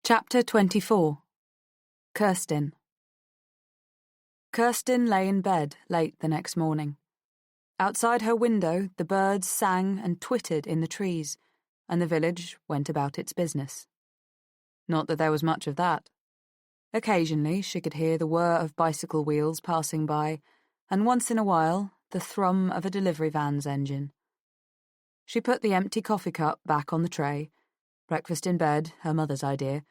Chapter 24. Kirsten. Kirsten lay in bed late the next morning. Outside her window, the birds sang and twittered in the trees, and the village went about its business. Not that there was much of that. Occasionally she could hear the whir of bicycle wheels passing by, and once in a while the thrum of a delivery van's engine. She put the empty coffee cup back on the tray, breakfast in bed, her mother's idea,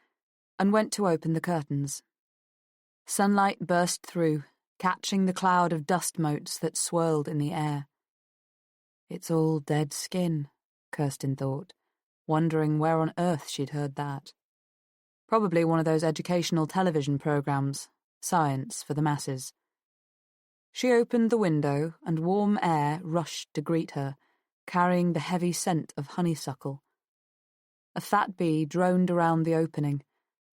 and went to open the curtains. Sunlight burst through, catching the cloud of dust motes that swirled in the air. It's all dead skin, Kirsten thought, wondering where on earth she'd heard that. Probably one of those educational television programs, science for the masses. She opened the window, and warm air rushed to greet her, carrying the heavy scent of honeysuckle. A fat bee droned around the opening,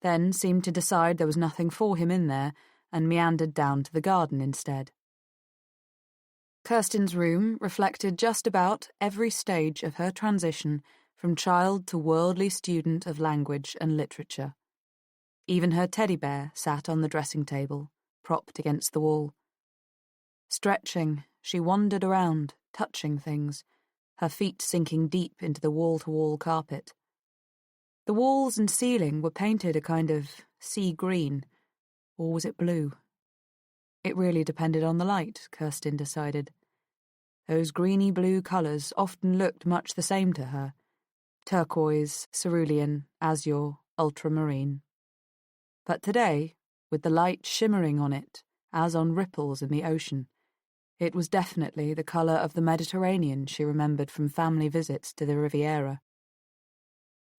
then seemed to decide there was nothing for him in there, and meandered down to the garden instead. Kirsten's room reflected just about every stage of her transition from child to worldly student of language and literature. Even her teddy bear sat on the dressing table, propped against the wall. Stretching, she wandered around, touching things, her feet sinking deep into the wall-to-wall carpet. The walls and ceiling were painted a kind of sea green, or was it blue? It really depended on the light, Kirsten decided. Those greeny-blue colours often looked much the same to her: turquoise, cerulean, azure, ultramarine. But today, with the light shimmering on it, as on ripples in the ocean, it was definitely the colour of the Mediterranean she remembered from family visits to the Riviera.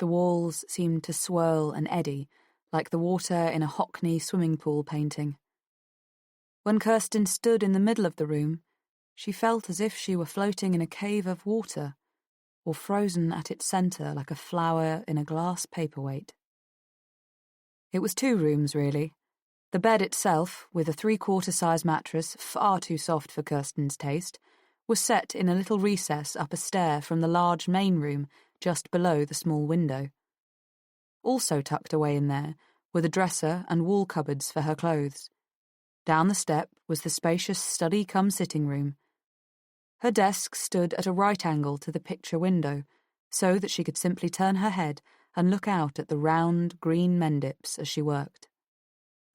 The walls seemed to swirl and eddy, like the water in a Hockney swimming pool painting. When Kirsten stood in the middle of the room, she felt as if she were floating in a cave of water, or frozen at its centre like a flower in a glass paperweight. It was two rooms, really. The bed itself, with a three-quarter-size mattress far too soft for Kirsten's taste, was set in a little recess up a stair from the large main room just below the small window. Also tucked away in there were the dresser and wall cupboards for her clothes. Down the step was the spacious study-cum-sitting room. Her desk stood at a right angle to the picture window, so that she could simply turn her head and look out at the round, green mendips as she worked.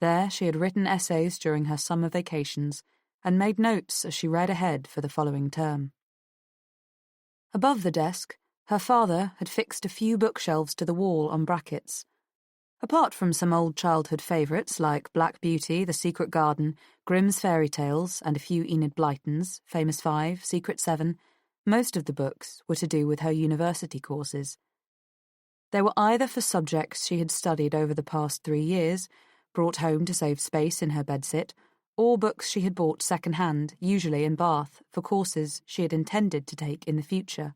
There she had written essays during her summer vacations and made notes as she read ahead for the following term. Above the desk, her father had fixed a few bookshelves to the wall on brackets. Apart from some old childhood favourites like Black Beauty, The Secret Garden, Grimm's Fairy Tales, and a few Enid Blytons, Famous Five, Secret Seven, most of the books were to do with her university courses. They were either for subjects she had studied over the past 3 years, brought home to save space in her bedsit, or books she had bought second-hand, usually in Bath, for courses she had intended to take in the future.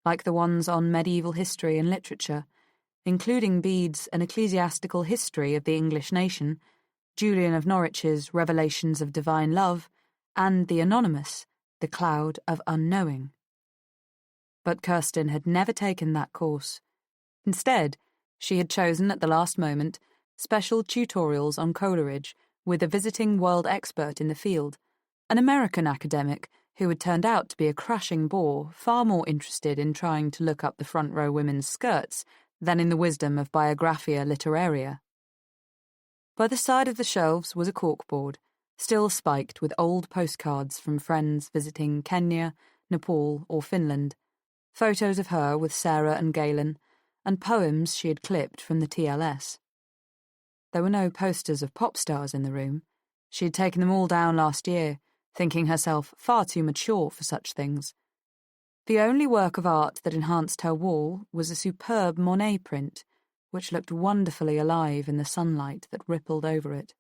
Like the ones on medieval history and literature, including Bede's An Ecclesiastical History of the English Nation, Julian of Norwich's Revelations of Divine Love, and the anonymous The Cloud of Unknowing. But Kirsten had never taken that course. Instead, she had chosen at the last moment special tutorials on Coleridge with a visiting world expert in the field, an American academic who had turned out to be a crashing bore, far more interested in trying to look up the front-row women's skirts than in the wisdom of Biographia Literaria. By the side of the shelves was a corkboard, still spiked with old postcards from friends visiting Kenya, Nepal, or Finland, photos of her with Sarah and Galen, and poems she had clipped from the TLS. There were no posters of pop stars in the room. She had taken them all down last year, thinking herself far too mature for such things. The only work of art that enhanced her wall was a superb Monet print, which looked wonderfully alive in the sunlight that rippled over it.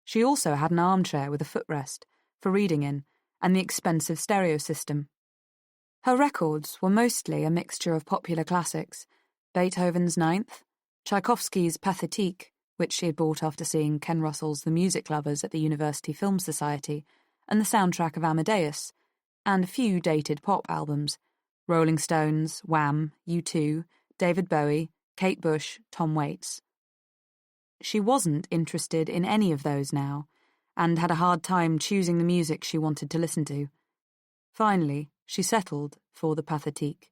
She also had an armchair with a footrest, for reading in, and the expensive stereo system. Her records were mostly a mixture of popular classics, Beethoven's Ninth, Tchaikovsky's Pathétique, which she had bought after seeing Ken Russell's The Music Lovers at the University Film Society, and the soundtrack of Amadeus, and a few dated pop albums: Rolling Stones, Wham, U2, David Bowie, Kate Bush, Tom Waits. She wasn't interested in any of those now, and had a hard time choosing the music she wanted to listen to. Finally, she settled for the Pathétique,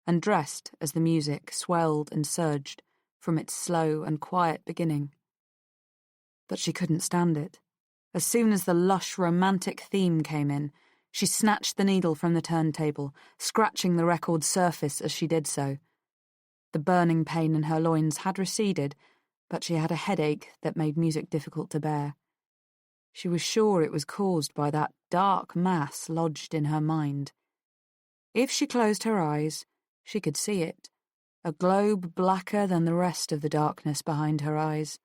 and dressed as the music swelled and surged from its slow and quiet beginning. But she couldn't stand it. As soon as the lush romantic theme came in, she snatched the needle from the turntable, scratching the record's surface as she did so. The burning pain in her loins had receded, but she had a headache that made music difficult to bear. She was sure it was caused by that dark mass lodged in her mind. If she closed her eyes, she could see it, a globe blacker than the rest of the darkness behind her eyes.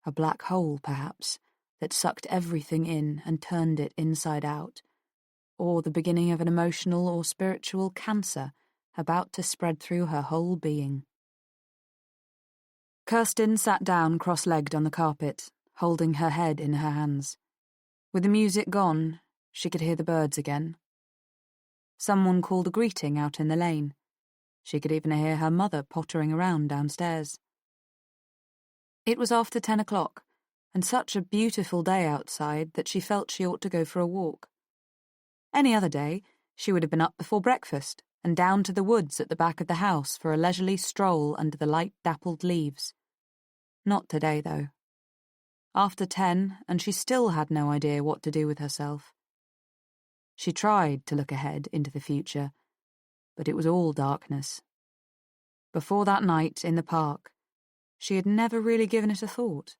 A black hole, perhaps, that sucked everything in and turned it inside out, or the beginning of an emotional or spiritual cancer about to spread through her whole being. Kirsten sat down cross-legged on the carpet, holding her head in her hands. With the music gone, she could hear the birds again. Someone called a greeting out in the lane. She could even hear her mother pottering around downstairs. It was after 10 o'clock, and such a beautiful day outside that she felt she ought to go for a walk. Any other day, she would have been up before breakfast and down to the woods at the back of the house for a leisurely stroll under the light dappled leaves. Not today, though. After 10, and she still had no idea what to do with herself. She tried to look ahead into the future, but it was all darkness. Before that night in the park, she had never really given it a thought.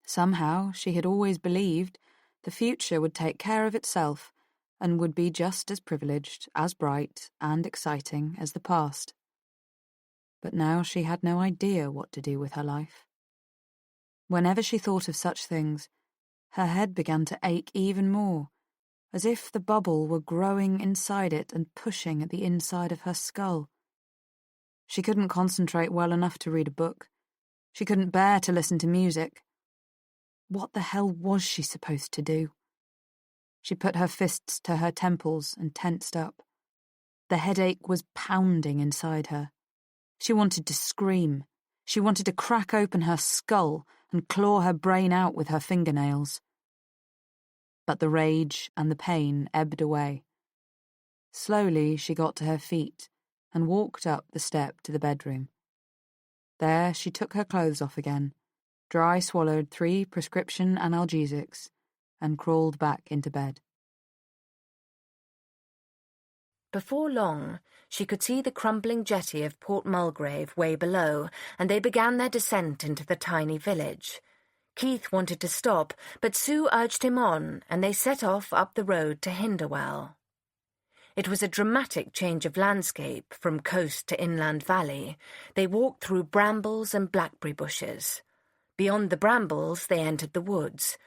Somehow, she had always believed the future would take care of itself and would be just as privileged, as bright and exciting as the past. But now she had no idea what to do with her life. Whenever she thought of such things, her head began to ache even more, as if the bubble were growing inside it and pushing at the inside of her skull. She couldn't concentrate well enough to read a book. She couldn't bear to listen to music. What the hell was she supposed to do? She put her fists to her temples and tensed up. The headache was pounding inside her. She wanted to scream. She wanted to crack open her skull and claw her brain out with her fingernails. But the rage and the pain ebbed away. Slowly she got to her feet and walked up the step to the bedroom. There she took her clothes off again, dry swallowed 3 prescription analgesics, and crawled back into bed. Before long, she could see the crumbling jetty of Port Mulgrave way below, and they began their descent into the tiny village. Keith wanted to stop, but Sue urged him on, and they set off up the road to Hinderwell. It was a dramatic change of landscape from coast to inland valley. They walked through brambles and blackberry bushes. Beyond the brambles, they entered the woods.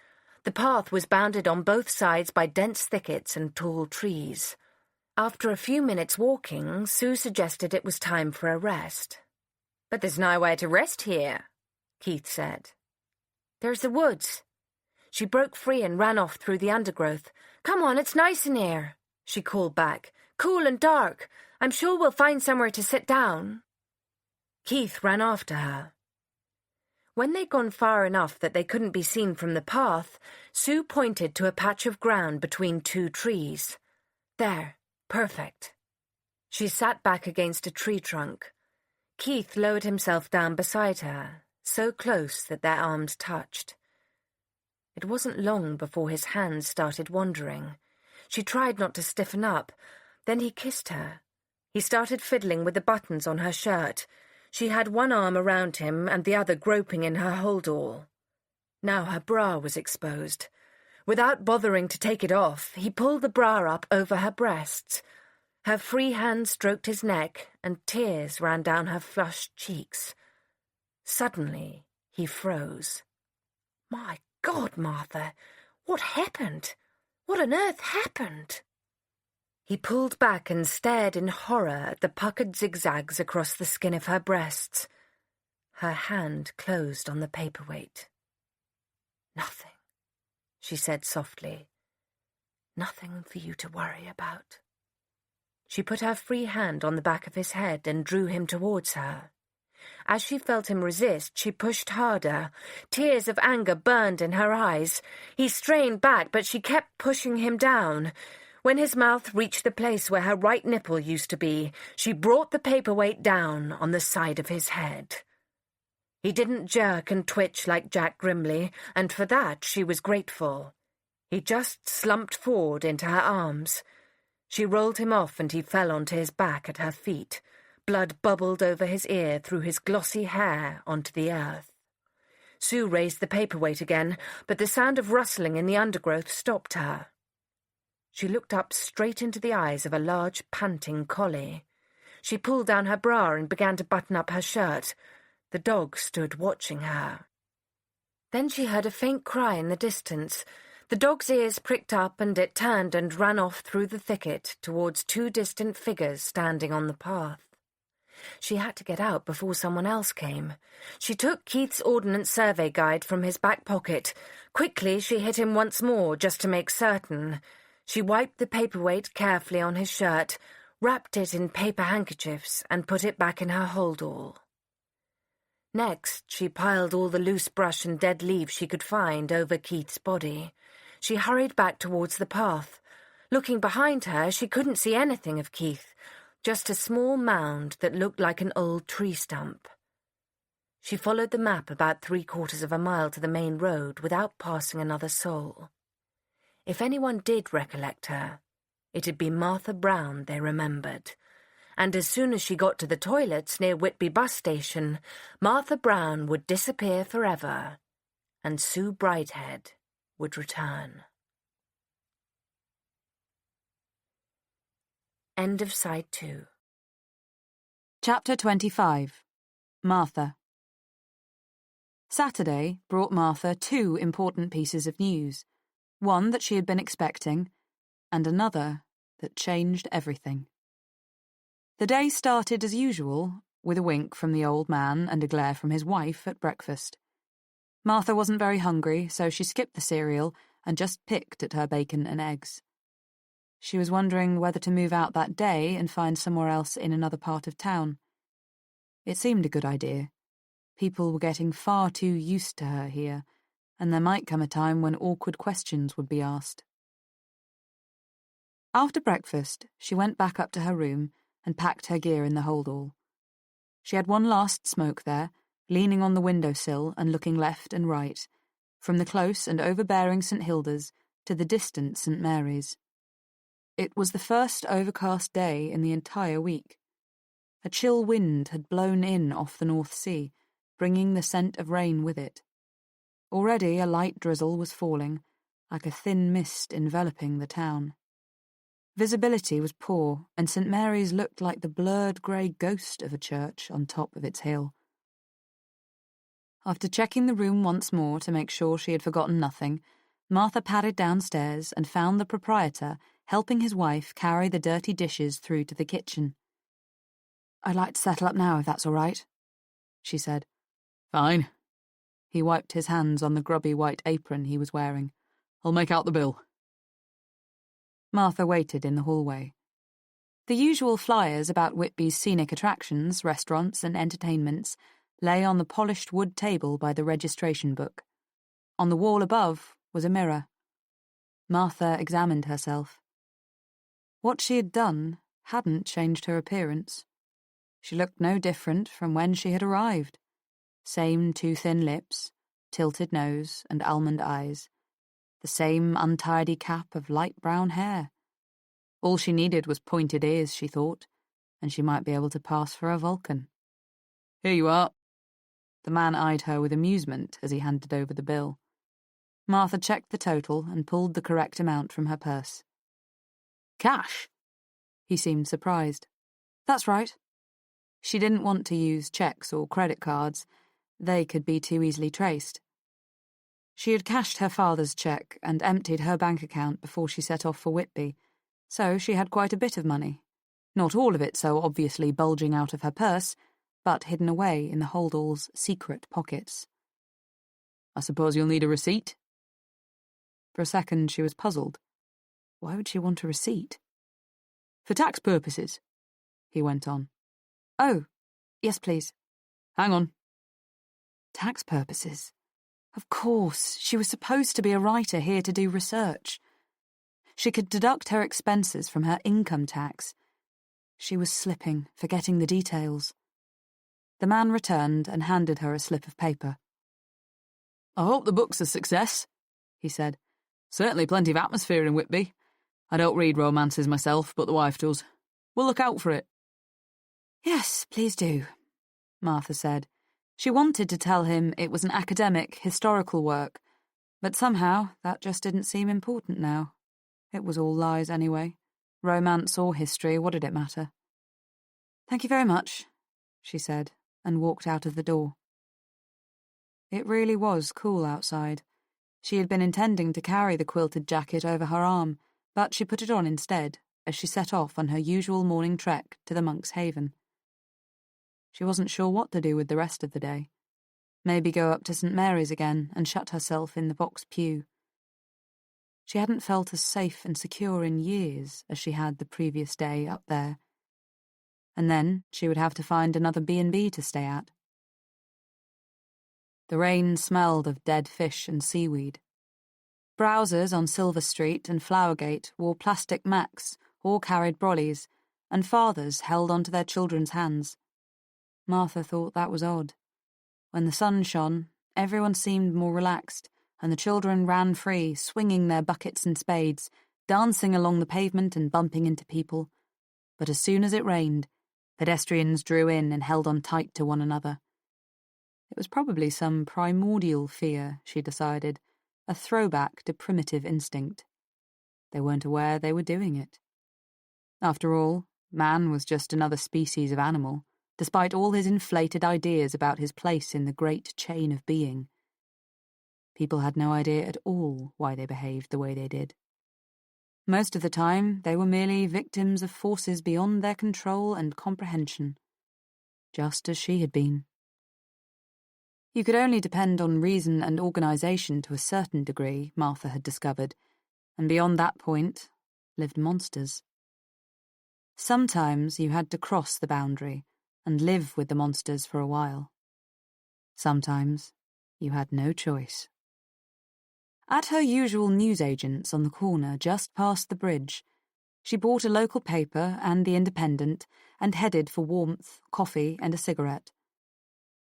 The path was bounded on both sides by dense thickets and tall trees. After a few minutes walking, Sue suggested it was time for a rest. "But there's nowhere to rest here," Keith said. "There's the woods." She broke free and ran off through the undergrowth. "Come on, it's nice in here," she called back. "Cool and dark. I'm sure we'll find somewhere to sit down." Keith ran after her. When they'd gone far enough that they couldn't be seen from the path, Sue pointed to a patch of ground between 2 trees. "There. Perfect." She sat back against a tree trunk. Keith lowered himself down beside her, so close that their arms touched. It wasn't long before his hands started wandering. She tried not to stiffen up. Then he kissed her. He started fiddling with the buttons on her shirt. She had one arm around him and the other groping in her hold-all. Now her bra was exposed. Without bothering to take it off, he pulled the bra up over her breasts. Her free hand stroked his neck, and tears ran down her flushed cheeks. Suddenly, he froze. "My God, Martha, what happened? What on earth happened?" He pulled back and stared in horror at the puckered zigzags across the skin of her breasts. Her hand closed on the paperweight. "Nothing," she said softly. "Nothing for you to worry about." She put her free hand on the back of his head and drew him towards her. As she felt him resist, she pushed harder. Tears of anger burned in her eyes. He strained back, but she kept pushing him down. When his mouth reached the place where her right nipple used to be, she brought the paperweight down on the side of his head. He didn't jerk and twitch like Jack Grimley, and for that she was grateful. He just slumped forward into her arms. She rolled him off and he fell onto his back at her feet. Blood bubbled over his ear through his glossy hair onto the earth. Sue raised the paperweight again, but the sound of rustling in the undergrowth stopped her. She looked up straight into the eyes of a large, panting collie. She pulled down her bra and began to button up her shirt. The dog stood watching her. Then she heard a faint cry in the distance. The dog's ears pricked up and it turned and ran off through the thicket towards two distant figures standing on the path. She had to get out before someone else came. She took Keith's Ordnance Survey Guide from his back pocket. Quickly she hit him once more, just to make certain. She wiped the paperweight carefully on his shirt, wrapped it in paper handkerchiefs, and put it back in her hold-all. Next, she piled all the loose brush and dead leaves she could find over Keith's body. She hurried back towards the path. Looking behind her, she couldn't see anything of Keith, just a small mound that looked like an old tree stump. She followed the map about 3/4 of a mile to the main road without passing another soul. If anyone did recollect her, it'd be Martha Brown they remembered. And as soon as she got to the toilets near Whitby bus station, Martha Brown would disappear forever, and Sue Brighthead would return. End of Side 2. Chapter 25. Martha. Saturday brought Martha 2 important pieces of news, one that she had been expecting, and another that changed everything. The day started as usual, with a wink from the old man and a glare from his wife at breakfast. Martha wasn't very hungry, so she skipped the cereal and just picked at her bacon and eggs. She was wondering whether to move out that day and find somewhere else in another part of town. It seemed a good idea. People were getting far too used to her here, and there might come a time when awkward questions would be asked. After breakfast, she went back up to her room and packed her gear in the hold-all. She had one last smoke there, leaning on the window-sill and looking left and right, from the close and overbearing St. Hilda's to the distant St. Mary's. It was the first overcast day in the entire week. A chill wind had blown in off the North Sea, bringing the scent of rain with it. Already a light drizzle was falling, like a thin mist enveloping the town. Visibility was poor, and St. Mary's looked like the blurred grey ghost of a church on top of its hill. After checking the room once more to make sure she had forgotten nothing, Martha padded downstairs and found the proprietor helping his wife carry the dirty dishes through to the kitchen. "I'd like to settle up now, if that's all right," she said. "Fine." He wiped his hands on the grubby white apron he was wearing. "I'll make out the bill." Martha waited in the hallway. The usual flyers about Whitby's scenic attractions, restaurants and entertainments lay on the polished wood table by the registration book. On the wall above was a mirror. Martha examined herself. What she had done hadn't changed her appearance. She looked no different from when she had arrived. Same 2 thin lips, tilted nose and almond eyes. The same untidy cap of light brown hair. All she needed was pointed ears, she thought, and she might be able to pass for a Vulcan. "Here you are." The man eyed her with amusement as he handed over the bill. Martha checked the total and pulled the correct amount from her purse. "Cash?" He seemed surprised. "That's right." She didn't want to use checks or credit cards. They could be too easily traced. She had cashed her father's cheque and emptied her bank account before she set off for Whitby, so she had quite a bit of money. Not all of it so obviously bulging out of her purse, but hidden away in the hold-all's secret pockets. "I suppose you'll need a receipt?" For a second she was puzzled. Why would she want a receipt? "For tax purposes," he went on. "Oh, yes, please." Hang on. Tax purposes. Of course, she was supposed to be a writer here to do research. She could deduct her expenses from her income tax. She was slipping, forgetting the details. The man returned and handed her a slip of paper. I hope the book's a success, he said. Certainly plenty of atmosphere in Whitby. I don't read romances myself, but the wife does. We'll look out for it. Yes, please do, Martha said. She wanted to tell him it was an academic, historical work, but somehow that just didn't seem important now. It was all lies anyway. Romance or history, what did it matter? Thank you very much, she said, and walked out of the door. It really was cool outside. She had been intending to carry the quilted jacket over her arm, but she put it on instead as she set off on her usual morning trek to the Monk's Haven. She wasn't sure what to do with the rest of the day. Maybe go up to St. Mary's again and shut herself in the box pew. She hadn't felt as safe and secure in years as she had the previous day up there. And then she would have to find another B&B to stay at. The rain smelled of dead fish and seaweed. Browsers on Silver Street and Flowergate wore plastic macks or carried brollies, and fathers held onto their children's hands. Martha thought that was odd. When the sun shone, everyone seemed more relaxed, and the children ran free, swinging their buckets and spades, dancing along the pavement and bumping into people. But as soon as it rained, pedestrians drew in and held on tight to one another. It was probably some primordial fear, she decided, a throwback to primitive instinct. They weren't aware they were doing it. After all, man was just another species of animal, despite all his inflated ideas about his place in the great chain of being. People had no idea at all why they behaved the way they did. Most of the time, they were merely victims of forces beyond their control and comprehension, just as she had been. You could only depend on reason and organisation to a certain degree, Martha had discovered, and beyond that point lived monsters. Sometimes you had to cross the boundary and live with the monsters for a while. Sometimes you had no choice. At her usual newsagent's on the corner just past the bridge, she bought a local paper and the Independent and headed for warmth, coffee and a cigarette.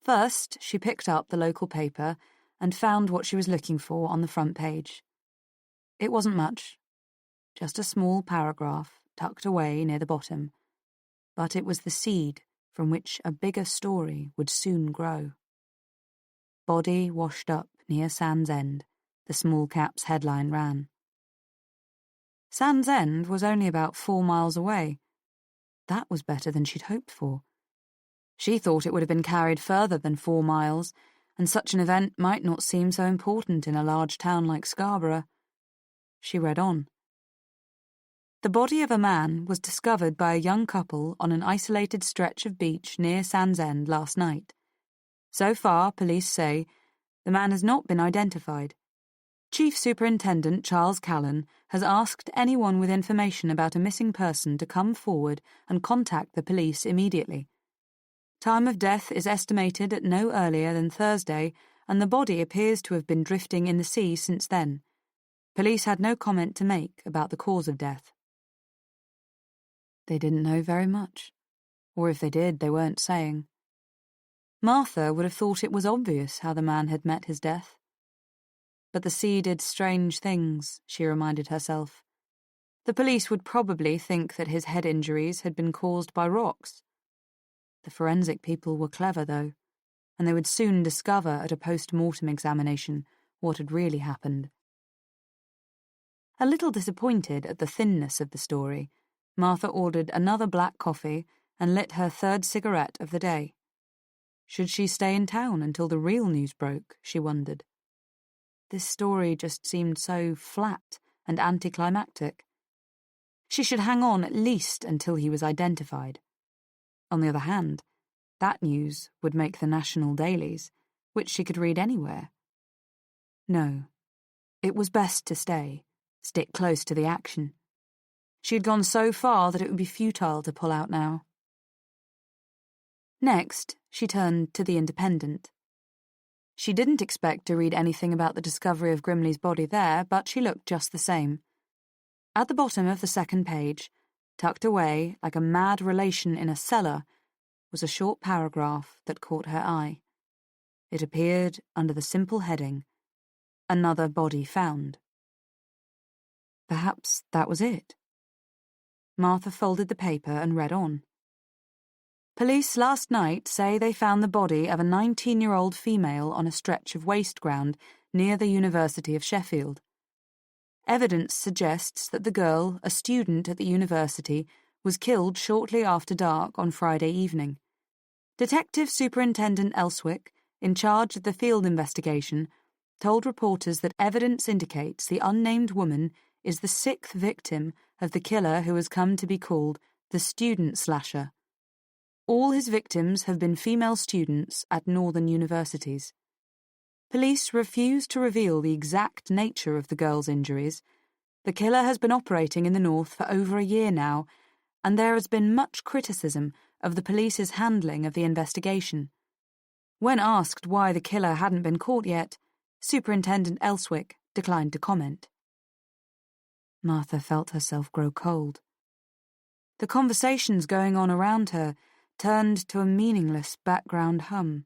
First, she picked up the local paper and found what she was looking for on the front page. It wasn't much, just a small paragraph tucked away near the bottom, but it was the seed from which a bigger story would soon grow. Body washed up near Sand's End, the small cap's headline ran. Sand's End was only about 4 miles away. That was better than she'd hoped for. She thought it would have been carried further than 4 miles, and such an event might not seem so important in a large town like Scarborough. She read on. The body of a man was discovered by a young couple on an isolated stretch of beach near Sand's End last night. So far, police say, the man has not been identified. Chief Superintendent Charles Callan has asked anyone with information about a missing person to come forward and contact the police immediately. Time of death is estimated at no earlier than Thursday, and the body appears to have been drifting in the sea since then. Police had no comment to make about the cause of death. They didn't know very much, or if they did, they weren't saying. Martha would have thought it was obvious how the man had met his death. But the sea did strange things, she reminded herself. The police would probably think that his head injuries had been caused by rocks. The forensic people were clever, though, and they would soon discover at a post-mortem examination what had really happened. A little disappointed at the thinness of the story, Martha ordered another black coffee and lit her third cigarette of the day. Should she stay in town until the real news broke, she wondered. This story just seemed so flat and anticlimactic. She should hang on at least until he was identified. On the other hand, that news would make the national dailies, which she could read anywhere. No, it was best to stay, stick close to the action. She had gone so far that it would be futile to pull out now. Next, she turned to the Independent. She didn't expect to read anything about the discovery of Grimley's body there, but she looked just the same. At the bottom of the second page, tucked away like a mad relation in a cellar, was a short paragraph that caught her eye. It appeared under the simple heading, "Another body found." Perhaps that was it. Martha folded the paper and read on. Police last night say they found the body of a 19-year-old female on a stretch of waste ground near the University of Sheffield. Evidence suggests that the girl, a student at the university, was killed shortly after dark on Friday evening. Detective Superintendent Elswick, in charge of the field investigation, told reporters that evidence indicates the unnamed woman is the 6th victim of the killer who has come to be called the student slasher. All his victims have been female students at northern universities. Police refuse to reveal the exact nature of the girl's injuries. The killer has been operating in the north for over a year now, and there has been much criticism of the police's handling of the investigation. When asked why the killer hadn't been caught yet, Superintendent Elswick declined to comment. Martha felt herself grow cold. The conversations going on around her turned to a meaningless background hum.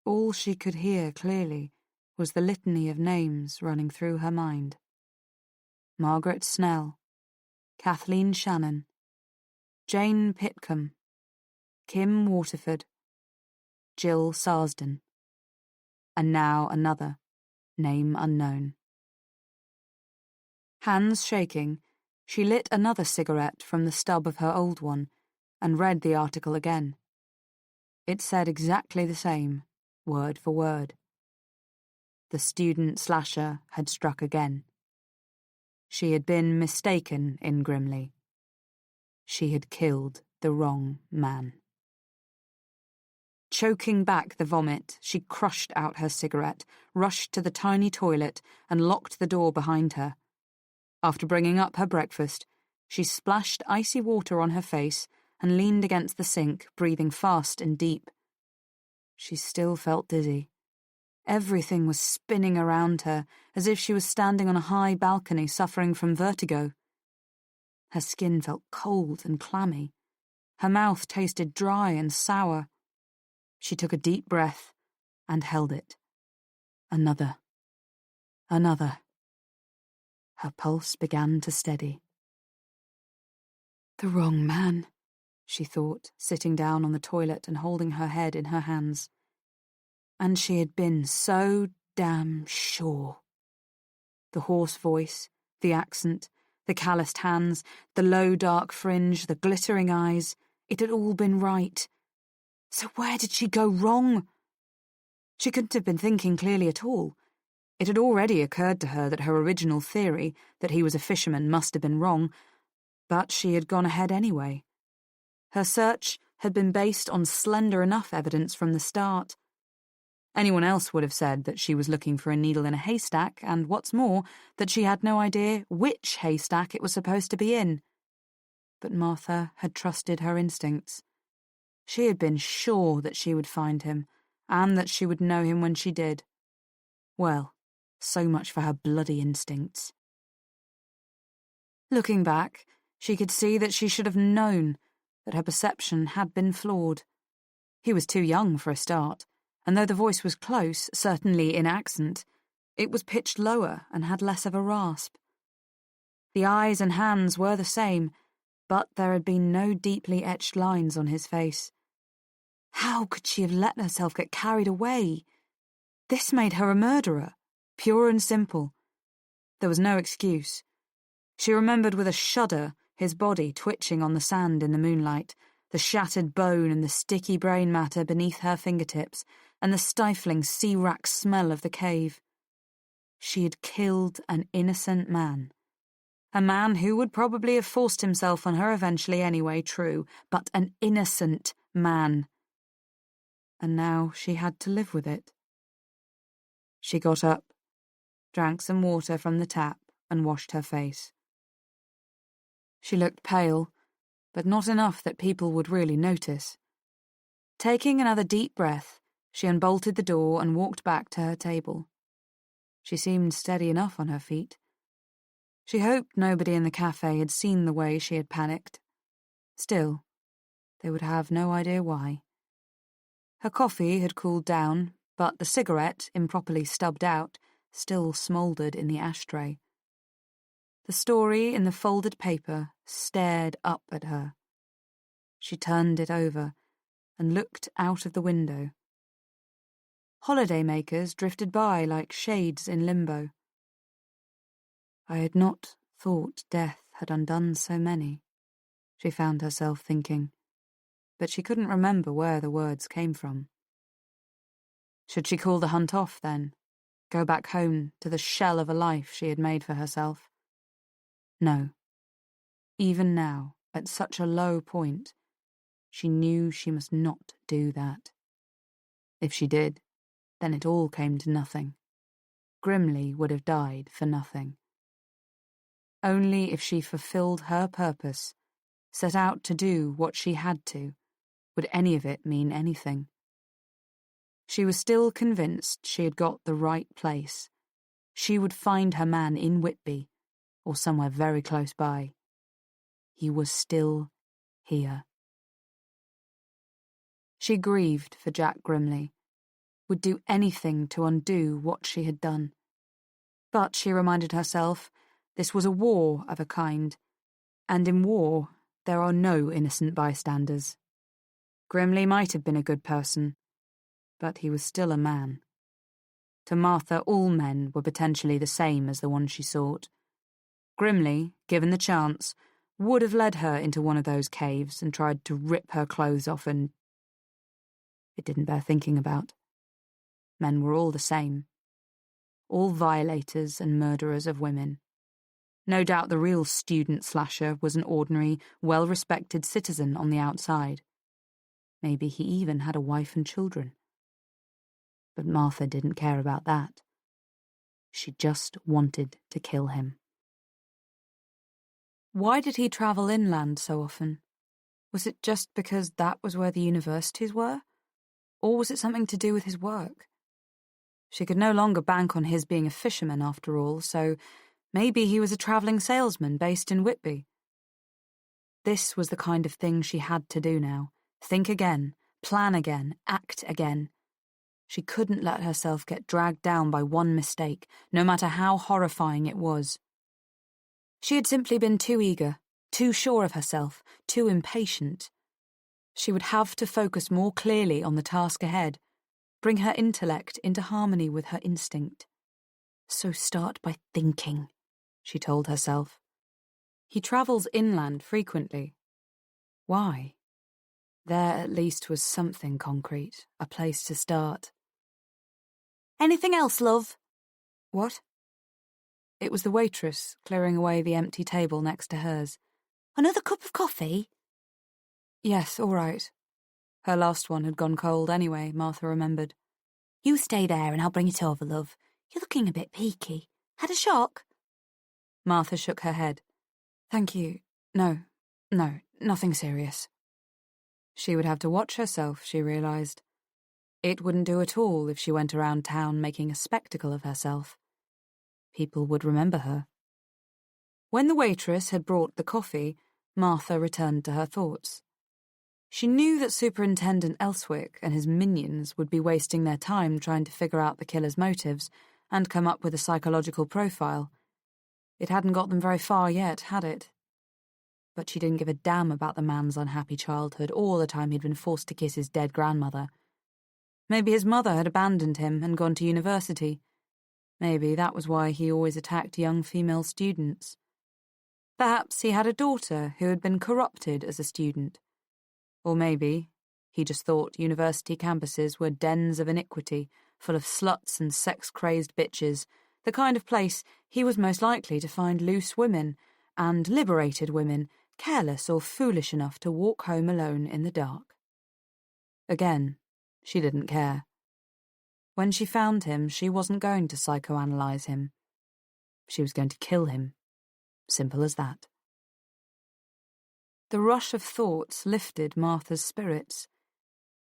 All she could hear clearly was the litany of names running through her mind. Margaret Snell, Kathleen Shannon, Jane Pitcombe, Kim Waterford, Jill Sarsden, and now another, name unknown. Hands shaking, she lit another cigarette from the stub of her old one and read the article again. It said exactly the same, word for word. The student slasher had struck again. She had been mistaken in Grimley. She had killed the wrong man. Choking back the vomit, she crushed out her cigarette, rushed to the tiny toilet, and locked the door behind her. After bringing up her breakfast, she splashed icy water on her face and leaned against the sink, breathing fast and deep. She still felt dizzy. Everything was spinning around her, as if she was standing on a high balcony suffering from vertigo. Her skin felt cold and clammy. Her mouth tasted dry and sour. She took a deep breath and held it. Another. Another. Her pulse began to steady. The wrong man, she thought, sitting down on the toilet and holding her head in her hands. And she had been so damn sure. The hoarse voice, the accent, the calloused hands, the low dark fringe, the glittering eyes, it had all been right. So where did she go wrong? She couldn't have been thinking clearly at all. It had already occurred to her that her original theory, that he was a fisherman, must have been wrong, but she had gone ahead anyway. Her search had been based on slender enough evidence from the start. Anyone else would have said that she was looking for a needle in a haystack, and what's more, that she had no idea which haystack it was supposed to be in. But Martha had trusted her instincts. She had been sure that she would find him, and that she would know him when she did. Well, so much for her bloody instincts. Looking back, she could see that she should have known that her perception had been flawed. He was too young for a start, and though the voice was close, certainly in accent, it was pitched lower and had less of a rasp. The eyes and hands were the same, but there had been no deeply etched lines on his face. How could she have let herself get carried away? This made her a murderer, pure and simple. There was no excuse. She remembered with a shudder his body twitching on the sand in the moonlight, the shattered bone and the sticky brain matter beneath her fingertips, and the stifling sea-wrack smell of the cave. She had killed an innocent man. A man who would probably have forced himself on her eventually anyway, true, but an innocent man. And now she had to live with it. She got up, drank some water from the tap, and washed her face. She looked pale, but not enough that people would really notice. Taking another deep breath, she unbolted the door and walked back to her table. She seemed steady enough on her feet. She hoped nobody in the cafe had seen the way she had panicked. Still, they would have no idea why. Her coffee had cooled down, but the cigarette, improperly stubbed out, still smouldered in the ashtray. The story in the folded paper stared up at her. She turned it over and looked out of the window. Holidaymakers drifted by like shades in limbo. I had not thought death had undone so many, she found herself thinking, but she couldn't remember where the words came from. Should she call the hunt off, then? Go back home to the shell of a life she had made for herself? No. Even now, at such a low point, she knew she must not do that. If she did, then it all came to nothing. Grimley would have died for nothing. Only if she fulfilled her purpose, set out to do what she had to, would any of it mean anything. She was still convinced she had got the right place. She would find her man in Whitby, or somewhere very close by. He was still here. She grieved for Jack Grimley, would do anything to undo what she had done. But she reminded herself, this was a war of a kind, and in war there are no innocent bystanders. Grimley might have been a good person, but he was still a man. To Martha, all men were potentially the same as the one she sought. Grimley, given the chance, would have led her into one of those caves and tried to rip her clothes off and... It didn't bear thinking about. Men were all the same. All violators and murderers of women. No doubt the real student slasher was an ordinary, well-respected citizen on the outside. Maybe he even had a wife and children. But Martha didn't care about that. She just wanted to kill him. Why did he travel inland so often? Was it just because that was where the universities were? Or was it something to do with his work? She could no longer bank on his being a fisherman after all, so maybe he was a travelling salesman based in Whitby. This was the kind of thing she had to do now. Think again, plan again, act again. She couldn't let herself get dragged down by one mistake, no matter how horrifying it was. She had simply been too eager, too sure of herself, too impatient. She would have to focus more clearly on the task ahead, bring her intellect into harmony with her instinct. So start by thinking, she told herself. He travels inland frequently. Why? There at least was something concrete, a place to start. Anything else, love? What? It was the waitress, clearing away the empty table next to hers. Another cup of coffee? Yes, all right. Her last one had gone cold anyway, Martha remembered. You stay there and I'll bring it over, love. You're looking a bit peaky. Had a shock? Martha shook her head. Thank you. No, nothing serious. She would have to watch herself, she realised. It wouldn't do at all if she went around town making a spectacle of herself. People would remember her. When the waitress had brought the coffee, Martha returned to her thoughts. She knew that Superintendent Elswick and his minions would be wasting their time trying to figure out the killer's motives and come up with a psychological profile. It hadn't got them very far yet, had it? But she didn't give a damn about the man's unhappy childhood or the time he'd been forced to kiss his dead grandmother. Maybe his mother had abandoned him and gone to university. Maybe that was why he always attacked young female students. Perhaps he had a daughter who had been corrupted as a student. Or maybe he just thought university campuses were dens of iniquity, full of sluts and sex-crazed bitches, the kind of place he was most likely to find loose women and liberated women, careless or foolish enough to walk home alone in the dark. Again, she didn't care. When she found him, she wasn't going to psychoanalyze him. She was going to kill him. Simple as that. The rush of thoughts lifted Martha's spirits.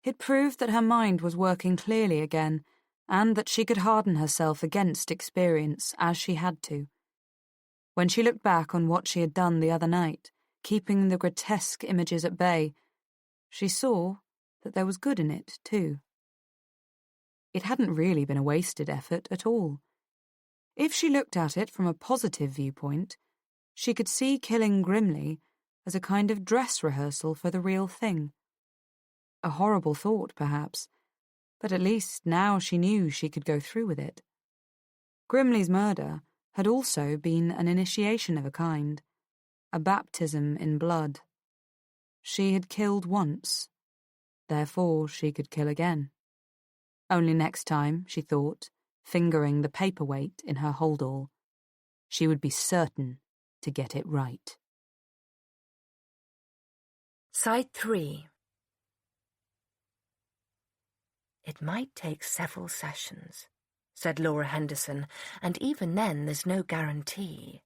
It proved that her mind was working clearly again, and that she could harden herself against experience as she had to. When she looked back on what she had done the other night, keeping the grotesque images at bay, she saw that there was good in it, too. It hadn't really been a wasted effort at all. If she looked at it from a positive viewpoint, she could see killing Grimly as a kind of dress rehearsal for the real thing. A horrible thought, perhaps, but at least now she knew she could go through with it. Grimly's murder had also been an initiation of a kind, a baptism in blood. She had killed once, therefore she could kill again. Only next time, she thought, fingering the paperweight in her holdall, she would be certain to get it right. Side 3. It might take several sessions, said Laura Henderson, and even then there's no guarantee.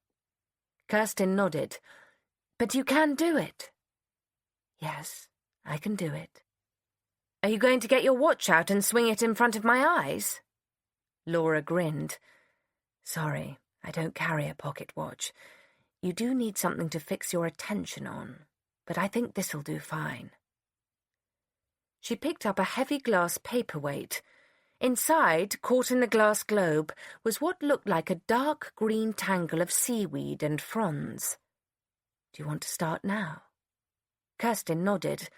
Kirsten nodded. But you can do it. Yes, I can do it. Are you going to get your watch out and swing it in front of my eyes? Laura grinned. Sorry, I don't carry a pocket watch. You do need something to fix your attention on, but I think this'll do fine. She picked up a heavy glass paperweight. Inside, caught in the glass globe, was what looked like a dark green tangle of seaweed and fronds. Do you want to start now? Kirsten nodded.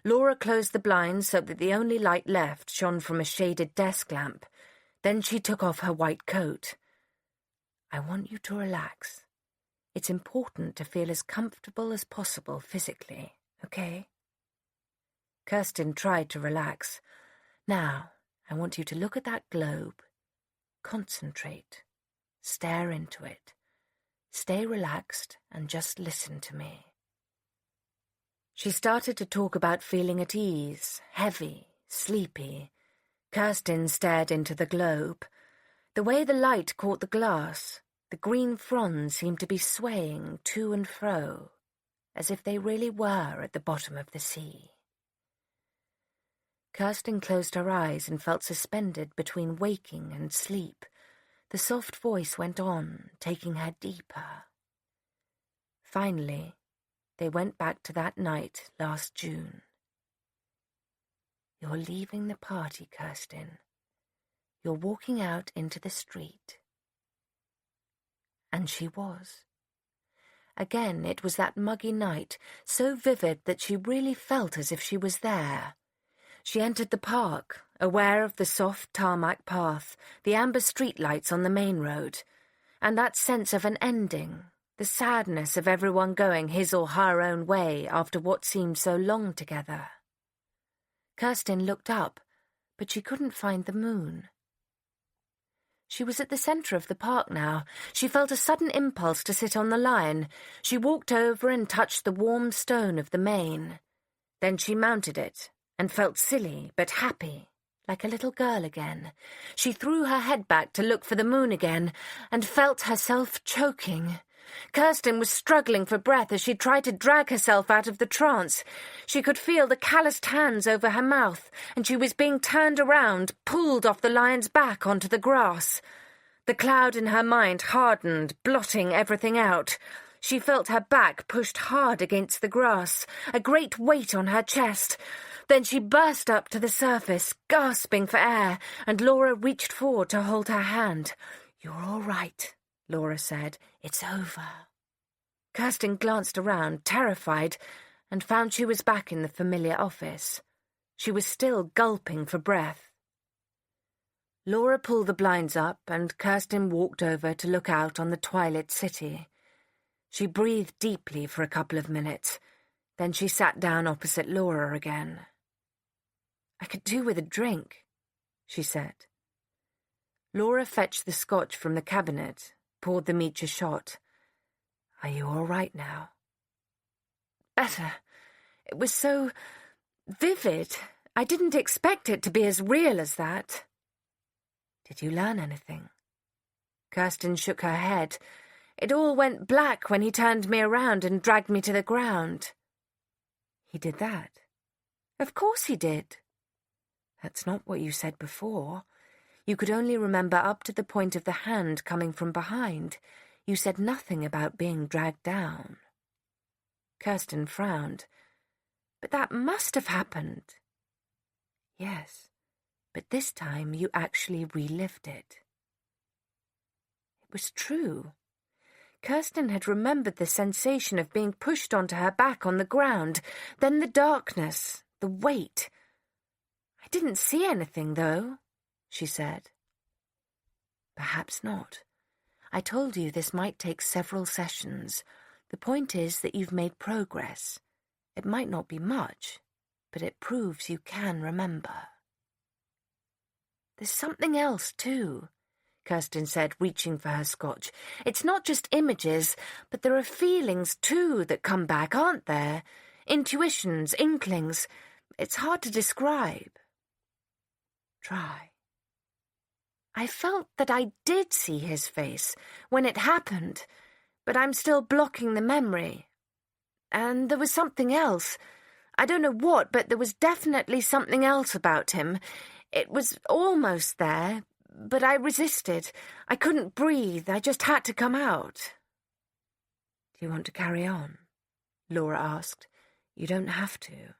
Laura closed the blinds so that the only light left shone from a shaded desk lamp. Then she took off her white coat. I want you to relax. It's important to feel as comfortable as possible physically, okay? Kirsten tried to relax. Now, I want you to look at that globe. Concentrate. Stare into it. Stay relaxed and just listen to me. She started to talk about feeling at ease, heavy, sleepy. Kirsten stared into the globe. The way the light caught the glass, the green fronds seemed to be swaying to and fro, as if they really were at the bottom of the sea. Kirsten closed her eyes and felt suspended between waking and sleep. The soft voice went on, taking her deeper. Finally, they went back to that night last June. You're leaving the party, Kirsten. You're walking out into the street. And she was. Again, it was that muggy night, so vivid that she really felt as if she was there. She entered the park, aware of the soft tarmac path, the amber streetlights on the main road, and that sense of an ending, the sadness of everyone going his or her own way after what seemed so long together. Kirsten looked up, but she couldn't find the moon. She was at the centre of the park now. She felt a sudden impulse to sit on the line. She walked over and touched the warm stone of the mane. Then she mounted it and felt silly but happy, like a little girl again. She threw her head back to look for the moon again and felt herself choking. Kirsten was struggling for breath as she tried to drag herself out of the trance. She could feel the calloused hands over her mouth, and she was being turned around, pulled off the lion's back onto the grass. The cloud in her mind hardened, blotting everything out. She felt her back pushed hard against the grass, a great weight on her chest. Then she burst up to the surface, gasping for air, and Laura reached forward to hold her hand. "You're all right," Laura said. "It's over." Kirsten glanced around, terrified, and found she was back in the familiar office. She was still gulping for breath. Laura pulled the blinds up, and Kirsten walked over to look out on the twilit city. She breathed deeply for a couple of minutes. Then she sat down opposite Laura again. "I could do with a drink," she said. Laura fetched the scotch from the cabinet, poured them each a shot. "Are you all right now?" "Better. It was so vivid. I didn't expect it to be as real as that." "Did you learn anything?" Kirsten shook her head. "It all went black when he turned me around and dragged me to the ground." "He did that?" "Of course he did." That's not what you said before. You could only remember up to the point of the hand coming from behind. You said nothing about being dragged down. Kirsten frowned. But that must have happened. Yes, but this time you actually relived it. It was true. Kirsten had remembered the sensation of being pushed onto her back on the ground, then the darkness, the weight. I didn't see anything, though, she said. Perhaps not. I told you this might take several sessions. The point is that you've made progress. It might not be much, but it proves you can remember. There's something else, too, Kirsten said, reaching for her scotch. It's not just images, but there are feelings, too, that come back, aren't there? Intuitions, inklings. It's hard to describe. Try. I felt that I did see his face when it happened, but I'm still blocking the memory. And there was something else. I don't know what, but there was definitely something else about him. It was almost there, but I resisted. I couldn't breathe. I just had to come out. Do you want to carry on? Laura asked. You don't have to.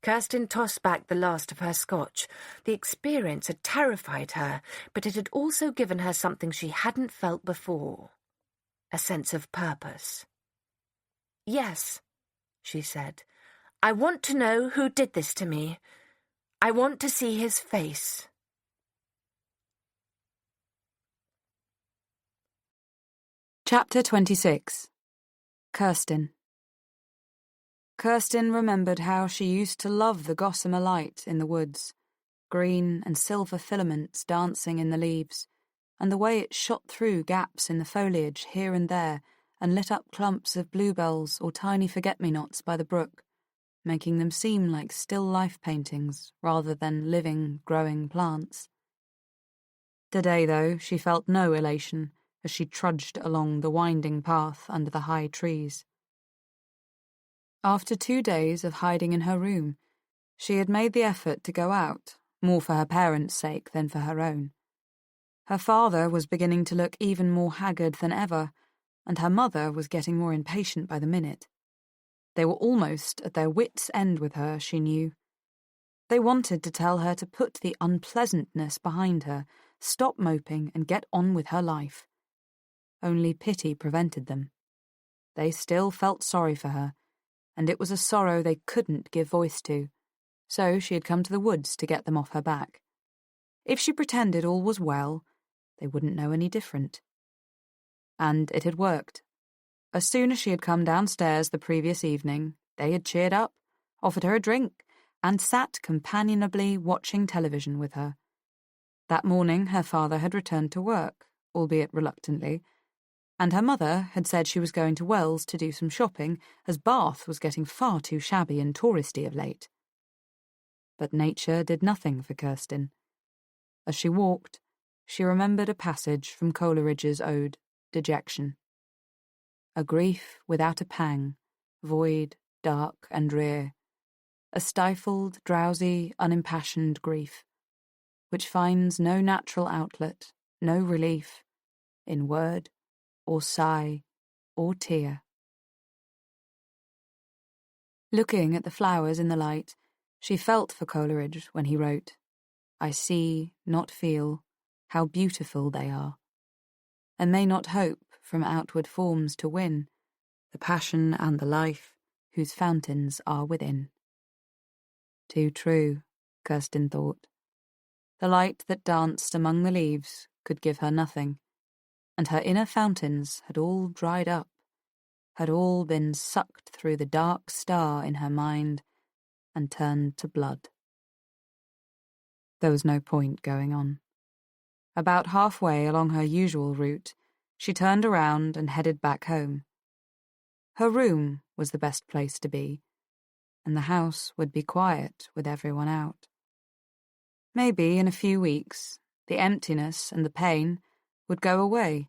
Kirsten tossed back the last of her scotch. The experience had terrified her, but it had also given her something she hadn't felt before. A sense of purpose. Yes, she said. I want to know who did this to me. I want to see his face. Chapter 26. Kirsten. Kirsten remembered how she used to love the gossamer light in the woods, green and silver filaments dancing in the leaves, and the way it shot through gaps in the foliage here and there and lit up clumps of bluebells or tiny forget-me-nots by the brook, making them seem like still life paintings rather than living, growing plants. Today, though, she felt no elation as she trudged along the winding path under the high trees. After 2 days of hiding in her room, she had made the effort to go out, more for her parents' sake than for her own. Her father was beginning to look even more haggard than ever, and her mother was getting more impatient by the minute. They were almost at their wits' end with her, she knew. They wanted to tell her to put the unpleasantness behind her, stop moping and get on with her life. Only pity prevented them. They still felt sorry for her, and it was a sorrow they couldn't give voice to, so she had come to the woods to get them off her back. If she pretended all was well, they wouldn't know any different. And it had worked. As soon as she had come downstairs the previous evening, they had cheered up, offered her a drink, and sat companionably watching television with her. That morning her father had returned to work, albeit reluctantly, and her mother had said she was going to Wells to do some shopping, as Bath was getting far too shabby and touristy of late. But nature did nothing for Kirsten. As she walked, she remembered a passage from Coleridge's ode, Dejection. A grief without a pang, void, dark and drear, a stifled, drowsy, unimpassioned grief, which finds no natural outlet, no relief, in word, or sigh, or tear. Looking at the flowers in the light, she felt for Coleridge when he wrote, I see, not feel, how beautiful they are, and may not hope from outward forms to win the passion and the life whose fountains are within. Too true, Kirsten thought. The light that danced among the leaves could give her nothing, and her inner fountains had all dried up, had all been sucked through the dark star in her mind and turned to blood. There was no point going on. About halfway along her usual route, she turned around and headed back home. Her room was the best place to be, and the house would be quiet with everyone out. Maybe in a few weeks, the emptiness and the pain would go away,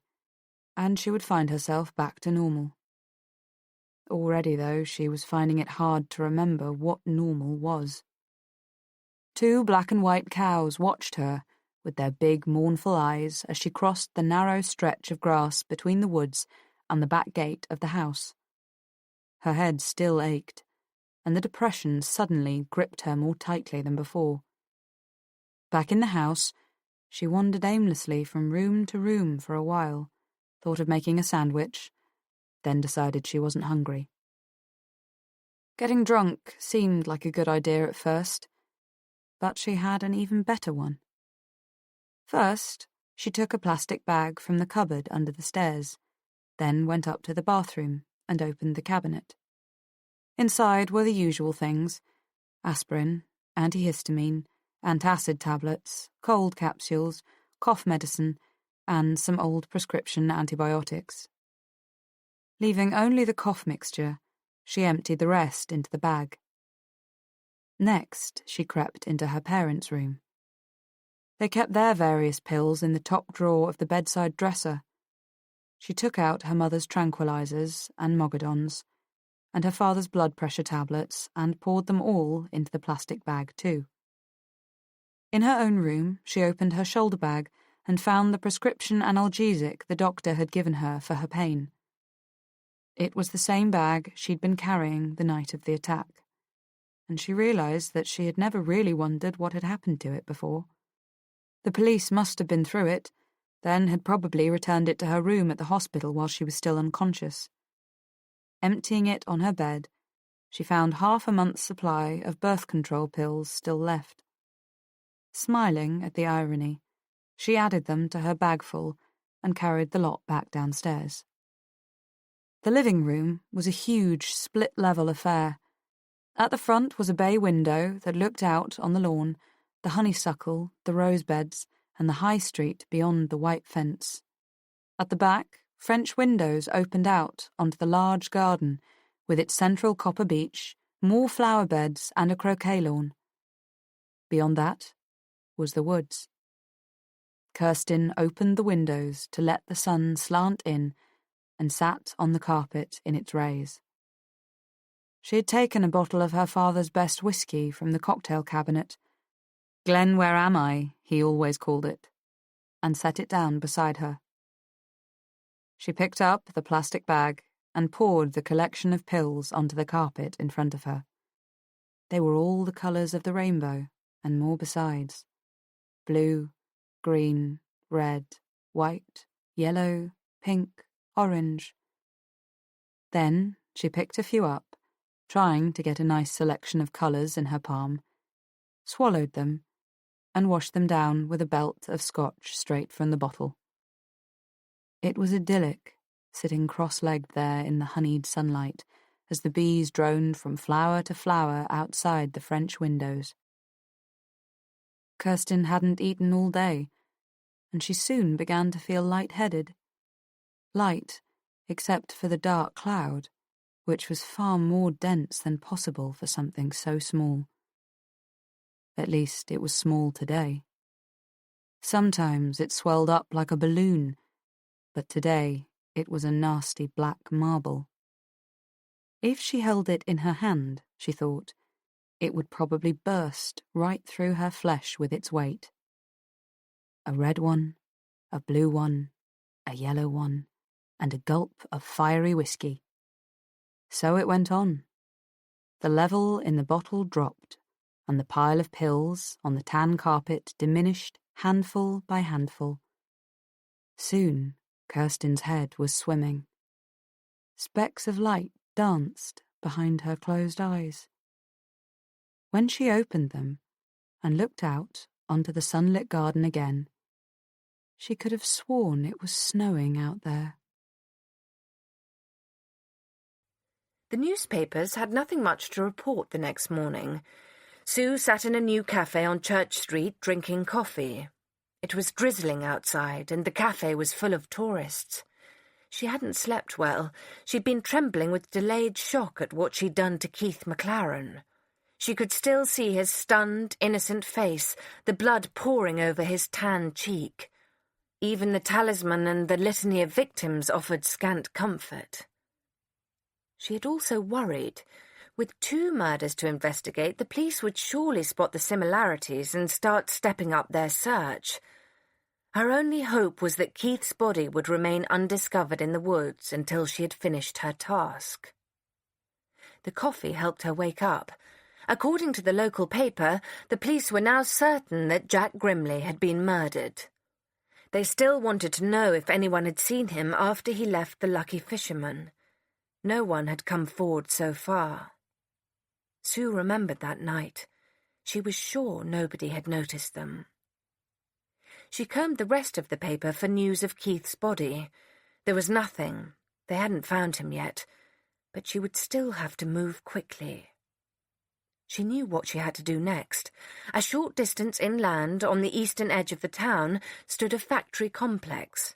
and she would find herself back to normal. Already, though, she was finding it hard to remember what normal was. 2 black and white cows watched her with their big, mournful eyes as she crossed the narrow stretch of grass between the woods and the back gate of the house. Her head still ached, and the depression suddenly gripped her more tightly than before. Back in the house, she wandered aimlessly from room to room for a while, thought of making a sandwich, then decided she wasn't hungry. Getting drunk seemed like a good idea at first, but she had an even better one. First, she took a plastic bag from the cupboard under the stairs, then went up to the bathroom and opened the cabinet. Inside were the usual things: aspirin, antihistamine, antacid tablets, cold capsules, cough medicine, and some old prescription antibiotics. Leaving only the cough mixture, she emptied the rest into the bag. Next, she crept into her parents' room. They kept their various pills in the top drawer of the bedside dresser. She took out her mother's tranquilizers and mogadons, and her father's blood pressure tablets, and poured them all into the plastic bag too. In her own room, she opened her shoulder bag and found the prescription analgesic the doctor had given her for her pain. It was the same bag she'd been carrying the night of the attack, and she realized that she had never really wondered what had happened to it before. The police must have been through it, then had probably returned it to her room at the hospital while she was still unconscious. Emptying it on her bed, she found half a month's supply of birth control pills still left. Smiling at the irony, she added them to her bagful and carried the lot back downstairs. The living room was a huge split-level affair. At the front was a bay window that looked out on the lawn, the honeysuckle, the rosebeds, and the high street beyond the white fence. At the back, French windows opened out onto the large garden with its central copper beech, more flower beds, and a croquet lawn. Beyond that was the woods. Kirsten opened the windows to let the sun slant in and sat on the carpet in its rays. She had taken a bottle of her father's best whiskey from the cocktail cabinet, Glen Where Am I, he always called it, and set it down beside her. She picked up the plastic bag and poured the collection of pills onto the carpet in front of her. They were all the colours of the rainbow, and more besides: blue, green, red, white, yellow, pink, orange. Then she picked a few up, trying to get a nice selection of colours in her palm, swallowed them, and washed them down with a belt of scotch straight from the bottle. It was idyllic, sitting cross-legged there in the honeyed sunlight as the bees droned from flower to flower outside the French windows. Kirsten hadn't eaten all day, and she soon began to feel light-headed. Light, except for the dark cloud, which was far more dense than possible for something so small. At least it was small today. Sometimes it swelled up like a balloon, but today it was a nasty black marble. If she held it in her hand, she thought, it would probably burst right through her flesh with its weight. A red one, a blue one, a yellow one, and a gulp of fiery whiskey. So it went on. The level in the bottle dropped, and the pile of pills on the tan carpet diminished handful by handful. Soon, Kirsten's head was swimming. Specks of light danced behind her closed eyes. When she opened them and looked out onto the sunlit garden again, she could have sworn it was snowing out there. The newspapers had nothing much to report the next morning. Sue sat in a new cafe on Church Street drinking coffee. It was drizzling outside, and the cafe was full of tourists. She hadn't slept well. She'd been trembling with delayed shock at what she'd done to Keith McLaren. She could still see his stunned, innocent face, the blood pouring over his tan cheek. Even the talisman and the litany of victims offered scant comfort. She had also worried. With 2 murders to investigate, the police would surely spot the similarities and start stepping up their search. Her only hope was that Keith's body would remain undiscovered in the woods until she had finished her task. The coffee helped her wake up. According to the local paper, the police were now certain that Jack Grimley had been murdered. They still wanted to know if anyone had seen him after he left the Lucky Fisherman. No one had come forward so far. Sue remembered that night. She was sure nobody had noticed them. She combed the rest of the paper for news of Keith's body. There was nothing. They hadn't found him yet. But she would still have to move quickly. She knew what she had to do next. A short distance inland, on the eastern edge of the town, stood a factory complex.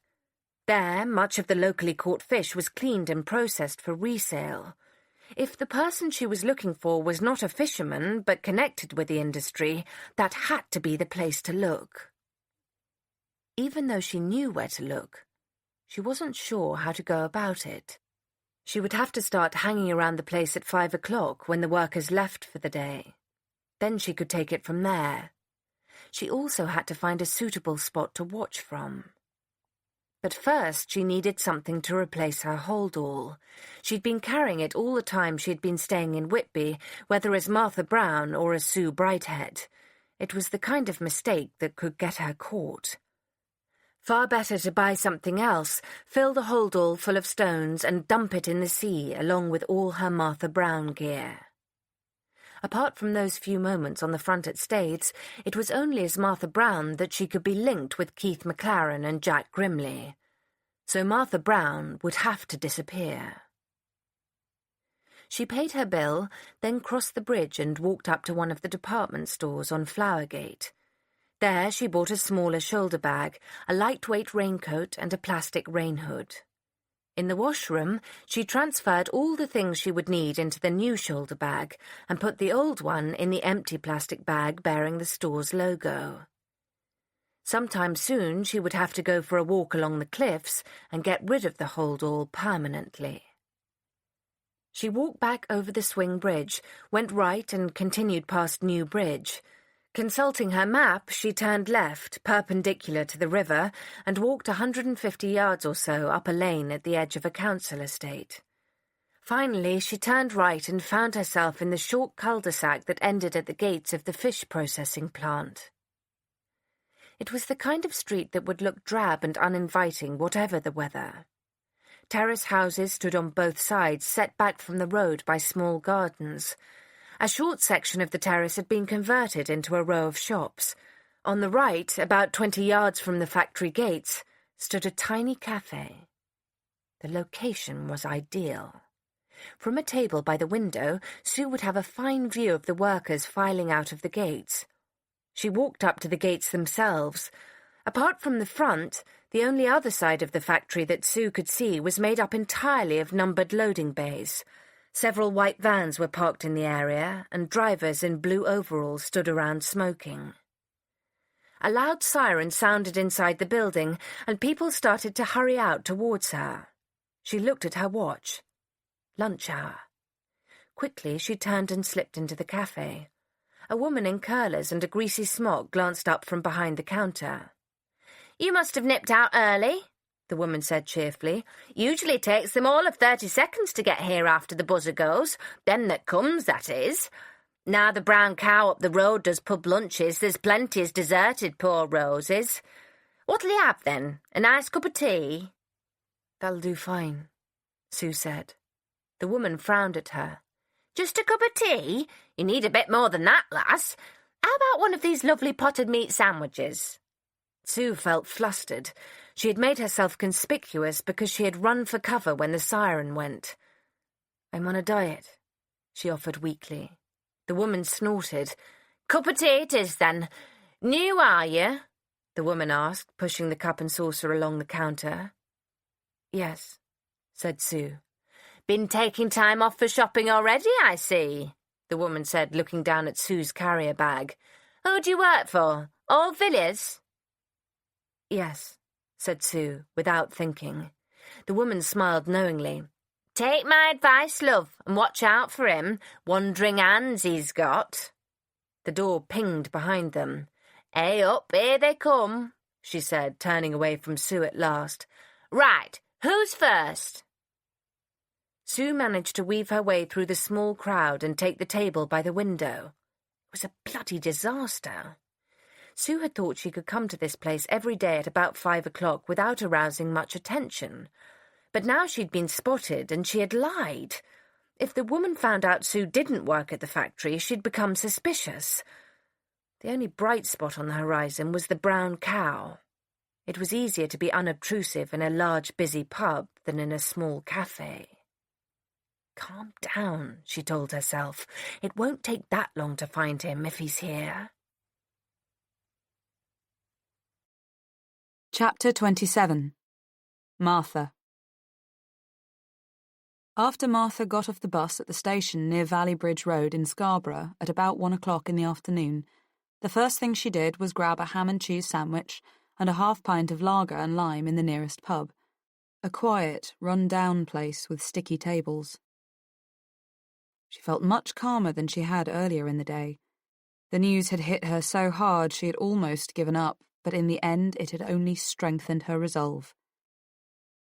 There, much of the locally caught fish was cleaned and processed for resale. If the person she was looking for was not a fisherman, but connected with the industry, that had to be the place to look. Even though she knew where to look, she wasn't sure how to go about it. She would have to start hanging around the place at 5 o'clock when the workers left for the day. Then she could take it from there. She also had to find a suitable spot to watch from. But first she needed something to replace her hold-all. She'd been carrying it all the time she'd been staying in Whitby, whether as Martha Brown or as Sue Brighthead. It was the kind of mistake that could get her caught. Far better to buy something else, fill the hold-all full of stones and dump it in the sea along with all her Martha Brown gear. Apart from those few moments on the front at Staithes, it was only as Martha Brown that she could be linked with Keith McLaren and Jack Grimley. So Martha Brown would have to disappear. She paid her bill, then crossed the bridge and walked up to one of the department stores on Flowergate. There she bought a smaller shoulder bag, a lightweight raincoat and a plastic rain hood. In the washroom, she transferred all the things she would need into the new shoulder bag and put the old one in the empty plastic bag bearing the store's logo. Sometime soon she would have to go for a walk along the cliffs and get rid of the hold-all permanently. She walked back over the swing bridge, went right and continued past New Bridge. Consulting her map, she turned left, perpendicular to the river, and walked 150 yards or so up a lane at the edge of a council estate. Finally, she turned right and found herself in the short cul-de-sac that ended at the gates of the fish processing plant. It was the kind of street that would look drab and uninviting whatever the weather. Terrace houses stood on both sides, set back from the road by small gardens. A short section of the terrace had been converted into a row of shops. On the right, about 20 yards from the factory gates, stood a tiny cafe. The location was ideal. From a table by the window, Sue would have a fine view of the workers filing out of the gates. She walked up to the gates themselves. Apart from the front, the only other side of the factory that Sue could see was made up entirely of numbered loading bays. Several white vans were parked in the area, and drivers in blue overalls stood around smoking. A loud siren sounded inside the building, and people started to hurry out towards her. She looked at her watch. Lunch hour. Quickly she turned and slipped into the cafe. A woman in curlers and a greasy smock glanced up from behind the counter. "You must have nipped out early," the woman said cheerfully. "Usually takes them all of 30 seconds to get here after the buzzer goes. Them that comes, that is. Now the brown cow up the road does pub lunches, there's plenty as deserted, poor roses. What'll you have, then? A nice cup of tea?" "That'll do fine," Sue said. The woman frowned at her. "Just a cup of tea? You need a bit more than that, lass. How about one of these lovely potted meat sandwiches?" Sue felt flustered. She had made herself conspicuous because she had run for cover when the siren went. "I'm on a diet," she offered weakly. The woman snorted. "Cup of tea it is, then. New, are you?" the woman asked, pushing the cup and saucer along the counter. "Yes," said Sue. "Been taking time off for shopping already, I see," the woman said, looking down at Sue's carrier bag. "Who do you work for? Old Villiers?" "Yes," said Sue, without thinking. The woman smiled knowingly. Take my advice, love, and watch out for him. Wandering hands he's got. The door pinged behind them. "Hey up, here they come," she said, turning away from Sue at last. "Right, who's first?" Sue managed to weave her way through the small crowd and take the table by the window. It was a bloody disaster. Sue had thought she could come to this place every day at about 5 o'clock without arousing much attention. But now she'd been spotted and she had lied. If the woman found out Sue didn't work at the factory, she'd become suspicious. The only bright spot on the horizon was the brown cow. It was easier to be unobtrusive in a large, busy pub than in a small cafe. Calm down, she told herself. It won't take that long to find him if he's here. Chapter 27. Martha. After Martha got off the bus at the station near Valley Bridge Road in Scarborough at about 1 o'clock in the afternoon, the first thing she did was grab a ham and cheese sandwich and a half-pint of lager and lime in the nearest pub, a quiet, run-down place with sticky tables. She felt much calmer than she had earlier in the day. The news had hit her so hard she had almost given up, but in the end it had only strengthened her resolve.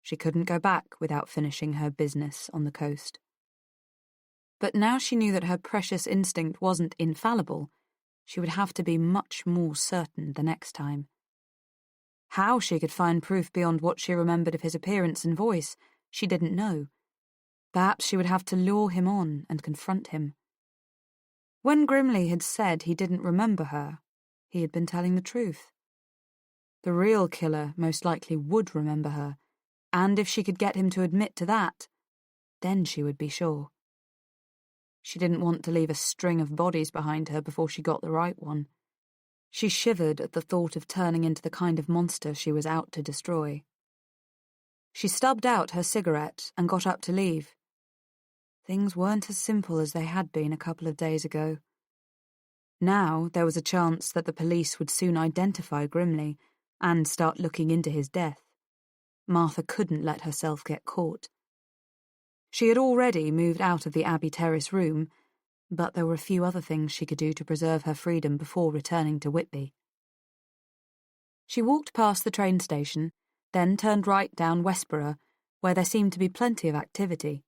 She couldn't go back without finishing her business on the coast. But now she knew that her precious instinct wasn't infallible. She would have to be much more certain the next time. How she could find proof beyond what she remembered of his appearance and voice, she didn't know. Perhaps she would have to lure him on and confront him. When Grimley had said he didn't remember her, he had been telling the truth. The real killer most likely would remember her, and if she could get him to admit to that, then she would be sure. She didn't want to leave a string of bodies behind her before she got the right one. She shivered at the thought of turning into the kind of monster she was out to destroy. She stubbed out her cigarette and got up to leave. Things weren't as simple as they had been a couple of days ago. Now there was a chance that the police would soon identify Grimley and start looking into his death. Martha couldn't let herself get caught. She had already moved out of the Abbey Terrace room, but there were a few other things she could do to preserve her freedom before returning to Whitby. She walked past the train station, then turned right down Westborough, where there seemed to be plenty of activity.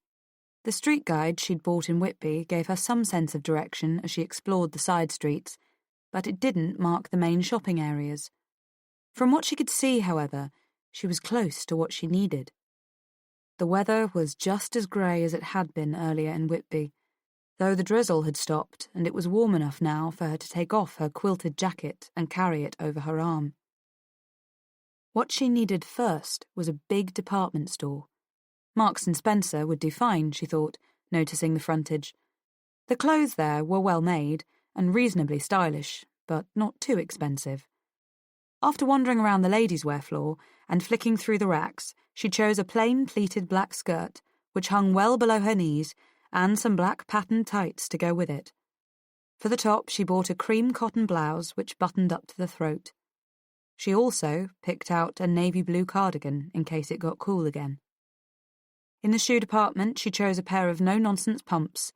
The street guide she'd bought in Whitby gave her some sense of direction as she explored the side streets, but it didn't mark the main shopping areas. From what she could see, however, she was close to what she needed. The weather was just as grey as it had been earlier in Whitby, though the drizzle had stopped and it was warm enough now for her to take off her quilted jacket and carry it over her arm. What she needed first was a big department store. Marks and Spencer would do fine, she thought, noticing the frontage. The clothes there were well made and reasonably stylish, but not too expensive. After wandering around the ladies' wear floor and flicking through the racks, she chose a plain pleated black skirt, which hung well below her knees, and some black patterned tights to go with it. For the top, she bought a cream cotton blouse which buttoned up to the throat. She also picked out a navy blue cardigan in case it got cool again. In the shoe department, she chose a pair of no-nonsense pumps,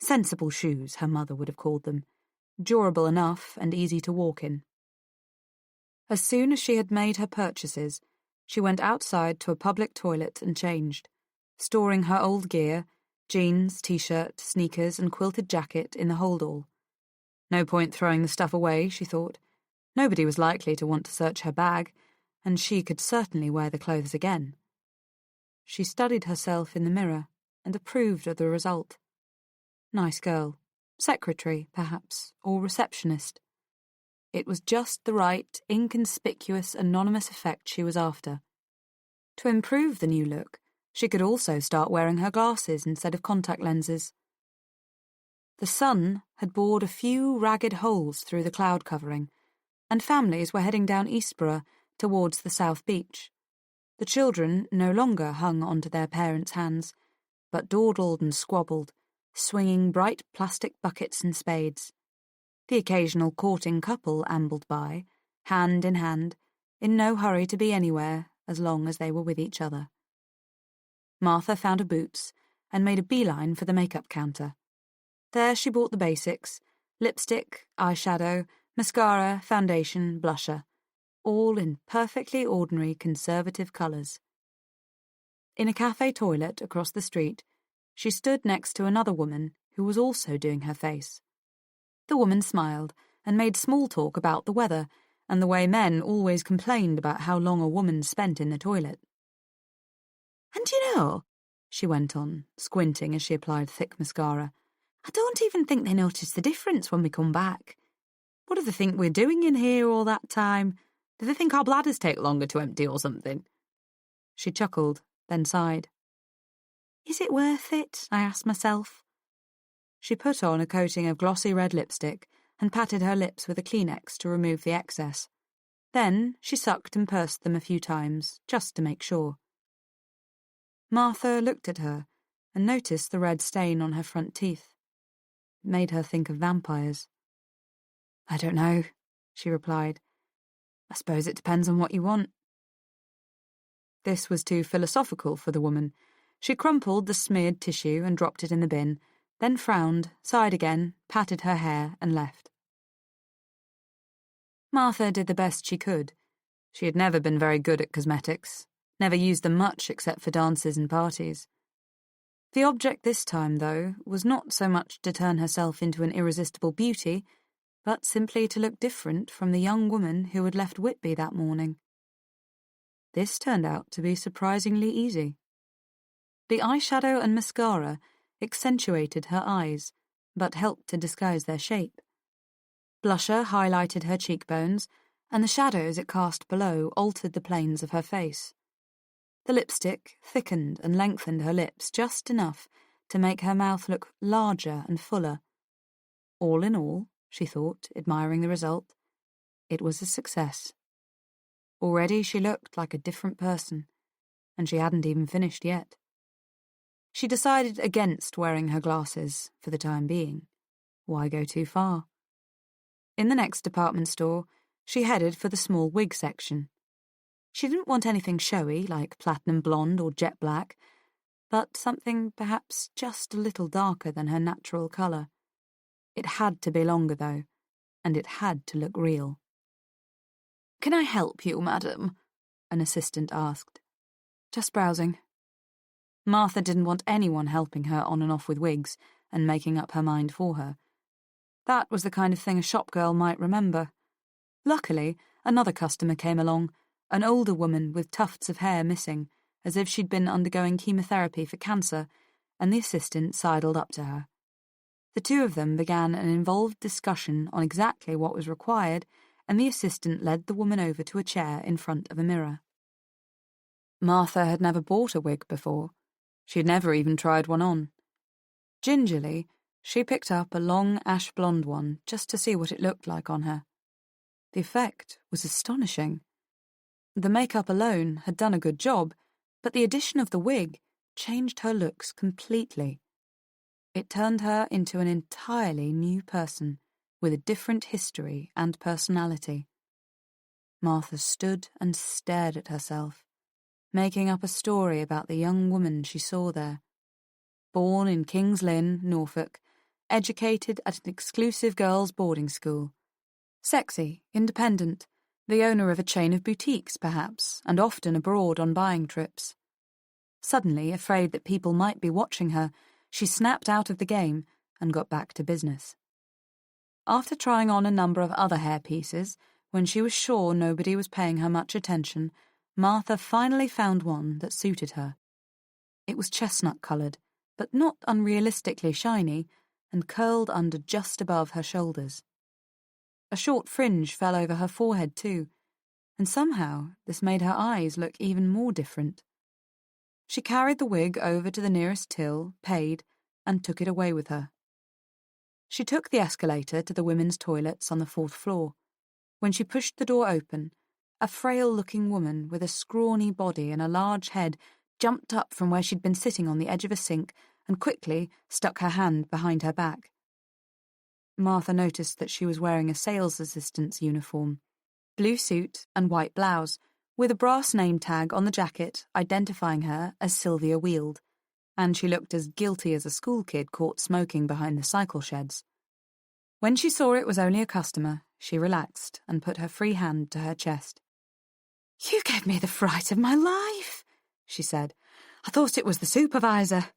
sensible shoes, her mother would have called them, durable enough and easy to walk in. As soon as she had made her purchases, she went outside to a public toilet and changed, storing her old gear, jeans, t-shirt, sneakers and quilted jacket in the hold-all. No point throwing the stuff away, she thought. Nobody was likely to want to search her bag, and she could certainly wear the clothes again. She studied herself in the mirror and approved of the result. Nice girl. Secretary, perhaps, or receptionist. It was just the right, inconspicuous, anonymous effect she was after. To improve the new look, she could also start wearing her glasses instead of contact lenses. The sun had bored a few ragged holes through the cloud covering, and families were heading down Eastborough towards the South Beach. The children no longer hung onto their parents' hands, but dawdled and squabbled, swinging bright plastic buckets and spades. The occasional courting couple ambled by, hand in hand, in no hurry to be anywhere as long as they were with each other. Martha found a Boots and made a beeline for the makeup counter. There she bought the basics: lipstick, eyeshadow, mascara, foundation, blusher, all in perfectly ordinary conservative colours. In a cafe toilet across the street, she stood next to another woman who was also doing her face. The woman smiled and made small talk about the weather and the way men always complained about how long a woman spent in the toilet. "And you know," she went on, squinting as she applied thick mascara, "I don't even think they notice the difference when we come back. What do they think we're doing in here all that time? Do they think our bladders take longer to empty or something?" She chuckled, then sighed. "Is it worth it?" I asked myself. She put on a coating of glossy red lipstick and patted her lips with a Kleenex to remove the excess. Then she sucked and pursed them a few times, just to make sure. Martha looked at her and noticed the red stain on her front teeth. It made her think of vampires. "I don't know," she replied. "I suppose it depends on what you want." This was too philosophical for the woman. She crumpled the smeared tissue and dropped it in the bin, then frowned, sighed again, patted her hair, and left. Martha did the best she could. She had never been very good at cosmetics, never used them much except for dances and parties. The object this time, though, was not so much to turn herself into an irresistible beauty, but simply to look different from the young woman who had left Whitby that morning. This turned out to be surprisingly easy. The eyeshadow and mascara accentuated her eyes, but helped to disguise their shape. Blusher highlighted her cheekbones, and the shadows it cast below altered the planes of her face. The lipstick thickened and lengthened her lips just enough to make her mouth look larger and fuller. All in all, she thought, admiring the result, it was a success. Already she looked like a different person, and she hadn't even finished yet. She decided against wearing her glasses for the time being. Why go too far? In the next department store, she headed for the small wig section. She didn't want anything showy like platinum blonde or jet black, but something perhaps just a little darker than her natural colour. It had to be longer, though, and it had to look real. "Can I help you, madam?" an assistant asked. "Just browsing." Martha didn't want anyone helping her on and off with wigs and making up her mind for her. That was the kind of thing a shop girl might remember. Luckily, another customer came along, an older woman with tufts of hair missing, as if she'd been undergoing chemotherapy for cancer, and the assistant sidled up to her. The two of them began an involved discussion on exactly what was required, and the assistant led the woman over to a chair in front of a mirror. Martha had never bought a wig before. She had never even tried one on. Gingerly, she picked up a long ash-blonde one just to see what it looked like on her. The effect was astonishing. The makeup alone had done a good job, but the addition of the wig changed her looks completely. It turned her into an entirely new person, with a different history and personality. Martha stood and stared at herself, making up a story about the young woman she saw there. Born in King's Lynn, Norfolk, educated at an exclusive girls' boarding school. Sexy, independent, the owner of a chain of boutiques, perhaps, and often abroad on buying trips. Suddenly, afraid that people might be watching her, she snapped out of the game and got back to business. After trying on a number of other hair pieces, when she was sure nobody was paying her much attention, Martha finally found one that suited her. It was chestnut-coloured, but not unrealistically shiny, and curled under just above her shoulders. A short fringe fell over her forehead too, and somehow this made her eyes look even more different. She carried the wig over to the nearest till, paid, and took it away with her. She took the escalator to the women's toilets on the 4th floor. When she pushed the door open, a frail-looking woman with a scrawny body and a large head jumped up from where she'd been sitting on the edge of a sink and quickly stuck her hand behind her back. Martha noticed that she was wearing a sales assistant's uniform, blue suit and white blouse, with a brass name tag on the jacket identifying her as Sylvia Weald, and she looked as guilty as a school kid caught smoking behind the cycle sheds. When she saw it was only a customer, she relaxed and put her free hand to her chest. "You gave me the fright of my life," she said. "I thought it was the supervisor.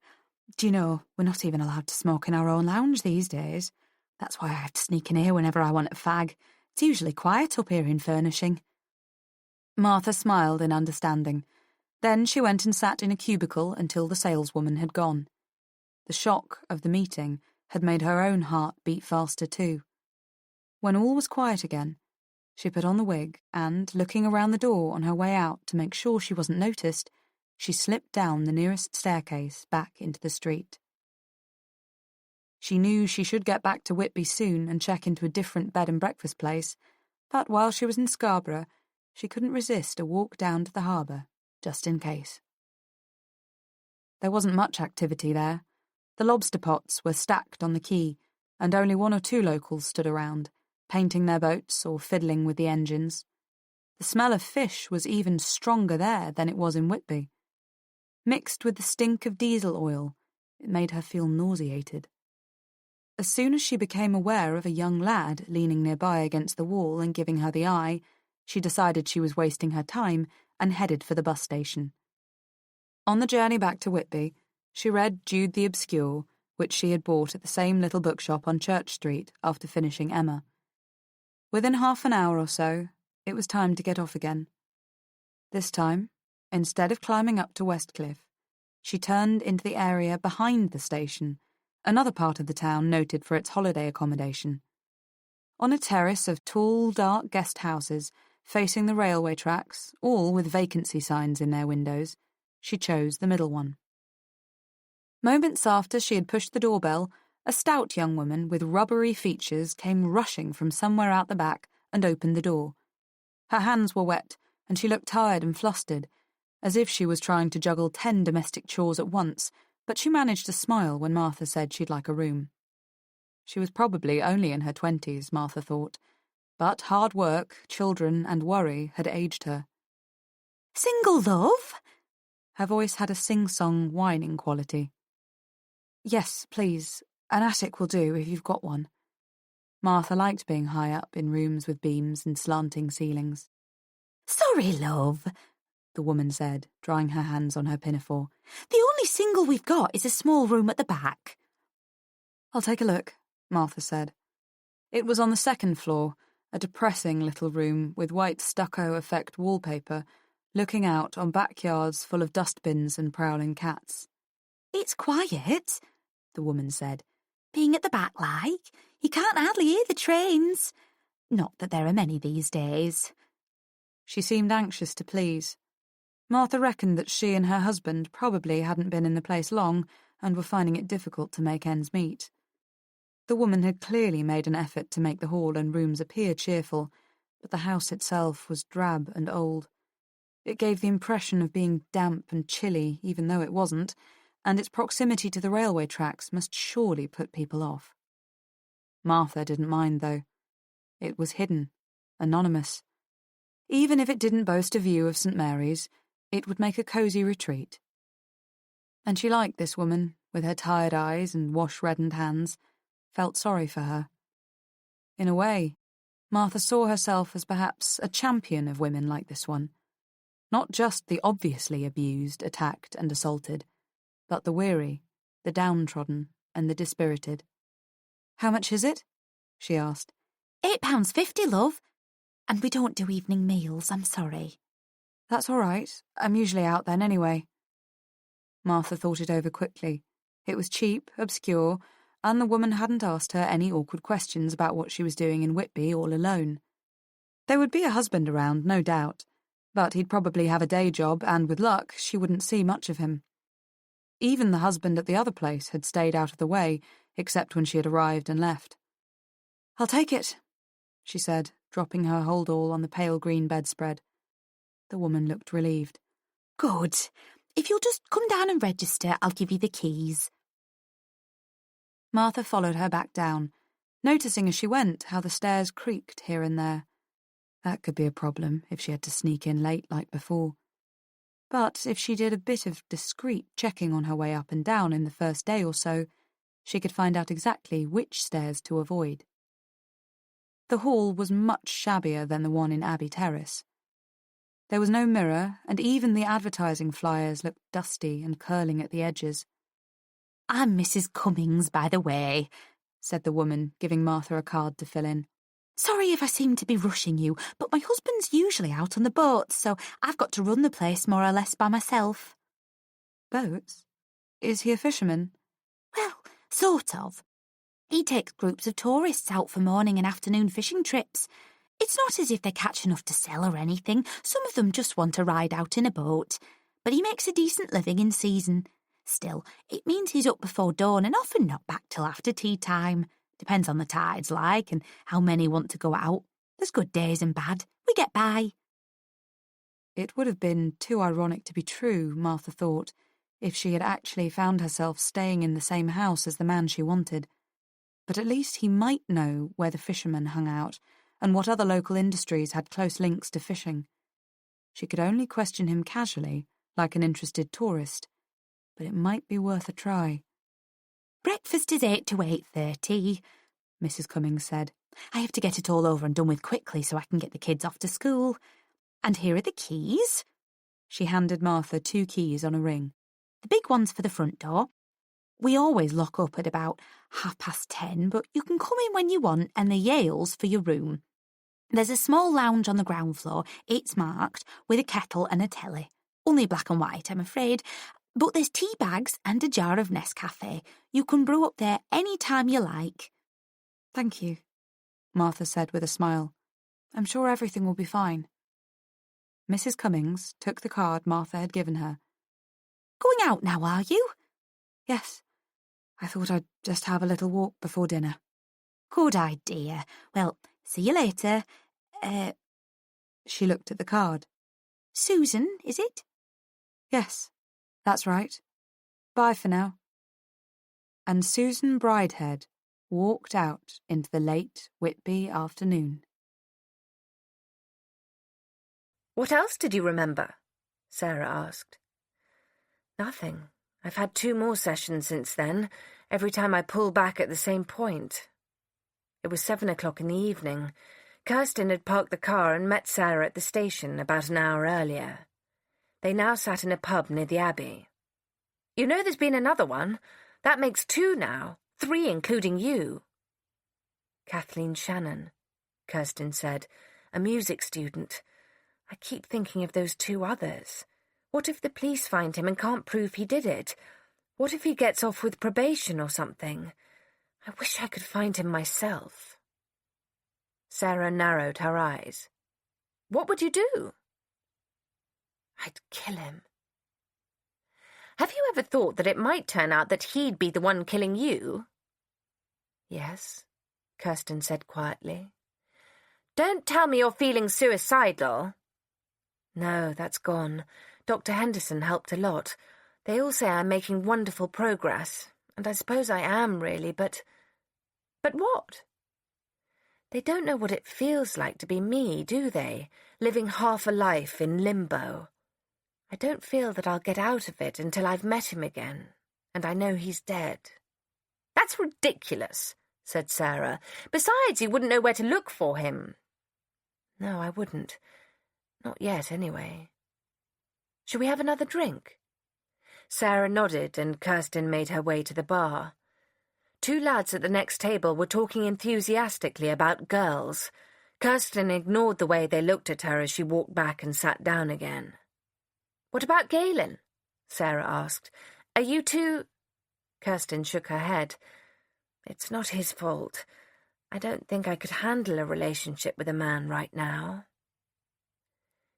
Do you know, we're not even allowed to smoke in our own lounge these days. That's why I have to sneak in here whenever I want a fag. It's usually quiet up here in furnishing." Martha smiled in understanding. Then she went and sat in a cubicle until the saleswoman had gone. The shock of the meeting had made her own heart beat faster too. When all was quiet again, she put on the wig and, looking around the door on her way out to make sure she wasn't noticed, she slipped down the nearest staircase back into the street. She knew she should get back to Whitby soon and check into a different bed and breakfast place, but while she was in Scarborough, she couldn't resist a walk down to the harbour, just in case. There wasn't much activity there. The lobster pots were stacked on the quay, and only 1 or 2 locals stood around, painting their boats or fiddling with the engines. The smell of fish was even stronger there than it was in Whitby. Mixed with the stink of diesel oil, it made her feel nauseated. As soon as she became aware of a young lad leaning nearby against the wall and giving her the eye, she decided she was wasting her time and headed for the bus station. On the journey back to Whitby, she read Jude the Obscure, which she had bought at the same little bookshop on Church Street after finishing Emma. Within half an hour or so, it was time to get off again. This time, instead of climbing up to Westcliff, she turned into the area behind the station, another part of the town noted for its holiday accommodation. On a terrace of tall, dark guest houses facing the railway tracks, all with vacancy signs in their windows, she chose the middle one. Moments after she had pushed the doorbell, a stout young woman with rubbery features came rushing from somewhere out the back and opened the door. Her hands were wet, and she looked tired and flustered, as if she was trying to juggle 10 domestic chores at once, but she managed to smile when Martha said she'd like a room. She was probably only in her 20s, Martha thought, but hard work, children, and worry had aged her. "Single, love?" Her voice had a sing-song, whining quality. "Yes, please. An attic will do if you've got one." Martha liked being high up in rooms with beams and slanting ceilings. "Sorry, love," the woman said, drying her hands on her pinafore. "The only single we've got is a small room at the back." "I'll take a look," Martha said. It was on the 2nd floor, a depressing little room with white stucco effect wallpaper, looking out on backyards full of dustbins and prowling cats. "It's quiet," the woman said. "Being at the back like, you can't hardly hear the trains. Not that there are many these days." She seemed anxious to please. Martha reckoned that she and her husband probably hadn't been in the place long and were finding it difficult to make ends meet. The woman had clearly made an effort to make the hall and rooms appear cheerful, but the house itself was drab and old. It gave the impression of being damp and chilly, even though it wasn't, and its proximity to the railway tracks must surely put people off. Martha didn't mind, though. It was hidden, anonymous. Even if it didn't boast a view of St. Mary's, it would make a cosy retreat. And she liked this woman, with her tired eyes and wash-reddened hands, felt sorry for her. In a way, Martha saw herself as perhaps a champion of women like this one. Not just the obviously abused, attacked, and assaulted, but the weary, the downtrodden, and the dispirited. "How much is it?" she asked. £8.50, love. And we don't do evening meals, I'm sorry." "That's all right. I'm usually out then anyway." Martha thought it over quickly. It was cheap, obscure, and the woman hadn't asked her any awkward questions about what she was doing in Whitby all alone. There would be a husband around, no doubt, but he'd probably have a day job, and with luck, she wouldn't see much of him. Even the husband at the other place had stayed out of the way, except when she had arrived and left. "I'll take it," she said, dropping her hold-all on the pale green bedspread. The woman looked relieved. "Good. If you'll just come down and register, I'll give you the keys." Martha followed her back down, noticing as she went how the stairs creaked here and there. That could be a problem if she had to sneak in late like before. But if she did a bit of discreet checking on her way up and down in the first day or so, she could find out exactly which stairs to avoid. The hall was much shabbier than the one in Abbey Terrace. There was no mirror, and even the advertising flyers looked dusty and curling at the edges. "I'm Mrs. Cummings, by the way," said the woman, giving Martha a card to fill in. "Sorry if I seem to be rushing you, but my husband's usually out on the boats, so I've got to run the place more or less by myself." Boats? Is he a fisherman? Well, sort of. He takes groups of tourists out for morning and afternoon fishing trips. It's not as if they catch enough to sell or anything. Some of them just want to ride out in a boat. But he makes a decent living in season. Still, it means he's up before dawn and often not back till after tea time. Depends on the tides, like, and how many want to go out. There's good days and bad. We get by. It would have been too ironic to be true, Martha thought, if she had actually found herself staying in the same house as the man she wanted. But at least he might know where the fishermen hung out and what other local industries had close links to fishing. She could only question him casually, like an interested tourist, but it might be worth a try. "Breakfast is 8 to 8:30, Mrs. Cummings said. "I have to get it all over and done with quickly so I can get the kids off to school. And here are the keys." She handed Martha 2 keys on a ring. "The big one's for the front door. We always lock up at about 10:30, but you can come in when you want, and the Yale's for your room. There's a small lounge on the ground floor. It's marked, with a kettle and a telly. Only black and white, I'm afraid. But there's tea bags and a jar of Nescafe. You can brew up there any time you like." "Thank you," Martha said with a smile. "I'm sure everything will be fine." Mrs. Cummings took the card Martha had given her. "Going out now, are you?" "Yes. I thought I'd just have a little walk before dinner." "Good idea. Well, see you later. She looked at the card. Susan, is it?" "Yes, that's right. Bye for now." And Susan Bridehead walked out into the late Whitby afternoon. "What else did you remember?" Sarah asked. "Nothing. I've had 2 more sessions since then, every time I pull back at the same point." It was 7 o'clock in the evening. Kirsten had parked the car and met Sarah at the station about an hour earlier. They now sat in a pub near the Abbey. "You know there's been another one. That makes 2 now, 3 including you." "Kathleen Shannon," Kirsten said, "a music student. I keep thinking of those 2 others. What if the police find him and can't prove he did it? What if he gets off with probation or something? I wish I could find him myself." Sarah narrowed her eyes. "What would you do?" "I'd kill him." "Have you ever thought that it might turn out that he'd be the one killing you?" "Yes," Kirsten said quietly. "Don't tell me you're feeling suicidal." "No, that's gone. Dr. Henderson helped a lot. They all say I'm making wonderful progress, and I suppose I am, really, but..." "But what?" "They don't know what it feels like to be me, do they? Living half a life in limbo. I don't feel that I'll get out of it until I've met him again, and I know he's dead." "That's ridiculous," said Sarah. "Besides, you wouldn't know where to look for him." "No, I wouldn't. Not yet, anyway." "Shall we have another drink?" Sarah nodded, and Kirsten made her way to the bar. 2 lads at the next table were talking enthusiastically about girls. Kirsten ignored the way they looked at her as she walked back and sat down again. "What about Galen?" Sarah asked. "Are you 2—" Kirsten shook her head. "It's not his fault. I don't think I could handle a relationship with a man right now."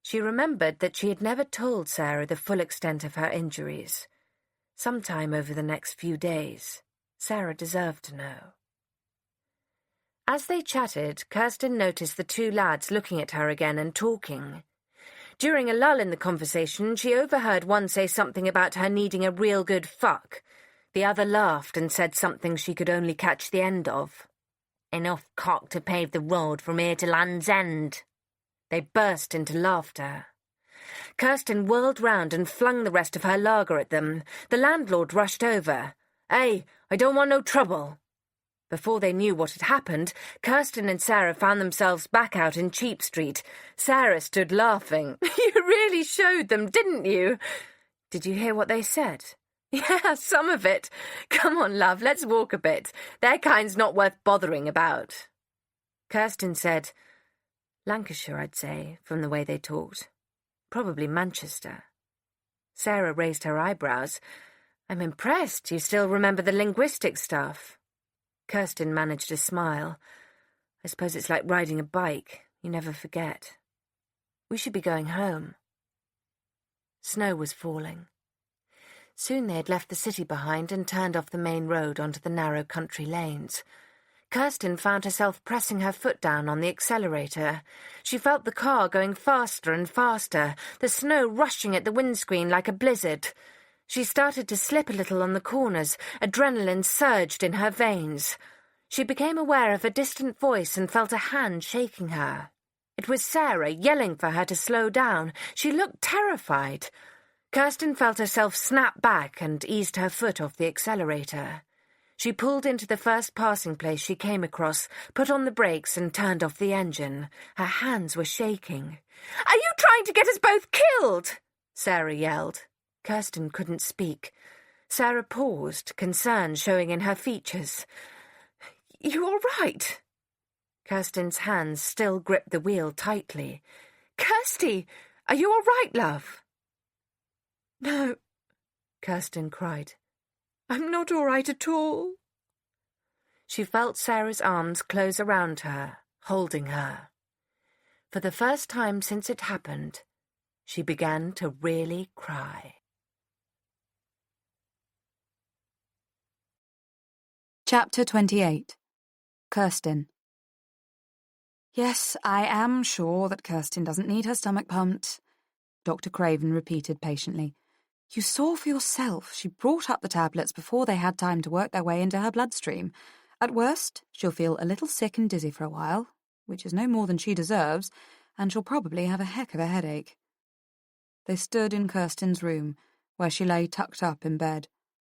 She remembered that she had never told Sarah the full extent of her injuries. Sometime over the next few days, Sarah deserved to know. As they chatted, Kirsten noticed the 2 lads looking at her again and talking. During a lull in the conversation, she overheard one say something about her needing a real good fuck. The other laughed and said something she could only catch the end of. "Enough cock to pave the road from here to Land's End." They burst into laughter. Kirsten whirled round and flung the rest of her lager at them. The landlord rushed over. "Hey, I don't want no trouble." Before they knew what had happened, Kirsten and Sarah found themselves back out in Cheap Street. Sarah stood laughing. "You really showed them, didn't you?" "Did you hear what they said?" "Yeah, some of it. Come on, love, let's walk a bit. Their kind's not worth bothering about." Kirsten said, "Lancashire, I'd say, from the way they talked. Probably Manchester." Sarah raised her eyebrows. "I'm impressed you still remember the linguistic stuff." Kirsten managed a smile. "I suppose it's like riding a bike. You never forget. We should be going home." Snow was falling. Soon they had left the city behind and turned off the main road onto the narrow country lanes. Kirsten found herself pressing her foot down on the accelerator. She felt the car going faster and faster, the snow rushing at the windscreen like a blizzard. She started to slip a little on the corners. Adrenaline surged in her veins. She became aware of a distant voice and felt a hand shaking her. It was Sarah, yelling for her to slow down. She looked terrified. Kirsten felt herself snap back and eased her foot off the accelerator. She pulled into the first passing place she came across, put on the brakes and turned off the engine. Her hands were shaking. "Are you trying to get us both killed?" Sarah yelled. Kirsten couldn't speak. Sarah paused, concern showing in her features. "You all right?" Kirsten's hands still gripped the wheel tightly. "Kirsty, are you all right, love?" "No," Kirsten cried. "I'm not all right at all." She felt Sarah's arms close around her, holding her. For the first time since it happened, she began to really cry. Chapter 28. Kirsten. "Yes, I am sure that Kirsten doesn't need her stomach pumped," Dr. Craven repeated patiently. "You saw for yourself she brought up the tablets before they had time to work their way into her bloodstream. At worst, she'll feel a little sick and dizzy for a while, which is no more than she deserves, and she'll probably have a heck of a headache." They stood in Kirsten's room, where she lay tucked up in bed.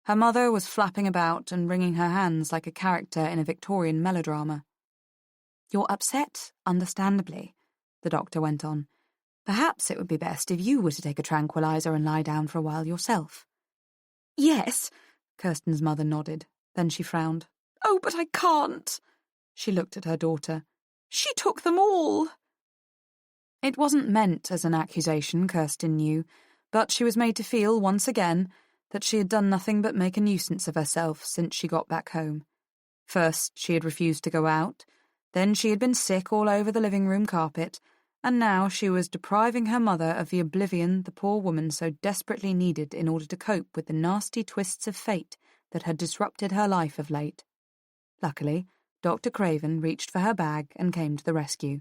Her mother was flapping about and wringing her hands like a character in a Victorian melodrama. "You're upset, understandably," the doctor went on. "Perhaps it would be best if you were to take a tranquilizer and lie down for a while yourself." "Yes," Kirsten's mother nodded. Then she frowned. "Oh, but I can't." She looked at her daughter. "She took them all." It wasn't meant as an accusation, Kirsten knew, but she was made to feel, once again, that she had done nothing but make a nuisance of herself since she got back home. First, she had refused to go out, then she had been sick all over the living room carpet, and now she was depriving her mother of the oblivion the poor woman so desperately needed in order to cope with the nasty twists of fate that had disrupted her life of late. Luckily, Dr. Craven reached for her bag and came to the rescue.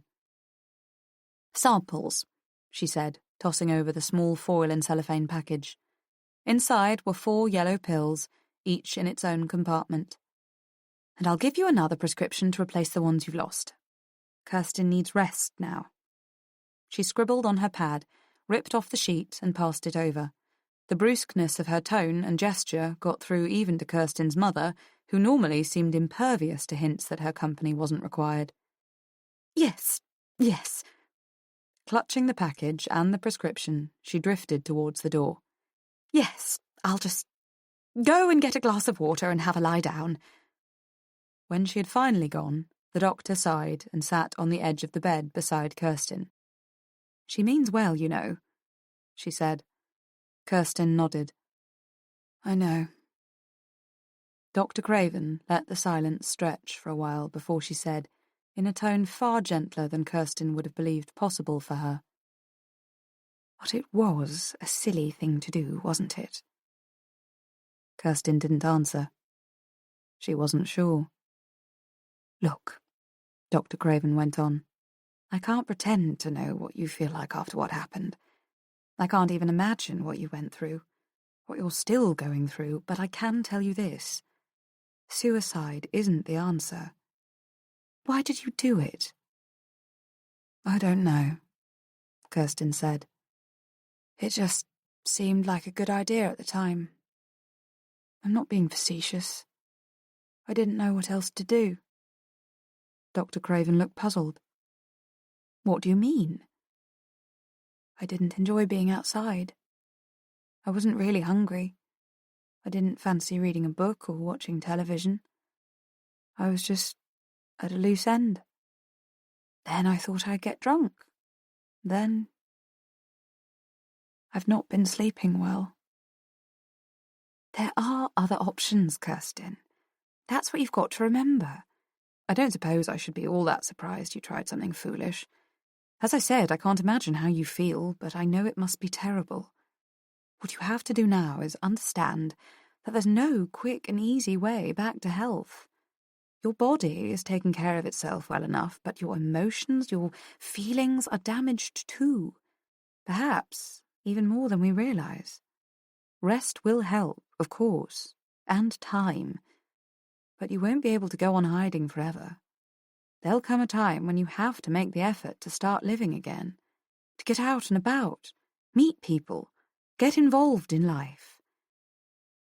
"Samples," she said, tossing over the small foil and cellophane package. Inside were 4 yellow pills, each in its own compartment. "And I'll give you another prescription to replace the ones you've lost. Kirsten needs rest now." She scribbled on her pad, ripped off the sheet and passed it over. The brusqueness of her tone and gesture got through even to Kirsten's mother, who normally seemed impervious to hints that her company wasn't required. "Yes, yes." Clutching the package and the prescription, she drifted towards the door. "Yes, I'll just go and get a glass of water and have a lie down." When she had finally gone, the doctor sighed and sat on the edge of the bed beside Kirsten. "She means well, you know," she said. Kirsten nodded. "I know." Dr. Craven let the silence stretch for a while before she said, in a tone far gentler than Kirsten would have believed possible for her, "But it was a silly thing to do, wasn't it?" Kirsten didn't answer. She wasn't sure. "Look," Dr. Craven went on, "I can't pretend to know what you feel like after what happened. I can't even imagine what you went through, what you're still going through, but I can tell you this. Suicide isn't the answer. Why did you do it?" "I don't know," Kirsten said. It just seemed like a good idea at the time. I'm not being facetious. I didn't know what else to do. Dr. Craven looked puzzled. What do you mean? I didn't enjoy being outside. I wasn't really hungry. I didn't fancy reading a book or watching television. I was just at a loose end. Then I thought I'd get drunk. Then I've not been sleeping well. There are other options, Kirsten. That's what you've got to remember. I don't suppose I should be all that surprised you tried something foolish. As I said, I can't imagine how you feel, but I know it must be terrible. What you have to do now is understand that there's no quick and easy way back to health. Your body is taking care of itself well enough, but your emotions, your feelings are damaged too. Perhaps even more than we realize. Rest will help, of course, and time. But you won't be able to go on hiding forever. There'll come a time when you have to make the effort to start living again, to get out and about, meet people, get involved in life.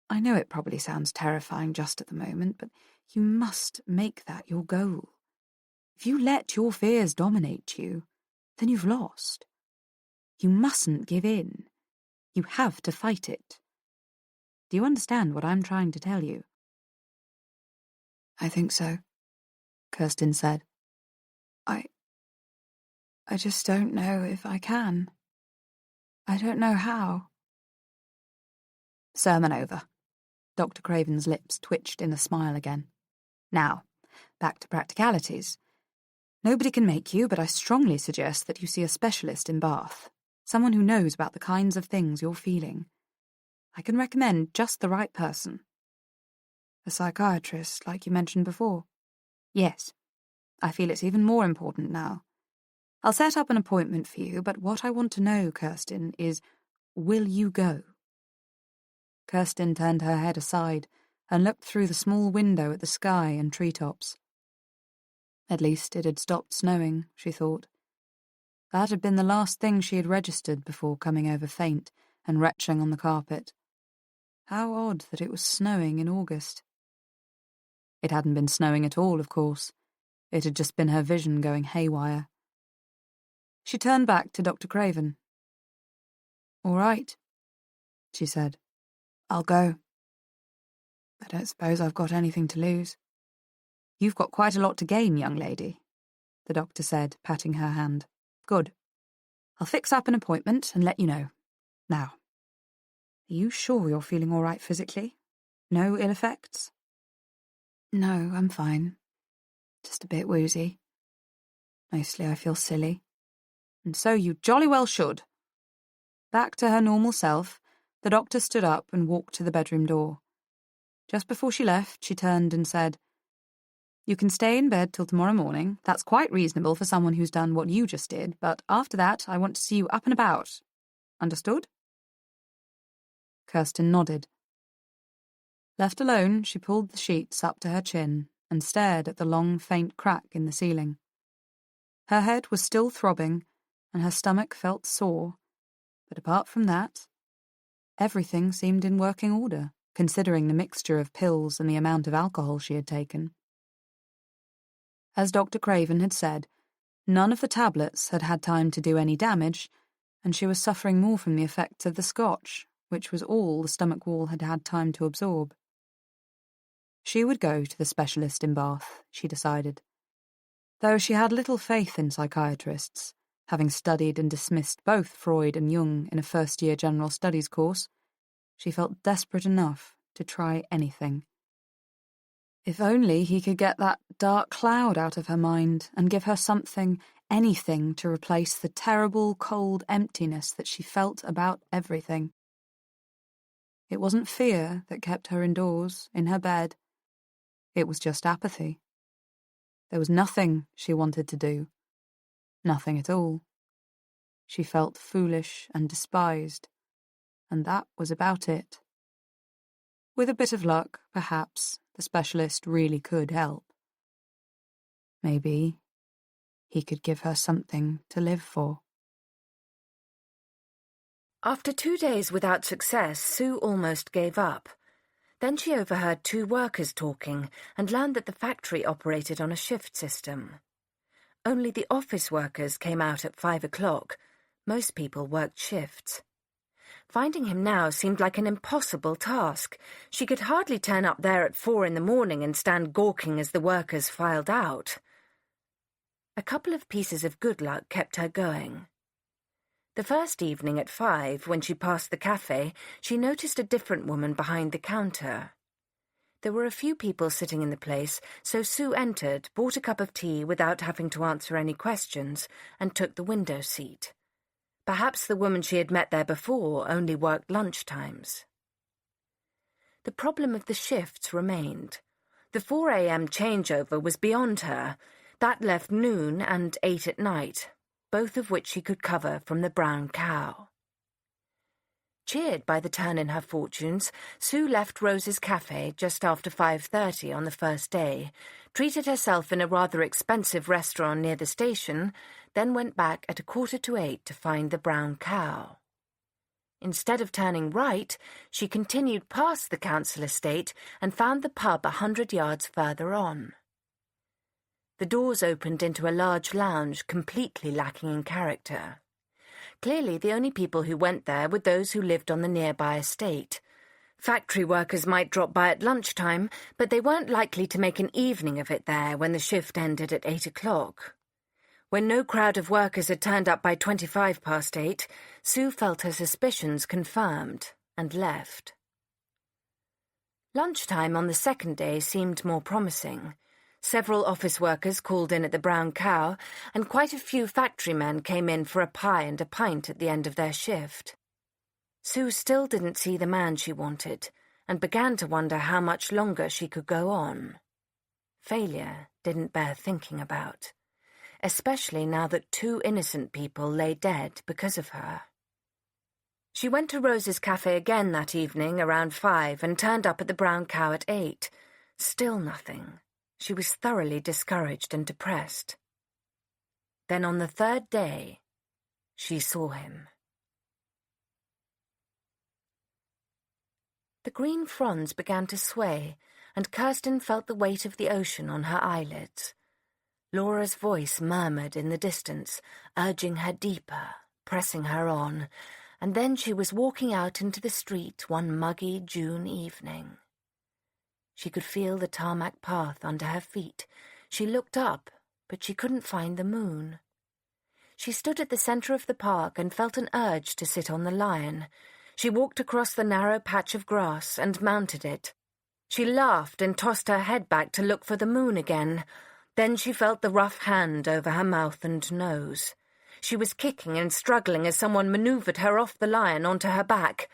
I know it probably sounds terrifying just at the moment, but you must make that your goal. If you let your fears dominate you, then you've lost. You mustn't give in. You have to fight it. Do you understand what I'm trying to tell you? I think so, Kirsten said. I just don't know if I can. I don't know how. Sermon over. Dr. Craven's lips twitched in a smile again. Now, back to practicalities. Nobody can make you, but I strongly suggest that you see a specialist in Bath, someone who knows about the kinds of things you're feeling. I can recommend just the right person. A psychiatrist, like you mentioned before? Yes. I feel it's even more important now. I'll set up an appointment for you, but what I want to know, Kirsten, is, will you go? Kirsten turned her head aside and looked through the small window at the sky and treetops. At least it had stopped snowing, she thought. That had been the last thing she had registered before coming over faint and retching on the carpet. How odd that it was snowing in August. It hadn't been snowing at all, of course. It had just been her vision going haywire. She turned back to Dr. Craven. All right, she said. I'll go. I don't suppose I've got anything to lose. You've got quite a lot to gain, young lady, the doctor said, patting her hand. Good. I'll fix up an appointment and let you know. Now, are you sure you're feeling all right physically? No ill effects? No, I'm fine. Just a bit woozy. Mostly I feel silly. And so you jolly well should. Back to her normal self, the doctor stood up and walked to the bedroom door. Just before she left, she turned and said, You can stay in bed till tomorrow morning. That's quite reasonable for someone who's done what you just did, but after that I want to see you up and about. Understood? Kirsten nodded. Left alone, she pulled the sheets up to her chin and stared at the long, faint crack in the ceiling. Her head was still throbbing, and her stomach felt sore, but apart from that, everything seemed in working order, considering the mixture of pills and the amount of alcohol she had taken. As Dr. Craven had said, none of the tablets had had time to do any damage, and she was suffering more from the effects of the scotch, which was all the stomach wall had had time to absorb. She would go to the specialist in Bath, she decided. Though she had little faith in psychiatrists, having studied and dismissed both Freud and Jung in a first-year general studies course, she felt desperate enough to try anything. If only he could get that dark cloud out of her mind and give her something, anything, to replace the terrible, cold emptiness that she felt about everything. It wasn't fear that kept her indoors, in her bed. It was just apathy. There was nothing she wanted to do. Nothing at all. She felt foolish and despised, and that was about it. With a bit of luck, perhaps, the specialist really could help. Maybe he could give her something to live for. After 2 days without success, Sue almost gave up. Then she overheard 2 workers talking and learned that the factory operated on a shift system. Only the office workers came out at 5 o'clock. Most people worked shifts. Finding him now seemed like an impossible task. She could hardly turn up there at 4 in the morning and stand gawking as the workers filed out. A couple of pieces of good luck kept her going. The first evening at 5, when she passed the cafe, she noticed a different woman behind the counter. There were a few people sitting in the place, so Sue entered, bought a cup of tea without having to answer any questions, and took the window seat. Perhaps the woman she had met there before only worked lunch times. The problem of the shifts remained. The 4 a.m. changeover was beyond her. That left noon and 8 at night, both of which she could cover from the Brown Cow. Cheered by the turn in her fortunes, Sue left Rose's cafe just after 5:30 on the first day, treated herself in a rather expensive restaurant near the station, then went back at 7:45 to find the Brown Cow. Instead of turning right, she continued past the council estate and found the pub 100 yards further on. The doors opened into a large lounge completely lacking in character. Clearly, the only people who went there were those who lived on the nearby estate. Factory workers might drop by at lunchtime, but they weren't likely to make an evening of it there when the shift ended at 8 o'clock. When no crowd of workers had turned up by 8:25, Sue felt her suspicions confirmed and left. Lunchtime on the second day seemed more promising. Several office workers called in at the Brown Cow, and quite a few factory men came in for a pie and a pint at the end of their shift. Sue still didn't see the man she wanted, and began to wonder how much longer she could go on. Failure didn't bear thinking about, especially now that 2 innocent people lay dead because of her. She went to Rose's cafe again that evening around 5 and turned up at the Brown Cow at 8. Still nothing. She was thoroughly discouraged and depressed. Then on the 3rd day, she saw him. The green fronds began to sway, and Kirsten felt the weight of the ocean on her eyelids. Laura's voice murmured in the distance, urging her deeper, pressing her on, and then she was walking out into the street one muggy June evening. She could feel the tarmac path under her feet. She looked up, but she couldn't find the moon. She stood at the centre of the park and felt an urge to sit on the lion. She walked across the narrow patch of grass and mounted it. She laughed and tossed her head back to look for the moon again. Then she felt the rough hand over her mouth and nose. She was kicking and struggling as someone manoeuvred her off the lion onto her back.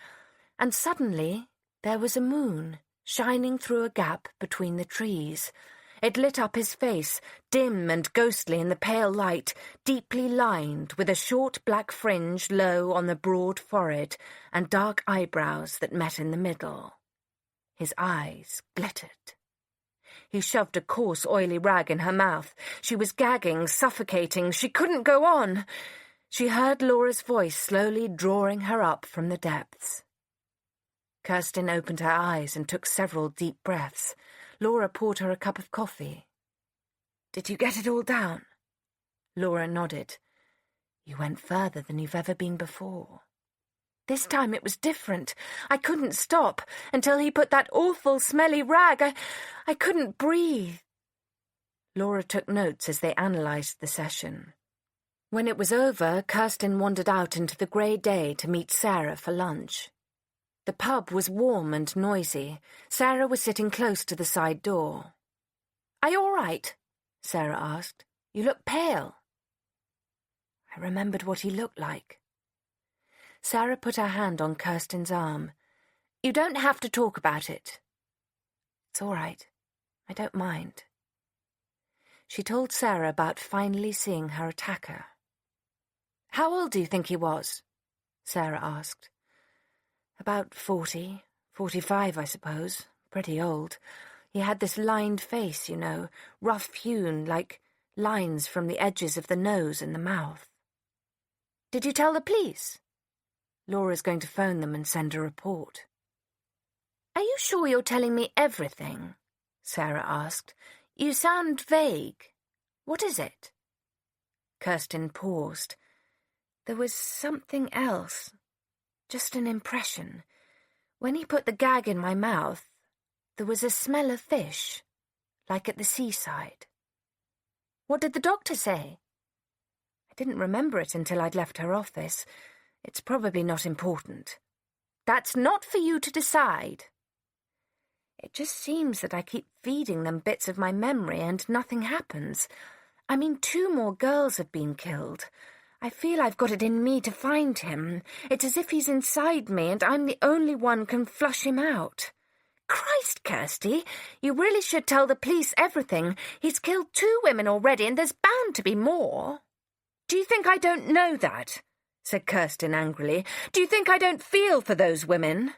And suddenly there was a moon, shining through a gap between the trees. It lit up his face, dim and ghostly in the pale light, deeply lined, with a short black fringe low on the broad forehead and dark eyebrows that met in the middle. His eyes glittered. He shoved a coarse, oily rag in her mouth. She was gagging, suffocating. She couldn't go on. She heard Laura's voice slowly drawing her up from the depths. Kirsten opened her eyes and took several deep breaths. Laura poured her a cup of coffee. "Did you get it all down?" Laura nodded. "You went further than you've ever been before." "This time it was different. I couldn't stop until he put that awful, smelly rag. I couldn't breathe." Laura took notes as they analysed the session. When it was over, Kirsten wandered out into the grey day to meet Sarah for lunch. The pub was warm and noisy. Sarah was sitting close to the side door. "Are you all right?" Sarah asked. "You look pale." I remembered what he looked like. Sarah put her hand on Kirsten's arm. "You don't have to talk about it." "It's all right. I don't mind." She told Sarah about finally seeing her attacker. "How old do you think he was?" Sarah asked. "About 40, 45, I suppose. Pretty old. He had this lined face, you know, rough-hewn, like lines from the edges of the nose and the mouth." "Did you tell the police?" Laura's going to phone them and send a report. "Are you sure you're telling me everything?" Sarah asked. "You sound vague. What is it?" Kirsten paused. There was something else. Just an impression. When he put the gag in my mouth, there was a smell of fish, like at the seaside. "What did the doctor say?" I didn't remember it until I'd left her office. It's probably not important. "That's not for you to decide." It just seems that I keep feeding them bits of my memory and nothing happens. I mean, 2 more girls have been killed. I feel I've got it in me to find him. It's as if he's inside me and I'm the only one can flush him out. Christ, Kirsty, you really should tell the police everything. He's killed 2 women already and there's bound to be more. "Do you think I don't know that?" said Kirsten angrily. "Do you think I don't feel for those women?"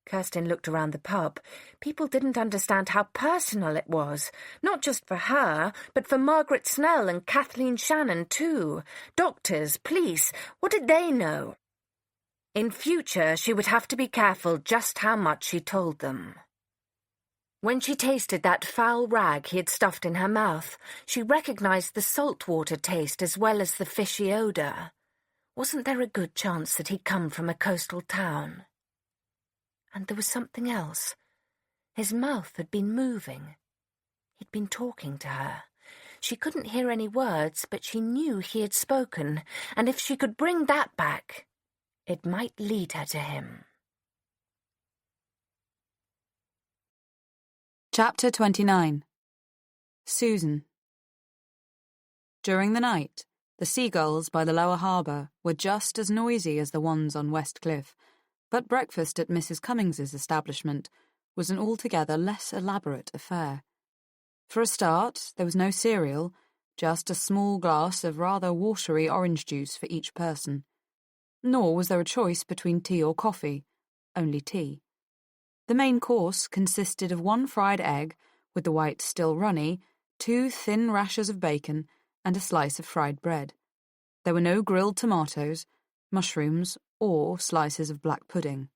Kirsten looked around the pub. People didn't understand how personal it was, not just for her, but for Margaret Snell and Kathleen Shannon too. Doctors, police, what did they know? In future, she would have to be careful just how much she told them. When she tasted that foul rag he had stuffed in her mouth, she recognized the salt water taste as well as the fishy odour. Wasn't there a good chance that he'd come from a coastal town? And there was something else. His mouth had been moving. He'd been talking to her. She couldn't hear any words, but she knew he had spoken, and if she could bring that back, it might lead her to him. Chapter 29. Susan. During the night, the seagulls by the lower harbour were just as noisy as the ones on West Cliff, but breakfast at Mrs. Cummings's establishment was an altogether less elaborate affair. For a start, there was no cereal, just a small glass of rather watery orange juice for each person. Nor was there a choice between tea or coffee, only tea. The main course consisted of 1 fried egg, with the white still runny, 2 thin rashers of bacon, and a slice of fried bread. There were no grilled tomatoes, mushrooms, or slices of black pudding.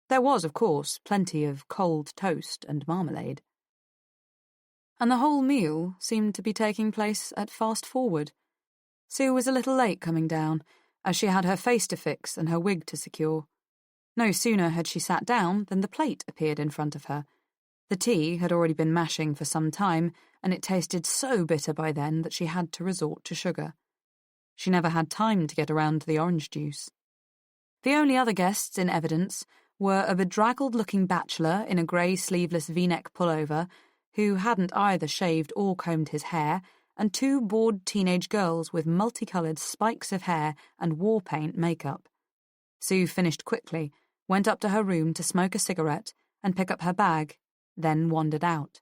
There was, of course, plenty of cold toast and marmalade. And the whole meal seemed to be taking place at fast forward. Sue was a little late coming down, as she had her face to fix and her wig to secure. No sooner had she sat down than the plate appeared in front of her. The tea had already been mashing for some time, and it tasted so bitter by then that she had to resort to sugar. She never had time to get around to the orange juice. The only other guests in evidence were a bedraggled-looking bachelor in a grey sleeveless V-neck pullover, who hadn't either shaved or combed his hair, and 2 bored teenage girls with multicoloured spikes of hair and war-paint makeup. Sue finished quickly, went up to her room to smoke a cigarette and pick up her bag, then wandered out.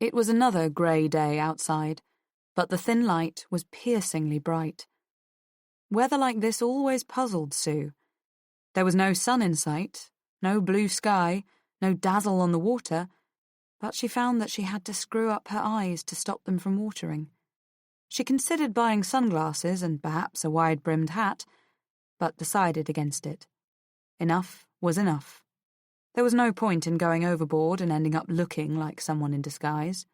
It was another grey day outside, but the thin light was piercingly bright. Weather like this always puzzled Sue. There was no sun in sight, no blue sky, no dazzle on the water, but she found that she had to screw up her eyes to stop them from watering. She considered buying sunglasses and perhaps a wide-brimmed hat, but decided against it. Enough was enough. There was no point in going overboard and ending up looking like someone in disguise.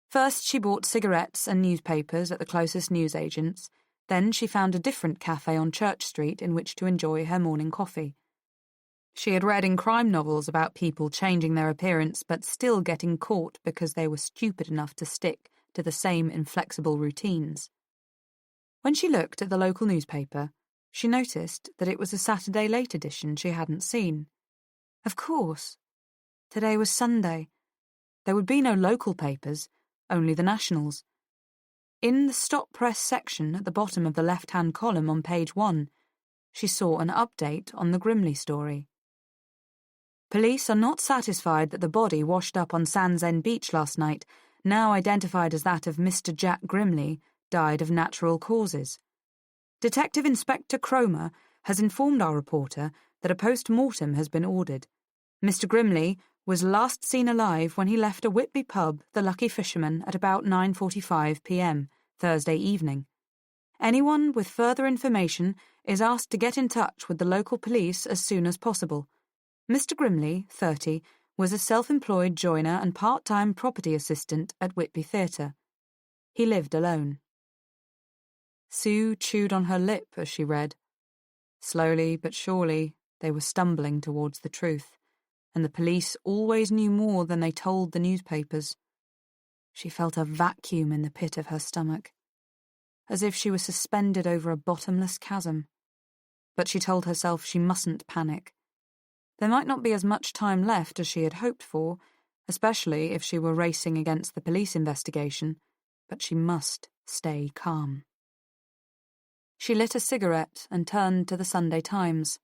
First she bought cigarettes and newspapers at the closest newsagent's. Then she found a different cafe on Church Street in which to enjoy her morning coffee. She had read in crime novels about people changing their appearance but still getting caught because they were stupid enough to stick to the same inflexible routines. When she looked at the local newspaper, she noticed that it was a Saturday late edition she hadn't seen. Of course. Today was Sunday. There would be no local papers, only the nationals. In the stop press section at the bottom of the left-hand column on page 1, she saw an update on the Grimley story. Police are not satisfied that the body washed up on Sands End Beach last night, now identified as that of Mr. Jack Grimley, died of natural causes. Detective Inspector Cromer has informed our reporter that a post-mortem has been ordered. Mr. Grimley was last seen alive when he left a Whitby pub, the Lucky Fisherman, at about 9:45 p.m. Thursday evening. Anyone with further information is asked to get in touch with the local police as soon as possible. Mr. Grimley, 30, was a self-employed joiner and part-time property assistant at Whitby Theatre. He lived alone. Sue chewed on her lip as she read. Slowly but surely, they were stumbling towards the truth, and the police always knew more than they told the newspapers. She felt a vacuum in the pit of her stomach, as if she was suspended over a bottomless chasm. But she told herself she mustn't panic. There might not be as much time left as she had hoped for, especially if she were racing against the police investigation, but she must stay calm. She lit a cigarette and turned to the Sunday Times.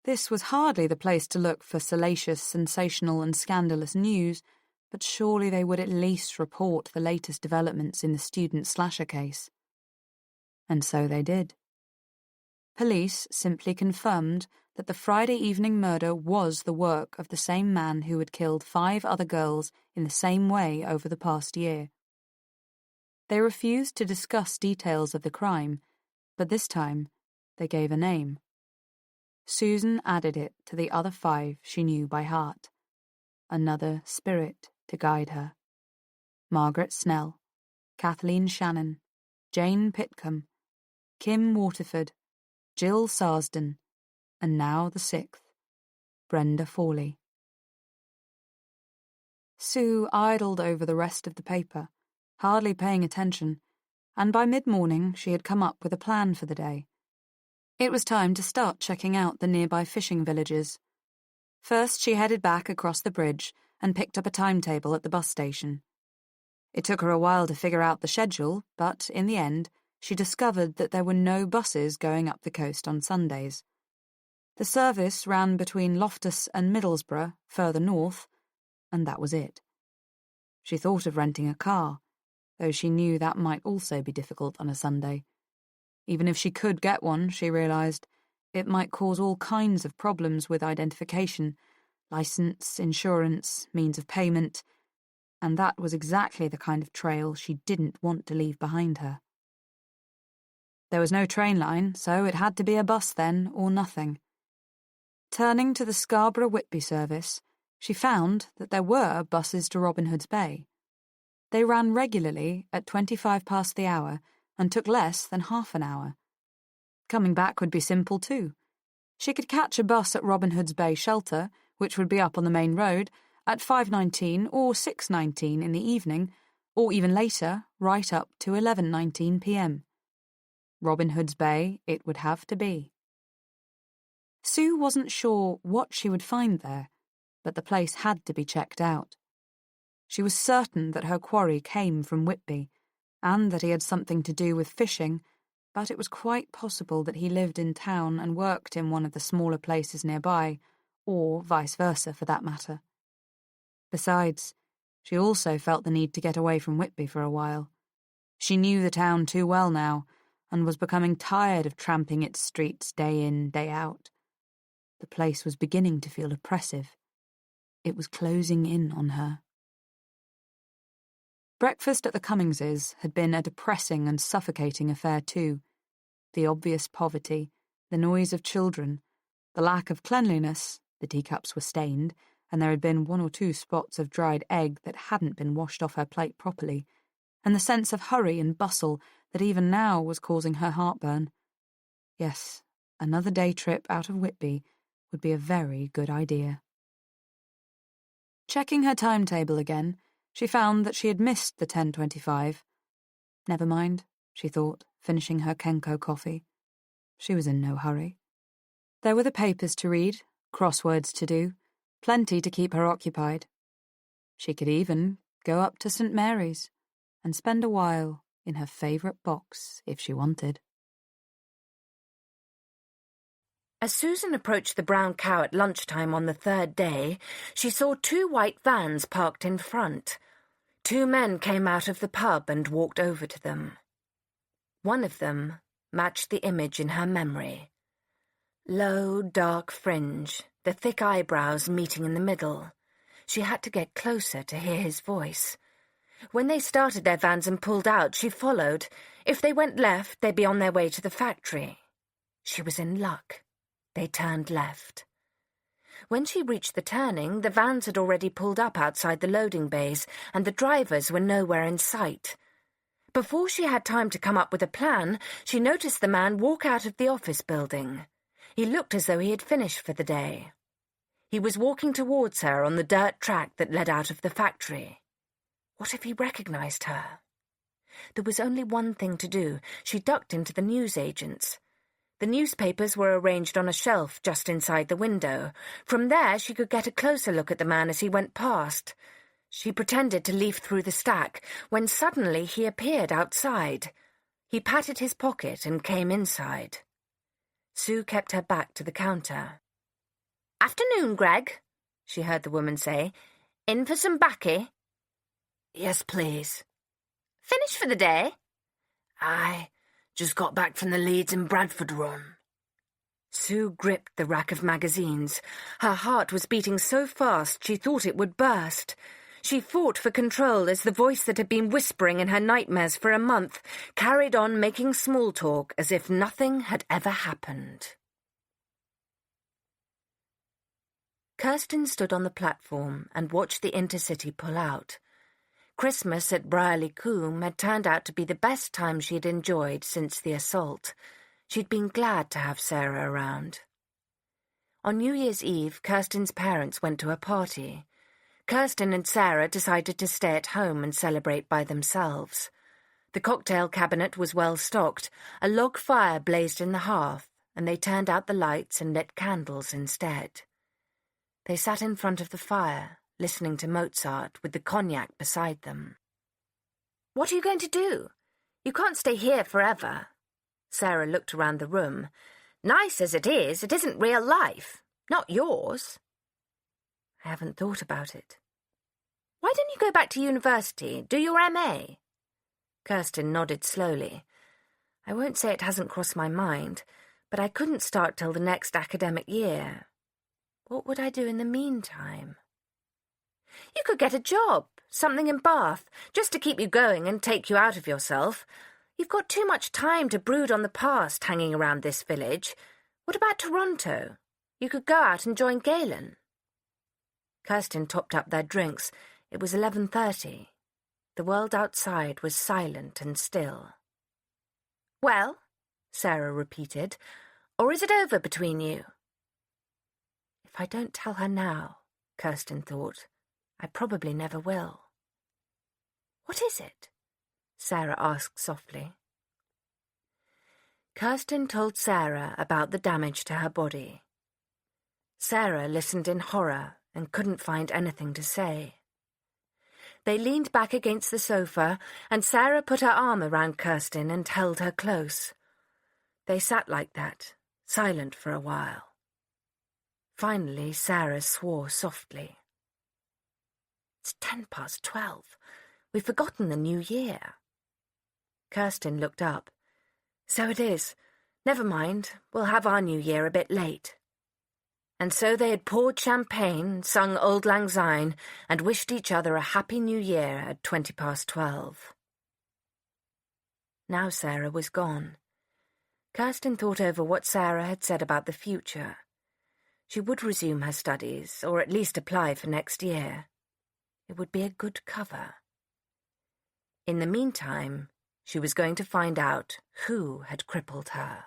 This was hardly the place to look for salacious, sensational and scandalous news, but surely they would at least report the latest developments in the student slasher case. And so they did. Police simply confirmed that the Friday evening murder was the work of the same man who had killed 5 other girls in the same way over the past year. They refused to discuss details of the crime, but this time they gave a name. Susan added it to the other 5 she knew by heart. Another spirit to guide her. Margaret Snell, Kathleen Shannon, Jane Pitcombe, Kim Waterford, Jill Sarsden, and now the 6th, Brenda Fawley. Sue idled over the rest of the paper, hardly paying attention, and by mid-morning she had come up with a plan for the day. It was time to start checking out the nearby fishing villages. First, she headed back across the bridge and picked up a timetable at the bus station. It took her a while to figure out the schedule, but in the end, she discovered that there were no buses going up the coast on Sundays. The service ran between Loftus and Middlesbrough, further north, and that was it. She thought of renting a car, though she knew that might also be difficult on a Sunday. Even if she could get one, she realised, it might cause all kinds of problems with identification, licence, insurance, means of payment, and that was exactly the kind of trail she didn't want to leave behind her. There was no train line, so it had to be a bus then, or nothing. Turning to the Scarborough-Whitby service, she found that there were buses to Robin Hood's Bay. They ran regularly at 25 past the hour and took less than half an hour. Coming back would be simple too. She could catch a bus at Robin Hood's Bay Shelter, which would be up on the main road, at 5:19 or 6:19 in the evening, or even later, right up to 11:19 p.m. Robin Hood's Bay it would have to be. Sue wasn't sure what she would find there, but the place had to be checked out. She was certain that her quarry came from Whitby, and that he had something to do with fishing, but it was quite possible that he lived in town and worked in one of the smaller places nearby, or vice versa for that matter. Besides, she also felt the need to get away from Whitby for a while. She knew the town too well now, and was becoming tired of tramping its streets day in, day out. The place was beginning to feel oppressive. It was closing in on her. Breakfast at the Cummingses had been a depressing and suffocating affair too. The obvious poverty, the noise of children, the lack of cleanliness, the teacups were stained, and there had been 1 or 2 spots of dried egg that hadn't been washed off her plate properly, and the sense of hurry and bustle that even now was causing her heartburn. Yes, another day trip out of Whitby would be a very good idea. Checking her timetable again, she found that she had missed the 10:25. Never mind, she thought, finishing her Kenko coffee. She was in no hurry. There were the papers to read, crosswords to do, plenty to keep her occupied. She could even go up to St. Mary's and spend a while in her favourite box if she wanted. As Susan approached the Brown Cow at lunchtime on the 3rd day, she saw 2 white vans parked in front. 2 men came out of the pub and walked over to them. One of them matched the image in her memory. Low, dark fringe, the thick eyebrows meeting in the middle. She had to get closer to hear his voice. When they started their vans and pulled out, she followed. If they went left, they'd be on their way to the factory. She was in luck. They turned left. When she reached the turning, the vans had already pulled up outside the loading bays, and the drivers were nowhere in sight. Before she had time to come up with a plan, she noticed the man walk out of the office building. He looked as though he had finished for the day. He was walking towards her on the dirt track that led out of the factory. What if he recognized her? There was only one thing to do. She ducked into the newsagents. The newspapers were arranged on a shelf just inside the window. From there, she could get a closer look at the man as he went past. She pretended to leaf through the stack, when suddenly he appeared outside. He patted his pocket and came inside. Sue kept her back to the counter. "Afternoon, Greg," she heard the woman say. "In for some baccy?" "Yes, please." "Finished for the day?" "Aye, just got back from the Leeds and Bradford run." Sue gripped the rack of magazines. Her heart was beating so fast she thought it would burst. She fought for control as the voice that had been whispering in her nightmares for a month carried on making small talk as if nothing had ever happened. Kirsten stood on the platform and watched the intercity pull out. Christmas at Brierley Combe had turned out to be the best time she had enjoyed since the assault. She'd been glad to have Sarah around. On New Year's Eve, Kirsten's parents went to a party. Kirsten and Sarah decided to stay at home and celebrate by themselves. The cocktail cabinet was well stocked, a log fire blazed in the hearth, and they turned out the lights and lit candles instead. They sat in front of the fire, listening to Mozart with the cognac beside them. "What are you going to do? You can't stay here forever." Sarah looked around the room. "Nice as it isn't real life. Not yours." "I haven't thought about it." "Why don't you go back to university, do your MA? Kirsten nodded slowly. "I won't say it hasn't crossed my mind, but I couldn't start till the next academic year. What would I do in the meantime?" "You could get a job, something in Bath, just to keep you going and take you out of yourself. You've got too much time to brood on the past hanging around this village. What about Toronto? You could go out and join Galen." Kirsten topped up their drinks. It was 11:30. The world outside was silent and still. "Well," Sarah repeated, "or is it over between you?" If I don't tell her now, Kirsten thought, I probably never will. "What is it?" Sarah asked softly. Kirsten told Sarah about the damage to her body. Sarah listened in horror and couldn't find anything to say. They leaned back against the sofa, and Sarah put her arm around Kirsten and held her close. They sat like that, silent for a while. Finally, Sarah swore softly. "It's 12:10. We've forgotten the new year." Kirsten looked up. "So it is. Never mind. We'll have our new year a bit late." And so they had poured champagne, sung Auld Lang Syne, and wished each other a happy new year at 12:20. Now Sarah was gone. Kirsten thought over what Sarah had said about the future. She would resume her studies, or at least apply for next year. It would be a good cover. In the meantime, she was going to find out who had crippled her.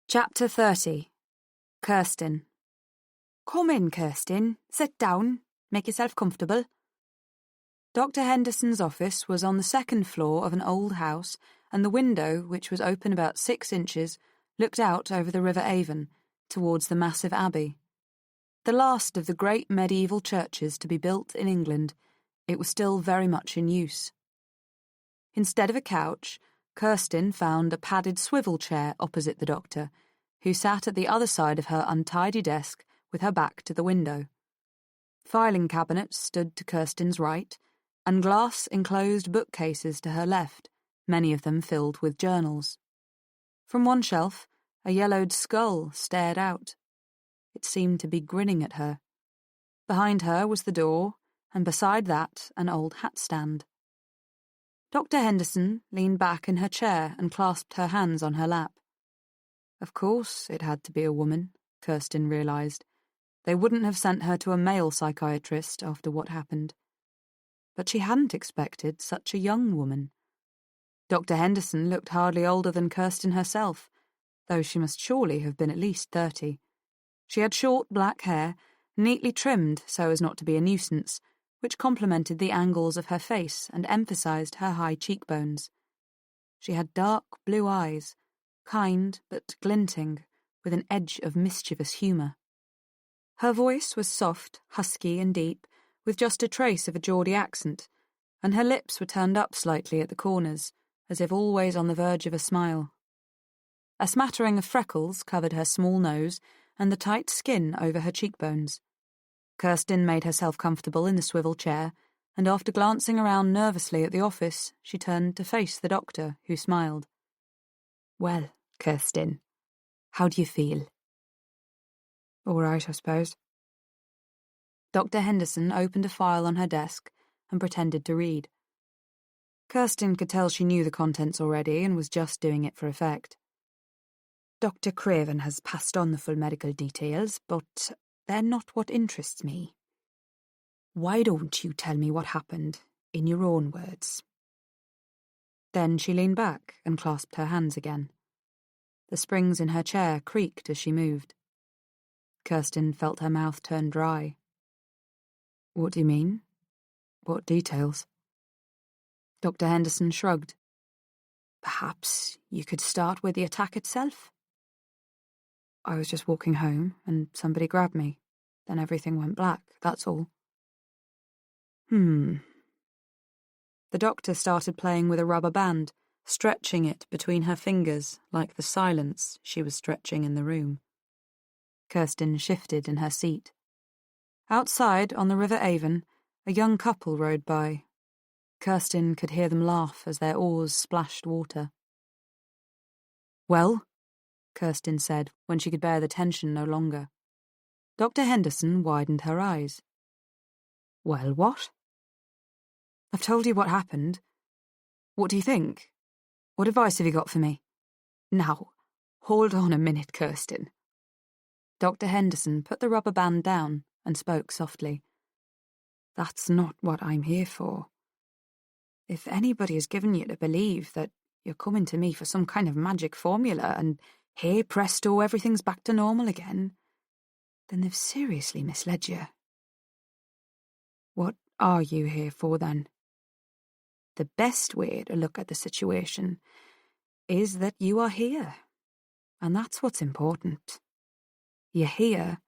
Chapter 30. Kirsten. Come in, Kirsten. Sit down. Make yourself comfortable. Dr. Henderson's office was on the second floor of an old house, and the window, which was open about 6 inches, looked out over the River Avon, towards the massive abbey. The last of the great medieval churches to be built in England, it was still very much in use. Instead of a couch, Kirsten found a padded swivel chair opposite the doctor, who sat at the other side of her untidy desk with her back to the window. Filing cabinets stood to Kirsten's right, and glass-enclosed bookcases to her left, many of them filled with journals. From one shelf, a yellowed skull stared out. It seemed to be grinning at her. Behind her was the door, and beside that, an old hat stand. Dr. Henderson leaned back in her chair and clasped her hands on her lap. Of course it had to be a woman, Kirsten realized. They wouldn't have sent her to a male psychiatrist after what happened. But she hadn't expected such a young woman. Dr. Henderson looked hardly older than Kirsten herself, though she must surely have been at least 30. She had short black hair, neatly trimmed so as not to be a nuisance, which complemented the angles of her face and emphasized her high cheekbones. She had dark blue eyes, kind but glinting, with an edge of mischievous humour. Her voice was soft, husky and deep, with just a trace of a Geordie accent, and her lips were turned up slightly at the corners, as if always on the verge of a smile. A smattering of freckles covered her small nose and the tight skin over her cheekbones. Kirsten made herself comfortable in the swivel chair, and after glancing around nervously at the office, she turned to face the doctor, who smiled. "Well, Kirsten, how do you feel?" "All right, I suppose." Dr. Henderson opened a file on her desk and pretended to read. Kirsten could tell she knew the contents already and was just doing it for effect. "Dr. Craven has passed on the full medical details, but they're not what interests me. Why don't you tell me what happened in your own words?" Then she leaned back and clasped her hands again. The springs in her chair creaked as she moved. Kirsten felt her mouth turn dry. "What do you mean? What details?" Dr. Henderson shrugged. "Perhaps you could start with the attack itself?" "I was just walking home and somebody grabbed me. Then everything went black, that's all." The doctor started playing with a rubber band, stretching it between her fingers like the silence she was stretching in the room. Kirsten shifted in her seat. Outside, on the River Avon, a young couple rode by. Kirsten could hear them laugh as their oars splashed water. "Well?" Kirsten said, when she could bear the tension no longer. Dr. Henderson widened her eyes. "Well, what?" "I've told you what happened. What do you think? What advice have you got for me?" "Now, hold on a minute, Kirsten." Dr. Henderson put the rubber band down and spoke softly. "That's not what I'm here for. If anybody has given you to believe that you're coming to me for some kind of magic formula and, hey, presto, everything's back to normal again, then they've seriously misled you. What are you here for, then? The best way to look at the situation is that you are here, and that's what's important. You're here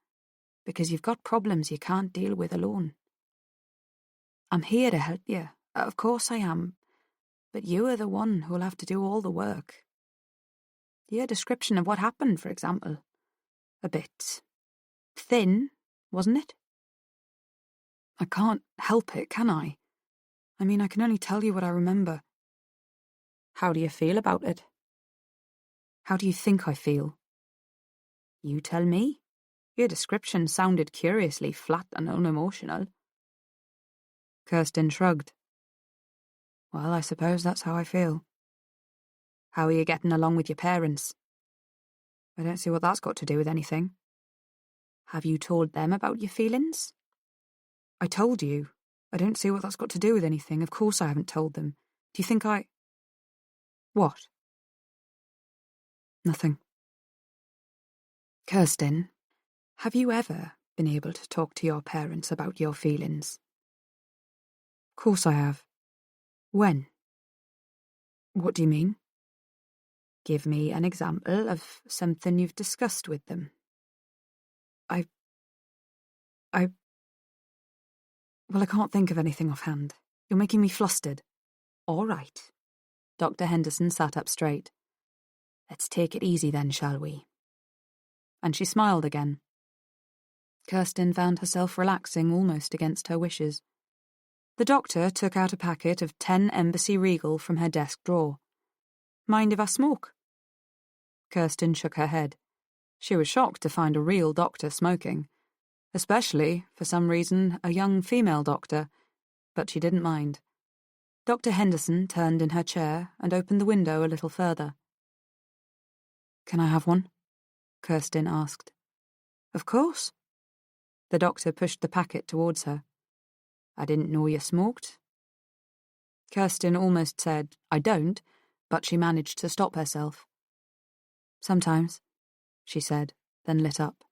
because you've got problems you can't deal with alone. I'm here to help you, of course I am, but you are the one who'll have to do all the work. Your description of what happened, for example, a bit thin, wasn't it? I can't help it, can I? I mean, I can only tell you what I remember." "How do you feel about it?" "How do you think I feel?" "You tell me. Your description sounded curiously flat and unemotional." Kirsten shrugged. "Well, I suppose that's how I feel." "How are you getting along with your parents?" "I don't see what that's got to do with anything." "Have you told them about your feelings?" "I told you. I don't see what that's got to do with anything. Of course I haven't told them. Do you think I—" "What?" "Nothing." "Kirsten, have you ever been able to talk to your parents about your feelings?" "Of course I have." "When?" "What do you mean?" "Give me an example of something you've discussed with them." Well, I can't think of anything offhand. You're making me flustered." "All right." Dr. Henderson sat up straight. "Let's take it easy then, shall we?" And she smiled again. Kirsten found herself relaxing almost against her wishes. The doctor took out a packet of 10 Embassy Regal from her desk drawer. "Mind if I smoke?" Kirsten shook her head. She was shocked to find a real doctor smoking. Especially, for some reason, a young female doctor, but she didn't mind. Dr. Henderson turned in her chair and opened the window a little further. "Can I have one?" Kirsten asked. "Of course." The doctor pushed the packet towards her. "I didn't know you smoked." Kirsten almost said, "I don't," but she managed to stop herself. "Sometimes," she said, then lit up.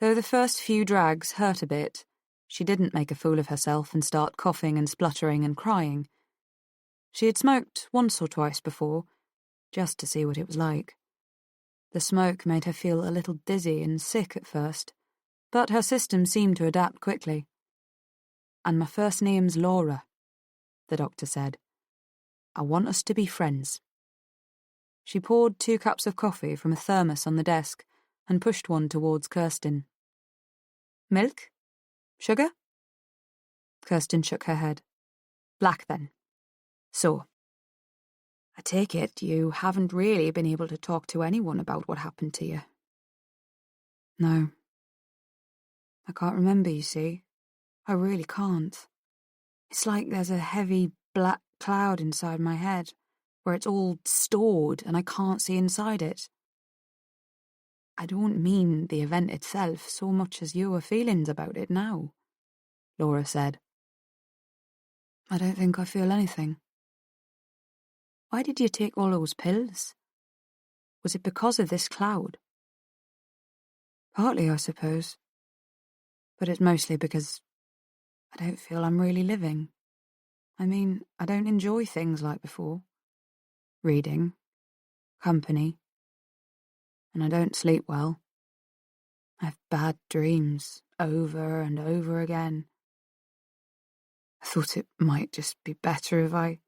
Though the first few drags hurt a bit, she didn't make a fool of herself and start coughing and spluttering and crying. She had smoked once or twice before, just to see what it was like. The smoke made her feel a little dizzy and sick at first, but her system seemed to adapt quickly. "And my first name's Laura," the doctor said. "I want us to be friends." She poured 2 cups of coffee from a thermos on the desk and pushed one towards Kirsten. "Milk? Sugar?" Kirsten shook her head. "Black, then. So, I take it you haven't really been able to talk to anyone about what happened to you?" "No. I can't remember, you see. I really can't. It's like there's a heavy black cloud inside my head, where it's all stored and I can't see inside it." "I don't mean the event itself so much as your feelings about it now," Laura said. "I don't think I feel anything." "Why did you take all those pills? Was it because of this cloud?" "Partly, I suppose. But it's mostly because I don't feel I'm really living. I mean, I don't enjoy things like before. Reading, company, and I don't sleep well. I have bad dreams over and over again. I thought it might just be better if I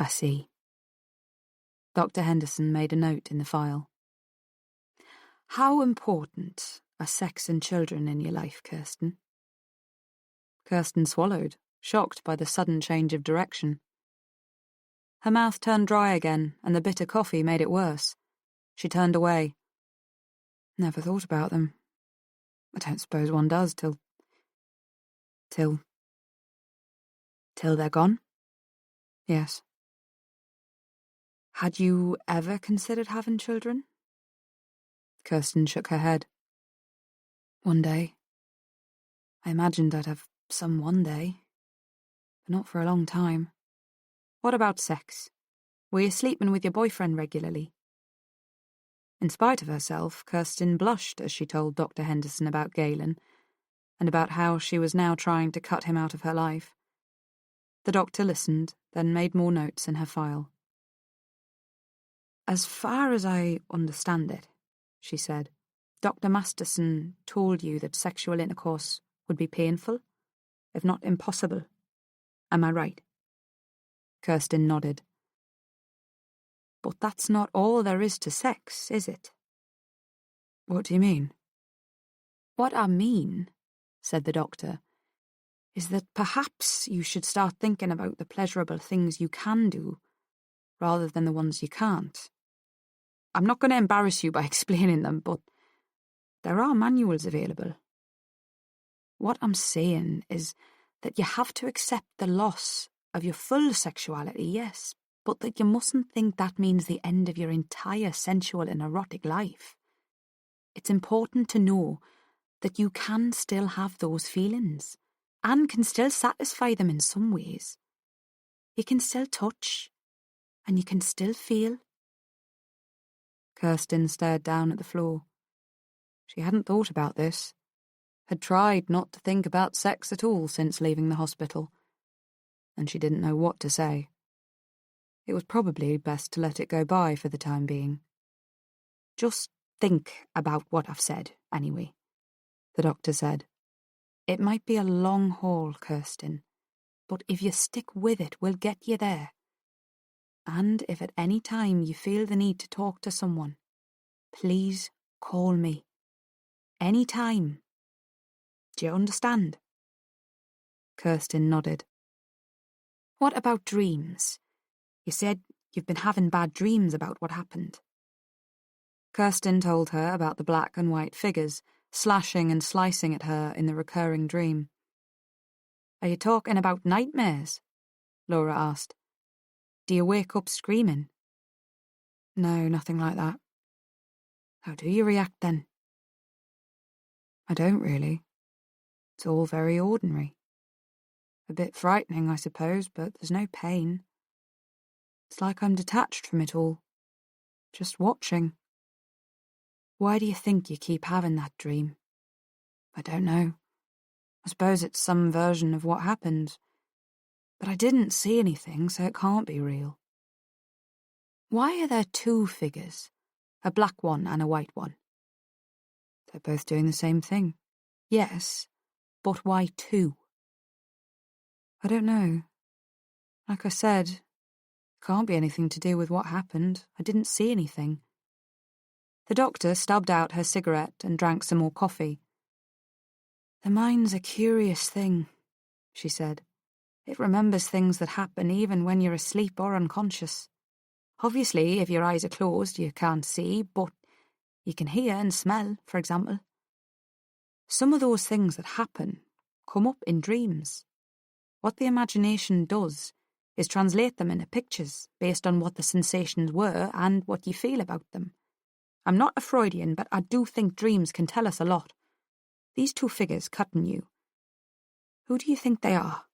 see." Dr. Henderson made a note in the file. "How important are sex and children in your life, Kirsten?" Kirsten swallowed, shocked by the sudden change of direction. Her mouth turned dry again, and the bitter coffee made it worse. She turned away. "Never thought about them. I don't suppose one does till they're gone?" "Yes." "Had you ever considered having children?" Kirsten shook her head. "One day. I imagined I'd have some one day, but not for a long time." "What about sex? Were you sleeping with your boyfriend regularly?" In spite of herself, Kirsten blushed as she told Dr. Henderson about Galen, and about how she was now trying to cut him out of her life. The doctor listened, then made more notes in her file. "As far as I understand it," she said, "Dr. Masterson told you that sexual intercourse would be painful, if not impossible. Am I right?" Kirsten nodded. "But that's not all there is to sex, is it?" "What do you mean?" "What I mean," said the doctor, "is that perhaps you should start thinking about the pleasurable things you can do, rather than the ones you can't. I'm not going to embarrass you by explaining them, but there are manuals available. What I'm saying is that you have to accept the loss of your full sexuality, yes, but that you mustn't think that means the end of your entire sensual and erotic life. It's important to know that you can still have those feelings, and can still satisfy them in some ways. You can still touch, and you can still feel." Kirsten stared down at the floor. She hadn't thought about this, had tried not to think about sex at all since leaving the hospital, and she didn't know what to say. It was probably best to let it go by for the time being. "Just think about what I've said, anyway," the doctor said. "It might be a long haul, Kirsten, but if you stick with it, we'll get you there. And if at any time you feel the need to talk to someone, please call me. Any time. Do you understand?" Kirsten nodded. "What about dreams? You said you've been having bad dreams about what happened." Kirsten told her about the black and white figures slashing and slicing at her in the recurring dream. "Are you talking about nightmares?" Laura asked. "Do you wake up screaming?" "No, nothing like that." "How do you react then?" "I don't really. It's all very ordinary. A bit frightening, I suppose, but there's no pain. It's like I'm detached from it all, just watching." "Why do you think you keep having that dream?" "I don't know. I suppose it's some version of what happened. But I didn't see anything, so it can't be real." "Why are there two figures, a black one and a white one?" "They're both doing the same thing." "Yes, but why two?" "I don't know. Like I said, it can't be anything to do with what happened. I didn't see anything." The doctor stubbed out her cigarette and drank some more coffee. "The mind's a curious thing," she said. "It remembers things that happen even when you're asleep or unconscious. Obviously, if your eyes are closed, you can't see, but you can hear and smell, for example. Some of those things that happen come up in dreams. What the imagination does is translate them into pictures based on what the sensations were and what you feel about them. I'm not a Freudian, but I do think dreams can tell us a lot. These two figures cutting you. Who do you think they are?"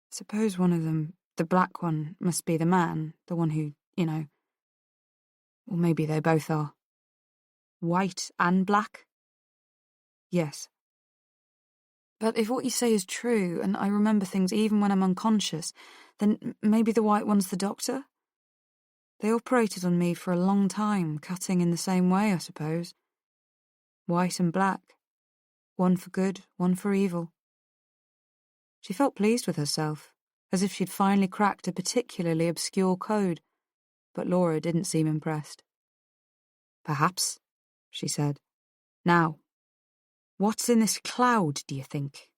"I suppose one of them, the black one, must be the man, the one who, or maybe they both are." "White and black?" "Yes." "But if what you say is true, and I remember things even when I'm unconscious, then maybe the white one's the doctor? They operated on me for a long time, cutting in the same way, I suppose. White and black. One for good, one for evil." She felt pleased with herself, as if she'd finally cracked a particularly obscure code, but Laura didn't seem impressed. "Perhaps," she said. "Now, what's in this cloud, do you think?"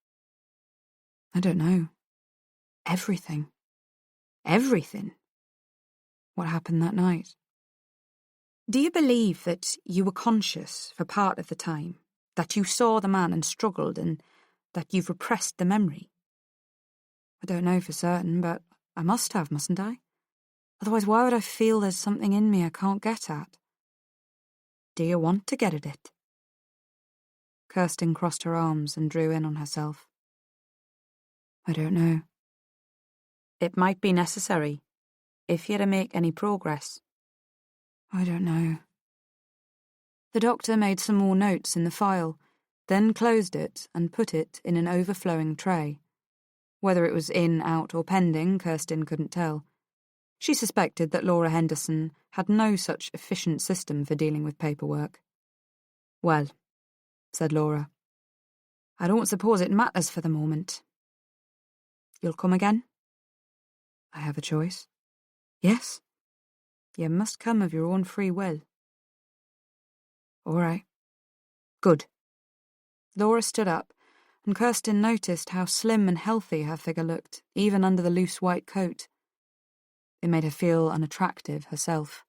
"I don't know. Everything. Everything. What happened that night?" "Do you believe that you were conscious for part of the time, that you saw the man and struggled, and that you've repressed the memory?" "I don't know for certain, but I must have, mustn't I? Otherwise why would I feel there's something in me I can't get at?" "Do you want to get at it?" Kirsten crossed her arms and drew in on herself. "I don't know. It might be necessary, if you're to make any progress." "I don't know." The doctor made some more notes in the file, then closed it and put it in an overflowing tray. Whether it was in, out, or pending, Kirsten couldn't tell. She suspected that Laura Henderson had no such efficient system for dealing with paperwork. "Well," said Laura, "I don't suppose it matters for the moment. You'll come again?" "I have a choice." "Yes. You must come of your own free will." "All right. Good." Laura stood up, and Kirsten noticed how slim and healthy her figure looked, even under the loose white coat. It made her feel unattractive herself.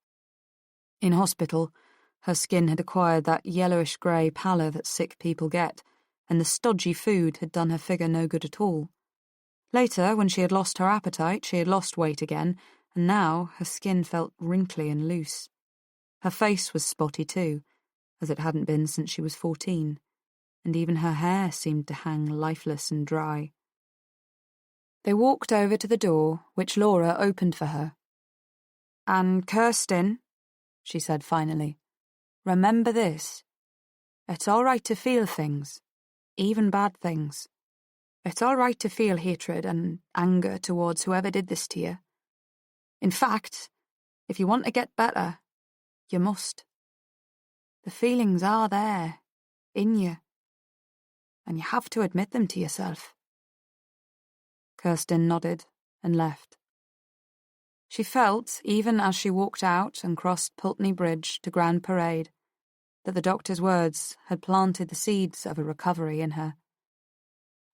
In hospital, her skin had acquired that yellowish-grey pallor that sick people get, and the stodgy food had done her figure no good at all. Later, when she had lost her appetite, she had lost weight again, and now her skin felt wrinkly and loose. Her face was spotty too, as it hadn't been since she was 14, and even her hair seemed to hang lifeless and dry. They walked over to the door, which Laura opened for her. "And Kirsten," she said finally, "remember this. It's all right to feel things, even bad things. It's all right to feel hatred and anger towards whoever did this to you. In fact, if you want to get better, you must. The feelings are there, in you, and you have to admit them to yourself." Kirsten nodded and left. She felt, even as she walked out and crossed Pulteney Bridge to Grand Parade, that the doctor's words had planted the seeds of a recovery in her.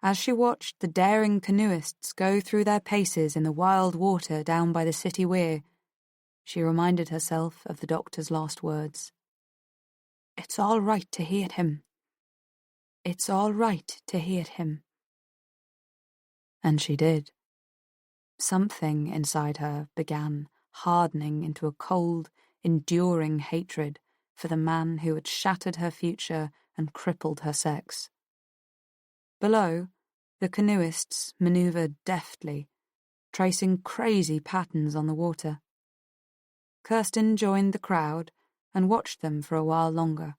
As she watched the daring canoeists go through their paces in the wild water down by the city weir, she reminded herself of the doctor's last words. It's all right to hate him. It's all right to hate him. And she did. Something inside her began hardening into a cold, enduring hatred for the man who had shattered her future and crippled her sex. Below, the canoeists maneuvered deftly, tracing crazy patterns on the water. Kirsten joined the crowd and watched them for a while longer.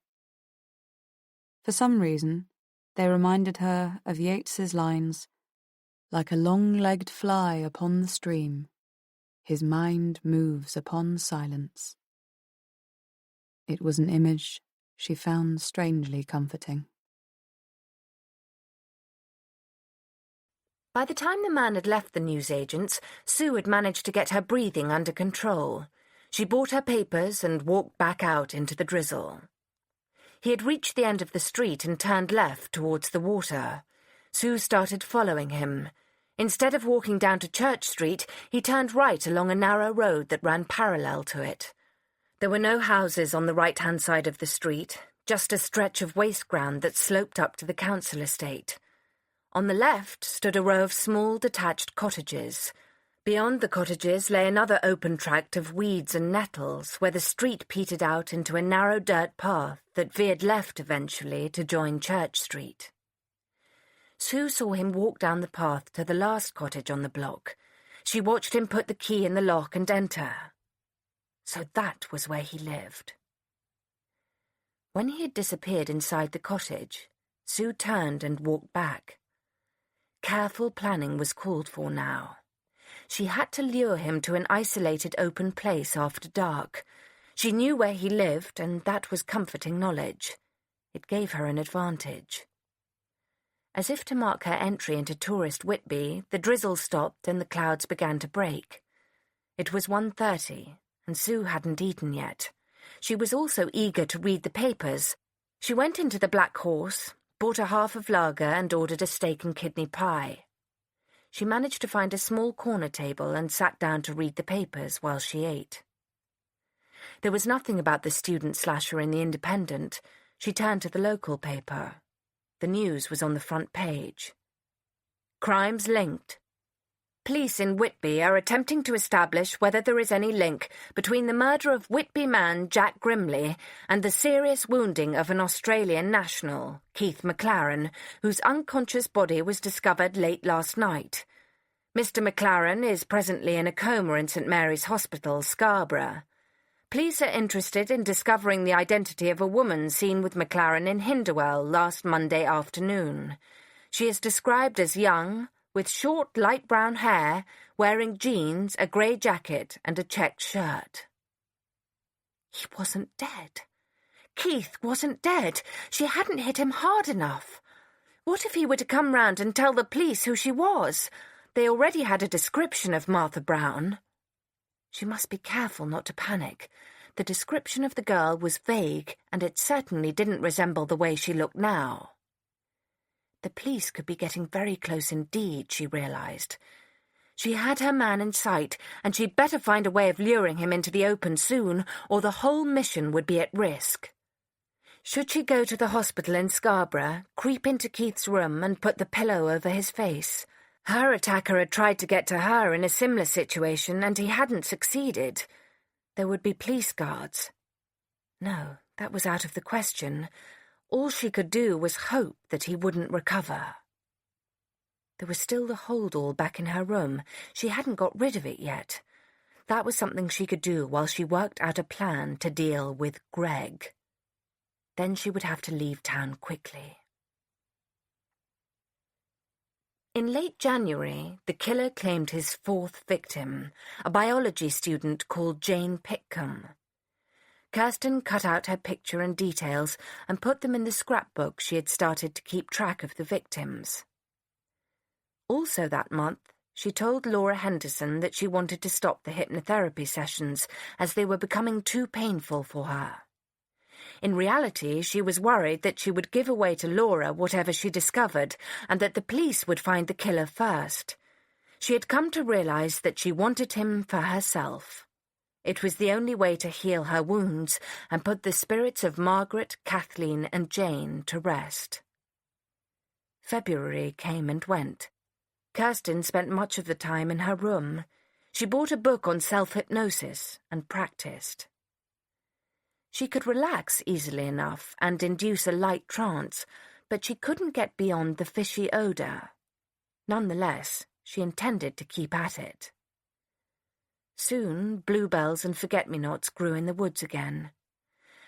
For some reason, they reminded her of Yeats's lines, "Like a long-legged fly upon the stream, his mind moves upon silence." It was an image she found strangely comforting. By the time the man had left the newsagent's, Sue had managed to get her breathing under control. She bought her papers and walked back out into the drizzle. He had reached the end of the street and turned left towards the water. Sue started following him. Instead of walking down to Church Street, he turned right along a narrow road that ran parallel to it. There were no houses on the right-hand side of the street, just a stretch of waste ground that sloped up to the council estate. On the left stood a row of small detached cottages. Beyond the cottages lay another open tract of weeds and nettles, where the street petered out into a narrow dirt path that veered left eventually to join Church Street. Sue saw him walk down the path to the last cottage on the block. She watched him put the key in the lock and enter. So that was where he lived. When he had disappeared inside the cottage, Sue turned and walked back. Careful planning was called for now. She had to lure him to an isolated open place after dark. She knew where he lived, and that was comforting knowledge. It gave her an advantage. As if to mark her entry into tourist Whitby, the drizzle stopped and the clouds began to break. It was 1:30, and Sue hadn't eaten yet. She was also eager to read the papers. She went into the Black Horse, bought a half of lager and ordered a steak and kidney pie. She managed to find a small corner table and sat down to read the papers while she ate. There was nothing about the student slasher in the Independent. She turned to the local paper. The news was on the front page. Crimes linked. Police in Whitby are attempting to establish whether there is any link between the murder of Whitby man Jack Grimley and the serious wounding of an Australian national, Keith McLaren, whose unconscious body was discovered late last night. Mr. McLaren is presently in a coma in St. Mary's Hospital, Scarborough. Police are interested in discovering the identity of a woman seen with McLaren in Hinderwell last Monday afternoon. She is described as young, with short light brown hair, wearing jeans, a grey jacket and a checked shirt. He wasn't dead. Keith wasn't dead. She hadn't hit him hard enough. What if he were to come round and tell the police who she was? They already had a description of Martha Brown. She must be careful not to panic. The description of the girl was vague, and it certainly didn't resemble the way she looked now. The police could be getting very close indeed, she realised. She had her man in sight, and she'd better find a way of luring him into the open soon, or the whole mission would be at risk. Should she go to the hospital in Scarborough, creep into Keith's room and put the pillow over his face? Her attacker had tried to get to her in a similar situation, and he hadn't succeeded. There would be police guards. No, that was out of the question. All she could do was hope that he wouldn't recover. There was still the holdall back in her room. She hadn't got rid of it yet. That was something she could do while she worked out a plan to deal with Greg. Then she would have to leave town quickly. In late January, the killer claimed his fourth victim, a biology student called Jane Pitcombe. Kirsten cut out her picture and details and put them in the scrapbook she had started to keep track of the victims. Also that month, she told Laura Henderson that she wanted to stop the hypnotherapy sessions as they were becoming too painful for her. In reality, she was worried that she would give away to Laura whatever she discovered and that the police would find the killer first. She had come to realize that she wanted him for herself. It was the only way to heal her wounds and put the spirits of Margaret, Kathleen, and Jane to rest. February came and went. Kirsten spent much of the time in her room. She bought a book on self-hypnosis and practiced. She could relax easily enough and induce a light trance, but she couldn't get beyond the fishy odour. Nonetheless, she intended to keep at it. Soon, bluebells and forget-me-nots grew in the woods again.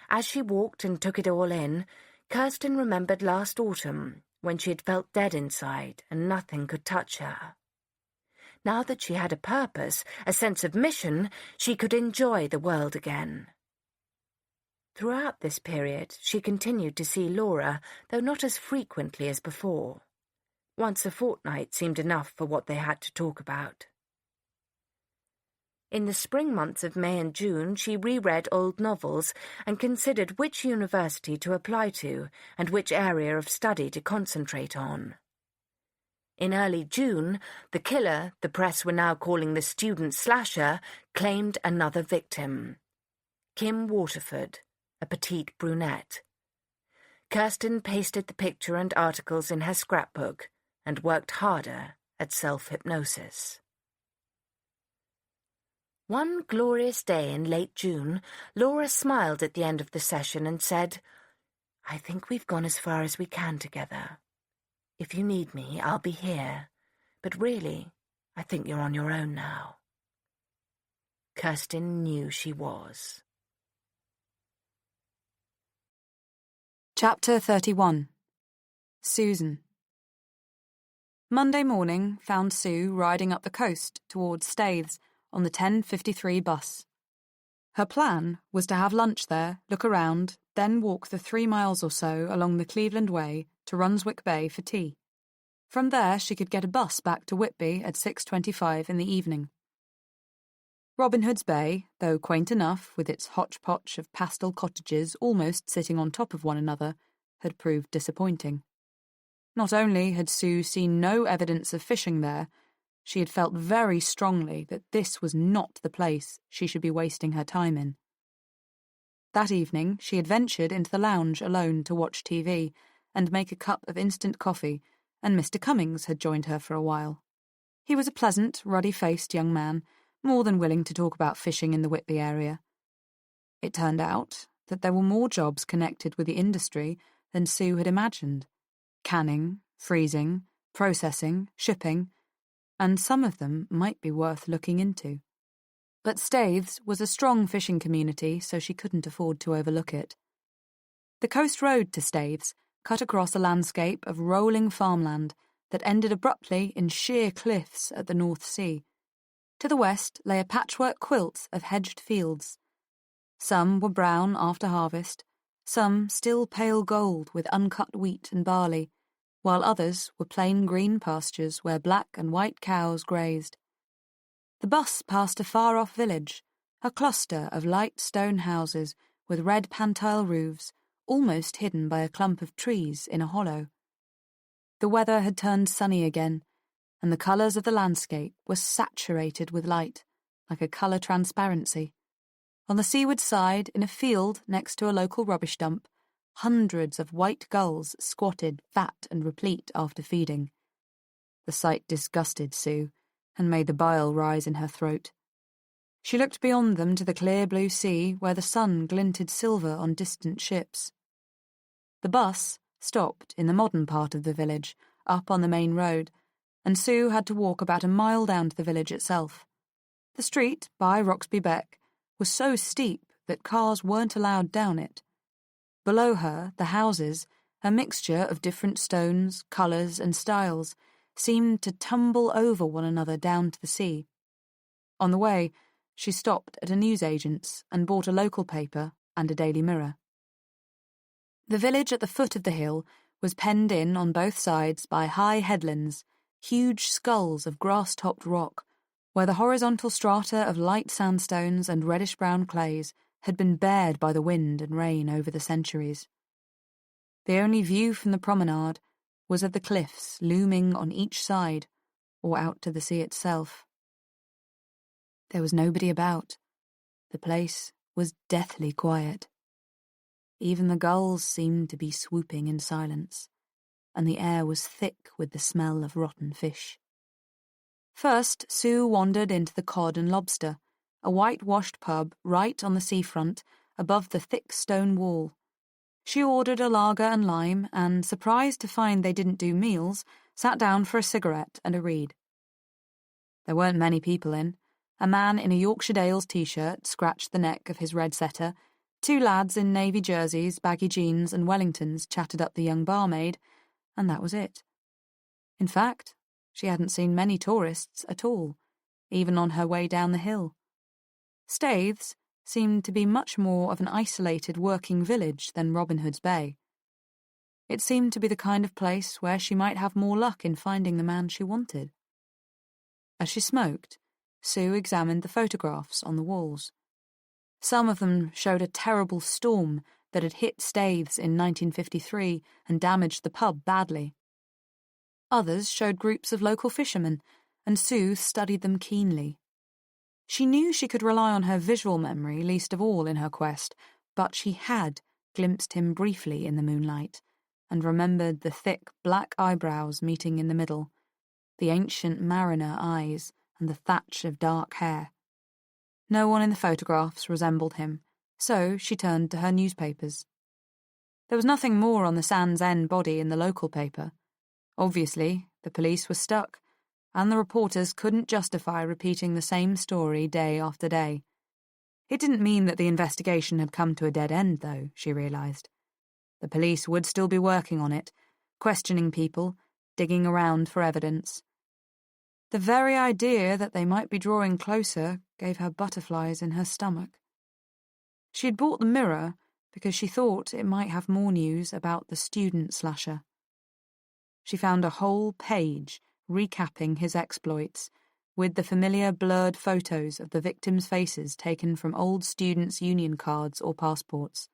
As she walked and took it all in, Kirsten remembered last autumn, when she had felt dead inside and nothing could touch her. Now that she had a purpose, a sense of mission, she could enjoy the world again. Throughout this period, she continued to see Laura, though not as frequently as before. Once a fortnight seemed enough for what they had to talk about. In the spring months of May and June, she reread old novels and considered which university to apply to and which area of study to concentrate on. In early June, the killer, the press were now calling the student slasher, claimed another victim. Kim Waterford, a petite brunette. Kirsten pasted the picture and articles in her scrapbook and worked harder at self-hypnosis. One glorious day in late June, Laura smiled at the end of the session and said, "I think we've gone as far as we can together. If you need me, I'll be here. But really, I think you're on your own now." Kirsten knew she was. Chapter 31. Susan. Monday morning found Sue riding up the coast towards Staithes on the 10:53 bus. Her plan was to have lunch there, look around, then walk the 3 miles or so along the Cleveland Way to Runswick Bay for tea. From there she could get a bus back to Whitby at 6:25 in the evening. Robin Hood's Bay, though quaint enough with its hodgepodge of pastel cottages almost sitting on top of one another, had proved disappointing. Not only had Sue seen no evidence of fishing there, she had felt very strongly that this was not the place she should be wasting her time in. That evening she had ventured into the lounge alone to watch TV and make a cup of instant coffee, and Mr. Cummings had joined her for a while. He was a pleasant, ruddy-faced young man, more than willing to talk about fishing in the Whitby area. It turned out that there were more jobs connected with the industry than Sue had imagined. Canning, freezing, processing, shipping, and some of them might be worth looking into. But Staithes was a strong fishing community, so she couldn't afford to overlook it. The coast road to Staithes cut across a landscape of rolling farmland that ended abruptly in sheer cliffs at the North Sea. To the west lay a patchwork quilt of hedged fields. Some were brown after harvest, some still pale gold with uncut wheat and barley, while others were plain green pastures where black and white cows grazed. The bus passed a far-off village, a cluster of light stone houses with red pantile roofs, almost hidden by a clump of trees in a hollow. The weather had turned sunny again, and the colours of the landscape were saturated with light, like a colour transparency. On the seaward side, in a field next to a local rubbish dump, hundreds of white gulls squatted fat and replete after feeding. The sight disgusted Sue and made the bile rise in her throat. She looked beyond them to the clear blue sea where the sun glinted silver on distant ships. The bus stopped in the modern part of the village, up on the main road, and Sue had to walk about a mile down to the village itself. The street, by Roxby Beck, was so steep that cars weren't allowed down it. Below her, the houses, a mixture of different stones, colours and styles, seemed to tumble over one another down to the sea. On the way, she stopped at a newsagent's and bought a local paper and a Daily Mirror. The village at the foot of the hill was penned in on both sides by high headlands, huge skulls of grass-topped rock, where the horizontal strata of light sandstones and reddish-brown clays had been bared by the wind and rain over the centuries. The only view from the promenade was of the cliffs looming on each side, or out to the sea itself. There was nobody about. The place was deathly quiet. Even the gulls seemed to be swooping in silence, and the air was thick with the smell of rotten fish. First, Sue wandered into the Cod and Lobster, a whitewashed pub right on the seafront above the thick stone wall. She ordered a lager and lime and, surprised to find they didn't do meals, sat down for a cigarette and a read. There weren't many people in. A man in a Yorkshire Dales t-shirt scratched the neck of his red setter, 2 lads in navy jerseys, baggy jeans and Wellingtons chatted up the young barmaid, and that was it. In fact, she hadn't seen many tourists at all, even on her way down the hill. Staithes seemed to be much more of an isolated working village than Robin Hood's Bay. It seemed to be the kind of place where she might have more luck in finding the man she wanted. As she smoked, Sue examined the photographs on the walls. Some of them showed a terrible storm that had hit Staithes in 1953 and damaged the pub badly. Others showed groups of local fishermen, and Sue studied them keenly. She knew she could rely on her visual memory least of all in her quest, but she had glimpsed him briefly in the moonlight, and remembered the thick black eyebrows meeting in the middle, the ancient mariner eyes, and the thatch of dark hair. No one in the photographs resembled him, so she turned to her newspapers. There was nothing more on the Sands End body in the local paper. Obviously, the police were stuck, and the reporters couldn't justify repeating the same story day after day. It didn't mean that the investigation had come to a dead end, though, she realised. The police would still be working on it, questioning people, digging around for evidence. The very idea that they might be drawing closer gave her butterflies in her stomach. She had bought the Mirror because she thought it might have more news about the student slasher. She found a whole page recapping his exploits, with the familiar blurred photos of the victims' faces taken from old students' union cards or passports.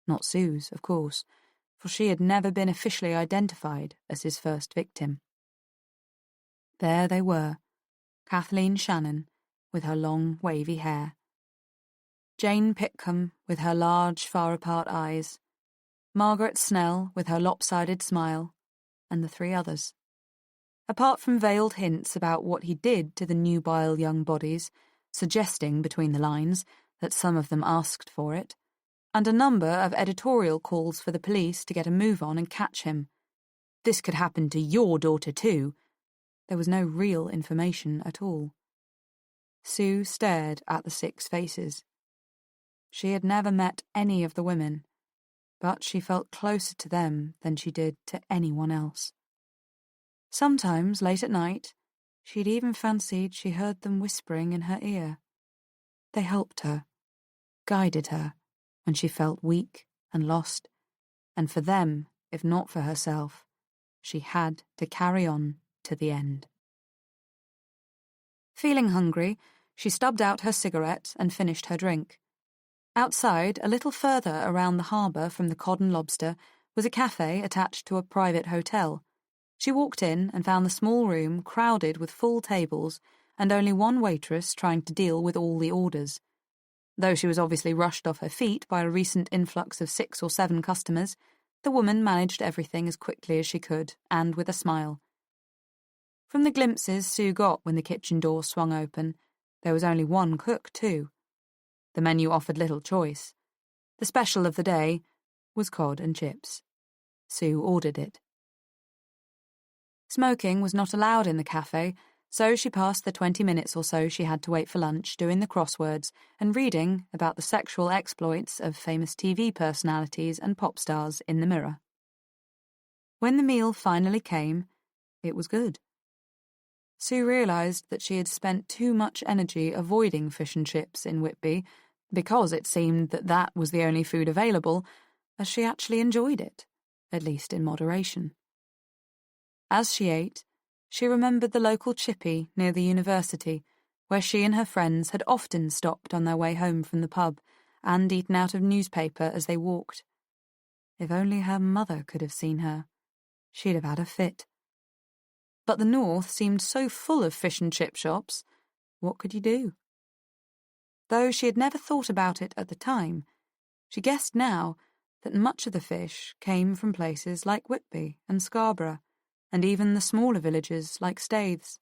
Not Sue's, of course, for she had never been officially identified as his first victim. There they were, Kathleen Shannon, with her long, wavy hair, Jane Pitcombe, with her large, far-apart eyes, Margaret Snell, with her lopsided smile, and the 3 others. Apart from veiled hints about what he did to the nubile young bodies, suggesting between the lines that some of them asked for it, and a number of editorial calls for the police to get a move on and catch him. This could happen to your daughter too. There was no real information at all. Sue stared at the 6 faces. She had never met any of the women, but she felt closer to them than she did to anyone else. Sometimes, late at night, she'd even fancied she heard them whispering in her ear. They helped her, guided her, when she felt weak and lost, and for them, if not for herself, she had to carry on to the end. Feeling hungry, she stubbed out her cigarette and finished her drink. Outside, a little further around the harbour from the Cod and Lobster, was a cafe attached to a private hotel. She walked in and found the small room crowded with full tables and only one waitress trying to deal with all the orders. Though she was obviously rushed off her feet by a recent influx of 6 or 7 customers, the woman managed everything as quickly as she could, and with a smile. From the glimpses Sue got when the kitchen door swung open, there was only one cook, too. The menu offered little choice. The special of the day was cod and chips. Sue ordered it. Smoking was not allowed in the cafe, so she passed the 20 minutes or so she had to wait for lunch doing the crosswords and reading about the sexual exploits of famous TV personalities and pop stars in the Mirror. When the meal finally came, it was good. Sue realised that she had spent too much energy avoiding fish and chips in Whitby because it seemed that that was the only food available, as she actually enjoyed it, at least in moderation. As she ate, she remembered the local chippy near the university, where she and her friends had often stopped on their way home from the pub and eaten out of newspaper as they walked. If only her mother could have seen her, she'd have had a fit. But the north seemed so full of fish and chip shops. What could you do? Though she had never thought about it at the time, she guessed now that much of the fish came from places like Whitby and Scarborough, and even the smaller villages like Staithes.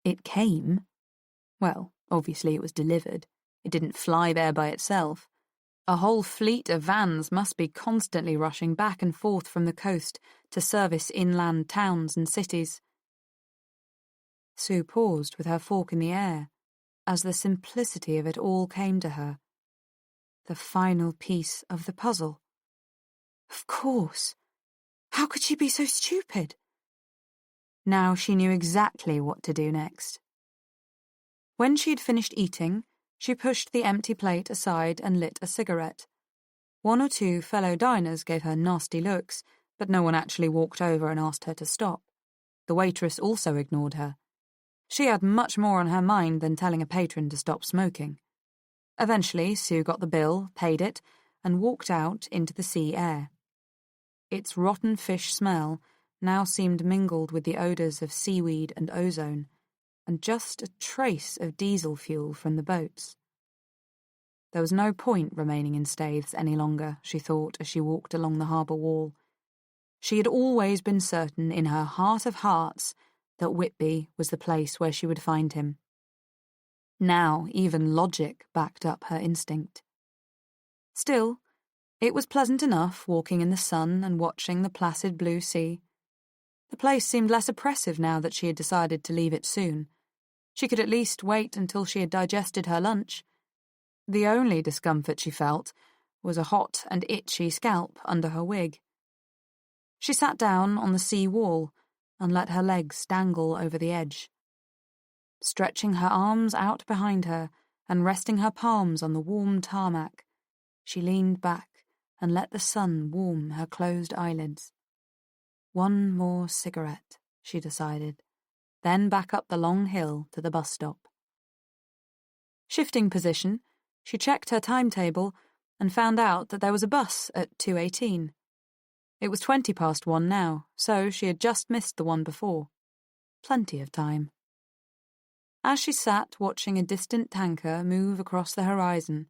It came? Well, obviously it was delivered. It didn't fly there by itself. A whole fleet of vans must be constantly rushing back and forth from the coast to service inland towns and cities. Sue paused with her fork in the air as the simplicity of it all came to her. The final piece of the puzzle. Of course. How could she be so stupid? Now she knew exactly what to do next. When she had finished eating, she pushed the empty plate aside and lit a cigarette. One or two fellow diners gave her nasty looks, but no one actually walked over and asked her to stop. The waitress also ignored her. She had much more on her mind than telling a patron to stop smoking. Eventually, Sue got the bill, paid it, and walked out into the sea air. Its rotten fish smell now seemed mingled with the odours of seaweed and ozone, and just a trace of diesel fuel from the boats. There was no point remaining in Staithes any longer, she thought as she walked along the harbour wall. She had always been certain in her heart of hearts that Whitby was the place where she would find him. Now even logic backed up her instinct. Still, it was pleasant enough walking in the sun and watching the placid blue sea. The place seemed less oppressive now that she had decided to leave it soon. She could at least wait until she had digested her lunch. The only discomfort she felt was a hot and itchy scalp under her wig. She sat down on the sea wall and let her legs dangle over the edge. Stretching her arms out behind her and resting her palms on the warm tarmac, she leaned back and let the sun warm her closed eyelids. One more cigarette, she decided, then back up the long hill to the bus stop. Shifting position, she checked her timetable and found out that there was a bus at 2:18. It was 1:20 now, so she had just missed the one before. Plenty of time. As she sat watching a distant tanker move across the horizon,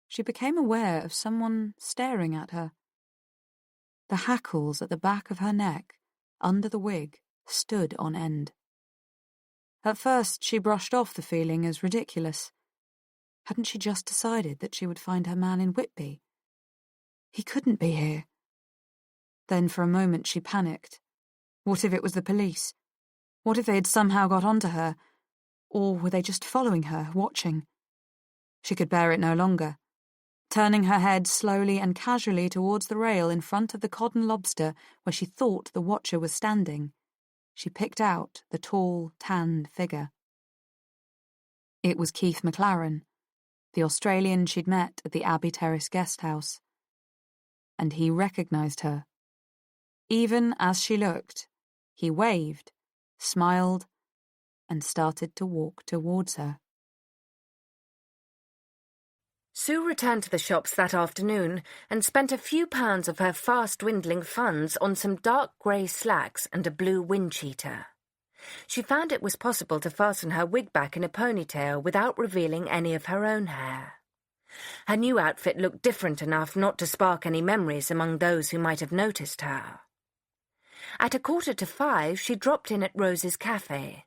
she became aware of someone staring at her. The hackles at the back of her neck, under the wig, stood on end. At first she brushed off the feeling as ridiculous. Hadn't she just decided that she would find her man in Whitby? He couldn't be here. Then for a moment she panicked. What if it was the police? What if they had somehow got onto her? Or were they just following her, watching? She could bear it no longer. Turning her head slowly and casually towards the rail in front of the cod and lobster where she thought the watcher was standing, she picked out the tall, tanned figure. It was Keith McLaren, the Australian she'd met at the Abbey Terrace guest house. And he recognised her. Even as she looked, he waved, smiled, and started to walk towards her. Sue returned to the shops that afternoon and spent a few pounds of her fast-dwindling funds on some dark grey slacks and a blue wind cheater. She found it was possible to fasten her wig back in a ponytail without revealing any of her own hair. Her new outfit looked different enough not to spark any memories among those who might have noticed her. At 4:45, she dropped in at Rose's cafe.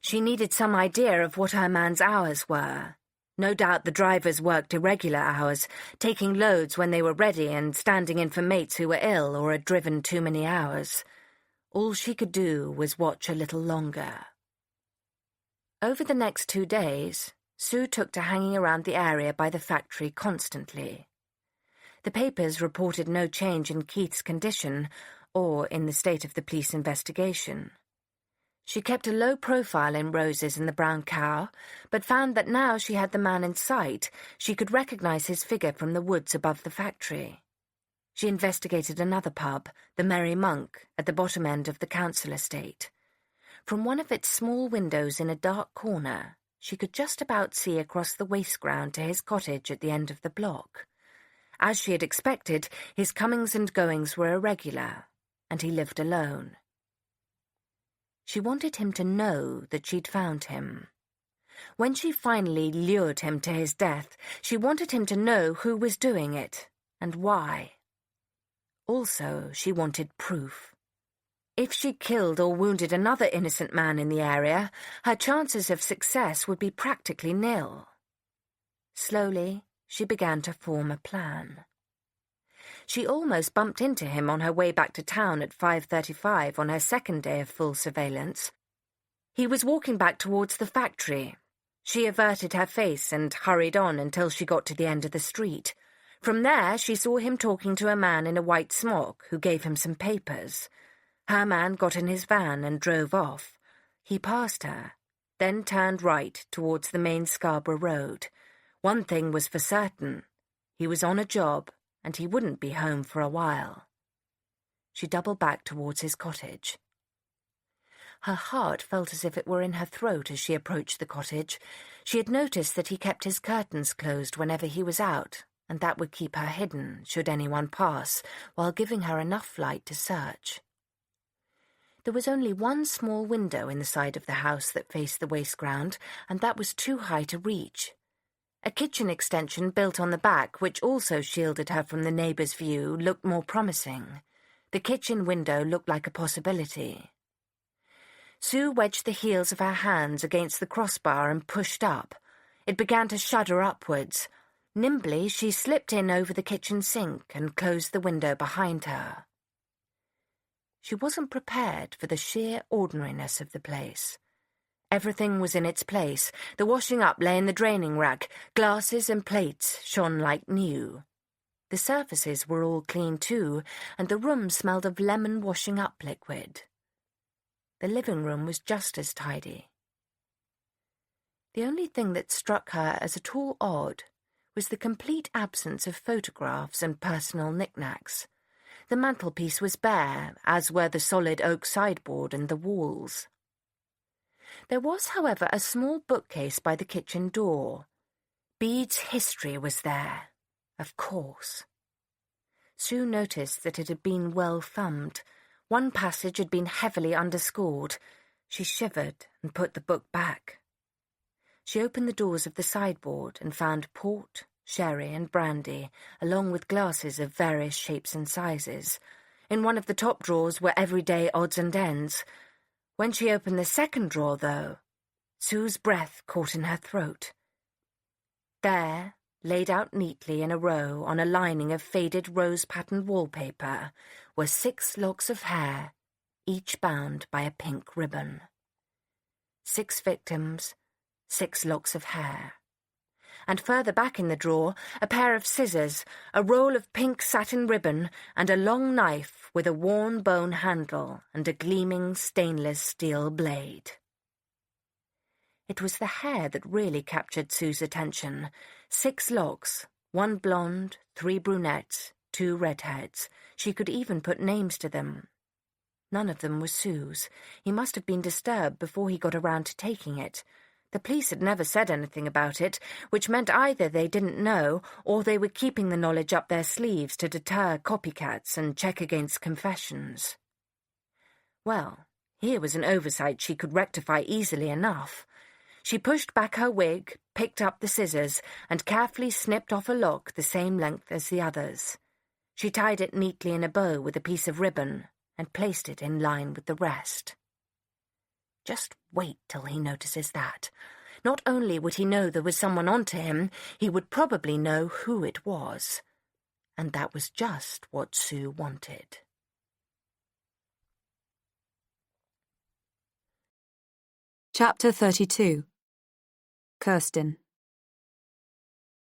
She needed some idea of what her man's hours were. No doubt the drivers worked irregular hours, taking loads when they were ready and standing in for mates who were ill or had driven too many hours. All she could do was watch a little longer. Over the next 2 days, Sue took to hanging around the area by the factory constantly. The papers reported no change in Keith's condition or in the state of the police investigation. She kept a low profile in Rose's and the Brown Cow, but found that now she had the man in sight, she could recognise his figure from the woods above the factory. She investigated another pub, the Merry Monk, at the bottom end of the council estate. From one of its small windows in a dark corner, she could just about see across the waste ground to his cottage at the end of the block. As she had expected, his comings and goings were irregular, and he lived alone. She wanted him to know that she'd found him. When she finally lured him to his death, she wanted him to know who was doing it and why. Also, she wanted proof. If she killed or wounded another innocent man in the area, her chances of success would be practically nil. Slowly, she began to form a plan. She almost bumped into him on her way back to town at 5:35 on her second day of full surveillance. He was walking back towards the factory. She averted her face and hurried on until she got to the end of the street. From there, she saw him talking to a man in a white smock who gave him some papers. Her man got in his van and drove off. He passed her, then turned right towards the main Scarborough Road. One thing was for certain. He was on a job, and he wouldn't be home for a while. She doubled back towards his cottage. Her heart felt as if it were in her throat as she approached the cottage. She had noticed that he kept his curtains closed whenever he was out, and that would keep her hidden should anyone pass, while giving her enough light to search. There was only one small window in the side of the house that faced the waste ground, and that was too high to reach. A kitchen extension built on the back, which also shielded her from the neighbour's view, looked more promising. The kitchen window looked like a possibility. Sue wedged the heels of her hands against the crossbar and pushed up. It began to shudder upwards. Nimbly, she slipped in over the kitchen sink and closed the window behind her. She wasn't prepared for the sheer ordinariness of the place. Everything was in its place. The washing up lay in the draining rack. Glasses and plates shone like new. The surfaces were all clean too, and the room smelled of lemon washing up liquid. The living room was just as tidy. The only thing that struck her as at all odd was the complete absence of photographs and personal knickknacks. The mantelpiece was bare, as were the solid oak sideboard and the walls. There was, however, a small bookcase by the kitchen door. Bede's history was there, of course. Sue noticed that it had been well thumbed. One passage had been heavily underscored. She shivered and put the book back. She opened the doors of the sideboard and found port, sherry and brandy, along with glasses of various shapes and sizes. In one of the top drawers were everyday odds and ends. When she opened the second drawer, though, Sue's breath caught in her throat. There, laid out neatly in a row on a lining of faded rose-patterned wallpaper, were 6 locks of hair, each bound by a pink ribbon. 6 victims, 6 locks of hair. And further back in the drawer, a pair of scissors, a roll of pink satin ribbon, and a long knife with a worn bone handle and a gleaming stainless steel blade. It was the hair that really captured Sue's attention. 6 locks, 1 blonde, 3 brunettes, 2 redheads. She could even put names to them. None of them was Sue's. He must have been disturbed before he got around to taking it. The police had never said anything about it, which meant either they didn't know or they were keeping the knowledge up their sleeves to deter copycats and check against confessions. Well, here was an oversight she could rectify easily enough. She pushed back her wig, picked up the scissors, and carefully snipped off a lock the same length as the others. She tied it neatly in a bow with a piece of ribbon and placed it in line with the rest. Just wait till he notices that. Not only would he know there was someone onto him, he would probably know who it was. And that was just what Sue wanted. Chapter 32. Kirsten.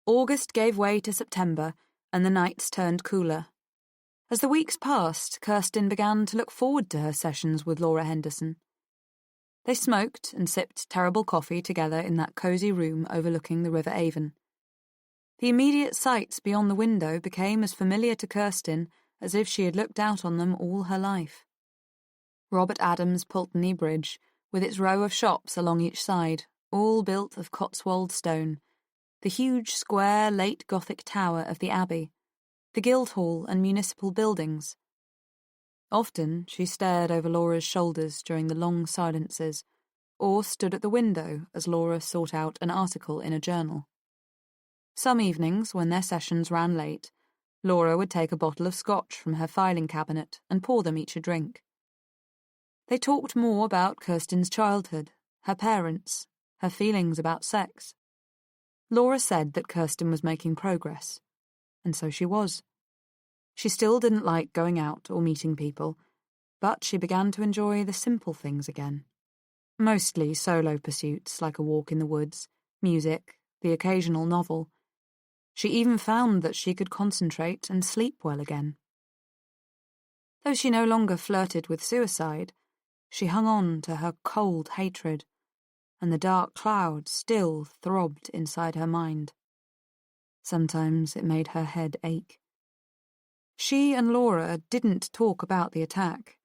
August gave way to September, and the nights turned cooler. As the weeks passed, Kirsten began to look forward to her sessions with Laura Henderson. They smoked and sipped terrible coffee together in that cosy room overlooking the River Avon. The immediate sights beyond the window became as familiar to Kirsten as if she had looked out on them all her life. Robert Adams' Pulteney Bridge, with its row of shops along each side, all built of Cotswold stone, the huge square late Gothic tower of the Abbey, the Guildhall and municipal buildings. Often she stared over Laura's shoulders during the long silences, or stood at the window as Laura sought out an article in a journal. Some evenings, when their sessions ran late, Laura would take a bottle of scotch from her filing cabinet and pour them each a drink. They talked more about Kirsten's childhood, her parents, her feelings about sex. Laura said that Kirsten was making progress, and so she was. She still didn't like going out or meeting people, but she began to enjoy the simple things again. Mostly solo pursuits like a walk in the woods, music, the occasional novel. She even found that she could concentrate and sleep well again. Though she no longer flirted with suicide, she hung on to her cold hatred, and the dark cloud still throbbed inside her mind. Sometimes it made her head ache. She and Laura didn't talk about the attack.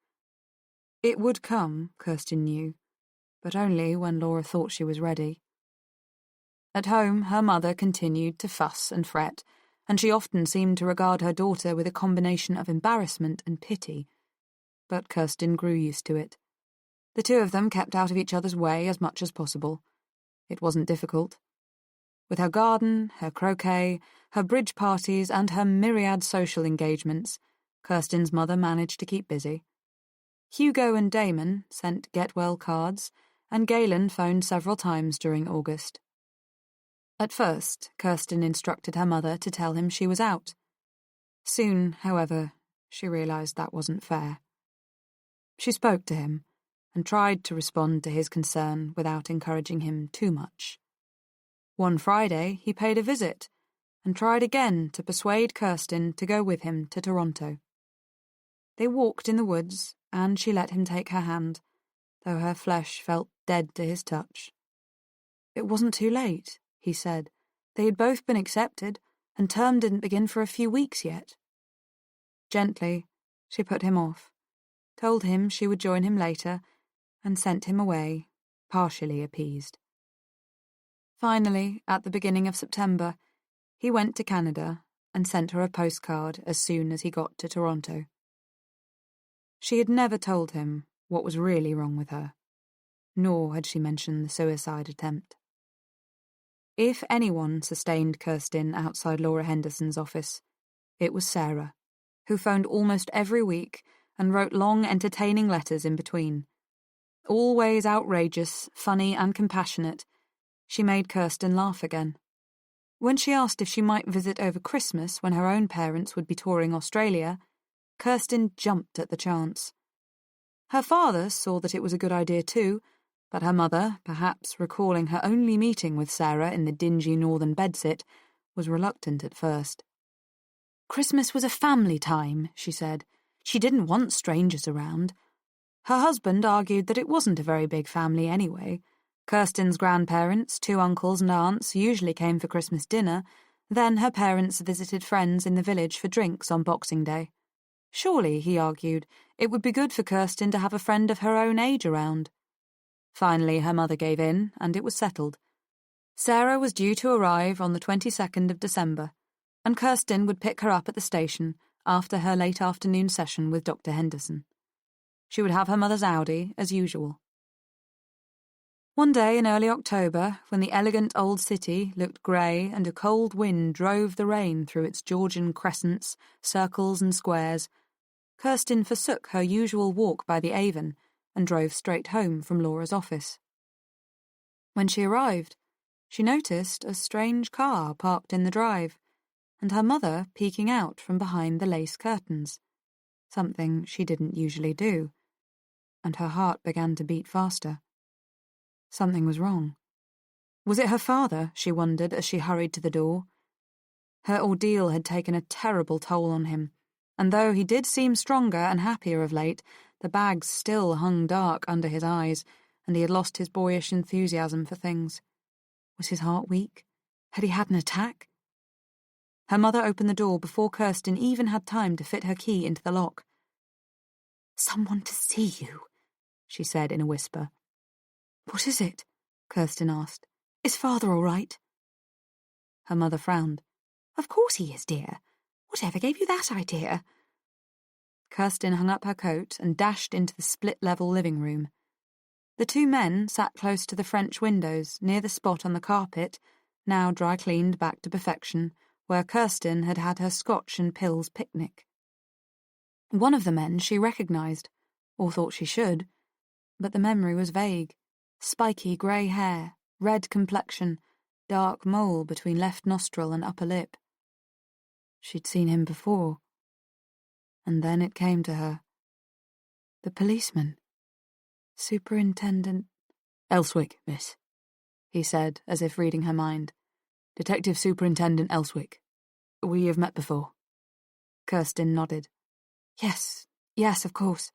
It would come, Kirsten knew, but only when Laura thought she was ready. At home, her mother continued to fuss and fret, and she often seemed to regard her daughter with a combination of embarrassment and pity. But Kirsten grew used to it. The two of them kept out of each other's way as much as possible. It wasn't difficult. With her garden, her croquet, her bridge parties, and her myriad social engagements, Kirsten's mother managed to keep busy. Hugo and Damon sent get-well cards, and Galen phoned several times during August. At first, Kirsten instructed her mother to tell him she was out. Soon, however, she realized that wasn't fair. She spoke to him, and tried to respond to his concern without encouraging him too much. One Friday, he paid a visit, and tried again to persuade Kirsten to go with him to Toronto. They walked in the woods, and she let him take her hand, though her flesh felt dead to his touch. It wasn't too late, he said. They had both been accepted, and term didn't begin for a few weeks yet. Gently, she put him off, told him she would join him later, and sent him away, partially appeased. Finally, at the beginning of September, he went to Canada and sent her a postcard as soon as he got to Toronto. She had never told him what was really wrong with her, nor had she mentioned the suicide attempt. If anyone sustained Kirsten outside Laura Henderson's office, it was Sarah, who phoned almost every week and wrote long, entertaining letters in between. Always outrageous, funny, and compassionate, she made Kirsten laugh again. When she asked if she might visit over Christmas when her own parents would be touring Australia, Kirsten jumped at the chance. Her father saw that it was a good idea too, but her mother, perhaps recalling her only meeting with Sarah in the dingy northern bedsit, was reluctant at first. Christmas was a family time, she said. She didn't want strangers around. Her husband argued that it wasn't a very big family anyway. Kirsten's grandparents, 2 uncles and aunts usually came for Christmas dinner, then her parents visited friends in the village for drinks on Boxing Day. Surely, he argued, it would be good for Kirsten to have a friend of her own age around. Finally, her mother gave in, and it was settled. Sarah was due to arrive on the 22nd of December, and Kirsten would pick her up at the station after her late afternoon session with Dr. Henderson. She would have her mother's Audi, as usual. One day in early October, when the elegant old city looked grey and a cold wind drove the rain through its Georgian crescents, circles and squares, Kirsten forsook her usual walk by the Avon and drove straight home from Laura's office. When she arrived, she noticed a strange car parked in the drive, and her mother peeking out from behind the lace curtains, something she didn't usually do, and her heart began to beat faster. Something was wrong. Was it her father, she wondered as she hurried to the door? Her ordeal had taken a terrible toll on him, and though he did seem stronger and happier of late, the bags still hung dark under his eyes, and he had lost his boyish enthusiasm for things. Was his heart weak? Had he had an attack? Her mother opened the door before Kirsten even had time to fit her key into the lock. "Someone to see you," she said in a whisper. "What is it?" Kirsten asked. "Is father all right?" Her mother frowned. "Of course he is, dear. Whatever gave you that idea?" Kirsten hung up her coat and dashed into the split-level living room. The two men sat close to the French windows near the spot on the carpet, now dry-cleaned back to perfection, where Kirsten had had her scotch and pills picnic. One of the men she recognised, or thought she should, but the memory was vague. Spiky grey hair, red complexion, dark mole between left nostril and upper lip. She'd seen him before. And then it came to her. The policeman. Superintendent Elswick, miss, he said, as if reading her mind. Detective Superintendent Elswick. We have met before. Kirsten nodded. Yes, of course.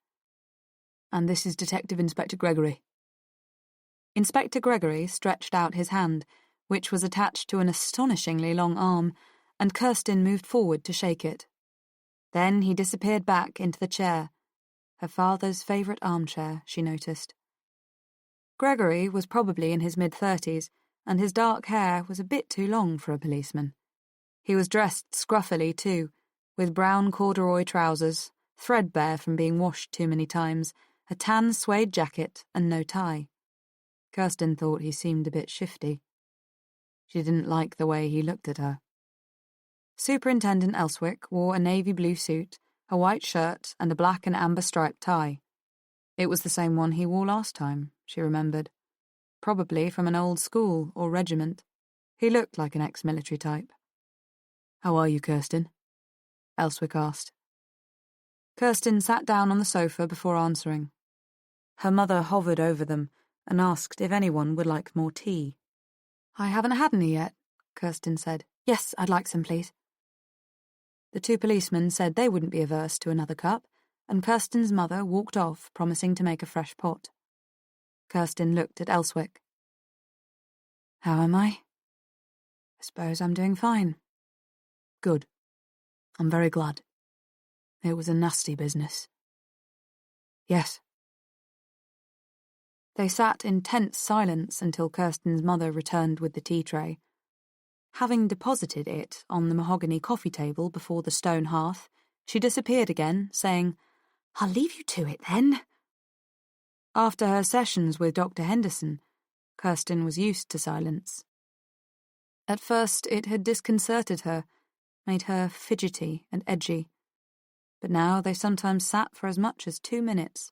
And this is Detective Inspector Gregory. Inspector Gregory stretched out his hand, which was attached to an astonishingly long arm, and Kirsten moved forward to shake it. Then he disappeared back into the chair, her father's favourite armchair, she noticed. Gregory was probably in his mid-30s, and his dark hair was a bit too long for a policeman. He was dressed scruffily, too, with brown corduroy trousers, threadbare from being washed too many times, a tan suede jacket, and no tie. Kirsten thought he seemed a bit shifty. She didn't like the way he looked at her. Superintendent Elswick wore a navy blue suit, a white shirt, and a black and amber striped tie. It was the same one he wore last time, she remembered. Probably from an old school or regiment. He looked like an ex-military type. How are you, Kirsten? Elswick asked. Kirsten sat down on the sofa before answering. Her mother hovered over them and asked if anyone would like more tea. I haven't had any yet, Kirsten said. Yes, I'd like some, please. The two policemen said they wouldn't be averse to another cup, and Kirsten's mother walked off, promising to make a fresh pot. Kirsten looked at Elswick. How am I? I suppose I'm doing fine. Good. I'm very glad. It was a nasty business. Yes. They sat in tense silence until Kirsten's mother returned with the tea tray. Having deposited it on the mahogany coffee table before the stone hearth, she disappeared again, saying, I'll leave you to it, then. After her sessions with Dr. Henderson, Kirsten was used to silence. At first it had disconcerted her, made her fidgety and edgy. But now they sometimes sat for as much as 2 minutes,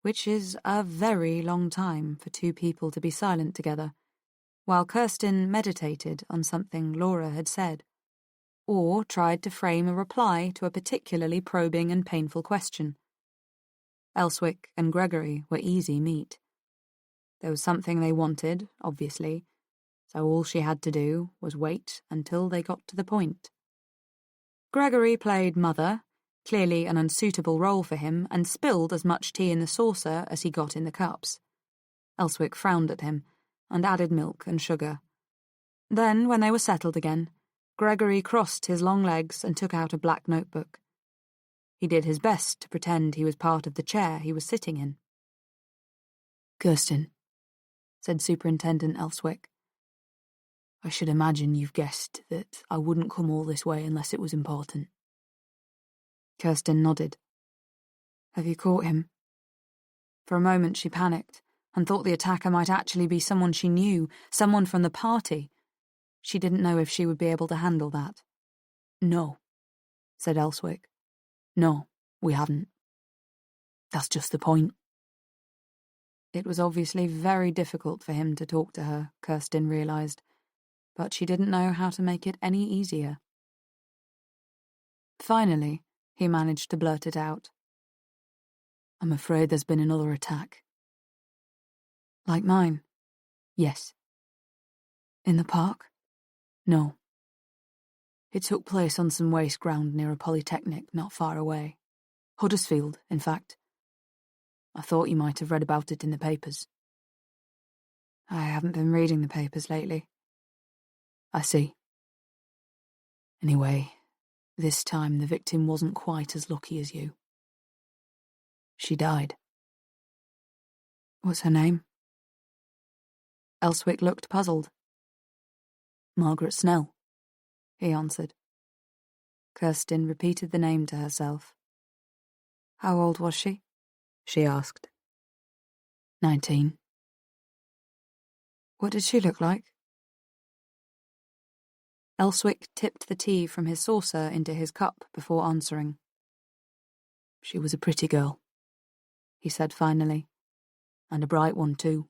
which is a very long time for two people to be silent together, while Kirsten meditated on something Laura had said, or tried to frame a reply to a particularly probing and painful question. Elswick and Gregory were easy meat. There was something they wanted, obviously, so all she had to do was wait until they got to the point. Gregory played mother, clearly an unsuitable role for him, and spilled as much tea in the saucer as he got in the cups. Elswick frowned at him, and added milk and sugar. Then, when they were settled again, Gregory crossed his long legs and took out a black notebook. He did his best to pretend he was part of the chair he was sitting in. Kirsten, said Superintendent Elswick, I should imagine you've guessed that I wouldn't come all this way unless it was important. Kirsten nodded. Have you caught him? For a moment she panicked, and thought the attacker might actually be someone she knew, someone from the party. She didn't know if she would be able to handle that. No, said Elswick. No, we haven't. That's just the point. It was obviously very difficult for him to talk to her, Kirsten realised, but she didn't know how to make it any easier. Finally, he managed to blurt it out. I'm afraid there's been another attack. Like mine? Yes. In the park? No. It took place on some waste ground near a polytechnic not far away. Huddersfield, in fact. I thought you might have read about it in the papers. I haven't been reading the papers lately. I see. Anyway, this time the victim wasn't quite as lucky as you. She died. What's her name? Elswick looked puzzled. Margaret Snell, he answered. Kirsten repeated the name to herself. How old was she? She asked. 19. What did she look like? Elswick tipped the tea from his saucer into his cup before answering. She was a pretty girl, he said finally, and a bright one too.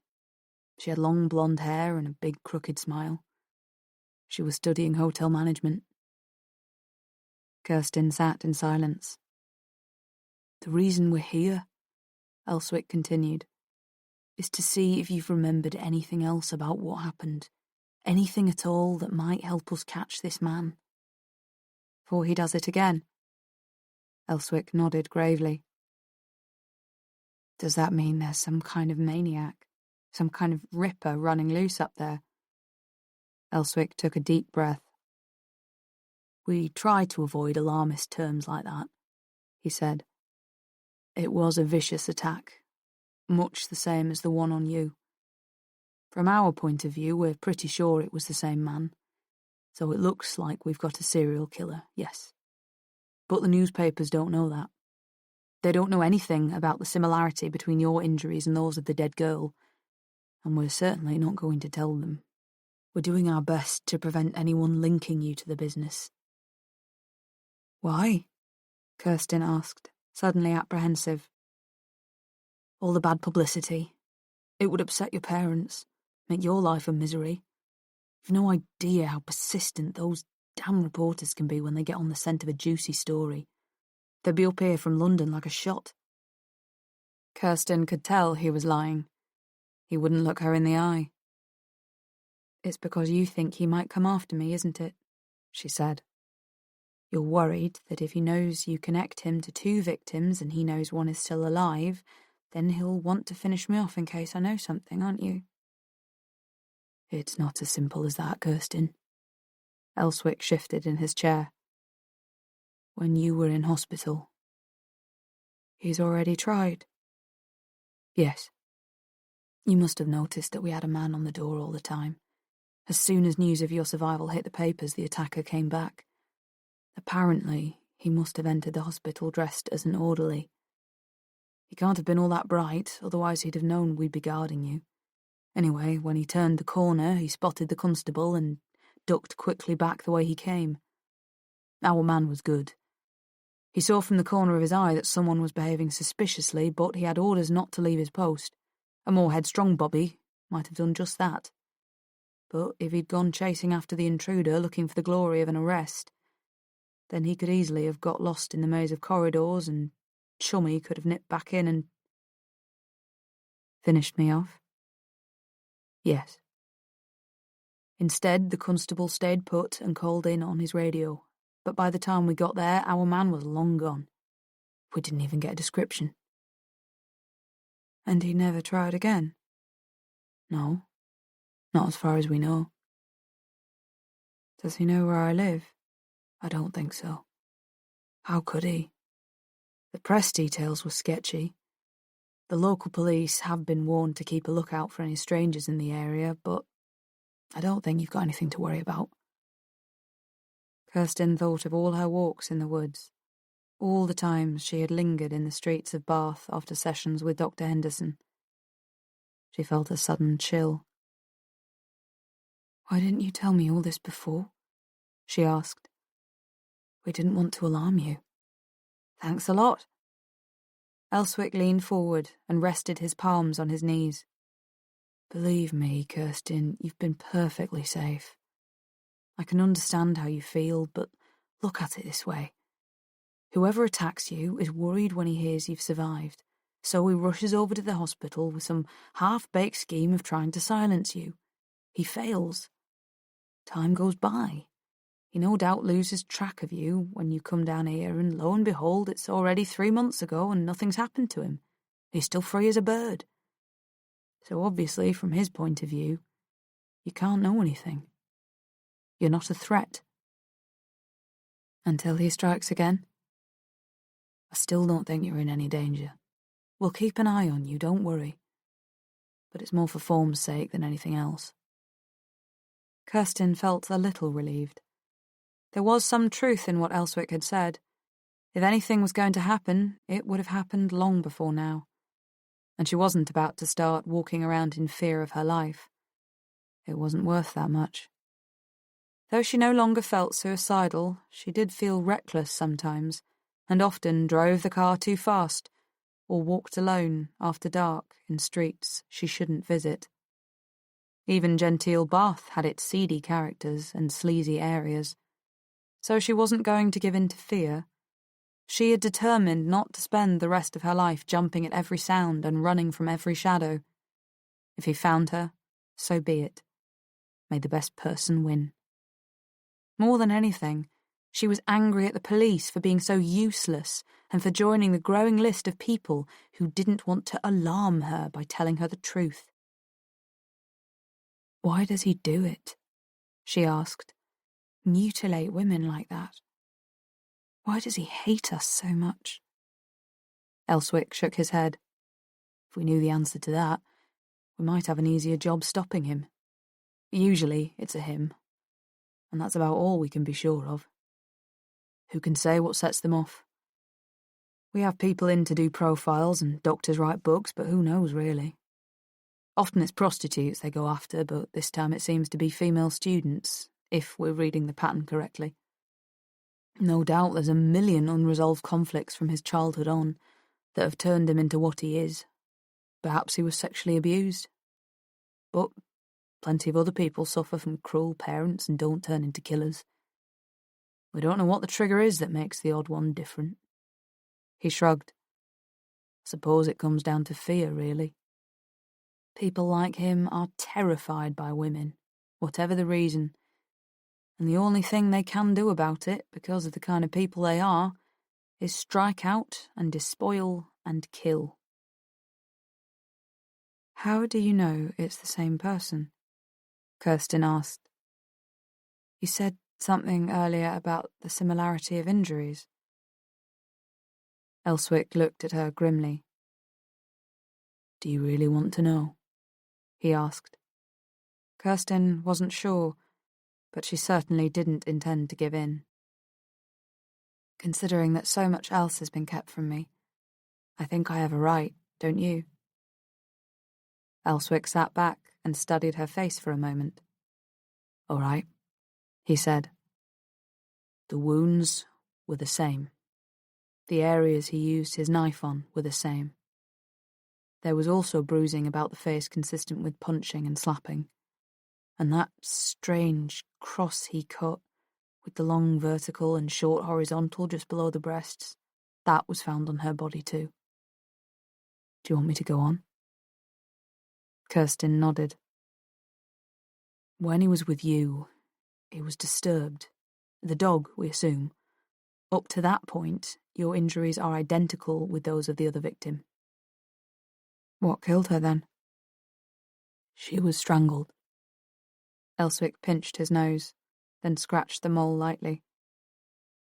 She had long blonde hair and a big crooked smile. She was studying hotel management. Kirsten sat in silence. The reason we're here, Elswick continued, is to see if you've remembered anything else about what happened, anything at all that might help us catch this man. For he does it again. Elswick nodded gravely. Does that mean there's some kind of maniac, some kind of ripper running loose up there? Elswick took a deep breath. We try to avoid alarmist terms like that, he said. It was a vicious attack, much the same as the one on you. From our point of view, we're pretty sure it was the same man, so it looks like we've got a serial killer, yes. But the newspapers don't know that. They don't know anything about the similarity between your injuries and those of the dead girl, and we're certainly not going to tell them. We're doing our best to prevent anyone linking you to the business. Why? Kirsten asked, suddenly apprehensive. All the bad publicity. It would upset your parents, make your life a misery. You've no idea how persistent those damn reporters can be when they get on the scent of a juicy story. They'd be up here from London like a shot. Kirsten could tell he was lying. He wouldn't look her in the eye. It's because you think he might come after me, isn't it? She said. You're worried that if he knows you connect him to 2 victims and he knows one is still alive, then he'll want to finish me off in case I know something, aren't you? It's not as simple as that, Kirsten. Elswick shifted in his chair. When you were in hospital. He's already tried? Yes. You must have noticed that we had a man on the door all the time. As soon as news of your survival hit the papers, the attacker came back. Apparently, he must have entered the hospital dressed as an orderly. He can't have been all that bright, otherwise he'd have known we'd be guarding you. Anyway, when he turned the corner, he spotted the constable and ducked quickly back the way he came. Our man was good. He saw from the corner of his eye that someone was behaving suspiciously, but he had orders not to leave his post. A more headstrong Bobby might have done just that. But if he'd gone chasing after the intruder, looking for the glory of an arrest, then he could easily have got lost in the maze of corridors, and Chummy could have nipped back in and finished me off. Yes. Instead, the constable stayed put and called in on his radio, but by the time we got there, our man was long gone. We didn't even get a description. And he never tried again? No, not as far as we know. Does he know where I live? I don't think so. How could he? The press details were sketchy. The local police have been warned to keep a lookout for any strangers in the area, but I don't think you've got anything to worry about. Kirsten thought of all her walks in the woods, all the times she had lingered in the streets of Bath after sessions with Dr. Henderson. She felt a sudden chill. Why didn't you tell me all this before? She asked. We didn't want to alarm you. Thanks a lot. Elswick leaned forward and rested his palms on his knees. Believe me, Kirsten, you've been perfectly safe. I can understand how you feel, but look at it this way. Whoever attacks you is worried when he hears you've survived, so he rushes over to the hospital with some half-baked scheme of trying to silence you. He fails. Time goes by. He no doubt loses track of you when you come down here, and lo and behold, it's already 3 months ago and nothing's happened to him. He's still free as a bird. So obviously, from his point of view, you can't know anything. You're not a threat. Until he strikes again? I still don't think you're in any danger. We'll keep an eye on you, don't worry. But it's more for form's sake than anything else. Kirsten felt a little relieved. There was some truth in what Elswick had said. If anything was going to happen, it would have happened long before now. and she wasn't about to start walking around in fear of her life. It wasn't worth that much. Though she no longer felt suicidal, she did feel reckless sometimes, and often drove the car too fast, or walked alone after dark in streets she shouldn't visit. Even genteel Bath had its seedy characters and sleazy areas. So she wasn't going to give in to fear. She had determined not to spend the rest of her life jumping at every sound and running from every shadow. If he found her, so be it. May the best person win. More than anything, she was angry at the police for being so useless and for joining the growing list of people who didn't want to alarm her by telling her the truth. Why does he do it? She asked. Mutilate women like that. Why does he hate us so much? Elswick shook his head. If we knew the answer to that, we might have an easier job stopping him. Usually it's a him, and that's about all we can be sure of. Who can say what sets them off? We have people in to do profiles and doctors write books, but who knows really? Often it's prostitutes they go after, but this time it seems to be female students, if we're reading the pattern correctly. No doubt there's a million unresolved conflicts from his childhood on that have turned him into what he is. Perhaps he was sexually abused. But plenty of other people suffer from cruel parents and don't turn into killers. We don't know what the trigger is that makes the odd one different. He shrugged. Suppose it comes down to fear, really. People like him are terrified by women, whatever the reason, and the only thing they can do about it, because of the kind of people they are, is strike out and despoil and kill. How do you know it's the same person? Kirsten asked. You said something earlier about the similarity of injuries. Elswick looked at her grimly. Do you really want to know? He asked. Kirsten wasn't sure, but she certainly didn't intend to give in. Considering that so much else has been kept from me, I think I have a right, don't you? Elswick sat back and studied her face for a moment. All right, he said. The wounds were the same. The areas he used his knife on were the same. There was also bruising about the face consistent with punching and slapping. And that strange cross he cut, with the long vertical and short horizontal just below the breasts, that was found on her body too. Do you want me to go on? Kirsten nodded. When he was with you, he was disturbed. The dog, we assume. Up to that point, your injuries are identical with those of the other victim. What killed her then? She was strangled. Elswick pinched his nose, then scratched the mole lightly.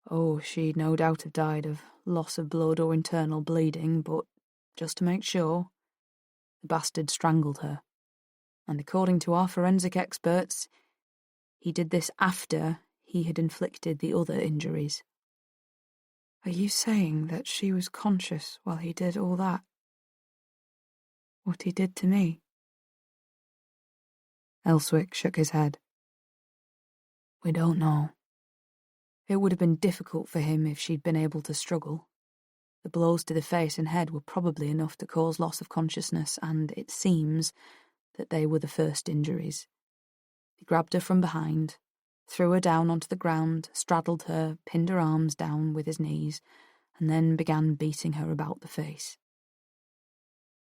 Oh, she'd no doubt have died of loss of blood or internal bleeding, but just to make sure, the bastard strangled her. And according to our forensic experts, he did this after he had inflicted the other injuries. Are you saying that she was conscious while he did all that? What he did to me? Elswick shook his head. We don't know. It would have been difficult for him if she'd been able to struggle. The blows to the face and head were probably enough to cause loss of consciousness, and it seems that they were the first injuries. He grabbed her from behind, threw her down onto the ground, straddled her, pinned her arms down with his knees, and then began beating her about the face.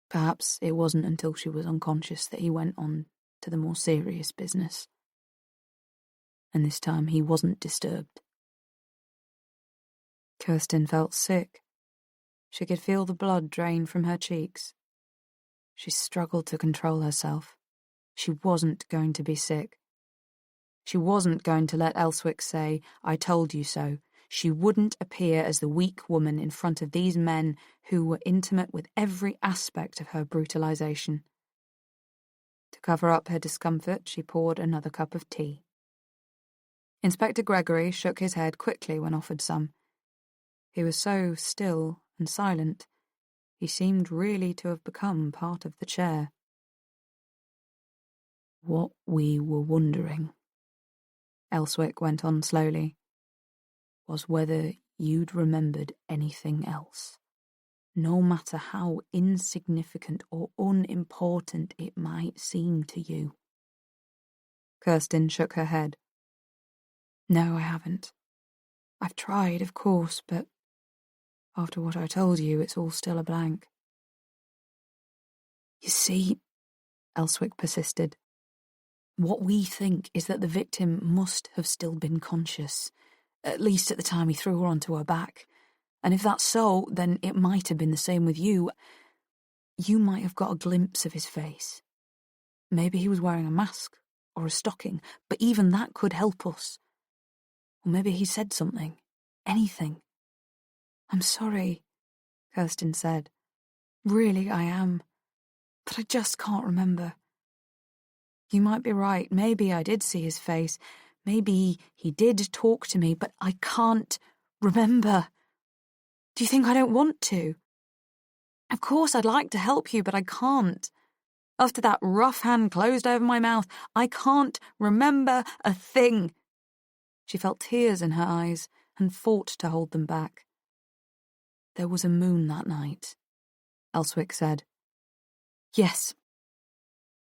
Perhaps it wasn't until she was unconscious that he went on to the more serious business. And this time he wasn't disturbed. Kirsten felt sick. She could feel the blood drain from her cheeks. She struggled to control herself. She wasn't going to be sick. She wasn't going to let Elswick say, I told you so. She wouldn't appear as the weak woman in front of these men who were intimate with every aspect of her brutalization. To cover up her discomfort, she poured another cup of tea. Inspector Gregory shook his head quickly when offered some. He was so still and silent, He seemed really to have become part of the chair. What we were wondering, Elswick went on slowly, was whether you'd remembered anything else, no matter how insignificant or unimportant it might seem to you. Kirsten shook her head. No, I haven't. I've tried, of course, but after what I told you, it's all still a blank. You see, Elswick persisted, what we think is that the victim must have still been conscious, at least at the time he threw her onto her back. And if that's so, then it might have been the same with you. You might have got a glimpse of his face. Maybe he was wearing a mask or a stocking, but even that could help us. Or maybe he said something. Anything. I'm sorry, Kirsten said. Really, I am. But I just can't remember. You might be right. Maybe I did see his face. Maybe he did talk to me, but I can't remember. Do you think I don't want to? Of course I'd like to help you, but I can't. After that rough hand closed over my mouth, I can't remember a thing. She felt tears in her eyes and fought to hold them back. There was a moon that night, Elswick said. Yes.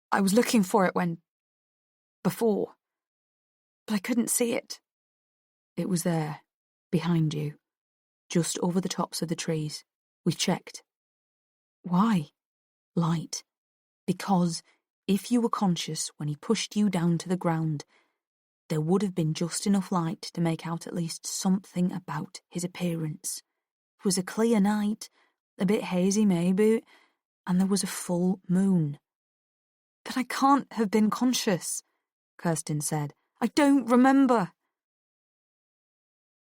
I was looking for it before, but I couldn't see it. It was there, behind you, just over the tops of the trees. We checked. Why? Light. Because if you were conscious when he pushed you down to the ground, there would have been just enough light to make out at least something about his appearance. It was a clear night, a bit hazy maybe, and there was a full moon. But I can't have been conscious, Kirsten said. I don't remember.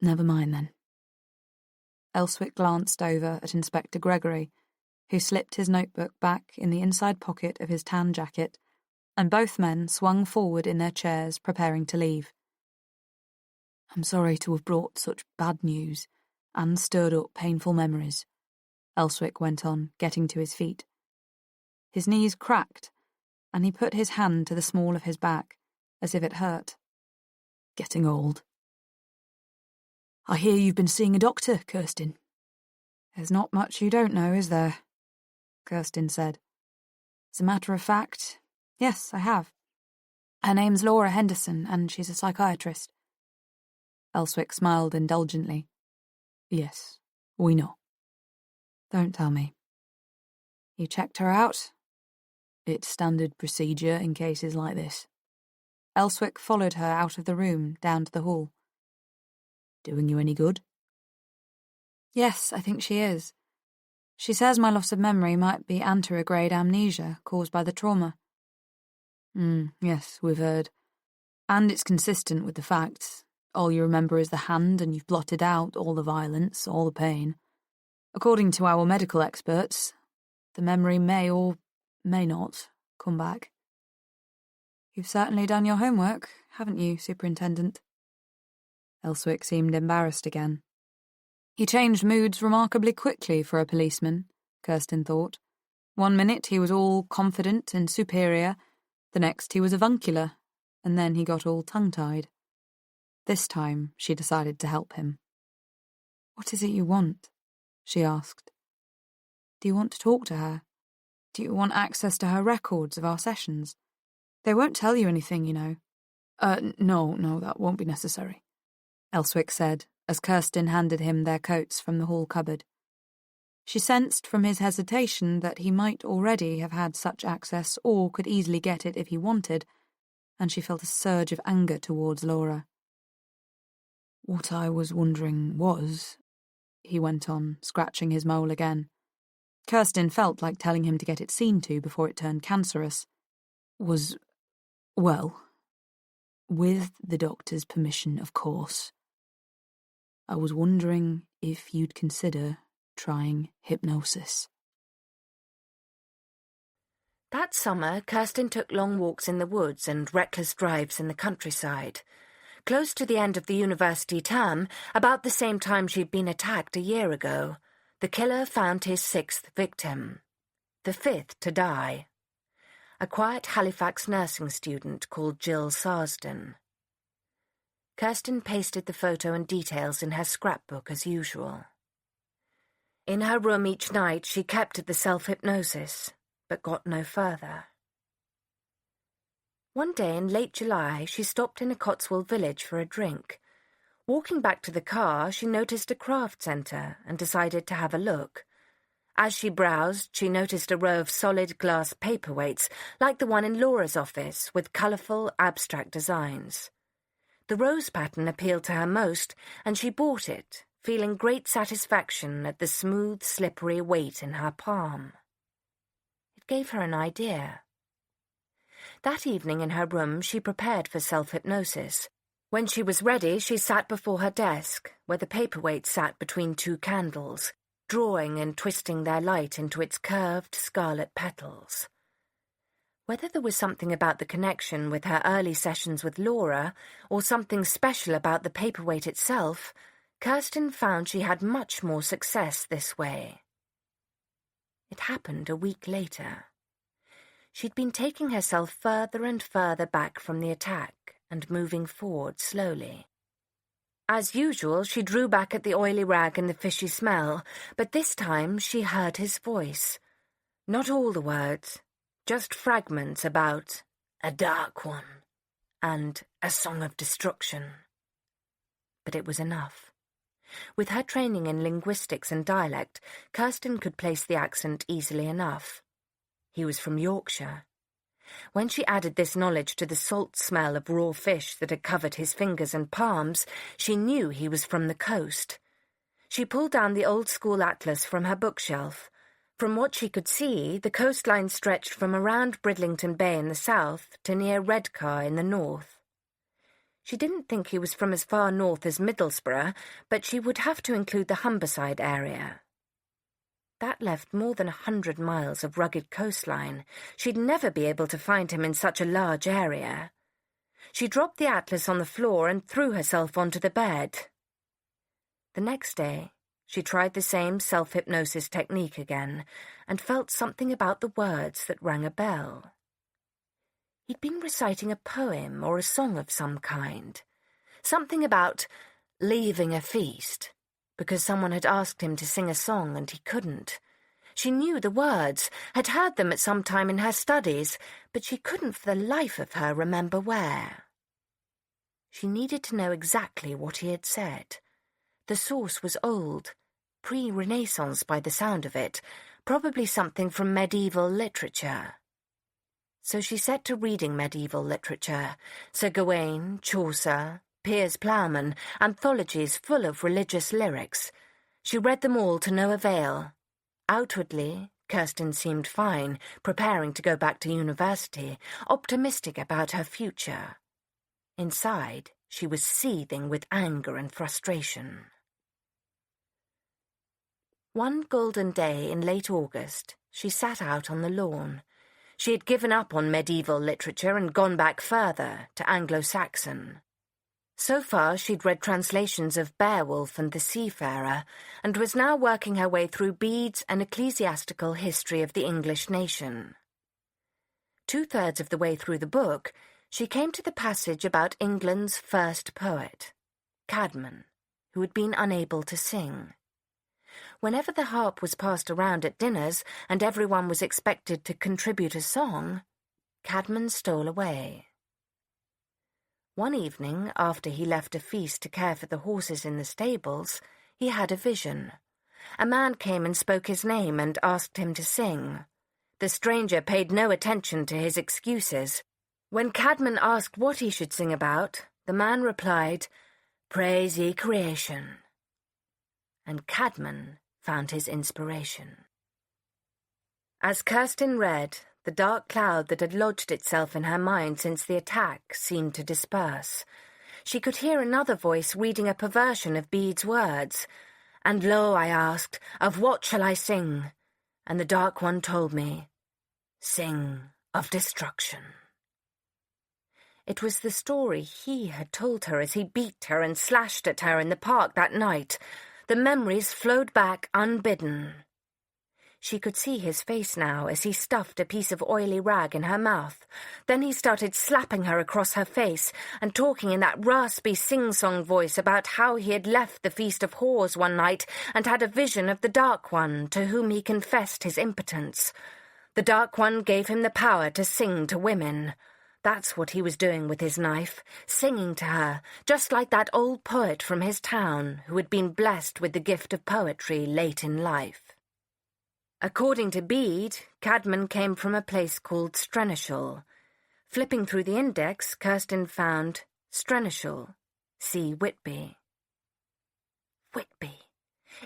Never mind then. Elswick glanced over at Inspector Gregory, who slipped his notebook back in the inside pocket of his tan jacket, and both men swung forward in their chairs, preparing to leave. I'm sorry to have brought such bad news and stirred up painful memories, Elswick went on, getting to his feet. His knees cracked, and he put his hand to the small of his back, as if it hurt. Getting old. I hear you've been seeing a doctor, Kirsten. There's not much you don't know, is there? Kirsten said. As a matter of fact, yes, I have. Her name's Laura Henderson, and she's a psychiatrist. Elswick smiled indulgently. Yes, we know. Don't tell me. You checked her out? It's standard procedure in cases like this. Elswick followed her out of the room, down to the hall. Doing you any good? Yes, I think she is. She says my loss of memory might be anterograde amnesia caused by the trauma. Yes, we've heard. And it's consistent with the facts. All you remember is the hand, and you've blotted out all the violence, all the pain. According to our medical experts, the memory may or may not come back. You've certainly done your homework, haven't you, Superintendent? Elswick seemed embarrassed again. He changed moods remarkably quickly for a policeman, Kirsten thought. 1 minute he was all confident and superior, the next he was avuncular, and then he got all tongue-tied. This time she decided to help him. What is it you want? She asked. Do you want to talk to her? Do you want access to her records of our sessions? They won't tell you anything, you know. No, that won't be necessary, Elswick said, as Kirsten handed him their coats from the hall cupboard. She sensed from his hesitation that he might already have had such access or could easily get it if he wanted, and she felt a surge of anger towards Laura. What I was wondering was, he went on, scratching his mole again. Kirsten felt like telling him to get it seen to before it turned cancerous. Well, with the doctor's permission, of course. I was wondering if you'd consider trying hypnosis. That summer, Kirsten took long walks in the woods and reckless drives in the countryside. Close to the end of the university term, about the same time she'd been attacked a year ago, The killer found his 6th victim, the 5th to die, a quiet Halifax nursing student called Jill Sarsden. Kirsten pasted the photo and details in her scrapbook as usual. In her room each night she kept at the self-hypnosis, but got no further. One day in late July she stopped in a Cotswold village for a drink. Walking back to the car, she noticed a craft centre and decided to have a look. As she browsed, she noticed a row of solid glass paperweights, like the one in Laura's office, with colourful, abstract designs. The rose pattern appealed to her most, and she bought it, feeling great satisfaction at the smooth, slippery weight in her palm. It gave her an idea. That evening in her room she prepared for self-hypnosis. When she was ready, she sat before her desk, where the paperweight sat between 2 candles, drawing and twisting their light into its curved scarlet petals. Whether there was something about the connection with her early sessions with Laura, or something special about the paperweight itself, Kirsten found she had much more success this way. It happened a week later. She'd been taking herself further and further back from the attack and moving forward slowly. As usual, she drew back at the oily rag and the fishy smell, but this time she heard his voice. Not all the words, just fragments about a dark one and a song of destruction. But it was enough. With her training in linguistics and dialect, Kirsten could place the accent easily enough. He was from Yorkshire. When she added this knowledge to the salt smell of raw fish that had covered his fingers and palms, she knew he was from the coast. She pulled down the old-school atlas from her bookshelf. From what she could see, the coastline stretched from around Bridlington Bay in the south to near Redcar in the north. She didn't think he was from as far north as Middlesbrough, but she would have to include the Humberside area. That left more than 100 miles of rugged coastline. She'd never be able to find him in such a large area. She dropped the atlas on the floor and threw herself onto the bed. The next day, she tried the same self-hypnosis technique again and felt something about the words that rang a bell. He'd been reciting a poem or a song of some kind. Something about leaving a feast, because someone had asked him to sing a song and he couldn't. She knew the words, had heard them at some time in her studies, but she couldn't for the life of her remember where. She needed to know exactly what he had said. The source was old, pre-Renaissance by the sound of it, probably something from medieval literature. So she set to reading medieval literature, Sir Gawain, Chaucer, Piers Plowman, anthologies full of religious lyrics. She read them all to no avail. Outwardly, Kirsten seemed fine, preparing to go back to university, optimistic about her future. Inside, she was seething with anger and frustration. One golden day in late August, she sat out on the lawn. She had given up on medieval literature and gone back further, to Anglo-Saxon. So far, she'd read translations of Beowulf and the Seafarer, and was now working her way through Bede's An Ecclesiastical History of the English Nation. 2/3 of the way through the book, she came to the passage about England's first poet, Caedmon, who had been unable to sing. Whenever the harp was passed around at dinners and everyone was expected to contribute a song, Caedmon stole away. One evening, after he left a feast to care for the horses in the stables, he had a vision. A man came and spoke his name and asked him to sing. The stranger paid no attention to his excuses. When Caedmon asked what he should sing about, the man replied, "Praise ye creation." And Caedmon found his inspiration. As Kirsten read, the dark cloud that had lodged itself in her mind since the attack seemed to disperse. She could hear another voice reading a perversion of Bede's words. "And lo, I asked, of what shall I sing? And the Dark One told me, sing of destruction." It was the story he had told her as he beat her and slashed at her in the park that night. The memories flowed back unbidden. She could see his face now as he stuffed a piece of oily rag in her mouth. Then he started slapping her across her face and talking in that raspy sing-song voice about how he had left the Feast of Whores one night and had a vision of the Dark One, to whom he confessed his impotence. The Dark One gave him the power to sing to women. That's what he was doing with his knife, singing to her, just like that old poet from his town who had been blessed with the gift of poetry late in life. According to Bede, Caedmon came from a place called Strenishal. Flipping through the index, Kirsten found Strenishal. See Whitby. Whitby.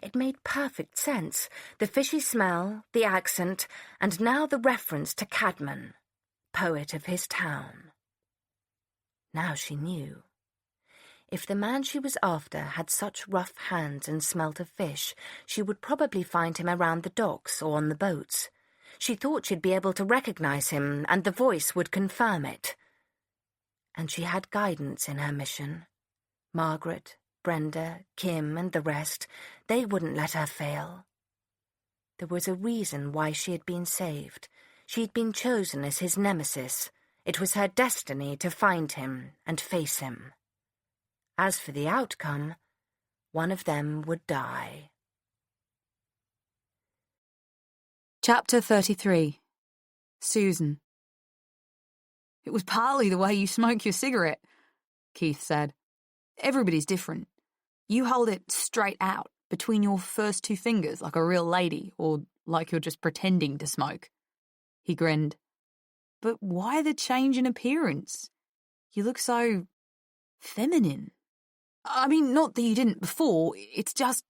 It made perfect sense. The fishy smell, the accent, and now the reference to Caedmon, poet of his town. Now she knew. If the man she was after had such rough hands and smelt of fish, she would probably find him around the docks or on the boats. She thought she'd be able to recognize him, and the voice would confirm it. And she had guidance in her mission. Margaret, Brenda, Kim, and the rest, they wouldn't let her fail. There was a reason why she had been saved. She'd been chosen as his nemesis. It was her destiny to find him and face him. As for the outcome, one of them would die. Chapter 33. Susan. It was partly the way you smoke your cigarette, Keith said. Everybody's different. You hold it straight out between your first two fingers like a real lady, or like you're just pretending to smoke. He grinned. But why the change in appearance? You look so feminine. I mean, not that you didn't before, it's just...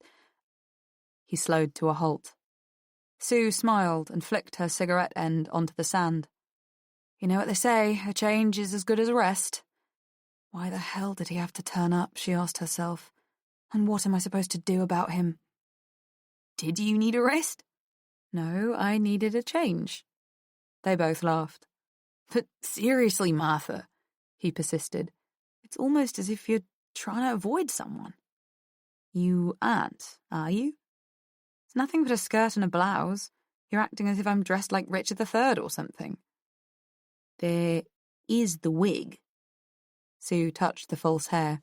He slowed to a halt. Sue smiled and flicked her cigarette end onto the sand. You know what they say, a change is as good as a rest. Why the hell did he have to turn up, she asked herself. And what am I supposed to do about him? Did you need a rest? No, I needed a change. They both laughed. But seriously, Martha, he persisted, it's almost as if you're trying to avoid someone. You aren't, are you? It's nothing but a skirt and a blouse. You're acting as if I'm dressed like Richard III or something. There is the wig. Sue touched the false hair.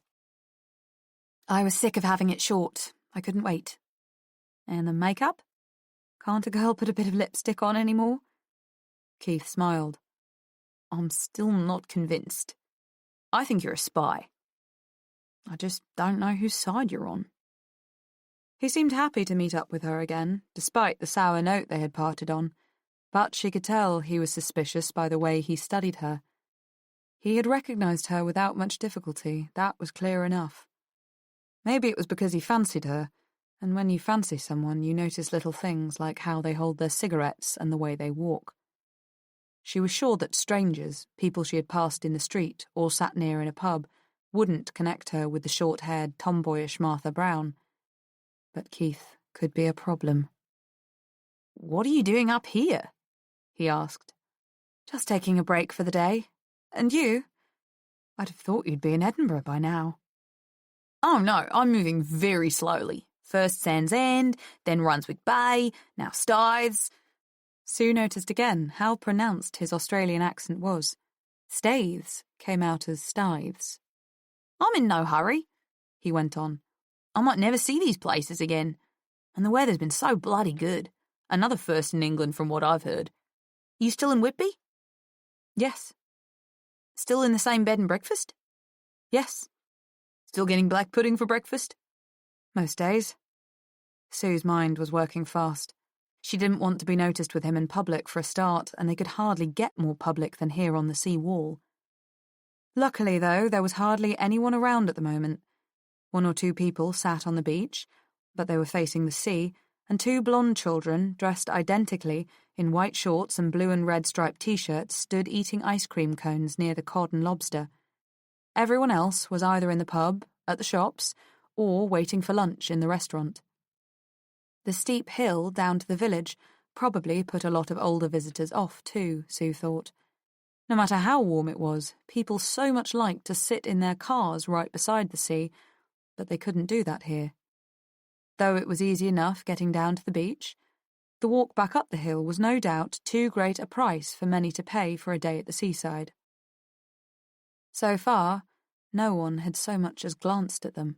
I was sick of having it short. I couldn't wait. And the makeup? Can't a girl put a bit of lipstick on anymore? Keith smiled. I'm still not convinced. I think you're a spy. I just don't know whose side you're on. He seemed happy to meet up with her again, despite the sour note they had parted on, but she could tell he was suspicious by the way he studied her. He had recognized her without much difficulty, that was clear enough. Maybe it was because he fancied her, and when you fancy someone you notice little things like how they hold their cigarettes and the way they walk. She was sure that strangers, people she had passed in the street or sat near in a pub, wouldn't connect her with the short-haired, tomboyish Martha Brown. But Keith could be a problem. What are you doing up here? He asked. Just taking a break for the day. And you? I'd have thought you'd be in Edinburgh by now. Oh no, I'm moving very slowly. First Sands End, then Runswick Bay, now Stythes. Sue noticed again how pronounced his Australian accent was. Staithes came out as Stythes. I'm in no hurry, he went on. I might never see these places again. And the weather's been so bloody good. Another first in England from what I've heard. You still in Whitby? Yes. Still in the same bed and breakfast? Yes. Still getting black pudding for breakfast? Most days. Sue's mind was working fast. She didn't want to be noticed with him in public for a start, and they could hardly get more public than here on the sea wall. Luckily, though, there was hardly anyone around at the moment. One or two people sat on the beach, but they were facing the sea, and two blonde children, dressed identically in white shorts and blue and red striped t-shirts, stood eating ice cream cones near the cod and lobster. Everyone else was either in the pub, at the shops, or waiting for lunch in the restaurant. The steep hill down to the village probably put a lot of older visitors off too, Sue thought. No matter how warm it was, people so much liked to sit in their cars right beside the sea, but they couldn't do that here. Though it was easy enough getting down to the beach, the walk back up the hill was no doubt too great a price for many to pay for a day at the seaside. So far, no one had so much as glanced at them.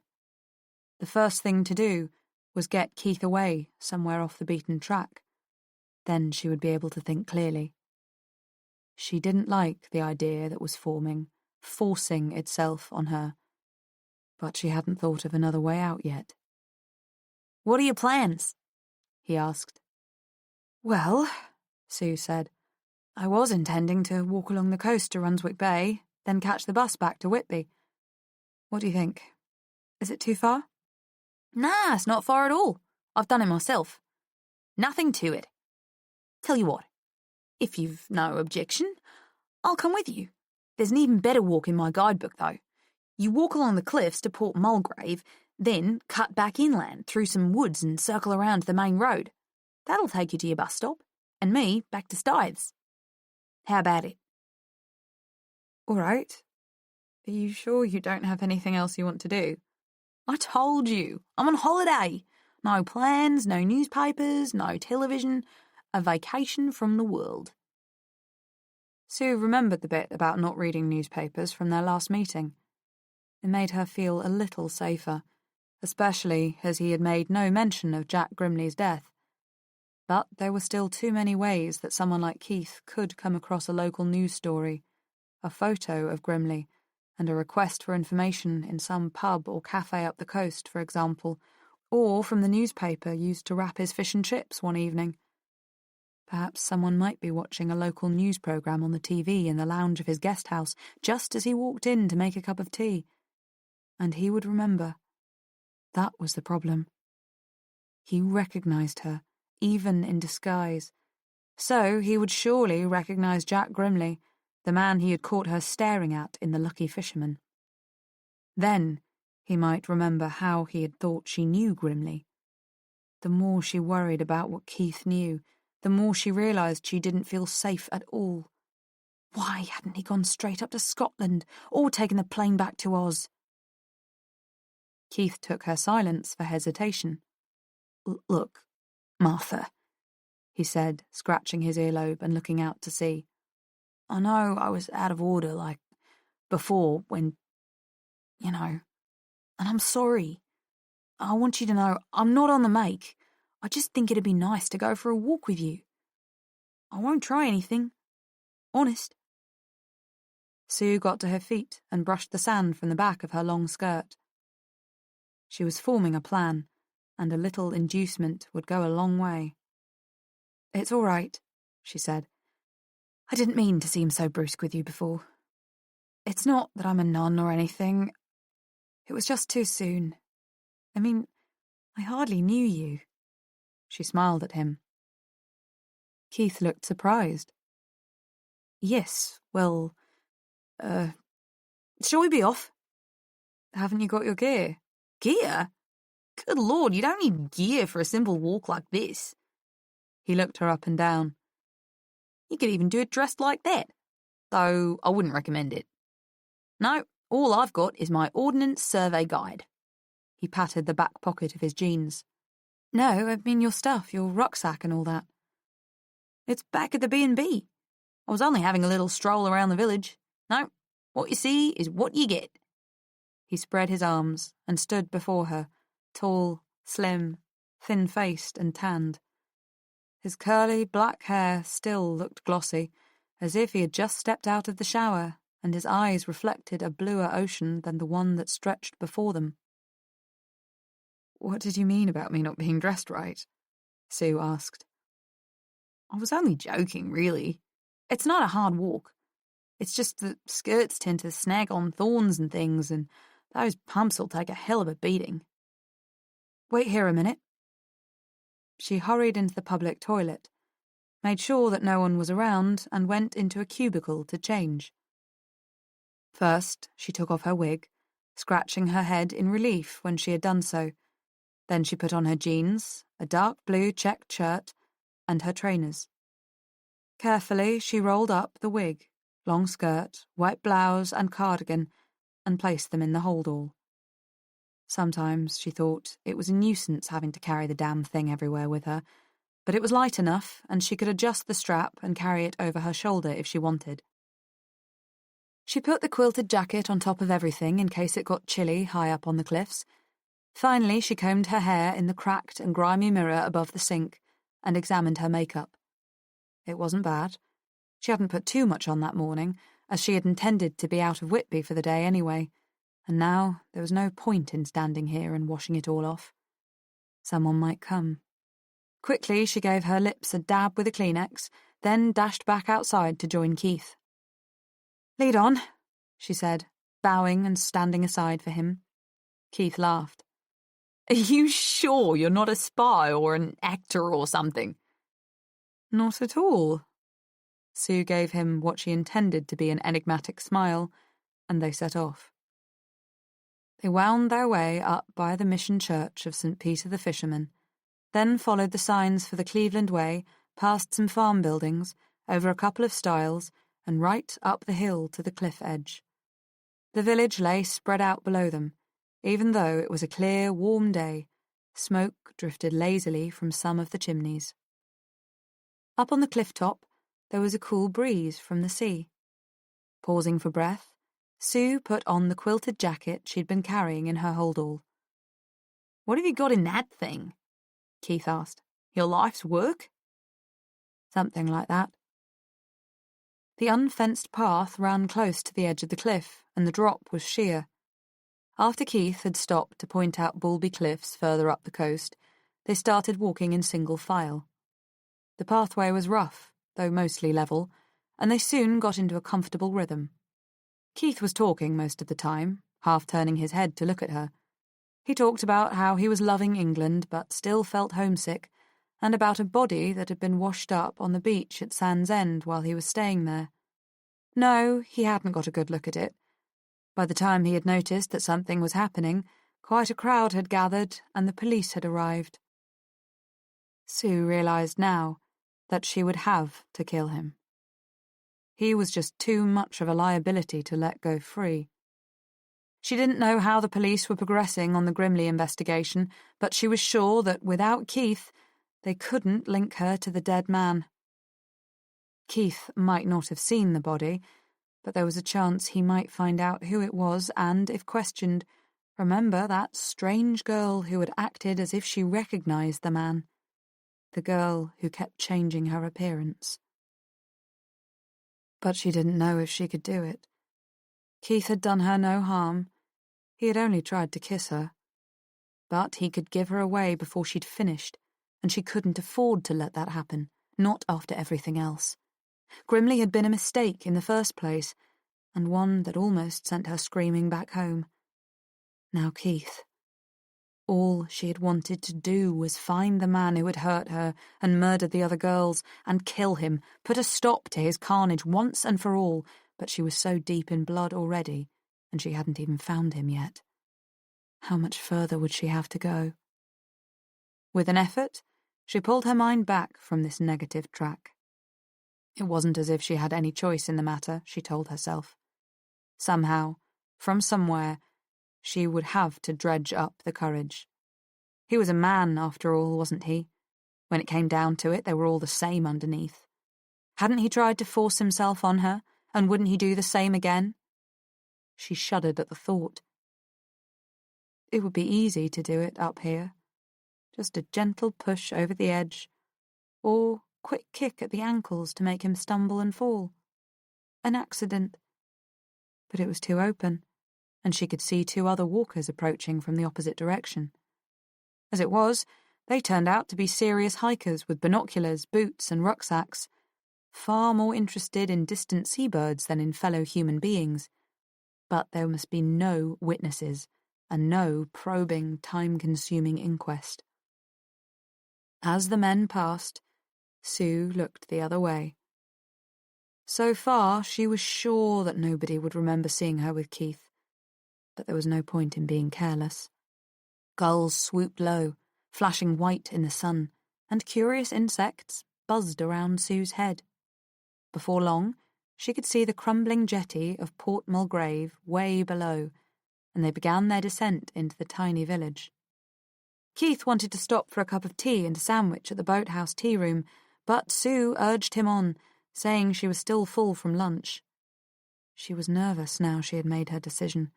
The first thing to do was get Keith away somewhere off the beaten track. Then she would be able to think clearly. She didn't like the idea that was forming, forcing itself on her, but she hadn't thought of another way out yet. "What are your plans?" he asked. "Well," Sue said, "I was intending to walk along the coast to Runswick Bay, then catch the bus back to Whitby. What do you think? Is it too far?" Nah, it's not far at all. I've done it myself. Nothing to it. Tell you what, if you've no objection, I'll come with you. There's an even better walk in my guidebook, though. You walk along the cliffs to Port Mulgrave, then cut back inland through some woods and circle around to the main road. That'll take you to your bus stop, and me back to Stythes. How about it? All right. Are you sure you don't have anything else you want to do? I told you, I'm on holiday. No plans, no newspapers, no television. A vacation from the world. Sue remembered the bit about not reading newspapers from their last meeting. It made her feel a little safer, especially as he had made no mention of Jack Grimley's death. But there were still too many ways that someone like Keith could come across a local news story, a photo of Grimley, and a request for information in some pub or cafe up the coast, for example, or from the newspaper used to wrap his fish and chips one evening. Perhaps someone might be watching a local news programme on the TV in the lounge of his guest house just as he walked in to make a cup of tea. And he would remember. That was the problem. He recognised her, even in disguise. So he would surely recognise Jack Grimley, the man he had caught her staring at in The Lucky Fisherman. Then he might remember how he had thought she knew Grimley. The more she worried about what Keith knew, the more she realised she didn't feel safe at all. Why hadn't he gone straight up to Scotland, or taken the plane back to Oz? Keith took her silence for hesitation. Look, Martha, he said, scratching his earlobe and looking out to sea. I know I was out of order, like before, when, and I'm sorry. I want you to know I'm not on the make. I just think it'd be nice to go for a walk with you. I won't try anything. Honest. Sue got to her feet and brushed the sand from the back of her long skirt. She was forming a plan, and a little inducement would go a long way. "It's all right," she said. "I didn't mean to seem so brusque with you before. It's not that I'm a nun or anything. It was just too soon. I mean, I hardly knew you." She smiled at him. Keith looked surprised. "Yes, well, shall we be off?" "Haven't you got your gear?" "Gear? Good Lord, you don't need gear for a simple walk like this." He looked her up and down. "You could even do it dressed like that, though I wouldn't recommend it. No, all I've got is my Ordnance Survey Guide." He patted the back pocket of his jeans. "No, I mean your stuff, your rucksack and all that." "It's back at the B&B. I was only having a little stroll around the village. No, what you see is what you get." He spread his arms and stood before her, tall, slim, thin-faced and tanned. His curly black hair still looked glossy, as if he had just stepped out of the shower, and his eyes reflected a bluer ocean than the one that stretched before them. "What did you mean about me not being dressed right?" Sue asked. "I was only joking, really. It's not a hard walk. It's just that skirts tend to snag on thorns and things, and those pumps will take a hell of a beating." "Wait here a minute." She hurried into the public toilet, made sure that no one was around, and went into a cubicle to change. First, she took off her wig, scratching her head in relief when she had done so. Then she put on her jeans, a dark blue checked shirt, and her trainers. Carefully, she rolled up the wig, long skirt, white blouse, and cardigan, and placed them in the hold-all. Sometimes, she thought, it was a nuisance having to carry the damn thing everywhere with her, but it was light enough, and she could adjust the strap and carry it over her shoulder if she wanted. She put the quilted jacket on top of everything in case it got chilly high up on the cliffs. Finally, she combed her hair in the cracked and grimy mirror above the sink and examined her makeup. It wasn't bad. She hadn't put too much on that morning, as she had intended to be out of Whitby for the day anyway, and now there was no point in standing here and washing it all off. Someone might come. Quickly, she gave her lips a dab with a Kleenex, then dashed back outside to join Keith. "Lead on," she said, bowing and standing aside for him. Keith laughed. "Are you sure you're not a spy or an actor or something?" "Not at all." Sue gave him what she intended to be an enigmatic smile, and they set off. They wound their way up by the mission church of St. Peter the Fisherman, then followed the signs for the Cleveland Way, past some farm buildings, over a couple of stiles, and right up the hill to the cliff edge. The village lay spread out below them, even though it was a clear, warm day. Smoke drifted lazily from some of the chimneys. Up on the cliff top, there was a cool breeze from the sea. Pausing for breath, Sue put on the quilted jacket she'd been carrying in her holdall. "What have you got in that thing?" Keith asked. "Your life's work?" "Something like that." The unfenced path ran close to the edge of the cliff, and the drop was sheer. After Keith had stopped to point out Bulby Cliffs further up the coast, they started walking in single file. The pathway was rough, though mostly level, and they soon got into a comfortable rhythm. Keith was talking most of the time, half turning his head to look at her. He talked about how he was loving England but still felt homesick, and about a body that had been washed up on the beach at Sand's End while he was staying there. No, he hadn't got a good look at it. By the time he had noticed that something was happening, quite a crowd had gathered and the police had arrived. Sue realized now that she would have to kill him. He was just too much of a liability to let go free. She didn't know how the police were progressing on the Grimley investigation, but she was sure that without Keith, they couldn't link her to the dead man. Keith might not have seen the body, but there was a chance he might find out who it was and, if questioned, remember that strange girl who had acted as if she recognized the man. The girl who kept changing her appearance. But she didn't know if she could do it. Keith had done her no harm. He had only tried to kiss her. But he could give her away before she'd finished, and she couldn't afford to let that happen, not after everything else. Grimley had been a mistake in the first place, and one that almost sent her screaming back home. Now Keith. All she had wanted to do was find the man who had hurt her and murdered the other girls, and kill him, put a stop to his carnage once and for all, but she was so deep in blood already, and she hadn't even found him yet. How much further would she have to go? With an effort, she pulled her mind back from this negative track. It wasn't as if she had any choice in the matter, she told herself. Somehow, from somewhere, she would have to dredge up the courage. He was a man, after all, wasn't he? When it came down to it, they were all the same underneath. Hadn't he tried to force himself on her, and wouldn't he do the same again? She shuddered at the thought. It would be easy to do it up here. Just a gentle push over the edge, or quick kick at the ankles to make him stumble and fall. An accident. But it was too open, and she could see 2 other walkers approaching from the opposite direction. As it was, they turned out to be serious hikers with binoculars, boots, and rucksacks, far more interested in distant seabirds than in fellow human beings. But there must be no witnesses, and no probing, time-consuming inquest. As the men passed, Sue looked the other way. So far, she was sure that nobody would remember seeing her with Keith, but there was no point in being careless. Gulls swooped low, flashing white in the sun, and curious insects buzzed around Sue's head. Before long, she could see the crumbling jetty of Port Mulgrave way below, and they began their descent into the tiny village. Keith wanted to stop for a cup of tea and a sandwich at the boathouse tea room, but Sue urged him on, saying she was still full from lunch. She was nervous now she had made her decision,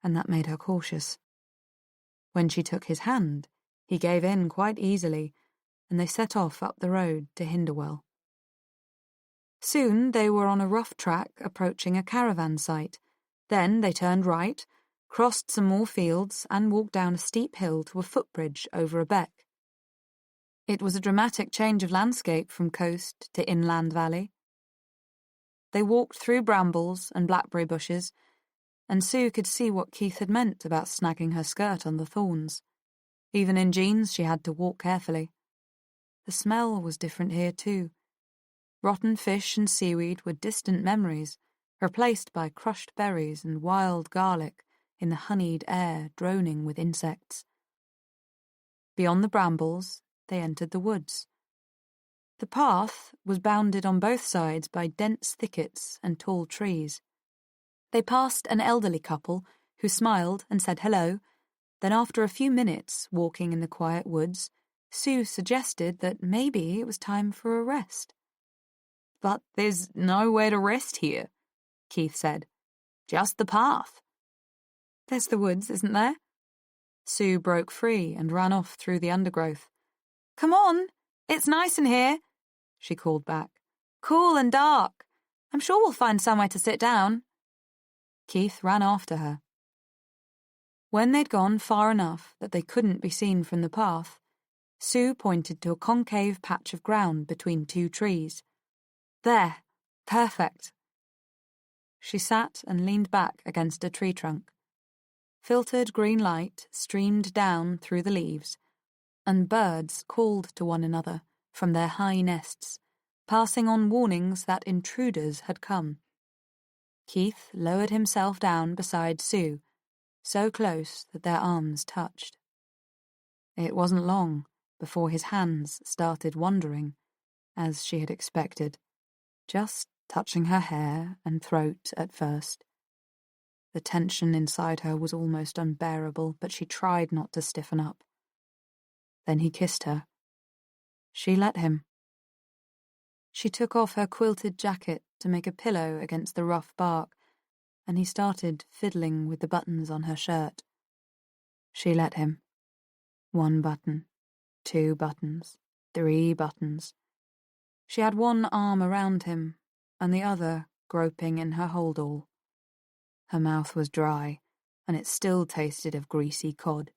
and that made her cautious. When she took his hand, he gave in quite easily, and they set off up the road to Hinderwell. Soon they were on a rough track approaching a caravan site. Then they turned right, crossed some more fields, and walked down a steep hill to a footbridge over a beck. It was a dramatic change of landscape from coast to inland valley. They walked through brambles and blackberry bushes, and Sue could see what Keith had meant about snagging her skirt on the thorns. Even in jeans she had to walk carefully. The smell was different here too. Rotten fish and seaweed were distant memories, replaced by crushed berries and wild garlic in the honeyed air droning with insects. Beyond the brambles, they entered the woods. The path was bounded on both sides by dense thickets and tall trees. They passed an elderly couple who smiled and said hello. Then after a few minutes walking in the quiet woods, Sue suggested that maybe it was time for a rest. "But there's nowhere to rest here," Keith said. "Just the path." "There's the woods, isn't there?" Sue broke free and ran off through the undergrowth. "Come on, it's nice in here," she called back. "Cool and dark. I'm sure we'll find somewhere to sit down." Keith ran after her. When they'd gone far enough that they couldn't be seen from the path, Sue pointed to a concave patch of ground between two trees. "There, perfect." She sat and leaned back against a tree trunk. Filtered green light streamed down through the leaves, and birds called to one another from their high nests, passing on warnings that intruders had come. Keith lowered himself down beside Sue, so close that their arms touched. It wasn't long before his hands started wandering, as she had expected, just touching her hair and throat at first. The tension inside her was almost unbearable, but she tried not to stiffen up. Then he kissed her. She let him. She took off her quilted jacket to make a pillow against the rough bark, and he started fiddling with the buttons on her shirt. She let him. 1 button, 2 buttons, 3 buttons. She had one arm around him, and the other groping in her hold-all. Her mouth was dry, and it still tasted of greasy cod.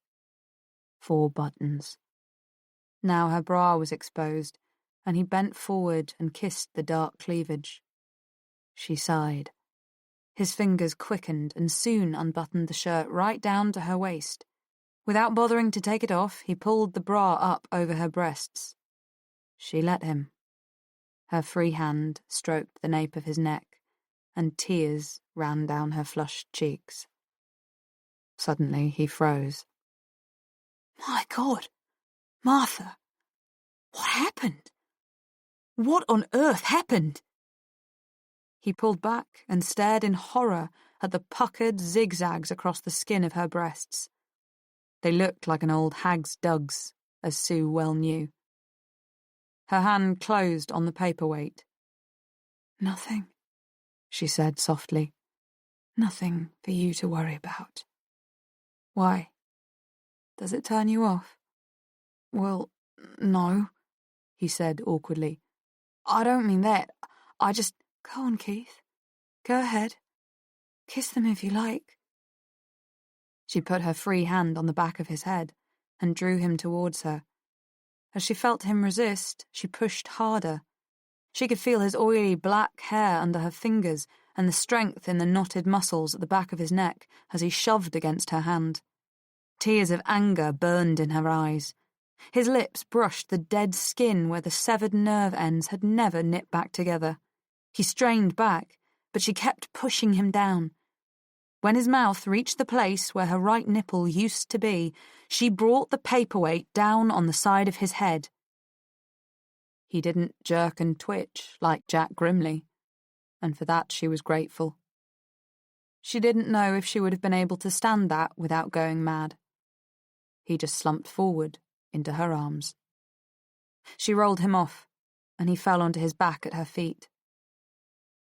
4 buttons. Now her bra was exposed, and he bent forward and kissed the dark cleavage. She sighed. His fingers quickened and soon unbuttoned the shirt right down to her waist. Without bothering to take it off, he pulled the bra up over her breasts. She let him. Her free hand stroked the nape of his neck, and tears ran down her flushed cheeks. Suddenly he froze. "My God, Martha, what happened? What on earth happened?" He pulled back and stared in horror at the puckered zigzags across the skin of her breasts. They looked like an old hag's dugs, as Sue well knew. Her hand closed on the paperweight. "Nothing," she said softly. "Nothing for you to worry about." "Why? Does it turn you off?" "Well, no," he said awkwardly. "I don't mean that. I just—" "Go on, Keith. Go ahead. Kiss them if you like." She put her free hand on the back of his head and drew him towards her. As she felt him resist, she pushed harder. She could feel his oily black hair under her fingers and the strength in the knotted muscles at the back of his neck as he shoved against her hand. Tears of anger burned in her eyes. His lips brushed the dead skin where the severed nerve ends had never knit back together. He strained back, but she kept pushing him down. When his mouth reached the place where her right nipple used to be, she brought the paperweight down on the side of his head. He didn't jerk and twitch like Jack Grimley, and for that she was grateful. She didn't know if she would have been able to stand that without going mad. He just slumped forward into her arms. She rolled him off, and he fell onto his back at her feet.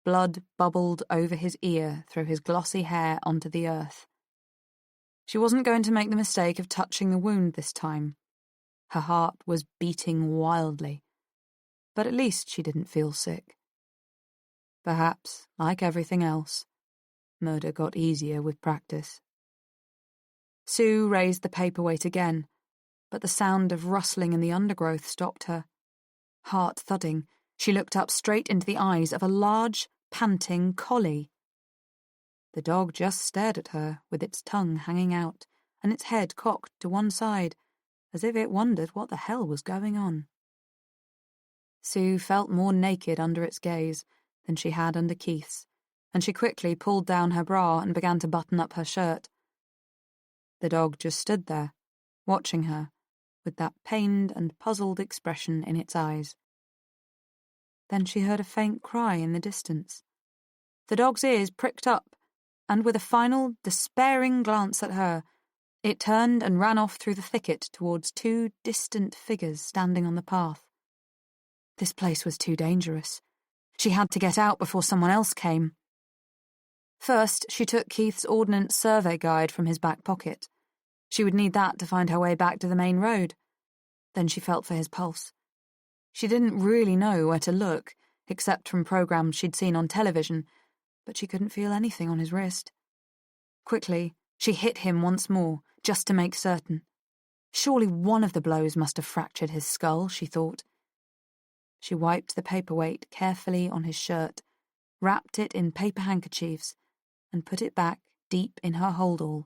Blood bubbled over his ear through his glossy hair onto the earth. She wasn't going to make the mistake of touching the wound this time. Her heart was beating wildly, but at least she didn't feel sick. Perhaps, like everything else, murder got easier with practice. Sue raised the paperweight again, but the sound of rustling in the undergrowth stopped her. Heart thudding, she looked up straight into the eyes of a large, panting collie. The dog just stared at her with its tongue hanging out and its head cocked to one side, as if it wondered what the hell was going on. Sue felt more naked under its gaze than she had under Keith's, and she quickly pulled down her bra and began to button up her shirt. The dog just stood there, watching her, with that pained and puzzled expression in its eyes. Then she heard a faint cry in the distance. The dog's ears pricked up, and with a final, despairing glance at her, it turned and ran off through the thicket towards two distant figures standing on the path. This place was too dangerous. She had to get out before someone else came. First, she took Keith's Ordnance Survey Guide from his back pocket. She would need that to find her way back to the main road. Then she felt for his pulse. She didn't really know where to look, except from programs she'd seen on television, but she couldn't feel anything on his wrist. Quickly, she hit him once more, just to make certain. Surely one of the blows must have fractured his skull, she thought. She wiped the paperweight carefully on his shirt, wrapped it in paper handkerchiefs, and put it back deep in her holdall.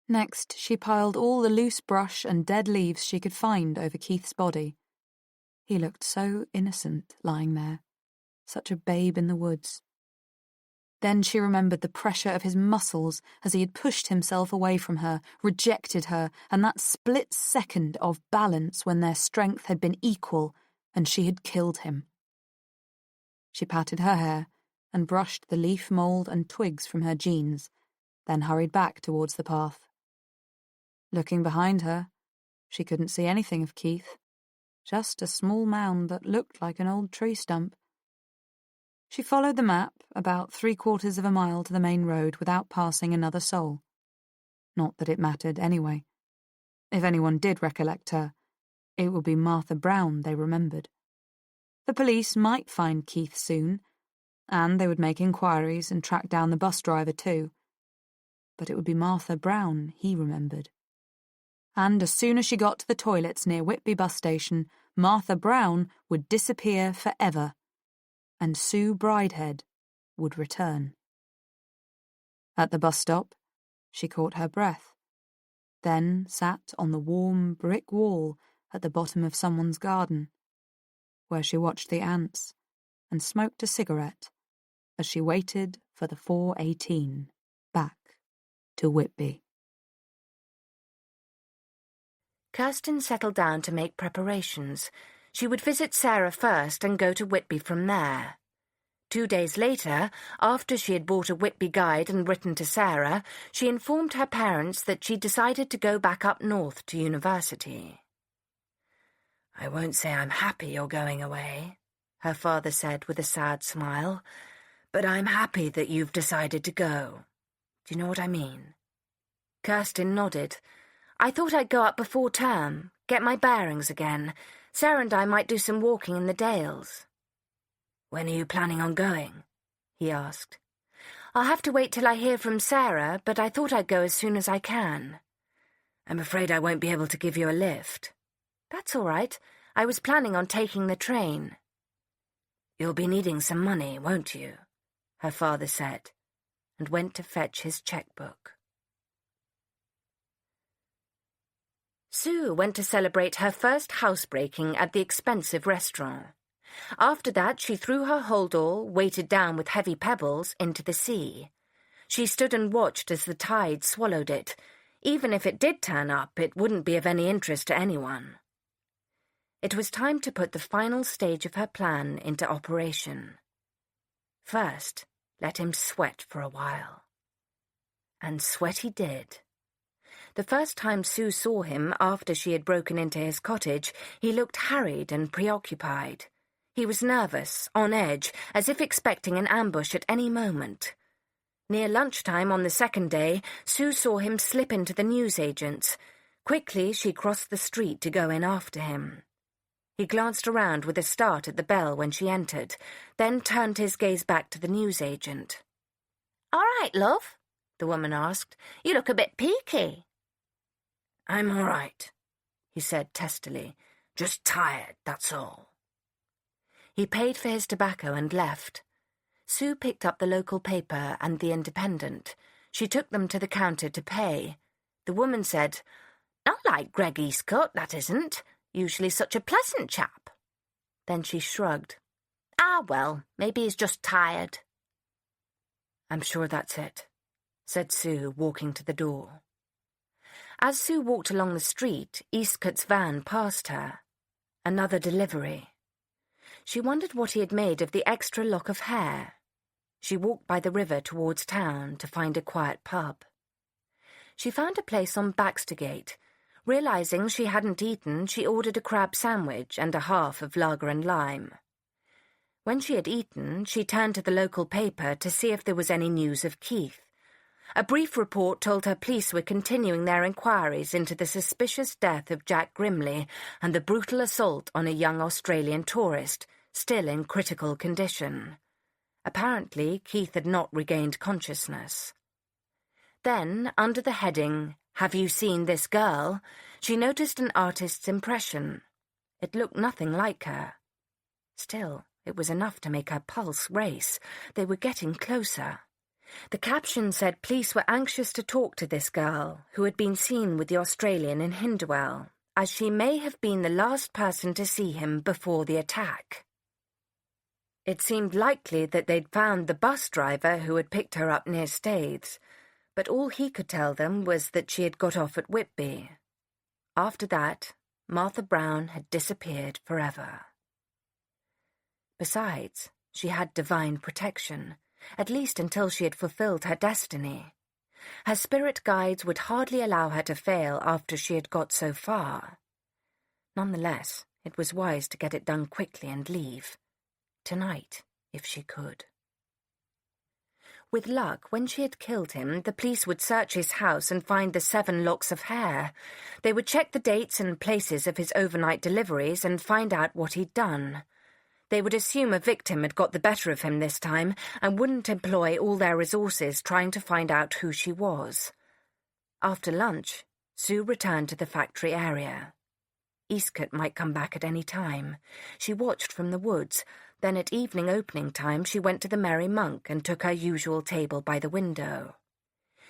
Next, she piled all the loose brush and dead leaves she could find over Keith's body. He looked so innocent lying there, such a babe in the woods. Then she remembered the pressure of his muscles as he had pushed himself away from her, rejected her, and that split second of balance when their strength had been equal and she had killed him. She patted her hair and brushed the leaf mould and twigs from her jeans, then hurried back towards the path. Looking behind her, she couldn't see anything of Keith, just a small mound that looked like an old tree stump. She followed the map about 3/4 of a mile to the main road without passing another soul. Not that it mattered anyway. If anyone did recollect her, it would be Martha Brown they remembered. The police might find Keith soon, and they would make inquiries and track down the bus driver too. But it would be Martha Brown he remembered. And as soon as she got to the toilets near Whitby bus station, Martha Brown would disappear forever, and Sue Bridehead would return. At the bus stop, she caught her breath, then sat on the warm brick wall at the bottom of someone's garden, where she watched the ants and smoked a cigarette as she waited for the 4:18 back to Whitby. Kirsten settled down to make preparations. She would visit Sarah first and go to Whitby from there. 2 days later, after she had bought a Whitby guide and written to Sarah, she informed her parents that she decided to go back up north to university. "I won't say I'm happy you're going away," her father said with a sad smile, "but I'm happy that you've decided to go. Do you know what I mean?" Kirsten nodded. "I thought I'd go up before term, get my bearings again. Sarah and I might do some walking in the Dales." "When are you planning on going?" he asked. "I'll have to wait till I hear from Sarah, but I thought I'd go as soon as I can." "I'm afraid I won't be able to give you a lift." "That's all right. I was planning on taking the train." "You'll be needing some money, won't you?" her father said, and went to fetch his checkbook. Sue went to celebrate her first housebreaking at the expensive restaurant. After that, she threw her holdall, weighted down with heavy pebbles, into the sea. She stood and watched as the tide swallowed it. Even if it did turn up, it wouldn't be of any interest to anyone. It was time to put the final stage of her plan into operation. First, Let him sweat for a while. And sweat he did. The first time Sue saw him after she had broken into his cottage, he looked harried and preoccupied. He was nervous, on edge, as if expecting an ambush at any moment. Near lunchtime on the second day, Sue saw him slip into the newsagent's. Quickly, she crossed the street to go in after him. He glanced around with a start at the bell when she entered, then turned his gaze back to the newsagent. "All right, love?" the woman asked. "You look a bit peaky." "I'm all right," he said testily. "Just tired, that's all." He paid for his tobacco and left. Sue picked up the local paper and the Independent. She took them to the counter to pay. The woman said, "Not like Greg Eastcote, that isn't. Usually such a pleasant chap." Then she shrugged. "Ah, well, maybe he's just tired." "I'm sure that's it," said Sue, walking to the door. As Sue walked along the street, Eastcote's van passed her. Another delivery. She wondered what he had made of the extra lock of hair. She walked by the river towards town to find a quiet pub. She found a place on Baxtergate. Realizing she hadn't eaten, she ordered a crab sandwich and a half of lager and lime. When she had eaten, she turned to the local paper to see if there was any news of Keith. A brief report told her police were continuing their inquiries into the suspicious death of Jack Grimley and the brutal assault on a young Australian tourist, still in critical condition. Apparently, Keith had not regained consciousness. Then, under the heading, "Have you seen this girl?" she noticed an artist's impression. It looked nothing like her. Still, it was enough to make her pulse race. They were getting closer. The caption said police were anxious to talk to this girl, who had been seen with the Australian in Hindwell, as she may have been the last person to see him before the attack. It seemed likely that they'd found the bus driver who had picked her up near Staithes, but all he could tell them was that she had got off at Whitby. After that, Martha Brown had disappeared forever. Besides, she had divine protection, at least until she had fulfilled her destiny. Her spirit guides would hardly allow her to fail after she had got so far. Nonetheless, it was wise to get it done quickly and leave. Tonight, if she could. With luck, when she had killed him, the police would search his house and find the 7 locks of hair. They would check the dates and places of his overnight deliveries and find out what he'd done. They would assume a victim had got the better of him this time and wouldn't employ all their resources trying to find out who she was. After lunch, Sue returned to the factory area. Eastcote might come back at any time. She watched from the woods. Then at evening opening time she went to the Merry Monk and took her usual table by the window.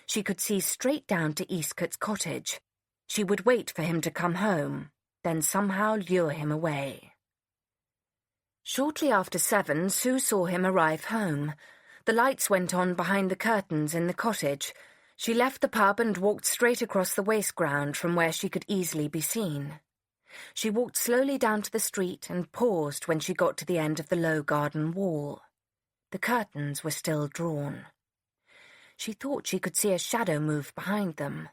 She could see straight down to Eastcote's cottage. She would wait for him to come home, then somehow lure him away. Shortly after 7, Sue saw him arrive home. The lights went on behind the curtains in the cottage. She left the pub and walked straight across the waste ground from where she could easily be seen. She walked slowly down to the street and paused when she got to the end of the low garden wall. The curtains were still drawn. She thought she could see a shadow move behind them.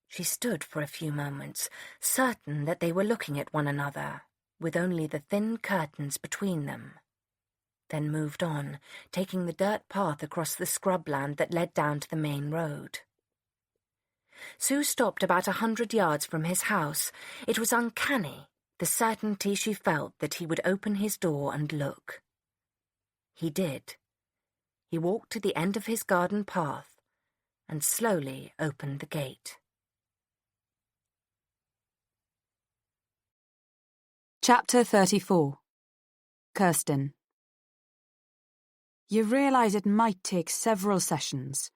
She stood for a few moments, certain that they were looking at one another, with only the thin curtains between them. Then moved on, taking the dirt path across the scrubland that led down to the main road. Sue stopped about 100 yards from his house. It was uncanny, the certainty she felt that he would open his door and look. He did. He walked to the end of his garden path and slowly opened the gate. Chapter 34. Kirsten. You realise it might take several sessions,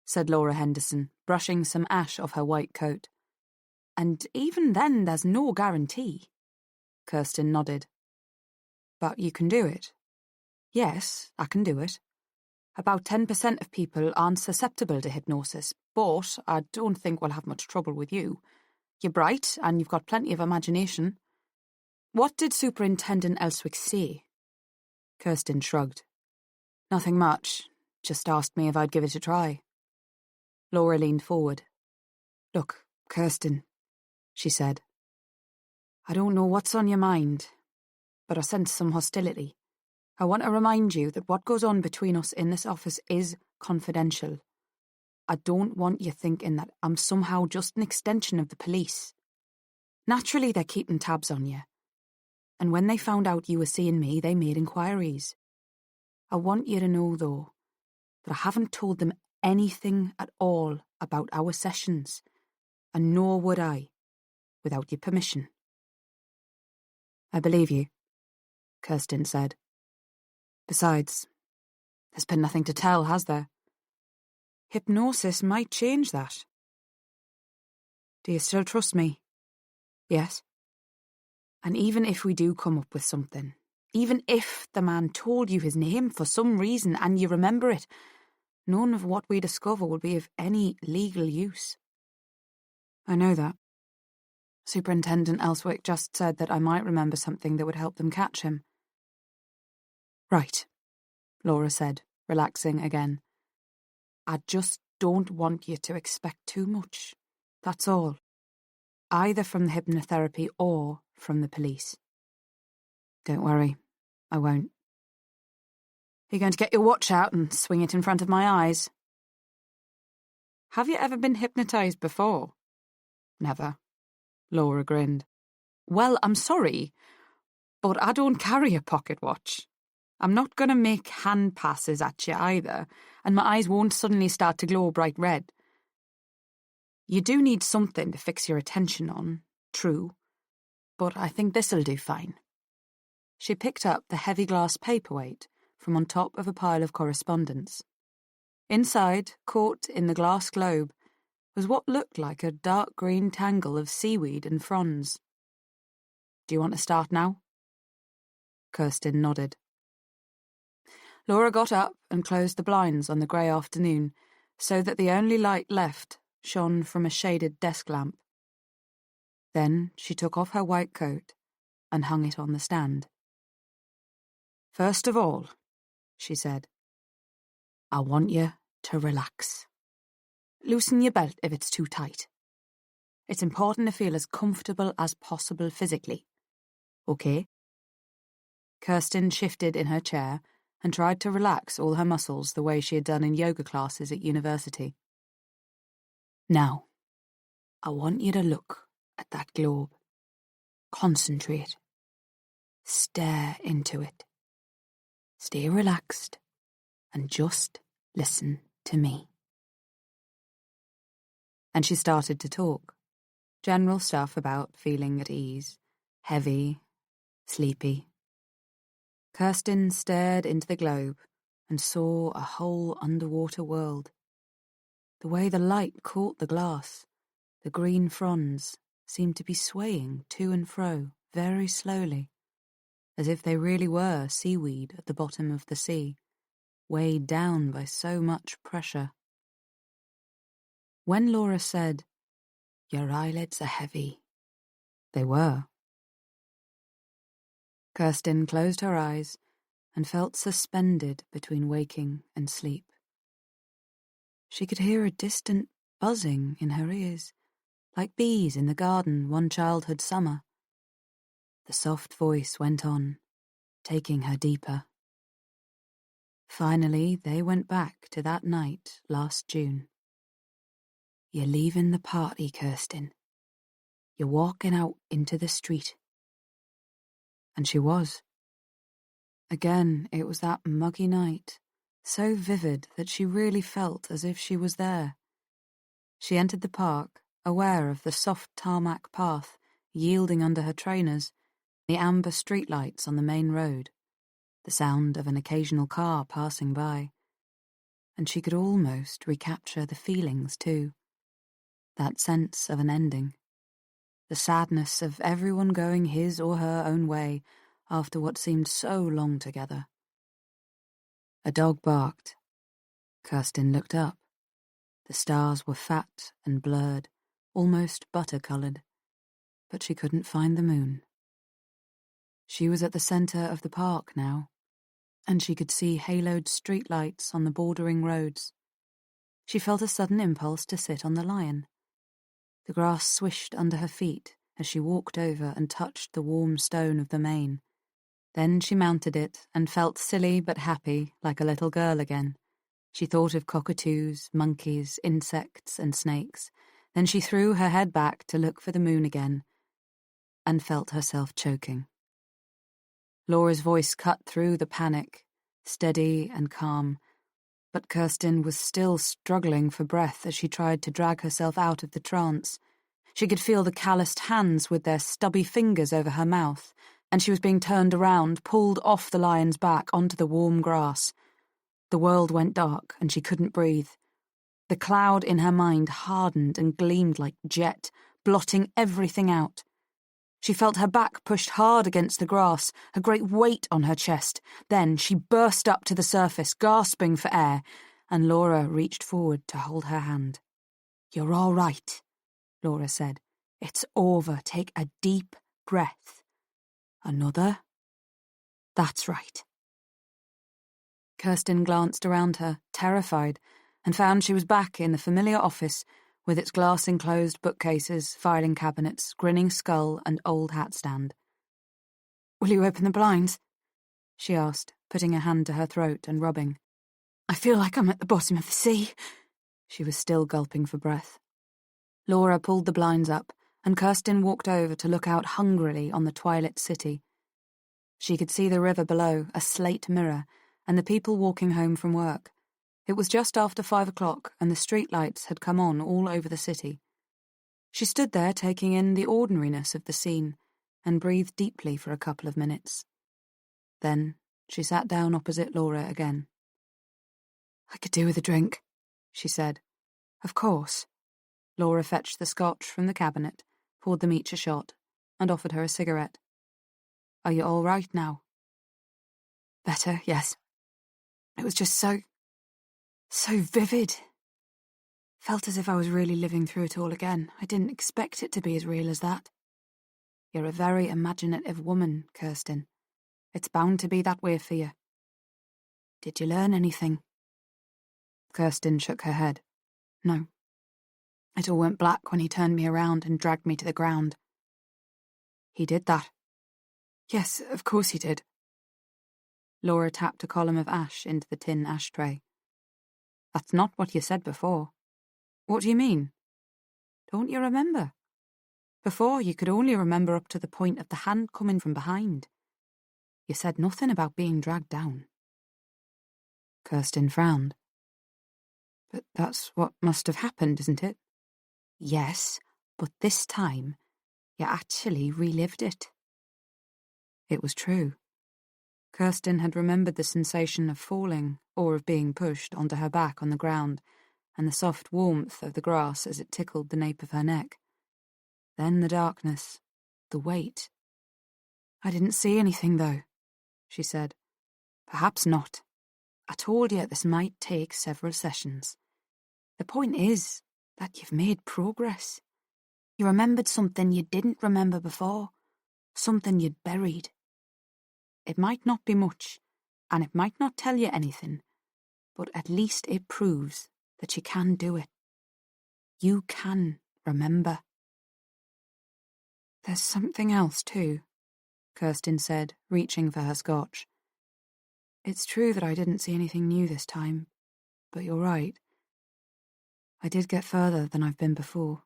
said Laura Henderson, brushing some ash off her white coat. And even then there's no guarantee. Kirsten nodded. But you can do it. Yes, I can do it. About 10% of people aren't susceptible to hypnosis, but I don't think we'll have much trouble with you. You're bright and you've got plenty of imagination. What did Superintendent Elswick say? Kirsten shrugged. Nothing much. just asked me if I'd give it a try. Laura leaned forward. Look, Kirsten, she said. I don't know what's on your mind, but I sense some hostility. I want to remind you that what goes on between us in this office is confidential. I don't want you thinking that I'm somehow just an extension of the police. Naturally, they're keeping tabs on you. And when they found out you were seeing me, they made inquiries. I want you to know, though, that I haven't told them anything at all about our sessions, and nor would I, without your permission. I believe you, Kirsten said. Besides, there's been nothing to tell, has there? Hypnosis might change that. Do you still trust me? Yes. And even if we do come up with something, even if the man told you his name for some reason and you remember it, none of what we discover will be of any legal use. I know that. Superintendent Elswick just said that I might remember something that would help them catch him. Right, Laura said, relaxing again. I just don't want you to expect too much. That's all. Either from the hypnotherapy or from the police. Don't worry, I won't. You're going to get your watch out and swing it in front of my eyes. Have you ever been hypnotized before? Never. Laura grinned. Well, I'm sorry, but I don't carry a pocket watch. I'm not going to make hand passes at you either, and my eyes won't suddenly start to glow bright red. You do need something to fix your attention on, true, but I think this'll do fine. She picked up the heavy glass paperweight from on top of a pile of correspondence. Inside, caught in the glass globe, was what looked like a dark green tangle of seaweed and fronds. Do you want to start now? Kirsten nodded. Laura got up and closed the blinds on the grey afternoon so that the only light left shone from a shaded desk lamp. Then she took off her white coat and hung it on the stand. First of all, she said, I want you to relax. Loosen your belt if it's too tight. It's important to feel as comfortable as possible physically. Okay? Kirsten shifted in her chair and tried to relax all her muscles the way she had done in yoga classes at university. Now, I want you to look at that globe. Concentrate. Stare into it. Stay relaxed and just listen to me. And she started to talk. General stuff about feeling at ease, heavy, sleepy. Kirsten stared into the globe and saw a whole underwater world. The way the light caught the glass, the green fronds seemed to be swaying to and fro very slowly, as if they really were seaweed at the bottom of the sea, weighed down by so much pressure. When Laura said, "Your eyelids are heavy," they were. Kirsten closed her eyes and felt suspended between waking and sleep. She could hear a distant buzzing in her ears, like bees in the garden one childhood summer. The soft voice went on, taking her deeper. Finally, they went back to that night last June. You're leaving the party, Kirsten. You're walking out into the street. And she was. Again, it was that muggy night, so vivid that she really felt as if she was there. She entered the park, aware of the soft tarmac path yielding under her trainers, the amber streetlights on the main road, the sound of an occasional car passing by. And she could almost recapture the feelings, too. That sense of an ending. The sadness of everyone going his or her own way after what seemed so long together. A dog barked. Kirsten looked up. The stars were fat and blurred, almost butter-coloured, but she couldn't find the moon. She was at the centre of the park now, and she could see haloed streetlights on the bordering roads. She felt a sudden impulse to sit on the lion. The grass swished under her feet as she walked over and touched the warm stone of the mane. Then she mounted it and felt silly but happy, like a little girl again. She thought of cockatoos, monkeys, insects, and snakes. Then she threw her head back to look for the moon again and felt herself choking. Laura's voice cut through the panic, steady and calm, but Kirsten was still struggling for breath as she tried to drag herself out of the trance. She could feel the calloused hands with their stubby fingers over her mouth, and she was being turned around, pulled off the lion's back onto the warm grass. The world went dark, and she couldn't breathe. The cloud in her mind hardened and gleamed like jet, blotting everything out. She felt her back pushed hard against the grass, a great weight on her chest. Then she burst up to the surface, gasping for air, and Laura reached forward to hold her hand. "You're all right," Laura said. "It's over. Take a deep breath. Another. That's right." Kirsten glanced around her, terrified, and found she was back in the familiar office with its glass-enclosed bookcases, filing cabinets, grinning skull, and old hat stand. "Will you open the blinds?" she asked, putting her hand to her throat and rubbing. "I feel like I'm at the bottom of the sea." She was still gulping for breath. Laura pulled the blinds up, and Kirsten walked over to look out hungrily on the twilit city. She could see the river below, a slate mirror, and the people walking home from work. It was just after 5 o'clock, and the streetlights had come on all over the city. She stood there taking in the ordinariness of the scene, and breathed deeply for a couple of minutes. Then she sat down opposite Laura again. "I could do with a drink," she said. "Of course." Laura fetched the scotch from the cabinet, poured them each a shot, and offered her a cigarette. "Are you all right now?" "Better, yes. It was just so vivid. Felt as if I was really living through it all again. I didn't expect it to be as real as that." "You're a very imaginative woman, Kirsten. It's bound to be that way for you. Did you learn anything?" Kirsten shook her head. "No. It all went black when he turned me around and dragged me to the ground." "He did that?" "Yes, of course he did." Laura tapped a column of ash into the tin ashtray. "That's not what you said before." "What do you mean?" "Don't you remember? Before, you could only remember up to the point of the hand coming from behind. You said nothing about being dragged down." Kirsten frowned. "But that's what must have happened, isn't it?" "Yes, but this time, you actually relived it." It was true. Kirsten had remembered the sensation of falling, or of being pushed onto her back on the ground, and the soft warmth of the grass as it tickled the nape of her neck. Then the darkness, the weight. "I didn't see anything, though," she said. "Perhaps not. I told you this might take several sessions. The point is that you've made progress. You remembered something you didn't remember before, something you'd buried. It might not be much, and it might not tell you anything, but at least it proves that you can do it. You can remember." "There's something else, too," Kirsten said, reaching for her scotch. "It's true that I didn't see anything new this time, but you're right. I did get further than I've been before.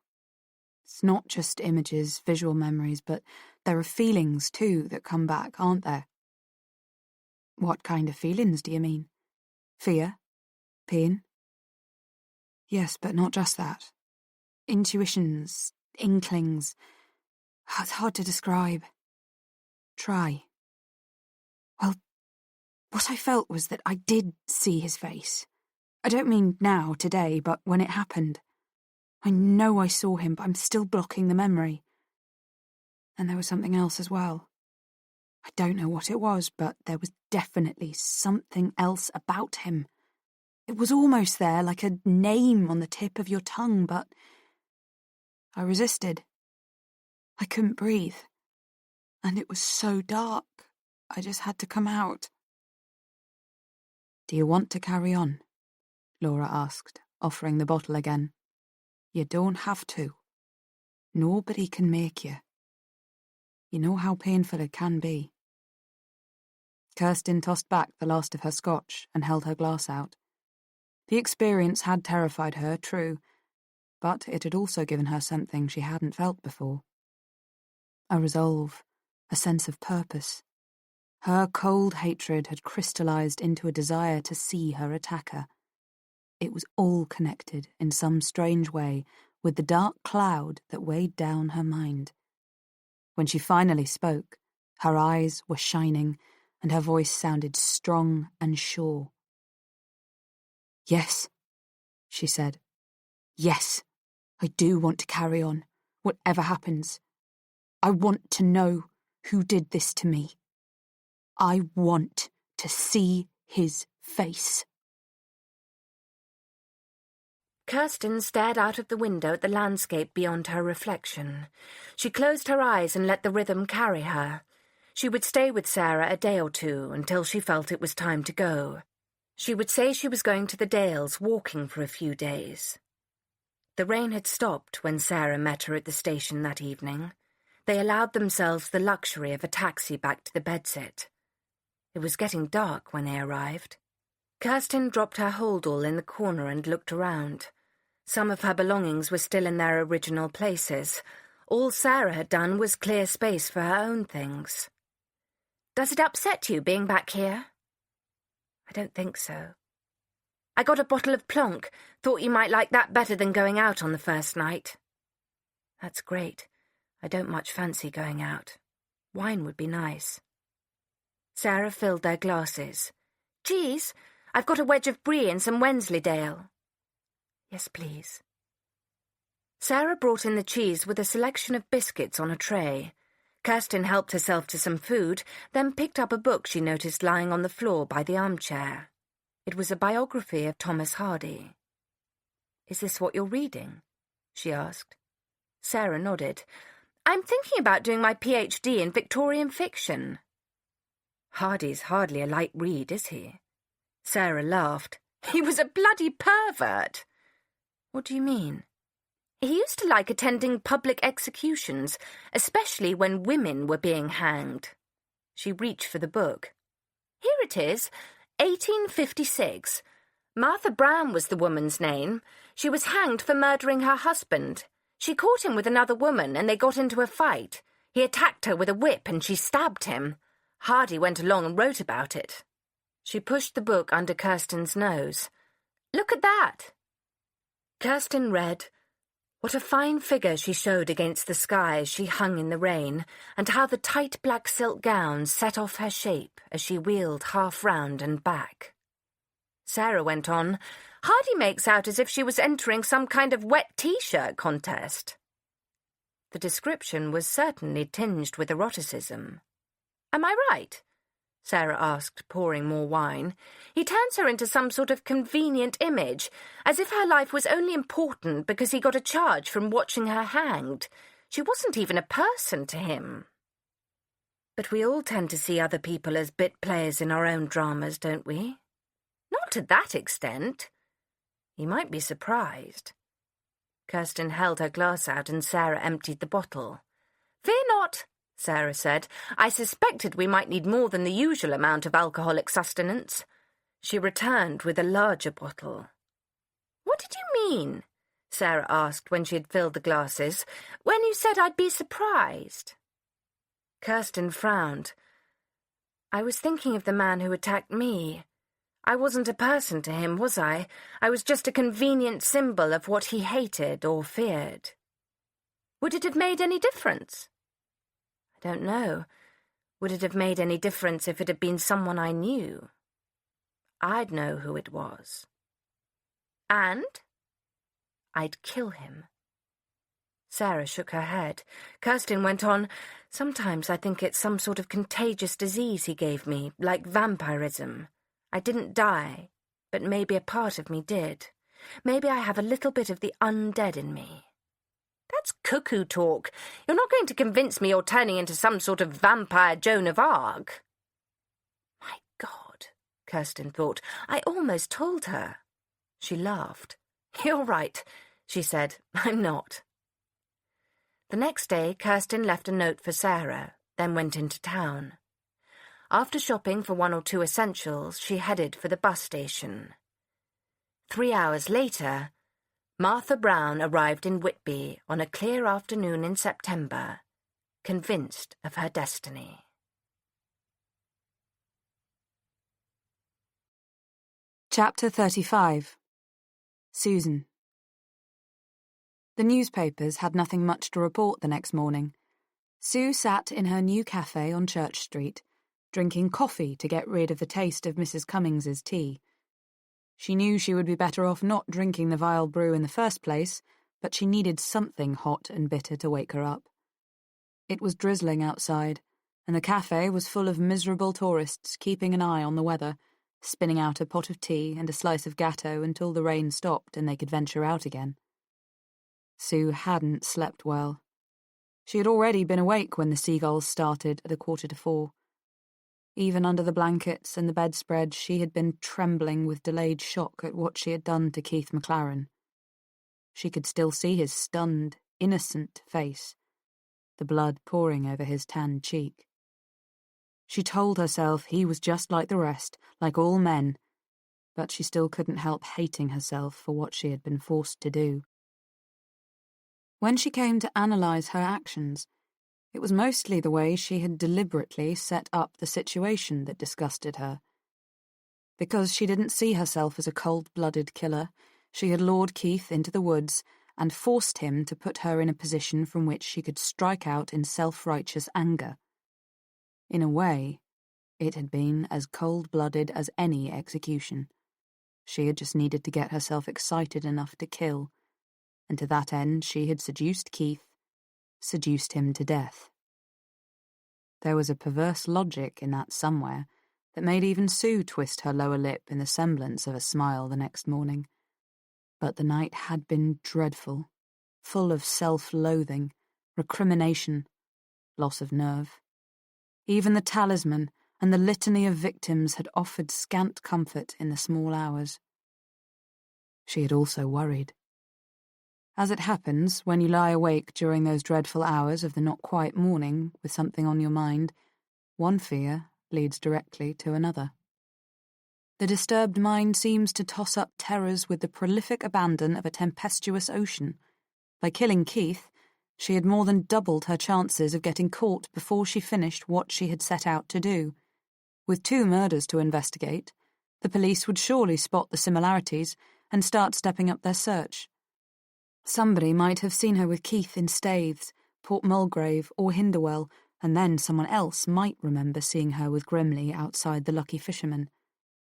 It's not just images, visual memories, but there are feelings, too, that come back, aren't there?" "What kind of feelings do you mean? Fear? Pain?" "Yes, but not just that. Intuitions, inklings. It's hard to describe." "Try." "Well, what I felt was that I did see his face. I don't mean now, today, but when it happened. I know I saw him, but I'm still blocking the memory. And there was something else as well. I don't know what it was, but there was definitely something else about him. It was almost there, like a name on the tip of your tongue, but I resisted. I couldn't breathe. And it was so dark, I just had to come out." Do you want to carry on? Laura asked, offering the bottle again. You don't have to. Nobody can make you. You know how painful it can be. Kirsten tossed back the last of her scotch and held her glass out. The experience had terrified her, true, but it had also given her something she hadn't felt before. A resolve, a sense of purpose. Her cold hatred had crystallized into a desire to see her attacker. It was all connected in some strange way with the dark cloud that weighed down her mind. When she finally spoke, her eyes were shining and her voice sounded strong and sure. Yes, she said. Yes, I do want to carry on, whatever happens. I want to know who did this to me. I want to see his face. Kirsten stared out of the window at the landscape beyond her reflection. She closed her eyes and let the rhythm carry her. She would stay with Sarah a day or two until she felt it was time to go. She would say she was going to the Dales, walking for a few days. The rain had stopped when Sarah met her at the station that evening. They allowed themselves the luxury of a taxi back to the bedsit. It was getting dark when they arrived. Kirsten dropped her holdall in the corner and looked around. Some of her belongings were still in their original places. All Sarah had done was clear space for her own things. "Does it upset you being back here?" "I don't think so." "I got a bottle of Plonk. Thought you might like that better than going out on the first night." "That's great. I don't much fancy going out. Wine would be nice." Sarah filled their glasses. "Cheese? I've got a wedge of brie and some Wensleydale." "Yes, please." Sarah brought in the cheese with a selection of biscuits on a tray. Kirsten helped herself to some food, then picked up a book she noticed lying on the floor by the armchair. It was a biography of Thomas Hardy. "Is this what you're reading?" she asked. Sarah nodded. "I'm thinking about doing my PhD in Victorian fiction." "Hardy's hardly a light read, is he?" Sarah laughed. "He was a bloody pervert." "What do you mean?" "He used to like attending public executions, especially when women were being hanged." She reached for the book. "Here it is, 1856. Martha Brown was the woman's name. She was hanged for murdering her husband. She caught him with another woman and they got into a fight. He attacked her with a whip and she stabbed him. Hardy went along and wrote about it." She pushed the book under Kirsten's nose. "Look at that." Kirsten read, what a fine figure she showed against the sky as she hung in the rain, and how the tight black silk gown set off her shape as she wheeled half round and back. Sarah went on, "Hardy makes out as if she was entering some kind of wet T-shirt contest." The description was certainly tinged with eroticism. "Am I right?" Sarah asked, pouring more wine. "He turns her into some sort of convenient image, as if her life was only important because he got a charge from watching her hanged. She wasn't even a person to him." "But we all tend to see other people as bit players in our own dramas, don't we?" "Not to that extent." "You might be surprised." Kirsten held her glass out and Sarah emptied the bottle. "Fear not," Sarah said. "I suspected we might need more than the usual amount of alcoholic sustenance." She returned with a larger bottle. "What did you mean?" Sarah asked when she had filled the glasses. "When you said I'd be surprised?" Kirsten frowned. "I was thinking of the man who attacked me. I wasn't a person to him, was I? I was just a convenient symbol of what he hated or feared." "Would it have made any difference?" "I don't know. Would it have made any difference if it had been someone I knew? I'd know who it was." "And?" "I'd kill him." Sarah shook her head. Kirsten went on, "Sometimes I think it's some sort of contagious disease he gave me, like vampirism. I didn't die, but maybe a part of me did. Maybe I have a little bit of the undead in me." "That's cuckoo talk. You're not going to convince me you're turning into some sort of vampire Joan of Arc." "My God," Kirsten thought. I almost told her. She laughed. You're right, she said. I'm not. The next day, Kirsten left a note for Sarah, then went into town. After shopping for 1 or 2 essentials, she headed for the bus station. 3 hours later, Martha Brown arrived in Whitby on a clear afternoon in September, convinced of her destiny. Chapter 35. Susan. The newspapers had nothing much to report the next morning. Sue sat in her new cafe on Church Street, drinking coffee to get rid of the taste of Mrs. Cummings's tea. She knew she would be better off not drinking the vile brew in the first place, but she needed something hot and bitter to wake her up. It was drizzling outside, and the cafe was full of miserable tourists keeping an eye on the weather, spinning out a pot of tea and a slice of gateau until the rain stopped and they could venture out again. Sue hadn't slept well. She had already been awake when the seagulls started at 4:45. Even under the blankets and the bedspread, she had been trembling with delayed shock at what she had done to Keith McLaren. She could still see his stunned, innocent face, the blood pouring over his tanned cheek. She told herself he was just like the rest, like all men, but she still couldn't help hating herself for what she had been forced to do. When she came to analyse her actions, it was mostly the way she had deliberately set up the situation that disgusted her. Because she didn't see herself as a cold-blooded killer, she had lured Keith into the woods and forced him to put her in a position from which she could strike out in self-righteous anger. In a way, it had been as cold-blooded as any execution. She had just needed to get herself excited enough to kill, and to that end she had seduced Keith, seduced him to death. There was a perverse logic in that somewhere that made even Sue twist her lower lip in the semblance of a smile the next morning. But the night had been dreadful, full of self-loathing, recrimination, loss of nerve. Even the talisman and the litany of victims had offered scant comfort in the small hours. She had also worried. As it happens, when you lie awake during those dreadful hours of the not-quite morning with something on your mind, one fear leads directly to another. The disturbed mind seems to toss up terrors with the prolific abandon of a tempestuous ocean. By killing Keith, she had more than doubled her chances of getting caught before she finished what she had set out to do. With 2 murders to investigate, the police would surely spot the similarities and start stepping up their search. Somebody might have seen her with Keith in Staithes, Port Mulgrave or Hinderwell, and then someone else might remember seeing her with Grimley outside the Lucky Fisherman.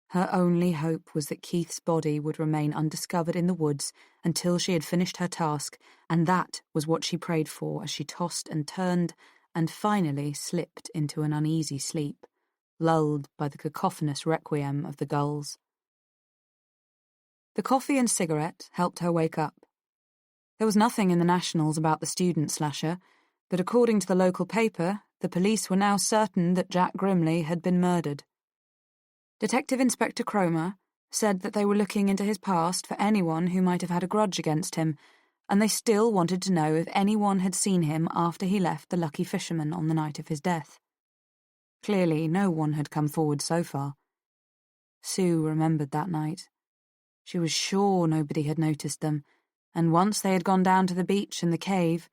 Her only hope was that Keith's body would remain undiscovered in the woods until she had finished her task, and that was what she prayed for as she tossed and turned and finally slipped into an uneasy sleep, lulled by the cacophonous requiem of the gulls. The coffee and cigarette helped her wake up. There was nothing in the Nationals about the student slasher, but according to the local paper, the police were now certain that Jack Grimley had been murdered. Detective Inspector Cromer said that they were looking into his past for anyone who might have had a grudge against him, and they still wanted to know if anyone had seen him after he left the Lucky Fisherman on the night of his death. Clearly, no one had come forward so far. Sue remembered that night. She was sure nobody had noticed them, and once they had gone down to the beach and the cave,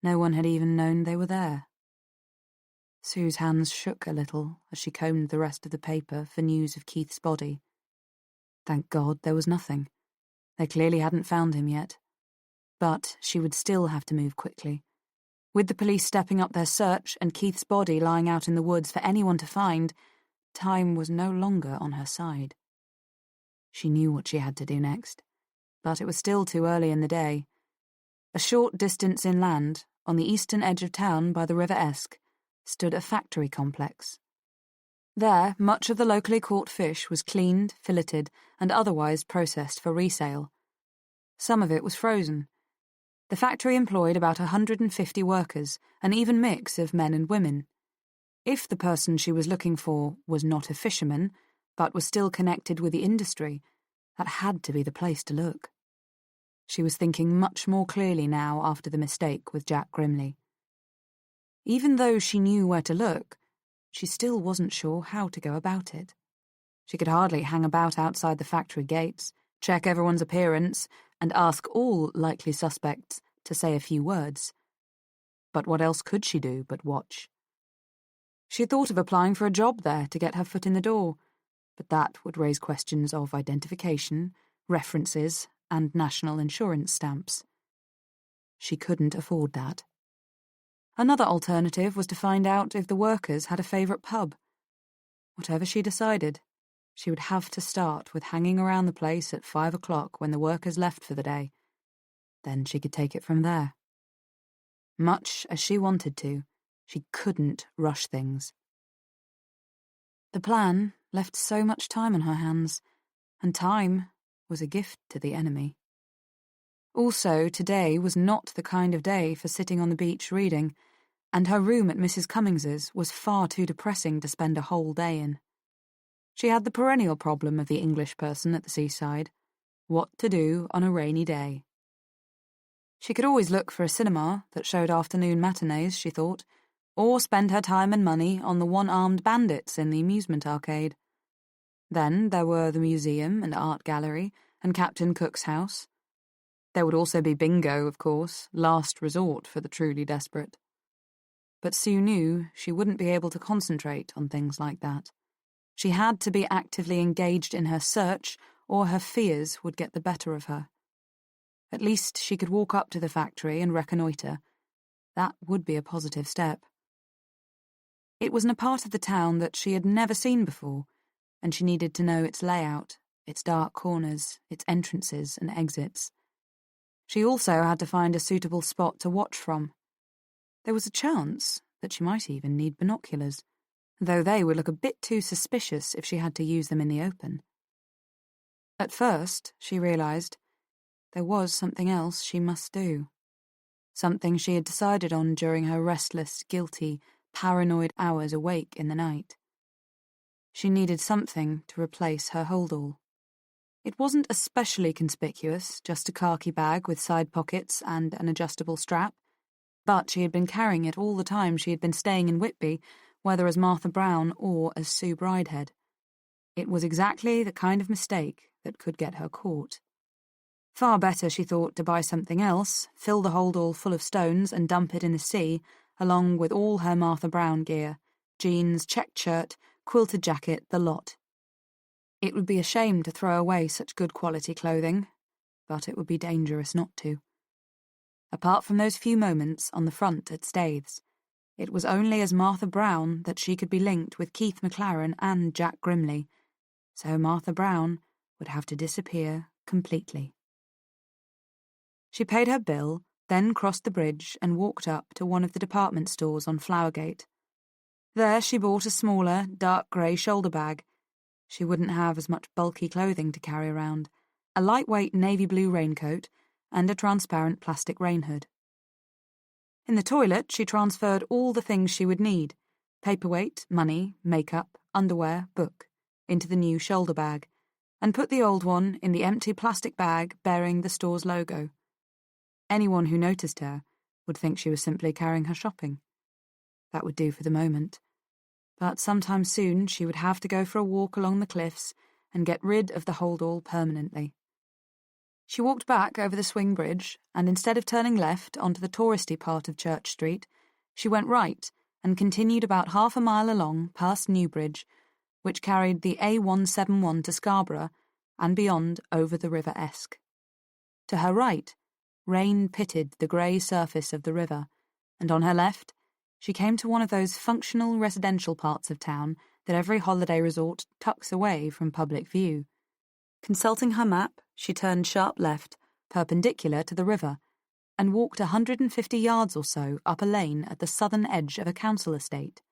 no one had even known they were there. Sue's hands shook a little as she combed the rest of the paper for news of Keith's body. Thank God there was nothing. They clearly hadn't found him yet. But she would still have to move quickly. With the police stepping up their search and Keith's body lying out in the woods for anyone to find, time was no longer on her side. She knew what she had to do next, but it was still too early in the day. A short distance inland, on the eastern edge of town by the River Esk, stood a factory complex. There, much of the locally caught fish was cleaned, filleted, and otherwise processed for resale. Some of it was frozen. The factory employed about 150 workers, an even mix of men and women. If the person she was looking for was not a fisherman, but was still connected with the industry, that had to be the place to look. She was thinking much more clearly now after the mistake with Jack Grimley. Even though she knew where to look, she still wasn't sure how to go about it. She could hardly hang about outside the factory gates, check everyone's appearance, and ask all likely suspects to say a few words. But what else could she do but watch? She had thought of applying for a job there to get her foot in the door, but that would raise questions of identification, references, and national insurance stamps. She couldn't afford that. Another alternative was to find out if the workers had a favourite pub. Whatever she decided, she would have to start with hanging around the place at 5 o'clock when the workers left for the day. Then she could take it from there. Much as she wanted to, she couldn't rush things. The plan left so much time on her hands, and time was a gift to the enemy. Also, today was not the kind of day for sitting on the beach reading, and her room at Mrs. Cummings's was far too depressing to spend a whole day in. She had the perennial problem of the English person at the seaside: what to do on a rainy day. She could always look for a cinema that showed afternoon matinees, she thought, or spend her time and money on the one-armed bandits in the amusement arcade. Then there were the museum and art gallery and Captain Cook's house. There would also be bingo, of course, last resort for the truly desperate. But Sue knew she wouldn't be able to concentrate on things like that. She had to be actively engaged in her search, or her fears would get the better of her. At least she could walk up to the factory and reconnoitre. That would be a positive step. It was in a part of the town that she had never seen before, and she needed to know its layout, its dark corners, its entrances and exits. She also had to find a suitable spot to watch from. There was a chance that she might even need binoculars, though they would look a bit too suspicious if she had to use them in the open. At first, she realised, there was something else she must do. Something she had decided on during her restless, guilty, paranoid hours awake in the night. She needed something to replace her hold-all. It wasn't especially conspicuous, just a khaki bag with side pockets and an adjustable strap, but she had been carrying it all the time she had been staying in Whitby, whether as Martha Brown or as Sue Bridehead. It was exactly the kind of mistake that could get her caught. Far better, she thought, to buy something else, fill the hold-all full of stones and dump it in the sea, along with all her Martha Brown gear, jeans, checked shirt, quilted jacket, the lot. It would be a shame to throw away such good quality clothing, but it would be dangerous not to. Apart from those few moments on the front at Staithes, it was only as Martha Brown that she could be linked with Keith McLaren and Jack Grimley, so Martha Brown would have to disappear completely. She paid her bill, then crossed the bridge and walked up to one of the department stores on Flowergate. There she bought a smaller, dark grey shoulder bag. She wouldn't have as much bulky clothing to carry around, a lightweight navy blue raincoat, and a transparent plastic rain hood. In the toilet, she transferred all the things she would need: paperweight, money, makeup, underwear, book, into the new shoulder bag, and put the old one in the empty plastic bag bearing the store's logo. Anyone who noticed her would think she was simply carrying her shopping. That would do for the moment. But sometime soon she would have to go for a walk along the cliffs and get rid of the hold-all permanently. She walked back over the swing bridge, and instead of turning left onto the touristy part of Church Street, she went right and continued about half a mile along past Newbridge, which carried the A171 to Scarborough, and beyond over the River Esk. To her right, rain pitted the grey surface of the river, and on her left, she came to one of those functional residential parts of town that every holiday resort tucks away from public view. Consulting her map, she turned sharp left, perpendicular to the river, and walked 150 yards or so up a lane at the southern edge of a council estate.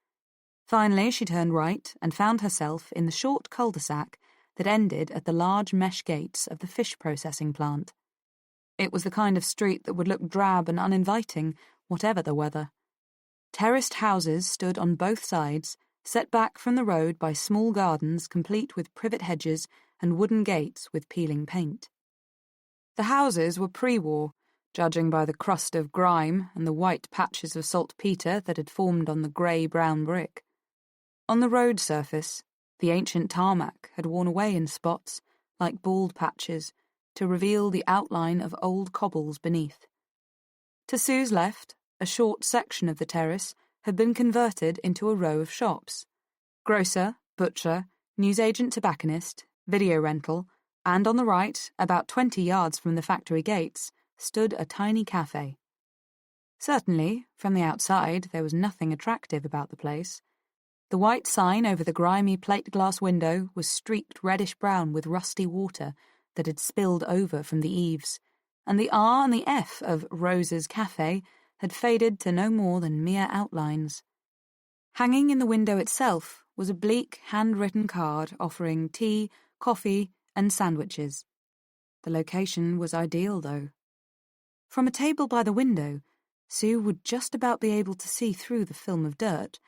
Finally, she turned right and found herself in the short cul-de-sac that ended at the large mesh gates of the fish processing plant. It was the kind of street that would look drab and uninviting, whatever the weather. Terraced houses stood on both sides, set back from the road by small gardens complete with privet hedges and wooden gates with peeling paint. The houses were pre-war, judging by the crust of grime and the white patches of saltpeter that had formed on the grey-brown brick. On the road surface, the ancient tarmac had worn away in spots, like bald patches, to reveal the outline of old cobbles beneath. To Sue's left, a short section of the terrace had been converted into a row of shops. Grocer, butcher, newsagent tobacconist, video rental, and on the right, about 20 yards from the factory gates, stood a tiny cafe. Certainly, from the outside, there was nothing attractive about the place. The white sign over the grimy plate-glass window was streaked reddish-brown with rusty water that had spilled over from the eaves, and the R and the F of Rose's Cafe had faded to no more than mere outlines. Hanging in the window itself was a bleak, hand-written card offering tea, coffee, and sandwiches. The location was ideal, though. From a table by the window, Sue would just about be able to see through the film of dirt,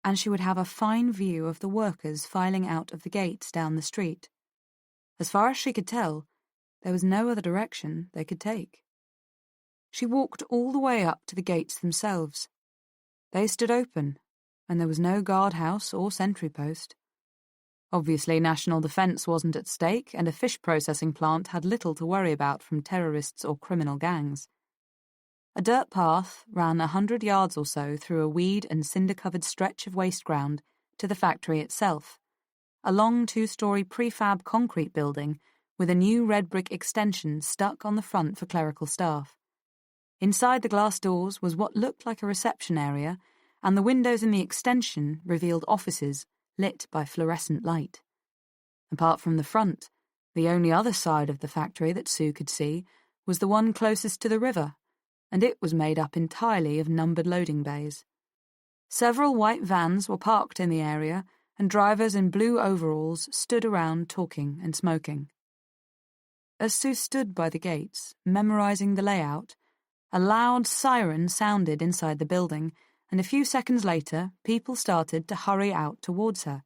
and she would have a fine view of the workers filing out of the gates down the street. As far as she could tell, there was no other direction they could take. She walked all the way up to the gates themselves. They stood open, and there was no guardhouse or sentry post. Obviously, national defence wasn't at stake, and a fish processing plant had little to worry about from terrorists or criminal gangs. A dirt path ran 100 yards or so through a weed and cinder-covered stretch of waste ground to the factory itself, a long 2-story prefab concrete building with a new red brick extension stuck on the front for clerical staff. Inside the glass doors was what looked like a reception area, and the windows in the extension revealed offices lit by fluorescent light. Apart from the front, the only other side of the factory that Sue could see was the one closest to the river, and it was made up entirely of numbered loading bays. Several white vans were parked in the area, and drivers in blue overalls stood around talking and smoking. As Sue stood by the gates, memorizing the layout, a loud siren sounded inside the building, and a few seconds later, people started to hurry out towards her.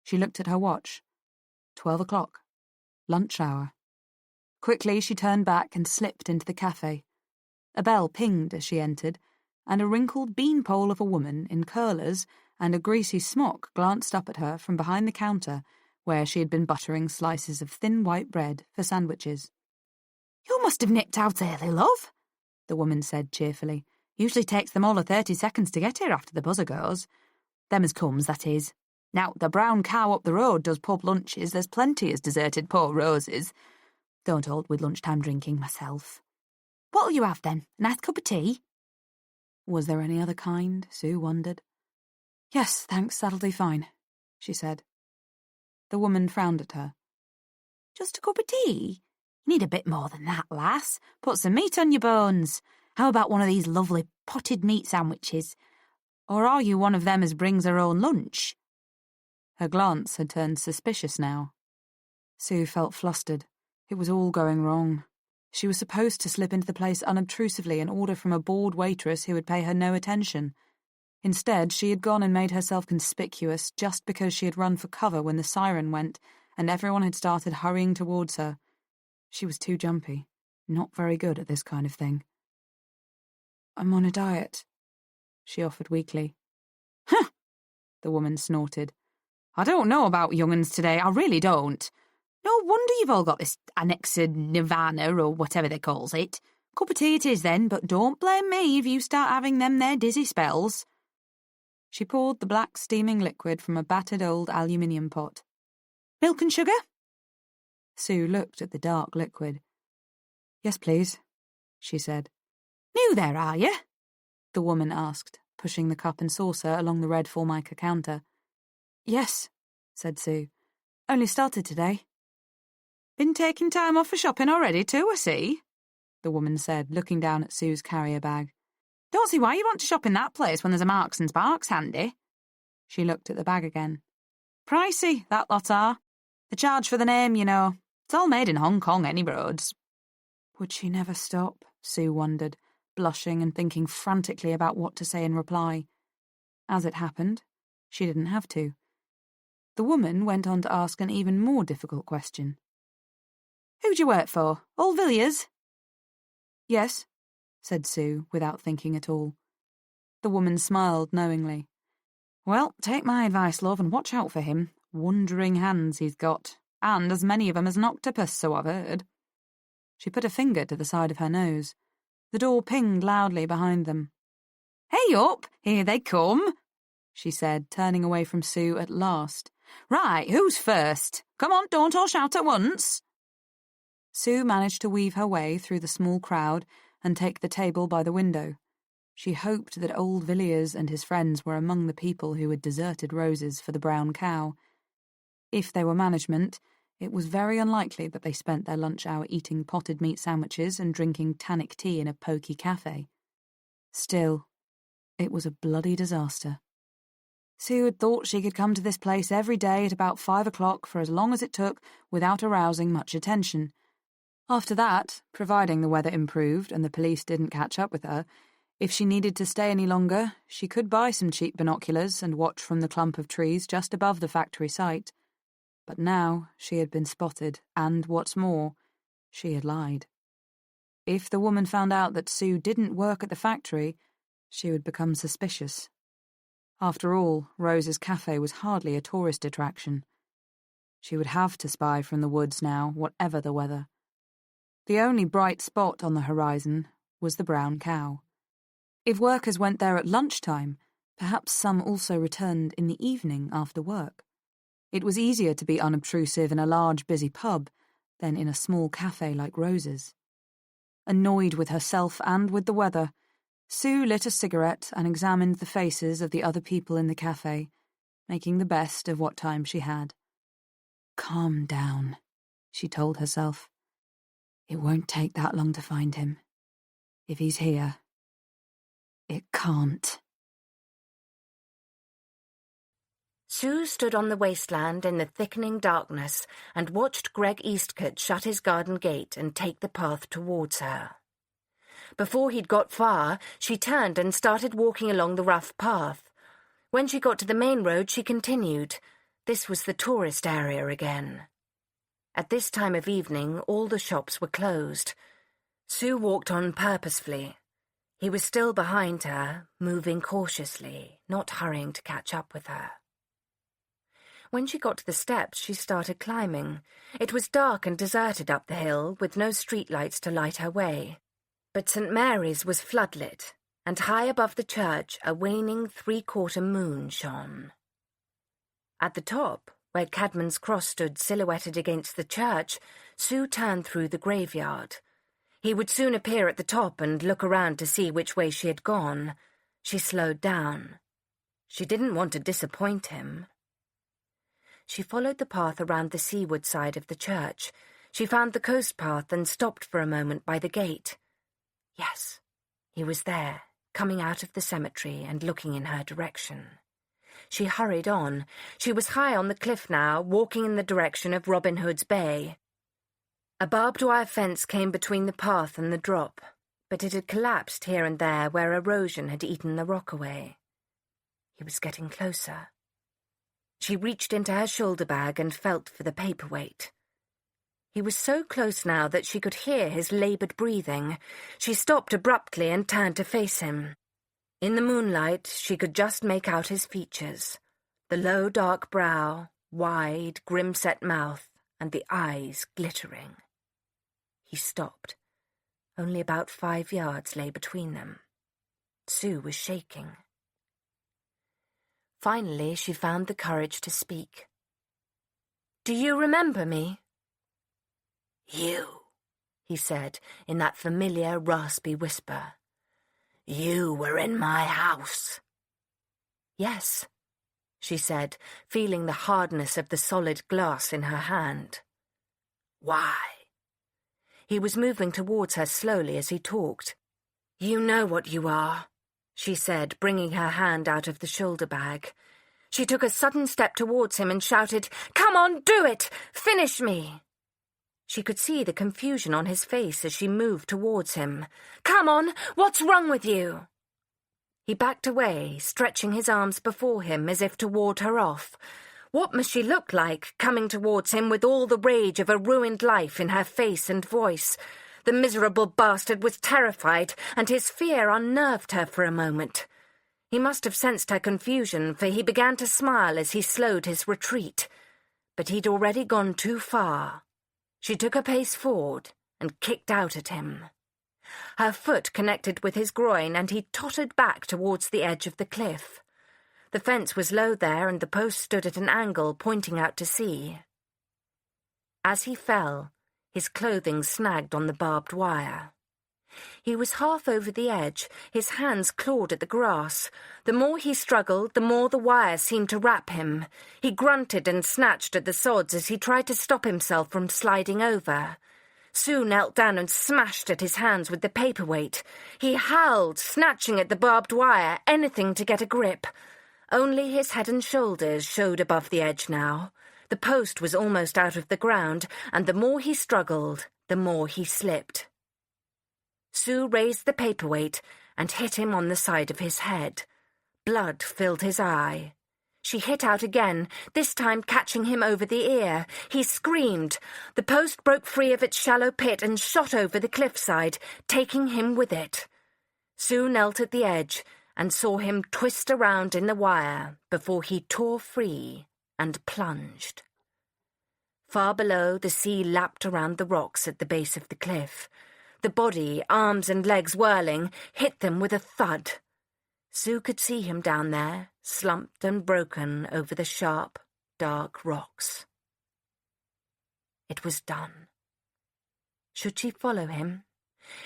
She looked at her watch. 12 o'clock. Lunch hour. Quickly, she turned back and slipped into the cafe. A bell pinged as she entered, and a wrinkled beanpole of a woman in curlers and a greasy smock glanced up at her from behind the counter, where she had been buttering slices of thin white bread for sandwiches. "You must have nipped out early, love," the woman said cheerfully. "Usually takes them all of 30 seconds to get here after the buzzer goes. Them as comes, that is. Now, the brown cow up the road does pub lunches. There's plenty as deserted poor Roses. Don't hold with lunchtime drinking myself. What'll you have, then? A nice cup of tea?" Was there any other kind, Sue wondered. "Yes, thanks, that'll do fine," she said. The woman frowned at her. "Just a cup of tea? You need a bit more than that, lass. Put some meat on your bones. How about one of these lovely potted meat sandwiches? Or are you one of them as brings her own lunch?" Her glance had turned suspicious now. Sue felt flustered. It was all going wrong. She was supposed to slip into the place unobtrusively and order from a bored waitress who would pay her no attention. Instead, she had gone and made herself conspicuous just because she had run for cover when the siren went and everyone had started hurrying towards her. She was too jumpy, not very good at this kind of thing. "I'm on a diet," she offered weakly. "Huh!" the woman snorted. "I don't know about young'uns today, I really don't. No wonder you've all got this annexed nirvana or whatever they calls it. Cup of tea it is then, but don't blame me if you start having them there dizzy spells." She poured the black steaming liquid from a battered old aluminium pot. "Milk and sugar?" Sue looked at the dark liquid. "Yes, please," she said. "New there, are you?" the woman asked, pushing the cup and saucer along the red formica counter. "Yes," said Sue. "Only started today." "Been taking time off for shopping already too, I see," the woman said, looking down at Sue's carrier bag. "Don't see why you want to shop in that place when there's a Marks and Sparks handy." She looked at the bag again. "Pricey, that lot are. The charge for the name, you know. It's all made in Hong Kong, any roads." Would she never stop? Sue wondered, blushing and thinking frantically about what to say in reply. As it happened, She didn't have to. The woman went on to ask an even more difficult question. "Who do you work for? Old Villiers?" "Yes," said Sue, without thinking at all. The woman smiled knowingly. "Well, take my advice, love, and watch out for him. Wandering hands he's got, and as many of 'em as an octopus, so I've heard." She put a finger to the side of her nose. The door pinged loudly behind them. "Hey up! Here they come!" she said, turning away from Sue at last. "Right, who's first? Come on, don't all shout at once." Sue managed to weave her way through the small crowd and take the table by the window. She hoped that old Villiers and his friends were among the people who had deserted Rose's for the brown cow. If they were management, it was very unlikely that they spent their lunch hour eating potted meat sandwiches and drinking tannic tea in a pokey cafe. Still, it was a bloody disaster. Sue had thought she could come to this place every day at about 5 o'clock for as long as it took without arousing much attention. After that, providing the weather improved and the police didn't catch up with her, if she needed to stay any longer, she could buy some cheap binoculars and watch from the clump of trees just above the factory site. But now she had been spotted, and, what's more, she had lied. If the woman found out that Sue didn't work at the factory, she would become suspicious. After all, Rose's cafe was hardly a tourist attraction. She would have to spy from the woods now, whatever the weather. The only bright spot on the horizon was the brown cow. If workers went there at lunchtime, perhaps some also returned in the evening after work. It was easier to be unobtrusive in a large, busy pub than in a small cafe like Rose's. Annoyed with herself and with the weather, Sue lit a cigarette and examined the faces of the other people in the cafe, making the best of what time she had. "Calm down," she told herself. "It won't take that long to find him. If he's here, it can't." Sue stood on the wasteland in the thickening darkness and watched Greg Eastcott shut his garden gate and take the path towards her. Before he'd got far, she turned and started walking along the rough path. When she got to the main road, she continued. This was the tourist area again. At this time of evening, all the shops were closed. Sue walked on purposefully. He was still behind her, moving cautiously, not hurrying to catch up with her. When she got to the steps, she started climbing. It was dark and deserted up the hill, with no streetlights to light her way. But St. Mary's was floodlit, and high above the church a waning 3/4 moon shone. At the top, where Caedmon's cross stood silhouetted against the church, Sue turned through the graveyard. He would soon appear at the top and look around to see which way she had gone. She slowed down. She didn't want to disappoint him. She followed the path around the seaward side of the church. She found the coast path and stopped for a moment by the gate. Yes, he was there, coming out of the cemetery and looking in her direction. She hurried on. She was high on the cliff now, walking in the direction of Robin Hood's Bay. A barbed wire fence came between the path and the drop, but it had collapsed here and there where erosion had eaten the rock away. He was getting closer. She reached into her shoulder bag and felt for the paperweight. He was so close now that she could hear his laboured breathing. She stopped abruptly and turned to face him. In the moonlight, she could just make out his features, the low, dark brow, wide, grim-set mouth, and the eyes glittering. He stopped. Only about 5 yards lay between them. Sue was shaking. Finally, she found the courage to speak. "Do you remember me?" "You," he said in that familiar, raspy whisper. "You were in my house." "Yes," she said, feeling the hardness of the solid glass in her hand. "Why?" He was moving towards her slowly as he talked. "You know what you are," she said, bringing her hand out of the shoulder bag. She took a sudden step towards him and shouted, "Come on, do it! Finish me!" She could see the confusion on his face as she moved towards him. "Come on! What's wrong with you?" He backed away, stretching his arms before him as if to ward her off. What must she look like, coming towards him with all the rage of a ruined life in her face and voice? The miserable bastard was terrified, and his fear unnerved her for a moment. He must have sensed her confusion, for he began to smile as he slowed his retreat. But he'd already gone too far. She took a pace forward and kicked out at him. Her foot connected with his groin, and he tottered back towards the edge of the cliff. The fence was low there, and the post stood at an angle, pointing out to sea. As he fell, his clothing snagged on the barbed wire. He was half over the edge, his hands clawed at the grass. The more he struggled, the more the wire seemed to wrap him. He grunted and snatched at the sods as he tried to stop himself from sliding over. Sue knelt down and smashed at his hands with the paperweight. He howled, snatching at the barbed wire, anything to get a grip. Only his head and shoulders showed above the edge now. The post was almost out of the ground, and the more he struggled, the more he slipped. Sue raised the paperweight and hit him on the side of his head. Blood filled his eye. She hit out again, this time catching him over the ear. He screamed. The post broke free of its shallow pit and shot over the cliffside, taking him with it. Sue knelt at the edge and saw him twist around in the wire before he tore free and plunged. Far below, the sea lapped around the rocks at the base of the cliff. The body, arms and legs whirling, hit them with a thud. Sue could see him down there, slumped and broken over the sharp, dark rocks. It was done. Should she follow him?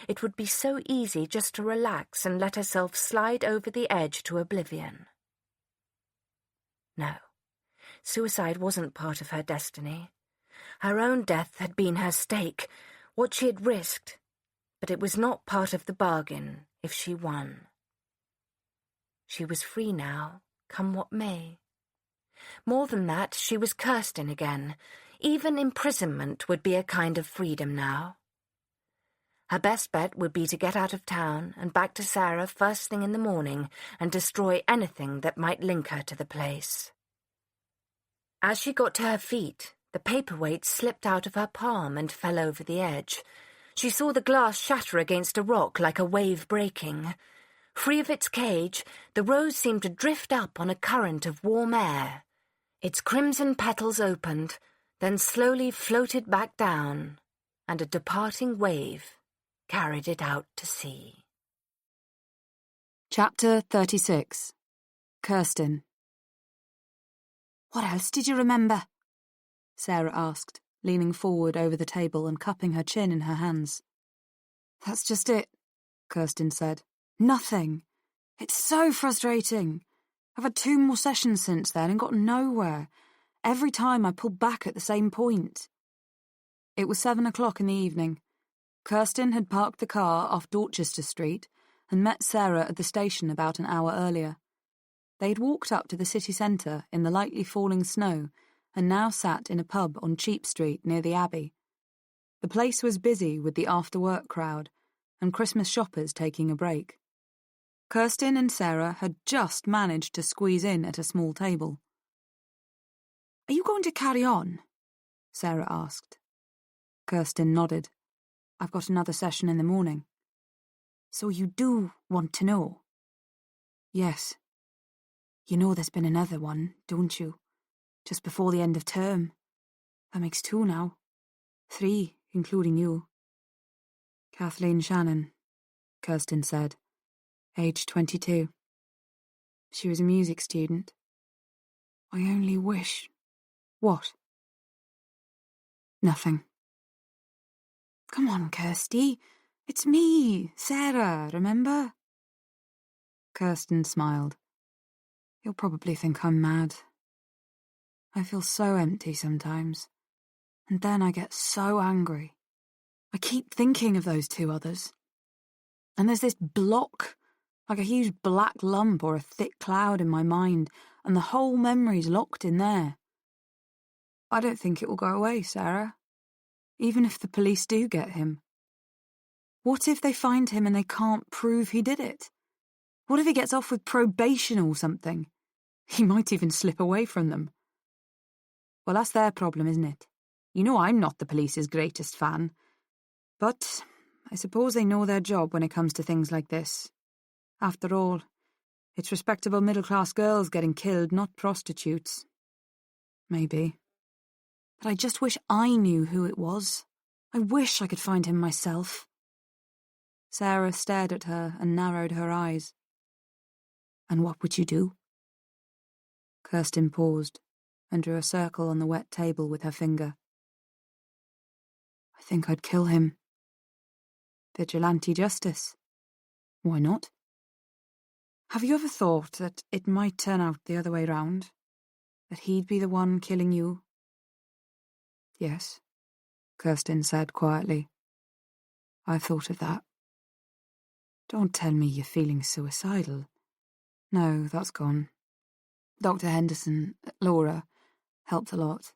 It would be so easy just to relax and let herself slide over the edge to oblivion. No, suicide wasn't part of her destiny. Her own death had been her stake, what she had risked, but it was not part of the bargain if she won. She was free now, come what may. More than that, she was Kirsten again. Even imprisonment would be a kind of freedom now. Her best bet would be to get out of town and back to Sarah first thing in the morning and destroy anything that might link her to the place. As she got to her feet, the paperweight slipped out of her palm and fell over the edge. She saw the glass shatter against a rock like a wave breaking. Free of its cage, the rose seemed to drift up on a current of warm air. Its crimson petals opened, then slowly floated back down, and a departing wave carried it out to sea. Chapter 36. Kirsten. What else did you remember? Sarah asked, leaning forward over the table and cupping her chin in her hands. That's just it, Kirsten said. nothing. It's so frustrating. I've had 2 more sessions since then and got nowhere. Every time I pulled back at the same point. It was 7 o'clock in the evening. Kirsten had parked the car off Dorchester Street and met Sarah at the station about an hour earlier. They'd walked up to the city centre in the lightly falling snow and now sat in a pub on Cheap Street near the Abbey. The place was busy with the after-work crowd and Christmas shoppers taking a break. Kirsten and Sarah had just managed to squeeze in at a small table. Are you going to carry on? Sarah asked. Kirsten nodded. I've got another session in the morning. So you do want to know? Yes. You know there's been another one, don't you? Just before the end of term. That makes 2 now. 3, including you. Kathleen Shannon, Kirsten said, age 22. She was a music student. I only wish... What? Nothing. Come on, Kirsty. It's me, Sarah, remember? Kirsten smiled. You'll probably think I'm mad. I feel so empty sometimes. And then I get so angry. I keep thinking of those 2 others. And there's this block, like a huge black lump or a thick cloud in my mind, and the whole memory's locked in there. I don't think it will go away, Sarah. Even if the police do get him. What if they find him and they can't prove he did it? What if he gets off with probation or something? He might even slip away from them. Well, that's their problem, isn't it? You know I'm not the police's greatest fan. But I suppose they know their job when it comes to things like this. After all, it's respectable middle-class girls getting killed, not prostitutes. Maybe. But I just wish I knew who it was. I wish I could find him myself. Sarah stared at her and narrowed her eyes. And what would you do? Kirsten paused and drew a circle on the wet table with her finger. I think I'd kill him. Vigilante justice. Why not? Have you ever thought that it might turn out the other way round? That he'd be the one killing you? Yes, Kirsten said quietly. I've thought of that. Don't tell me you're feeling suicidal. No, that's gone. Dr. Henderson, Laura, helped a lot.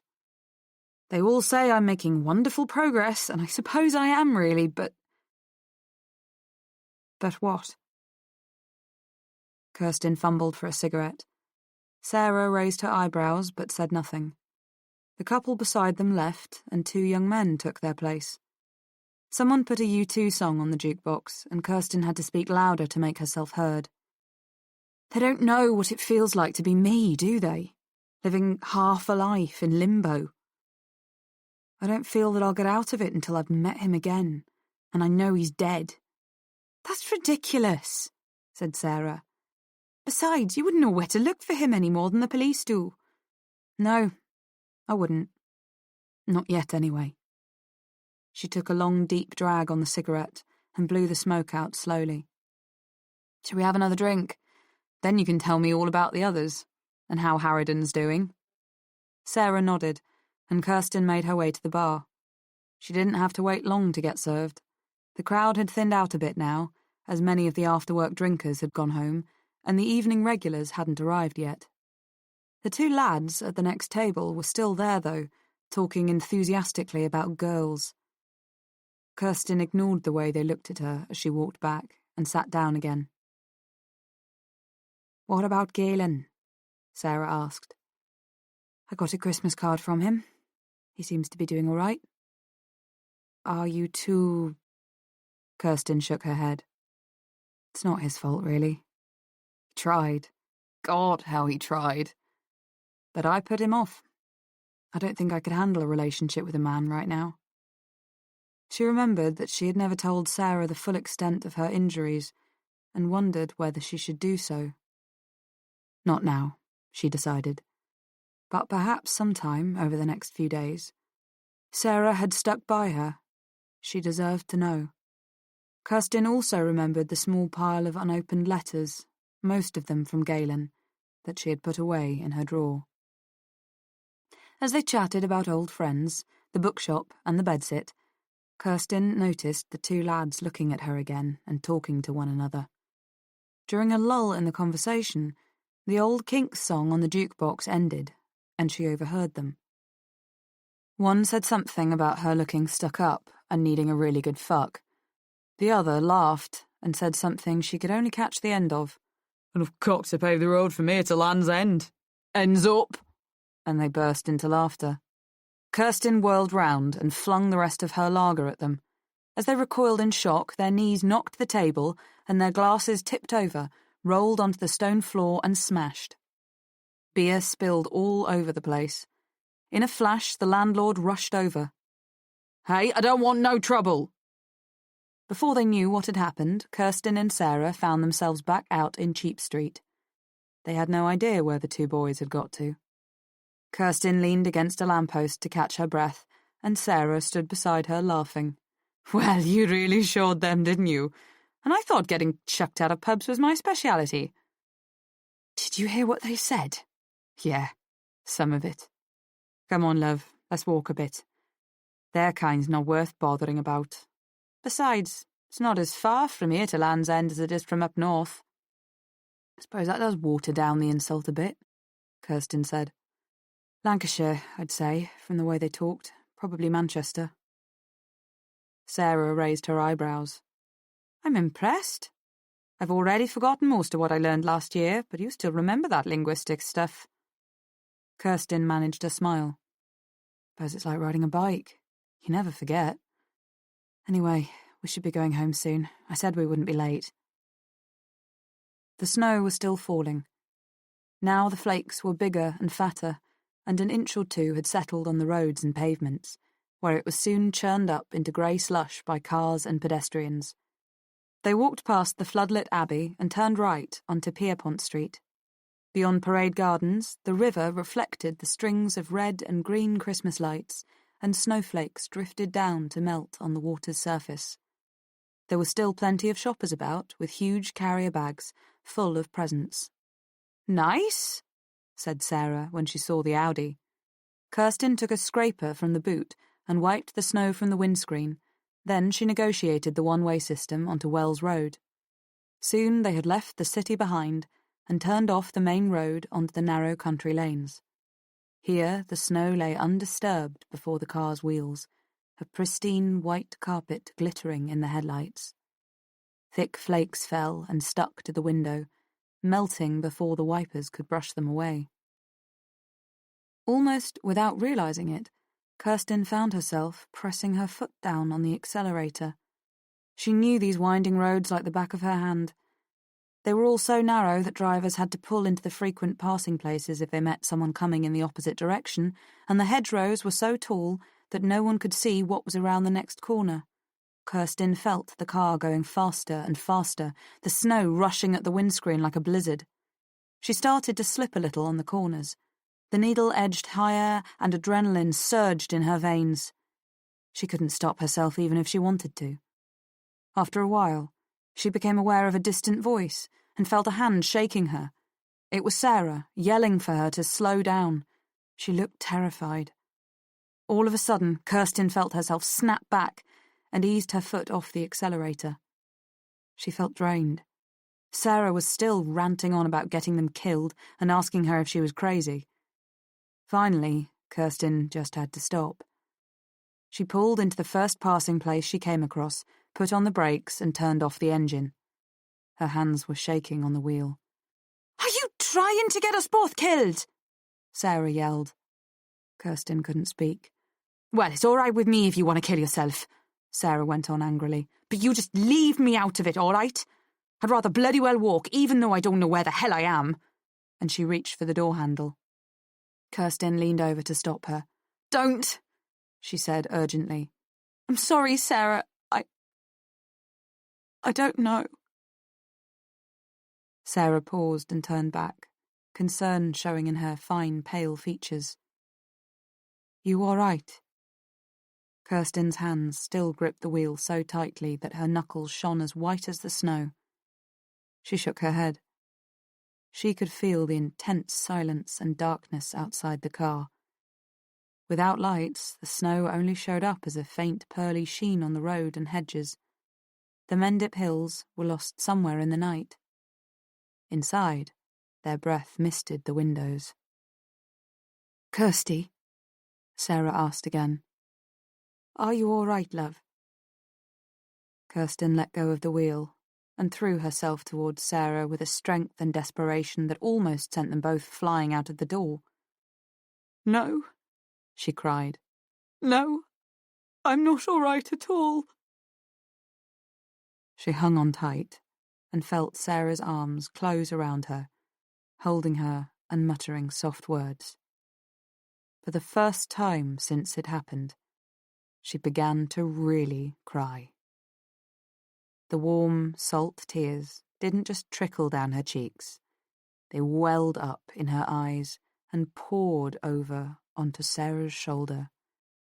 They all say I'm making wonderful progress, and I suppose I am really, but... But what? Kirsten fumbled for a cigarette. Sarah raised her eyebrows but said nothing. The couple beside them left, and two young men took their place. Someone put a U2 song on the jukebox, and Kirsten had to speak louder to make herself heard. They don't know what it feels like to be me, do they? Living half a life in limbo. I don't feel that I'll get out of it until I've met him again, and I know he's dead. That's ridiculous, said Sarah. Besides, you wouldn't know where to look for him any more than the police do. No, I wouldn't. Not yet, anyway. She took a long, deep drag on the cigarette and blew the smoke out slowly. Shall we have another drink? Then you can tell me all about the others, and how Harridan's doing. Sarah nodded, and Kirsten made her way to the bar. She didn't have to wait long to get served. The crowd had thinned out a bit now, as many of the after-work drinkers had gone home, and the evening regulars hadn't arrived yet. The two lads at the next table were still there, though, talking enthusiastically about girls. Kirsten ignored the way they looked at her as she walked back and sat down again. What about Galen? Sarah asked. I got a Christmas card from him. He seems to be doing all right. Are you too... Kirsten shook her head. It's not his fault, really. He tried. God, how he tried. But I put him off. I don't think I could handle a relationship with a man right now. She remembered that she had never told Sarah the full extent of her injuries and wondered whether she should do so. Not now, she decided, but perhaps sometime over the next few days. Sarah had stuck by her. She deserved to know. Kirsten also remembered the small pile of unopened letters, most of them from Galen, that she had put away in her drawer. As they chatted about old friends, the bookshop and the bedsit, Kirsten noticed the two lads looking at her again and talking to one another. During a lull in the conversation, the old Kinks song on the jukebox ended, and she overheard them. One said something about her looking stuck up and needing a really good fuck. The other laughed and said something she could only catch the end of. Enough cock to pave the road from here to Land's End. Ends up! And they burst into laughter. Kirsten whirled round and flung the rest of her lager at them. As they recoiled in shock, their knees knocked the table and their glasses tipped over, rolled onto the stone floor and smashed. Beer spilled all over the place. In a flash, the landlord rushed over. Hey, I don't want no trouble! Before they knew what had happened, Kirsten and Sarah found themselves back out in Cheap Street. They had no idea where the two boys had got to. Kirsten leaned against a lamppost to catch her breath, and Sarah stood beside her laughing. Well, you really showed them, didn't you? And I thought getting chucked out of pubs was my speciality. Did you hear what they said? Yeah, some of it. Come on, love, let's walk a bit. Their kind's not worth bothering about. Besides, it's not as far from here to Land's End as it is from up north. I suppose that does water down the insult a bit, Kirsten said. Lancashire, I'd say, from the way they talked. Probably Manchester. Sarah raised her eyebrows. I'm impressed. I've already forgotten most of what I learned last year, but you still remember that linguistics stuff. Kirsten managed a smile. Suppose it's like riding a bike. You never forget. Anyway, we should be going home soon. I said we wouldn't be late. The snow was still falling. Now the flakes were bigger and fatter, and an inch or two had settled on the roads and pavements, where it was soon churned up into grey slush by cars and pedestrians. They walked past the floodlit Abbey and turned right onto Pierpont Street. Beyond Parade Gardens, the river reflected the strings of red and green Christmas lights, and snowflakes drifted down to melt on the water's surface. There were still plenty of shoppers about, with huge carrier bags full of presents. "Nice," said Sarah when she saw the Audi. Kirsten took a scraper from the boot and wiped the snow from the windscreen. Then she negotiated the one-way system onto Wells Road. Soon they had left the city behind and turned off the main road onto the narrow country lanes. Here the snow lay undisturbed before the car's wheels, a pristine white carpet glittering in the headlights. Thick flakes fell and stuck to the window, melting before the wipers could brush them away. Almost without realizing it, Kirsten found herself pressing her foot down on the accelerator. She knew these winding roads like the back of her hand. They were all so narrow that drivers had to pull into the frequent passing places if they met someone coming in the opposite direction, and the hedgerows were so tall that no one could see what was around the next corner. Kirsten felt the car going faster and faster, the snow rushing at the windscreen like a blizzard. She started to slip a little on the corners. The needle edged higher and adrenaline surged in her veins. She couldn't stop herself even if she wanted to. After a while, she became aware of a distant voice and felt a hand shaking her. It was Sarah, yelling for her to slow down. She looked terrified. All of a sudden, Kirsten felt herself snap back and eased her foot off the accelerator. She felt drained. Sarah was still ranting on about getting them killed and asking her if she was crazy. Finally, Kirsten just had to stop. She pulled into the first passing place she came across, put on the brakes and turned off the engine. Her hands were shaking on the wheel. "Are you trying to get us both killed?" Sarah yelled. Kirsten couldn't speak. "Well, it's all right with me if you want to kill yourself," Sarah went on angrily. "But you just leave me out of it, all right? I'd rather bloody well walk, even though I don't know where the hell I am." And she reached for the door handle. Kirsten leaned over to stop her. "Don't," she said urgently. "I'm sorry, Sarah. I don't know." Sarah paused and turned back, concern showing in her fine, pale features. "You all right?" Kirsten's hands still gripped the wheel so tightly that her knuckles shone as white as the snow. She shook her head. She could feel the intense silence and darkness outside the car. Without lights, the snow only showed up as a faint pearly sheen on the road and hedges. The Mendip Hills were lost somewhere in the night. Inside, their breath misted the windows. "Kirsty?" Sarah asked again. "Are you all right, love?" Kirsten let go of the wheel and threw herself towards Sarah with a strength and desperation that almost sent them both flying out of the door. "No," she cried. "No, I'm not all right at all." She hung on tight and felt Sarah's arms close around her, holding her and muttering soft words. For the first time since it happened, she began to really cry. The warm, salt tears didn't just trickle down her cheeks. They welled up in her eyes and poured over onto Sarah's shoulder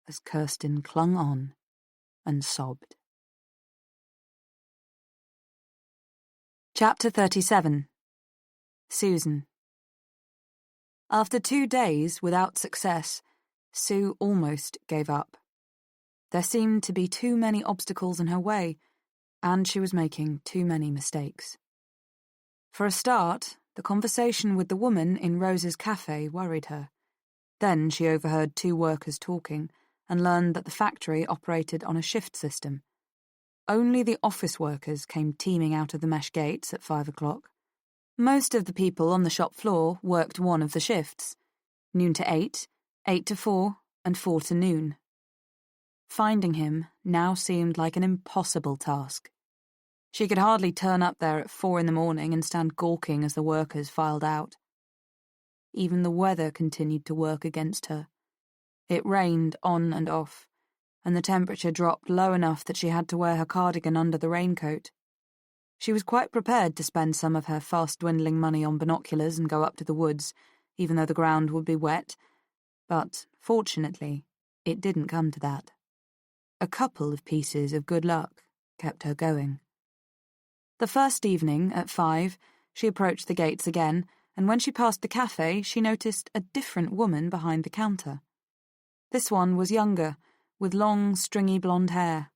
as Kirsten clung on and sobbed. Chapter 37. Susan. After 2 days without success, Sue almost gave up. There seemed to be too many obstacles in her way, and she was making too many mistakes. For a start, the conversation with the woman in Rose's cafe worried her. Then she overheard 2 workers talking and learned that the factory operated on a shift system. only the office workers came teeming out of the mesh gates at 5 o'clock. Most of the people on the shop floor worked one of the shifts, noon to 8, 8 to 4, and 4 to noon. Finding him now seemed like an impossible task. She could hardly turn up there at 4 in the morning and stand gawking as the workers filed out. Even the weather continued to work against her. It rained on and off, and the temperature dropped low enough that she had to wear her cardigan under the raincoat. She was quite prepared to spend some of her fast-dwindling money on binoculars and go up to the woods, even though the ground would be wet, but, fortunately, it didn't come to that. A couple of pieces of good luck kept her going. The first evening, at 5, she approached the gates again, and when she passed the cafe, she noticed a different woman behind the counter. This one was younger, with long, stringy blonde hair.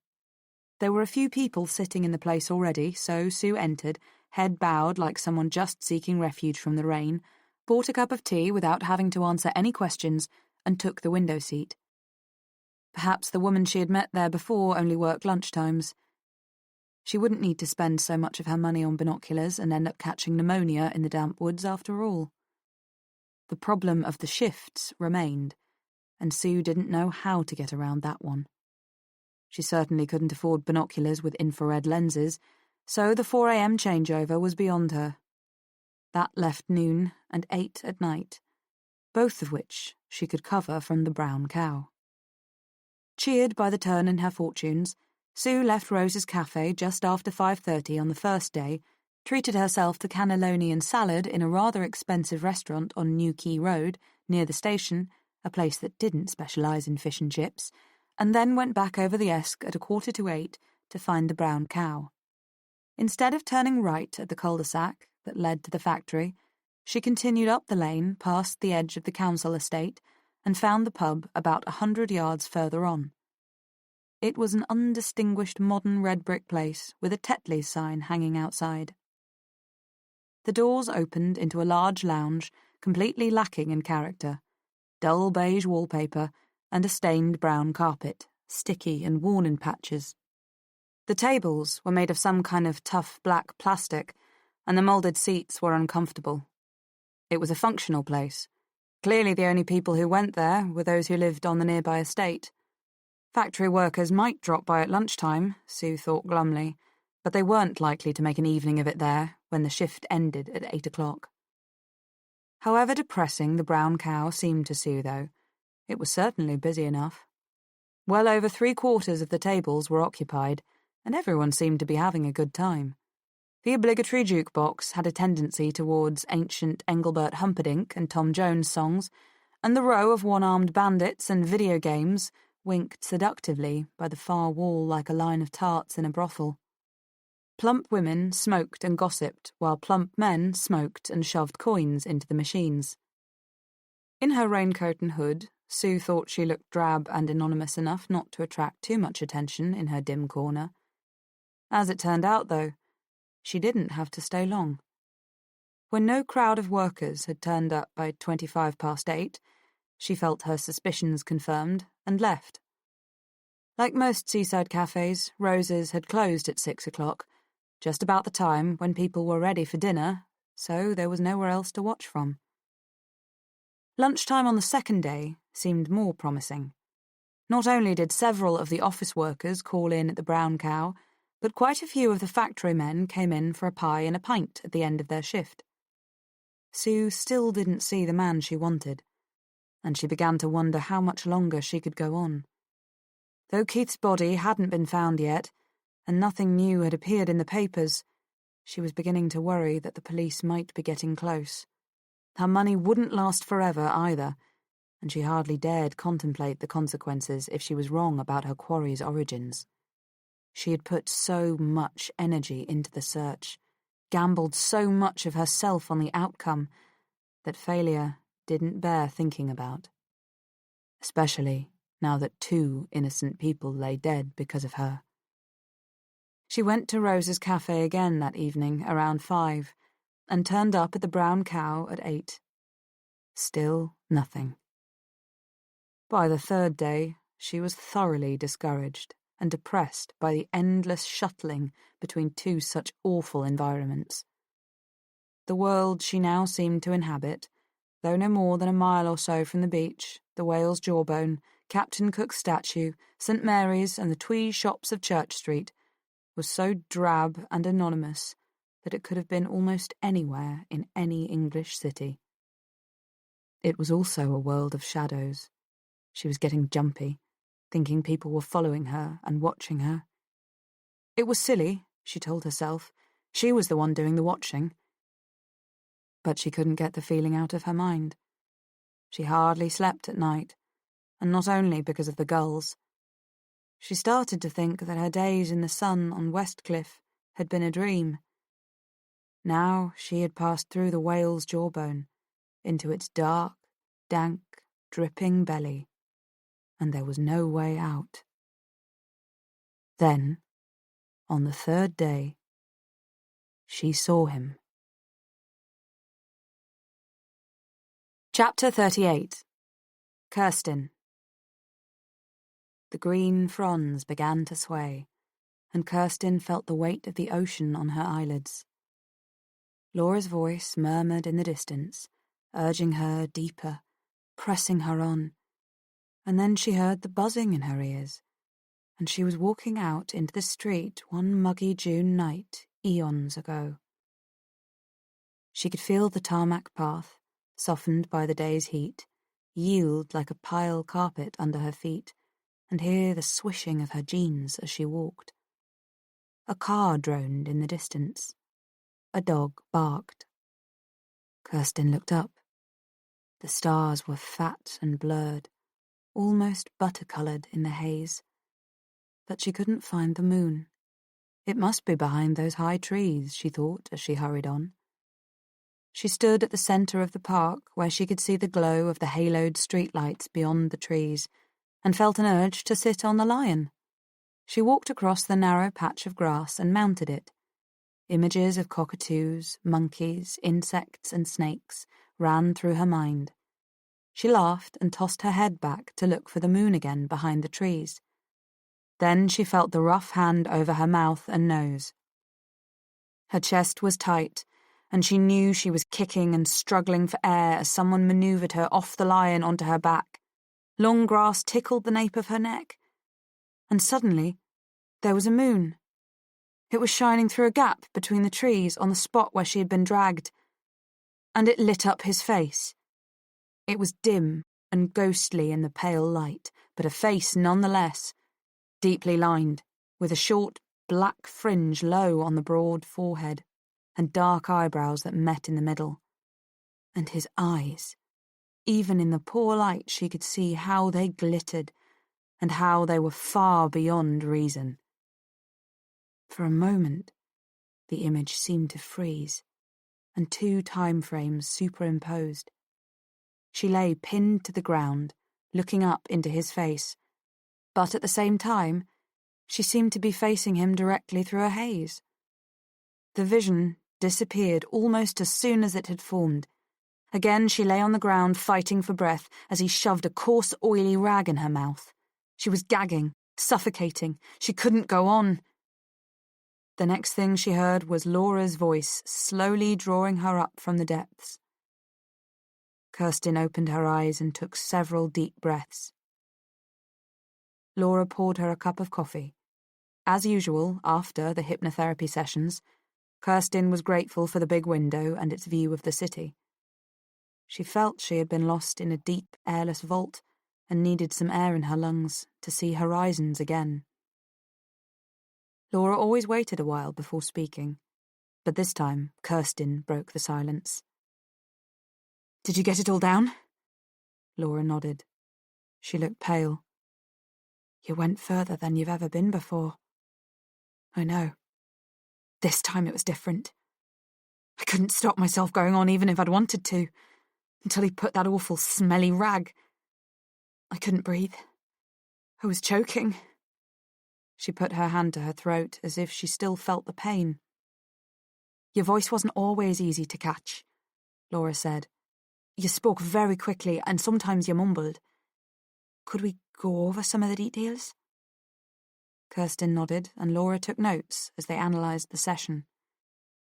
There were a few people sitting in the place already, so Sue entered, head bowed like someone just seeking refuge from the rain, bought a cup of tea without having to answer any questions, and took the window seat. Perhaps the woman she had met there before only worked lunchtimes. She wouldn't need to spend so much of her money on binoculars and end up catching pneumonia in the damp woods after all. The problem of the shifts remained, and Sue didn't know how to get around that one. She certainly couldn't afford binoculars with infrared lenses, so the 4 a.m. changeover was beyond her. That left noon and 8 at night, both of which she could cover from the brown cow. Cheered by the turn in her fortunes, Sue left Rose's cafe just after 5:30 on the first day, treated herself to cannelloni and salad in a rather expensive restaurant on New Quay Road, near the station, a place that didn't specialise in fish and chips, and then went back over the Esk at 7:45 to find the brown cow. Instead of turning right at the cul-de-sac that led to the factory, she continued up the lane past the edge of the council estate and found the pub about 100 yards further on. It was an undistinguished modern red brick place with a Tetley's sign hanging outside. The doors opened into a large lounge, completely lacking in character, dull beige wallpaper, and a stained brown carpet, sticky and worn in patches. The tables were made of some kind of tough black plastic, and the moulded seats were uncomfortable. It was a functional place. Clearly the only people who went there were those who lived on the nearby estate. Factory workers might drop by at lunchtime, Sue thought glumly, but they weren't likely to make an evening of it there when the shift ended at 8 o'clock. However depressing the brown cow seemed to Sue, though, it was certainly busy enough. Well over 3/4 of the tables were occupied, and everyone seemed to be having a good time. The obligatory jukebox had a tendency towards ancient Engelbert Humperdinck and Tom Jones songs, and the row of one-armed bandits and video games winked seductively by the far wall like a line of tarts in a brothel. Plump women smoked and gossiped, while plump men smoked and shoved coins into the machines. In her raincoat and hood, Sue thought she looked drab and anonymous enough not to attract too much attention in her dim corner. As it turned out, though, she didn't have to stay long. When no crowd of workers had turned up by 8:25, she felt her suspicions confirmed and left. Like most seaside cafes, Rose's had closed at 6 o'clock, just about the time when people were ready for dinner, so there was nowhere else to watch from. Lunchtime on the second day seemed more promising. Not only did several of the office workers call in at the Brown Cow, but quite a few of the factory men came in for a pie and a pint at the end of their shift. Sue still didn't see the man she wanted, and she began to wonder how much longer she could go on. Though Keith's body hadn't been found yet, and nothing new had appeared in the papers, she was beginning to worry that the police might be getting close. Her money wouldn't last forever either, and she hardly dared contemplate the consequences if she was wrong about her quarry's origins. She had put so much energy into the search, gambled so much of herself on the outcome, that failure didn't bear thinking about. Especially now that 2 innocent people lay dead because of her. She went to Rose's cafe again that evening around 5, and turned up at the Brown Cow at 8. Still nothing. By the third day, she was thoroughly discouraged, and depressed by the endless shuttling between two such awful environments. The world she now seemed to inhabit, though no more than a mile or so from the beach, the whale's jawbone, Captain Cook's statue, St. Mary's, and the twee shops of Church Street, was so drab and anonymous that it could have been almost anywhere in any English city. It was also a world of shadows. She was getting jumpy, thinking people were following her and watching her. It was silly, she told herself. She was the one doing the watching. But she couldn't get the feeling out of her mind. She hardly slept at night, and not only because of the gulls. She started to think that her days in the sun on Westcliff had been a dream. Now she had passed through the whale's jawbone, into its dark, dank, dripping belly, and there was no way out. Then, on the third day, she saw him. Chapter 38. Kirsten. The green fronds began to sway, and Kirsten felt the weight of the ocean on her eyelids. Laura's voice murmured in the distance, urging her deeper, pressing her on, and then she heard the buzzing in her ears, and she was walking out into the street one muggy June night, eons ago. She could feel the tarmac path, softened by the day's heat, yield like a pile carpet under her feet, and hear the swishing of her jeans as she walked. A car droned in the distance. A dog barked. Kirsten looked up. The stars were fat and blurred, almost butter-coloured in the haze. But she couldn't find the moon. It must be behind those high trees, she thought as she hurried on. She stood at the centre of the park where she could see the glow of the haloed streetlights beyond the trees, and felt an urge to sit on the lion. She walked across the narrow patch of grass and mounted it. Images of cockatoos, monkeys, insects, and snakes ran through her mind. She laughed and tossed her head back to look for the moon again behind the trees. Then she felt the rough hand over her mouth and nose. Her chest was tight, and she knew she was kicking and struggling for air as someone manoeuvred her off the lion onto her back. Long grass tickled the nape of her neck. And suddenly, there was a moon. It was shining through a gap between the trees on the spot where she had been dragged, and it lit up his face. It was dim and ghostly in the pale light, but a face nonetheless, deeply lined, with a short black fringe low on the broad forehead, and dark eyebrows that met in the middle. And his eyes. Even in the poor light she could see how they glittered, and how they were far beyond reason. For a moment, the image seemed to freeze, and two time frames superimposed. She lay pinned to the ground, looking up into his face, but at the same time, she seemed to be facing him directly through a haze. The vision disappeared almost as soon as it had formed. Again she lay on the ground fighting for breath as he shoved a coarse, oily rag in her mouth. She was gagging, suffocating. She couldn't go on. The next thing she heard was Laura's voice slowly drawing her up from the depths. Kirsten opened her eyes and took several deep breaths. Laura poured her a cup of coffee. As usual, after the hypnotherapy sessions, Kirsten was grateful for the big window and its view of the city. She felt she had been lost in a deep, airless vault and needed some air in her lungs to see horizons again. Laura always waited a while before speaking, but this time Kirsten broke the silence. "Did you get it all down?" Laura nodded. She looked pale. "You went further than you've ever been before." "I know. This time it was different. I couldn't stop myself going on even if I'd wanted to, until he put that awful smelly rag. I couldn't breathe. I was choking." She put her hand to her throat as if she still felt the pain. "Your voice wasn't always easy to catch," Laura said. "You spoke very quickly and sometimes you mumbled. Could we go over some of the details?" Kirsten nodded, and Laura took notes as they analysed the session.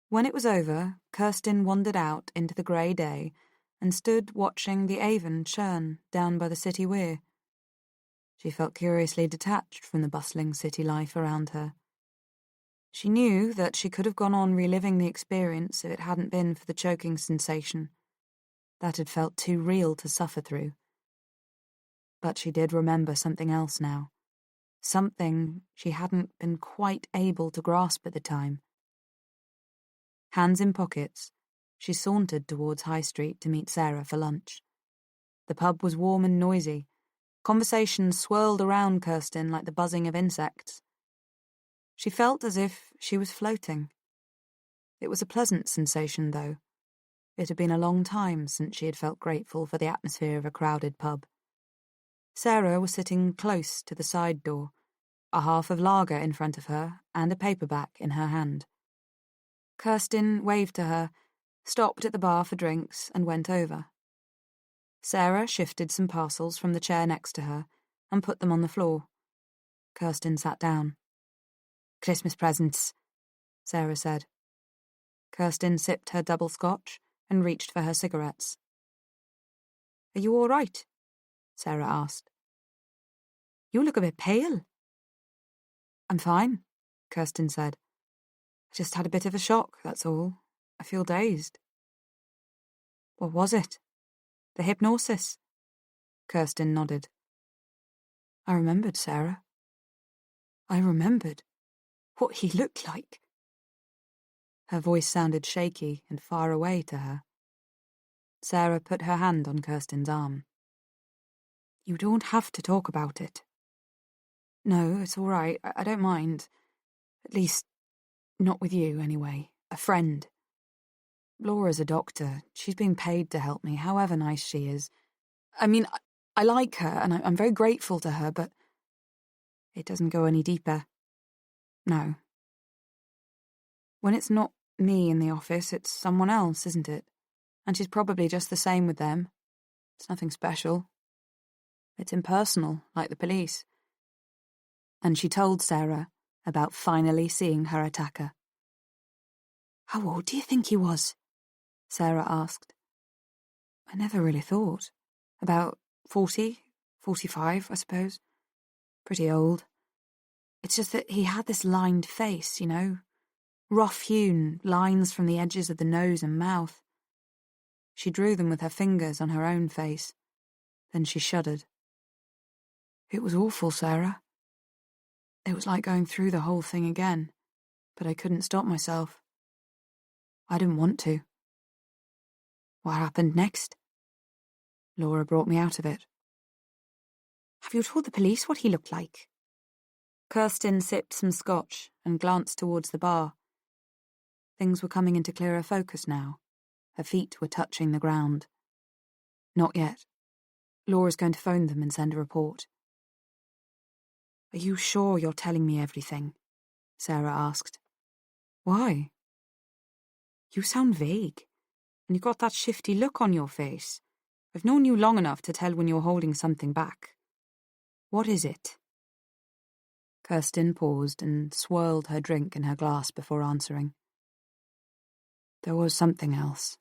When it was over, Kirsten wandered out into the grey day and stood watching the Avon churn down by the city weir. She felt curiously detached from the bustling city life around her. She knew that she could have gone on reliving the experience if it hadn't been for the choking sensation. That had felt too real to suffer through. But she did remember something else now. Something she hadn't been quite able to grasp at the time. Hands in pockets, she sauntered towards High Street to meet Sarah for lunch. The pub was warm and noisy. Conversation swirled around Kirsten like the buzzing of insects. She felt as if she was floating. It was a pleasant sensation, though. It had been a long time since she had felt grateful for the atmosphere of a crowded pub. Sarah was sitting close to the side door, a half of lager in front of her and a paperback in her hand. Kirsten waved to her, stopped at the bar for drinks, and went over. Sarah shifted some parcels from the chair next to her and put them on the floor. Kirsten sat down. "Christmas presents," Sarah said. Kirsten sipped her double scotch and reached for her cigarettes. "Are you all right?" Sarah asked. "You look a bit pale." "I'm fine," Kirsten said. "I just had a bit of a shock, that's all. I feel dazed." "What was it?" "The hypnosis." Kirsten nodded. "I remembered, Sarah. I remembered what he looked like." Her voice sounded shaky and far away to her. Sarah put her hand on Kirsten's arm. "You don't have to talk about it." "No, it's all right. I don't mind. At least, not with you, anyway. A friend. Laura's a doctor. She's being paid to help me, however nice she is. I mean, I like her, and I'm very grateful to her, but it doesn't go any deeper. No. When it's not me in the office, it's someone else, isn't it? And she's probably just the same with them. It's nothing special. It's impersonal, like the police." And she told Sarah about finally seeing her attacker. "How old do you think he was?" Sarah asked. "I never really thought. About 40, 45, I suppose. Pretty old. It's just that he had this lined face, you know, rough-hewn lines from the edges of the nose and mouth." She drew them with her fingers on her own face. Then she shuddered. "It was awful, Sarah. It was like going through the whole thing again, but I couldn't stop myself. I didn't want to." "What happened next?" "Laura brought me out of it." "Have you told the police what he looked like?" Kirsten sipped some scotch and glanced towards the bar. Things were coming into clearer focus now. Her feet were touching the ground. "Not yet. Laura's going to phone them and send a report." "Are you sure you're telling me everything?" Sarah asked. "Why?" "You sound vague, and you've got that shifty look on your face. I've known you long enough to tell when you're holding something back. What is it?" Kirsten paused and swirled her drink in her glass before answering. "There was something else.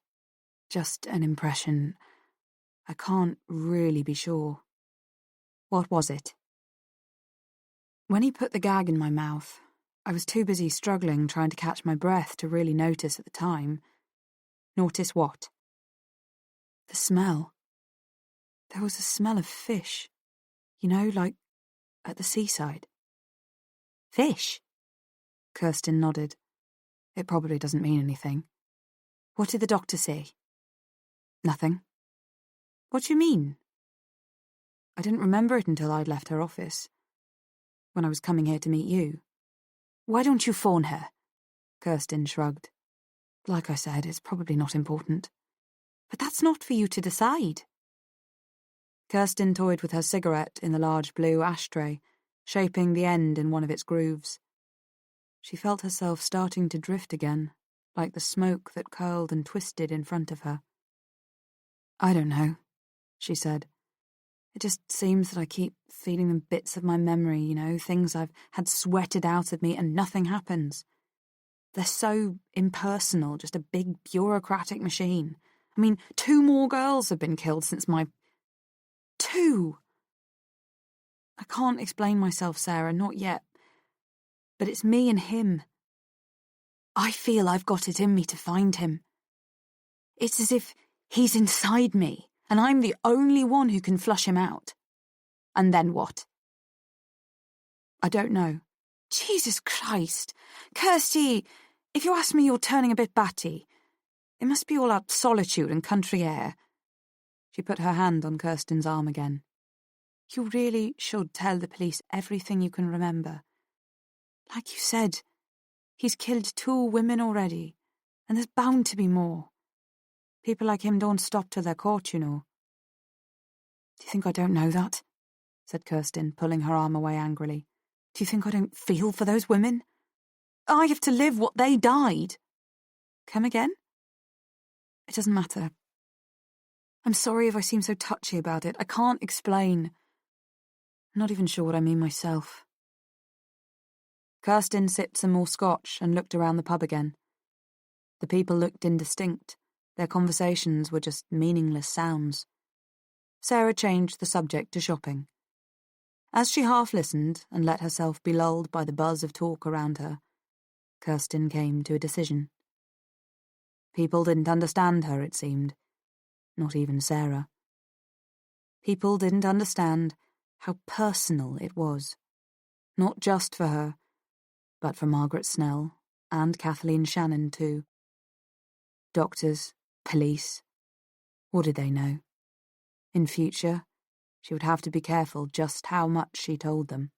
Just an impression. I can't really be sure." "What was it?" "When he put the gag in my mouth, I was too busy struggling trying to catch my breath to really notice at the time." "Notice what?" "The smell. There was a smell of fish. You know, like at the seaside." "Fish?" Kirsten nodded. "It probably doesn't mean anything." "What did the doctor say?" "Nothing." "What do you mean?" "I didn't remember it until I'd left her office. When I was coming here to meet you." "Why don't you phone her?" Kirsten shrugged. "Like I said, it's probably not important." "But that's not for you to decide." Kirsten toyed with her cigarette in the large blue ashtray, shaping the end in one of its grooves. She felt herself starting to drift again, like the smoke that curled and twisted in front of her. "I don't know," she said. It just seems that I keep feeding them bits of my memory, things I've had sweated out of me, and nothing happens. They're so impersonal, just a big bureaucratic machine. 2 more girls have been killed since my... 2! I can't explain myself, Sarah, not yet. But it's me and him. I feel I've got it in me to find him. It's as if he's inside me, and I'm the only one who can flush him out. And then what? I don't know. Jesus Christ! Kirsty, if you ask me, you're turning a bit batty. It must be all our solitude and country air. She put her hand on Kirsten's arm again. You really should tell the police everything you can remember. Like you said, he's killed 2 women already, and there's bound to be more. People like him don't stop till they're caught, Do you think I don't know that? Said Kirsten, pulling her arm away angrily. Do you think I don't feel for those women? I have to live what they died. Come again? It doesn't matter. I'm sorry if I seem so touchy about it. I can't explain. I'm not even sure what I mean myself. Kirsten sipped some more scotch and looked around the pub again. The people looked indistinct. Their conversations were just meaningless sounds. Sarah changed the subject to shopping. As she half listened and let herself be lulled by the buzz of talk around her, Kirsten came to a decision. People didn't understand her, it seemed. Not even Sarah. People didn't understand how personal it was. Not just for her, but for Margaret Snell and Kathleen Shannon too. Doctors, police, what did they know? In future, she would have to be careful just how much she told them.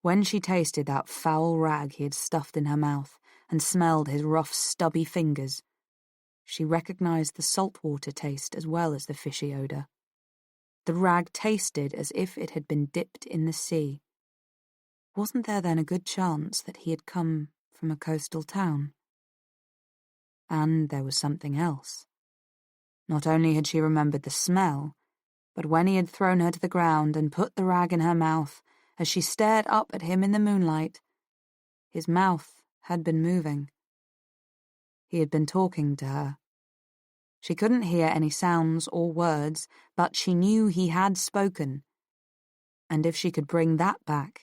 When she tasted that foul rag he had stuffed in her mouth and smelled his rough, stubby fingers, she recognized the saltwater taste as well as the fishy odor. The rag tasted as if it had been dipped in the sea. Wasn't there then a good chance that he had come from a coastal town? And there was something else. Not only had she remembered the smell, but when he had thrown her to the ground and put the rag in her mouth, as she stared up at him in the moonlight, his mouth had been moving. He had been talking to her. She couldn't hear any sounds or words, but she knew he had spoken. And if she could bring that back,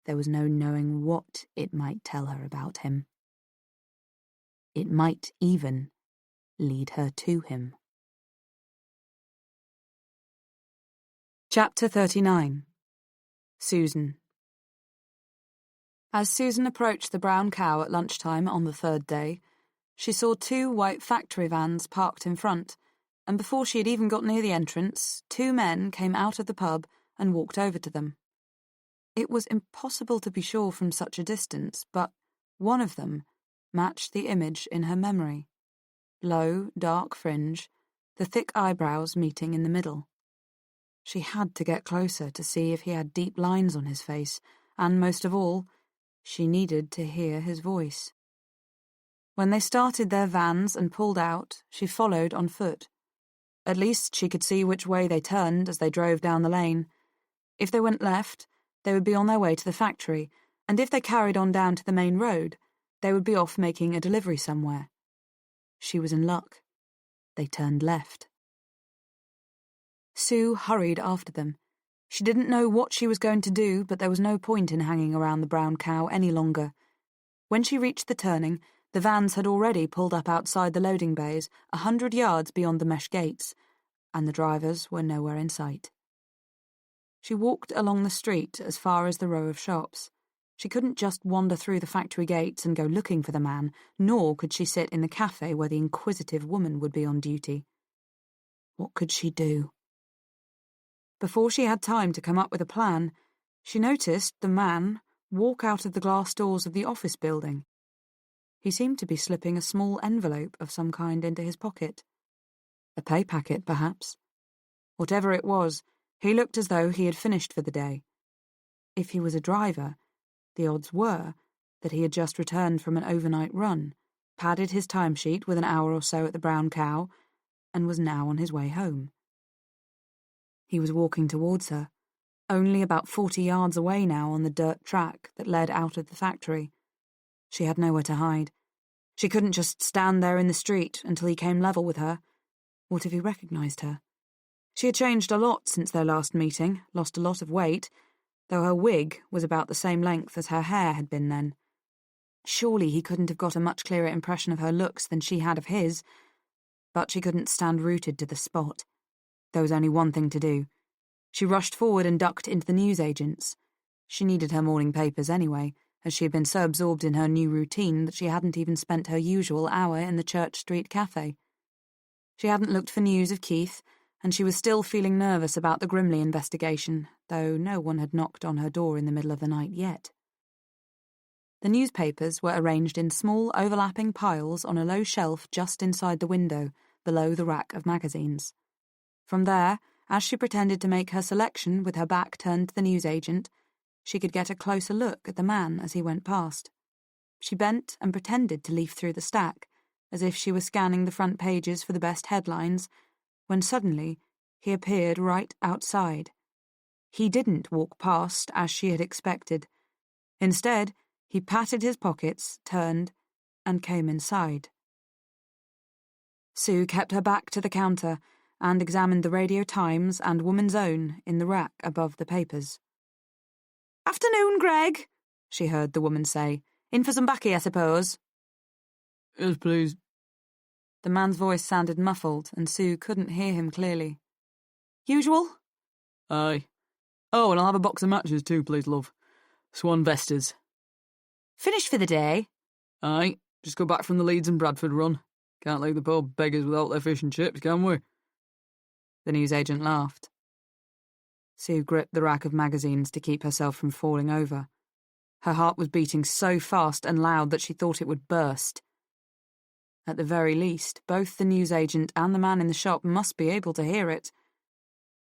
there was no knowing what it might tell her about him. It might even lead her to him. Chapter 39. Susan. As Susan approached the brown cow at lunchtime on the 3rd day, she saw 2 white factory vans parked in front, and before she had even got near the entrance, 2 men came out of the pub and walked over to them. It was impossible to be sure from such a distance, but one of them matched the image in her memory. Low, dark fringe, the thick eyebrows meeting in the middle. She had to get closer to see if he had deep lines on his face, and most of all, she needed to hear his voice. When they started their vans and pulled out, she followed on foot. At least she could see which way they turned as they drove down the lane. If they went left, they would be on their way to the factory, and if they carried on down to the main road, they would be off making a delivery somewhere. She was in luck. They turned left. Sue hurried after them. She didn't know what she was going to do, but there was no point in hanging around the brown cow any longer. When she reached the turning, the vans had already pulled up outside the loading bays, 100 yards beyond the mesh gates, and the drivers were nowhere in sight. She walked along the street as far as the row of shops. She couldn't just wander through the factory gates and go looking for the man, nor could she sit in the cafe where the inquisitive woman would be on duty. What could she do? Before she had time to come up with a plan, she noticed the man walk out of the glass doors of the office building. He seemed to be slipping a small envelope of some kind into his pocket. A pay packet, perhaps. Whatever it was, he looked as though he had finished for the day. If he was a driver, the odds were that he had just returned from an overnight run, padded his timesheet with an hour or so at the Brown Cow, and was now on his way home. He was walking towards her, only about 40 yards away now on the dirt track that led out of the factory. She had nowhere to hide. She couldn't just stand there in the street until he came level with her. What if he recognised her? She had changed a lot since their last meeting, lost a lot of weight, though her wig was about the same length as her hair had been then. Surely he couldn't have got a much clearer impression of her looks than she had of his, but she couldn't stand rooted to the spot. There was only one thing to do. She rushed forward and ducked into the newsagent's. She needed her morning papers anyway, as she had been so absorbed in her new routine that she hadn't even spent her usual hour in the Church Street cafe. She hadn't looked for news of Keith, and she was still feeling nervous about the Grimley investigation, though no one had knocked on her door in the middle of the night yet. The newspapers were arranged in small overlapping piles on a low shelf just inside the window, below the rack of magazines. From there, as she pretended to make her selection with her back turned to the newsagent, she could get a closer look at the man as he went past. She bent and pretended to leaf through the stack, as if she were scanning the front pages for the best headlines, when suddenly he appeared right outside. He didn't walk past as she had expected. Instead, he patted his pockets, turned, and came inside. Sue kept her back to the counter and examined the Radio Times and Woman's Own in the rack above the papers. "Afternoon, Greg," she heard the woman say. "In for some baccy, I suppose?" "Yes, please." The man's voice sounded muffled, and Sue couldn't hear him clearly. "Usual?" "Aye. Oh, and I'll have a box of matches too, please, love. Swan Vestas." "Finished for the day?" "Aye. Just got back from the Leeds and Bradford run. Can't leave the poor beggars without their fish and chips, can we?" The newsagent laughed. Sue gripped the rack of magazines to keep herself from falling over. Her heart was beating so fast and loud that she thought it would burst. At the very least, both the newsagent and the man in the shop must be able to hear it.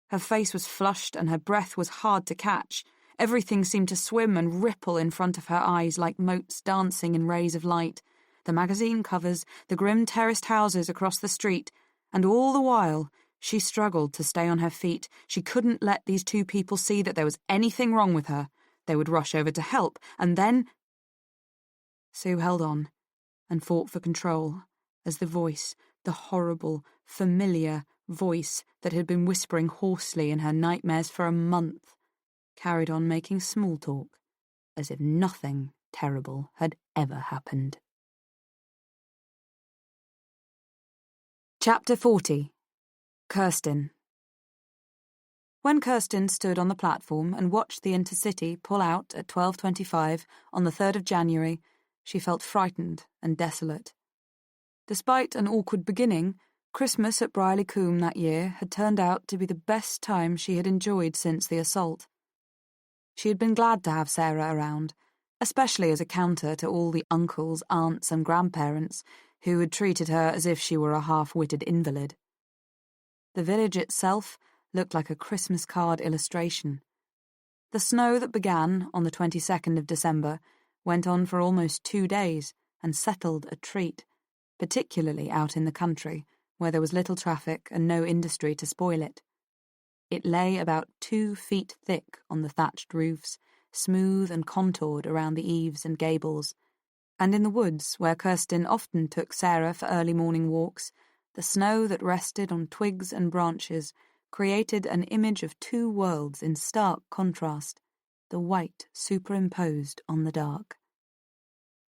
Her face was flushed and her breath was hard to catch. Everything seemed to swim and ripple in front of her eyes like motes dancing in rays of light. The magazine covers, the grim terraced houses across the street, and all the while she struggled to stay on her feet. She couldn't let these two people see that there was anything wrong with her. They would rush over to help, and then... Sue held on and fought for control as the voice, the horrible, familiar voice that had been whispering hoarsely in her nightmares for a month, carried on making small talk, as if nothing terrible had ever happened. Chapter 40. Kirsten. When Kirsten stood on the platform and watched the Intercity pull out at 12:25 on the 3rd of January, she felt frightened and desolate. Despite an awkward beginning, Christmas at Brierley Combe that year had turned out to be the best time she had enjoyed since the assault. She had been glad to have Sarah around, especially as a counter to all the uncles, aunts and grandparents who had treated her as if she were a half-witted invalid. The village itself looked like a Christmas card illustration. The snow that began on the 22nd of December went on for almost 2 days and settled a treat, particularly out in the country, where there was little traffic and no industry to spoil it. It lay about 2 feet thick on the thatched roofs, smooth and contoured around the eaves and gables, and in the woods, where Kirsten often took Sarah for early morning walks, the snow that rested on twigs and branches created an image of 2 worlds in stark contrast, the white superimposed on the dark.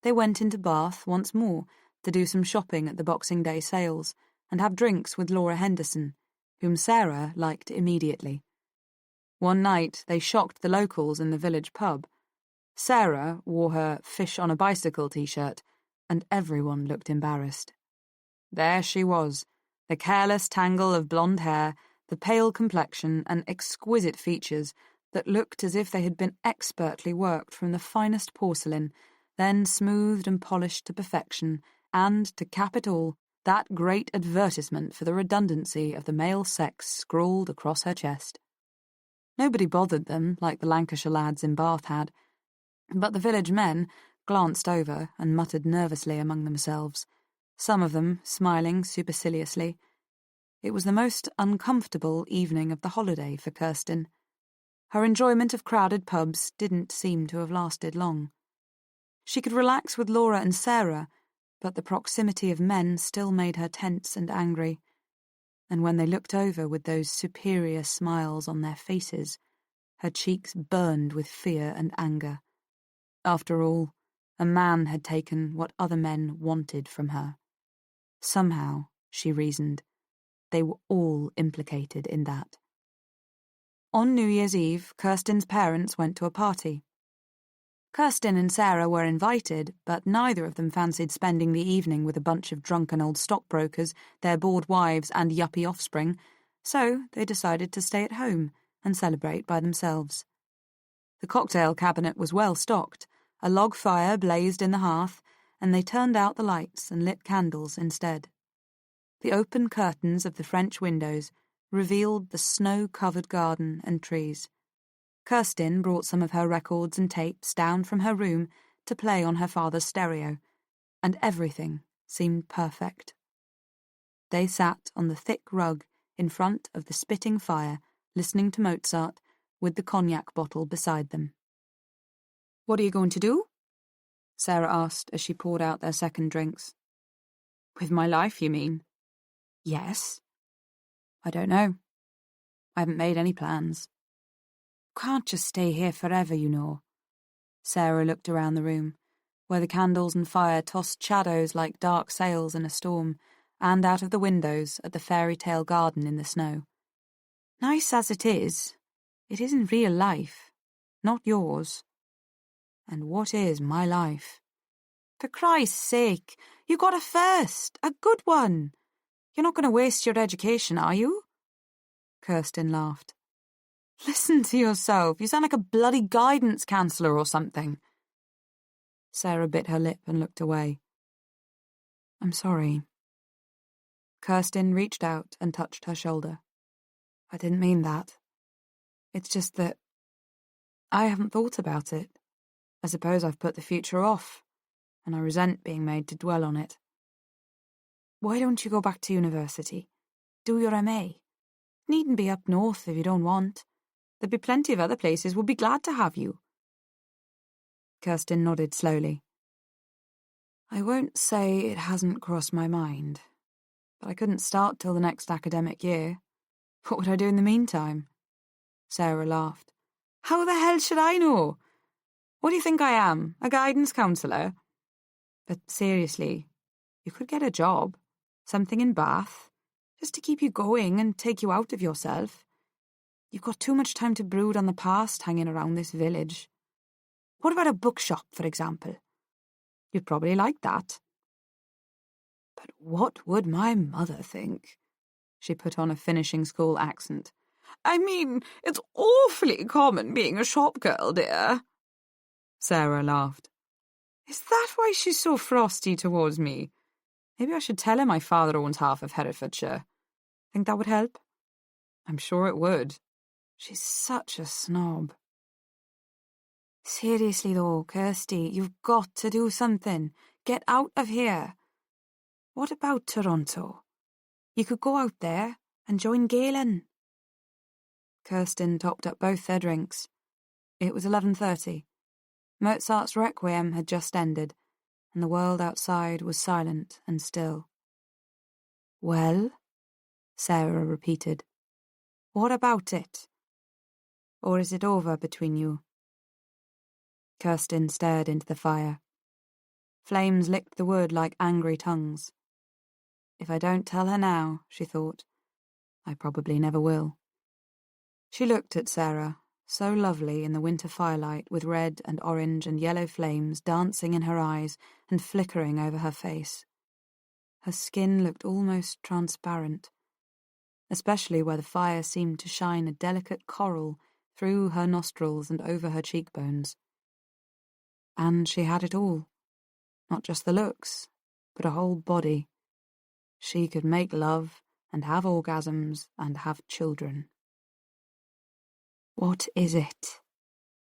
They went into Bath once more to do some shopping at the Boxing Day sales and have drinks with Laura Henderson, whom Sarah liked immediately. One night they shocked the locals in the village pub. Sarah wore her fish on a bicycle t-shirt, and everyone looked embarrassed. There she was, the careless tangle of blonde hair, the pale complexion and exquisite features that looked as if they had been expertly worked from the finest porcelain, then smoothed and polished to perfection, and, to cap it all, that great advertisement for the redundancy of the male sex scrawled across her chest. Nobody bothered them like the Lancashire lads in Bath had, but the village men glanced over and muttered nervously among themselves, some of them smiling superciliously. It was the most uncomfortable evening of the holiday for Kirsten. Her enjoyment of crowded pubs didn't seem to have lasted long. She could relax with Laura and Sarah, but the proximity of men still made her tense and angry. And when they looked over with those superior smiles on their faces, her cheeks burned with fear and anger. After all, a man had taken what other men wanted from her. Somehow, she reasoned, they were all implicated in that. On New Year's Eve, Kirsten's parents went to a party. Kirsten and Sarah were invited, but neither of them fancied spending the evening with a bunch of drunken old stockbrokers, their bored wives and yuppie offspring, so they decided to stay at home and celebrate by themselves. The cocktail cabinet was well stocked, a log fire blazed in the hearth, and they turned out the lights and lit candles instead. The open curtains of the French windows revealed the snow-covered garden and trees. Kirsten brought some of her records and tapes down from her room to play on her father's stereo, and everything seemed perfect. They sat on the thick rug in front of the spitting fire, listening to Mozart, with the cognac bottle beside them. "What are you going to do?" Sarah asked as she poured out their second drinks. "With my life, you mean?" "Yes." "I don't know. I haven't made any plans." "Can't just stay here forever, you know." Sarah looked around the room, where the candles and fire tossed shadows like dark sails in a storm, and out of the windows at the fairy tale garden in the snow. "Nice as it isn't real life. Not yours. And what is my life? For Christ's sake, you got a first, a good one. You're not going to waste your education, are you?" Kirsten laughed. "Listen to yourself. You sound like a bloody guidance counsellor or something." Sarah bit her lip and looked away. "I'm sorry." Kirsten reached out and touched her shoulder. "I didn't mean that. It's just that I haven't thought about it. I suppose I've put the future off, and I resent being made to dwell on it. Why don't you go back to university? Do your MA. Needn't be up north if you don't want. There'd be plenty of other places would be glad to have you." Kirsten nodded slowly. "I won't say it hasn't crossed my mind, but I couldn't start till the next academic year. What would I do in the meantime?" Sarah laughed. "How the hell should I know? What do you think I am, a guidance counsellor? But seriously, you could get a job, something in Bath, just to keep you going and take you out of yourself. You've got too much time to brood on the past hanging around this village. What about a bookshop, for example? You'd probably like that." "But what would my mother think?" She put on a finishing school accent. "I mean, it's awfully common being a shop girl, dear." Sarah laughed. "Is that why she's so frosty towards me? Maybe I should tell her my father owns half of Herefordshire. Think that would help?" "I'm sure it would. She's such a snob." "Seriously though, Kirsty, you've got to do something. Get out of here. What about Toronto? You could go out there and join Galen." Kirsten topped up both their drinks. It was 11:30. Mozart's Requiem had just ended, and the world outside was silent and still. "Well?" Sarah repeated. "What about it? Or is it over between you?" Kirsten stared into the fire. Flames licked the wood like angry tongues. If I don't tell her now, she thought, I probably never will. She looked at Sarah, so lovely in the winter firelight with red and orange and yellow flames dancing in her eyes and flickering over her face. Her skin looked almost transparent, especially where the fire seemed to shine a delicate coral through her nostrils and over her cheekbones. And she had it all. Not just the looks, but a whole body. She could make love and have orgasms and have children. "What is it?"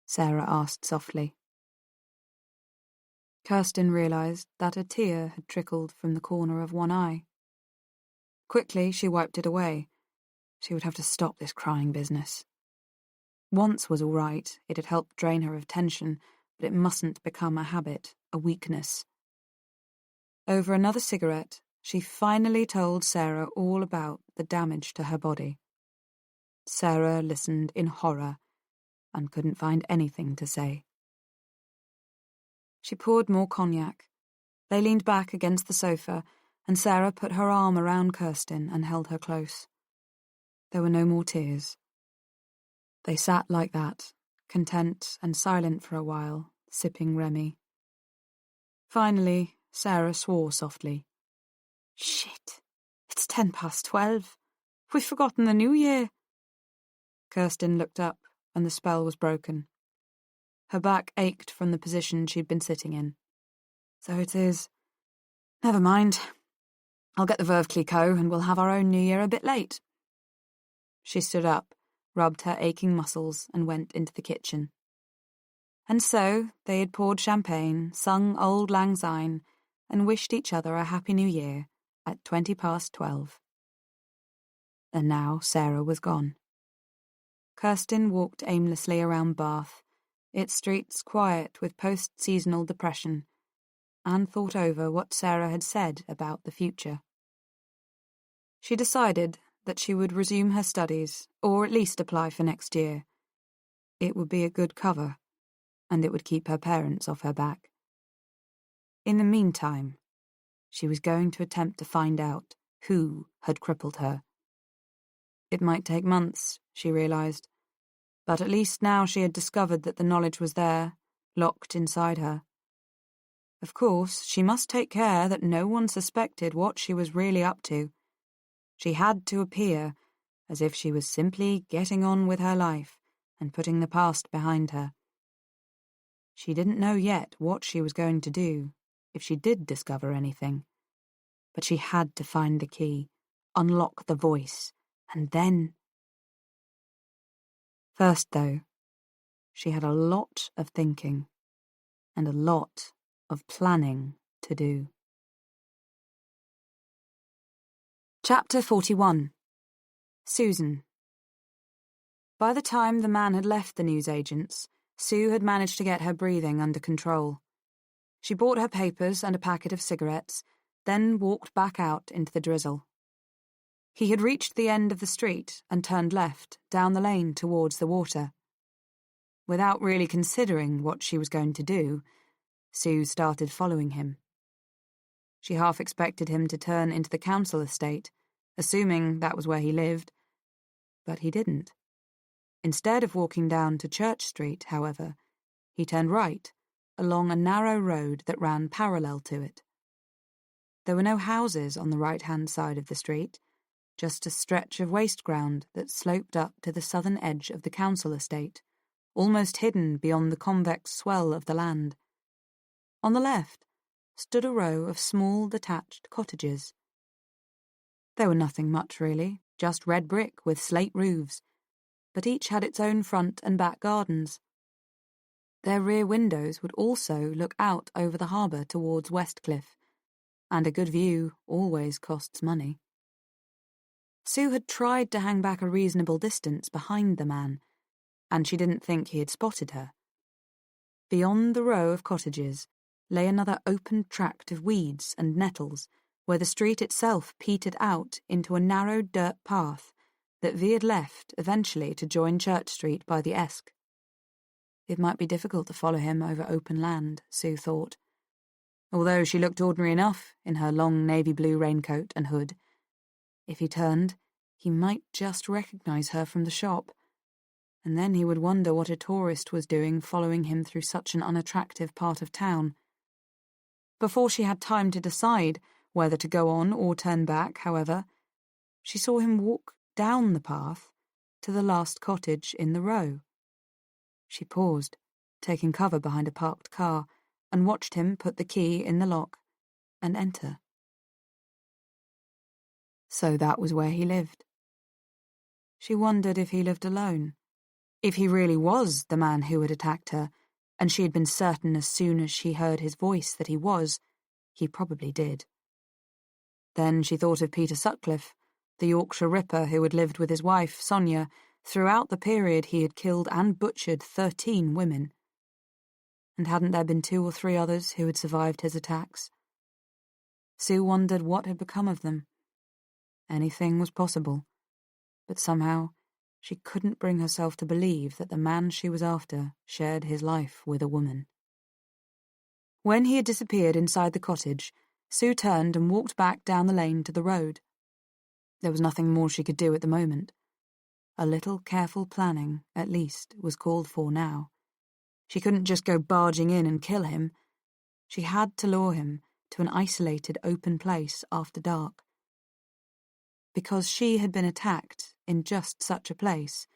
Sarah asked softly. Kirsten realized that a tear had trickled from the corner of one eye. Quickly, she wiped it away. She would have to stop this crying business. Once was all right. It had helped drain her of tension, but it mustn't become a habit, a weakness. Over another cigarette, she finally told Sarah all about the damage to her body. Sarah listened in horror and couldn't find anything to say. She poured more cognac. They leaned back against the sofa, and Sarah put her arm around Kirsten and held her close. There were no more tears. They sat like that, content and silent for a while, sipping Remy. Finally, Sarah swore softly. Shit, it's 12:10. We've forgotten the New Year. Kirsten looked up, and the spell was broken. Her back ached from the position she'd been sitting in. So it is. Never mind. I'll get the Veuve Clicquot, and we'll have our own New Year a bit late. She stood up, rubbed her aching muscles, and went into the kitchen. And so they had poured champagne, sung Auld Lang Syne, and wished each other a Happy New Year at 12:20. And now Sarah was gone. Kirsten walked aimlessly around Bath, its streets quiet with post-seasonal depression, and thought over what Sarah had said about the future. She decided that she would resume her studies, or at least apply for next year. It would be a good cover, and it would keep her parents off her back. In the meantime, she was going to attempt to find out who had crippled her. It might take months, she realized, but at least now she had discovered that the knowledge was there, locked inside her. Of course, she must take care that no one suspected what she was really up to. She had to appear as if she was simply getting on with her life and putting the past behind her. She didn't know yet what she was going to do if she did discover anything, but she had to find the key, unlock the voice, and then... First, though, she had a lot of thinking and a lot of planning to do. Chapter 41. Susan. By the time the man had left the newsagents, Sue had managed to get her breathing under control. She bought her papers and a packet of cigarettes, then walked back out into the drizzle. He had reached the end of the street and turned left, down the lane towards the water. Without really considering what she was going to do, Sue started following him. She half expected him to turn into the council estate, assuming that was where he lived, but he didn't. Instead of walking down to Church Street, however, he turned right, along a narrow road that ran parallel to it. There were no houses on the right-hand side of the street, just a stretch of waste ground that sloped up to the southern edge of the council estate, almost hidden beyond the convex swell of the land. On the left stood a row of small detached cottages. They were nothing much, really, just red brick with slate roofs, but each had its own front and back gardens. Their rear windows would also look out over the harbour towards Westcliff, and a good view always costs money. Sue had tried to hang back a reasonable distance behind the man, and she didn't think he had spotted her. Beyond the row of cottages lay another open tract of weeds and nettles, where the street itself petered out into a narrow dirt path that veered left eventually to join Church Street by the Esk. It might be difficult to follow him over open land, Sue thought. Although she looked ordinary enough in her long navy blue raincoat and hood, if he turned, he might just recognize her from the shop, and then he would wonder what a tourist was doing following him through such an unattractive part of town. Before she had time to decide whether to go on or turn back, however, she saw him walk down the path to the last cottage in the row. She paused, taking cover behind a parked car, and watched him put the key in the lock and enter. So that was where he lived. She wondered if he lived alone, if he really was the man who had attacked her, and she had been certain as soon as she heard his voice that he was. He probably did. Then she thought of Peter Sutcliffe, the Yorkshire Ripper who had lived with his wife, Sonia. Throughout the period he had killed and butchered 13 women. And hadn't there been 2 or 3 others who had survived his attacks? Sue wondered what had become of them. Anything was possible, but somehow she couldn't bring herself to believe that the man she was after shared his life with a woman. When he had disappeared inside the cottage, Sue turned and walked back down the lane to the road. There was nothing more she could do at the moment. A little careful planning, at least, was called for now. She couldn't just go barging in and kill him. She had to lure him to an isolated open place after dark. Because she had been attacked in just such a place,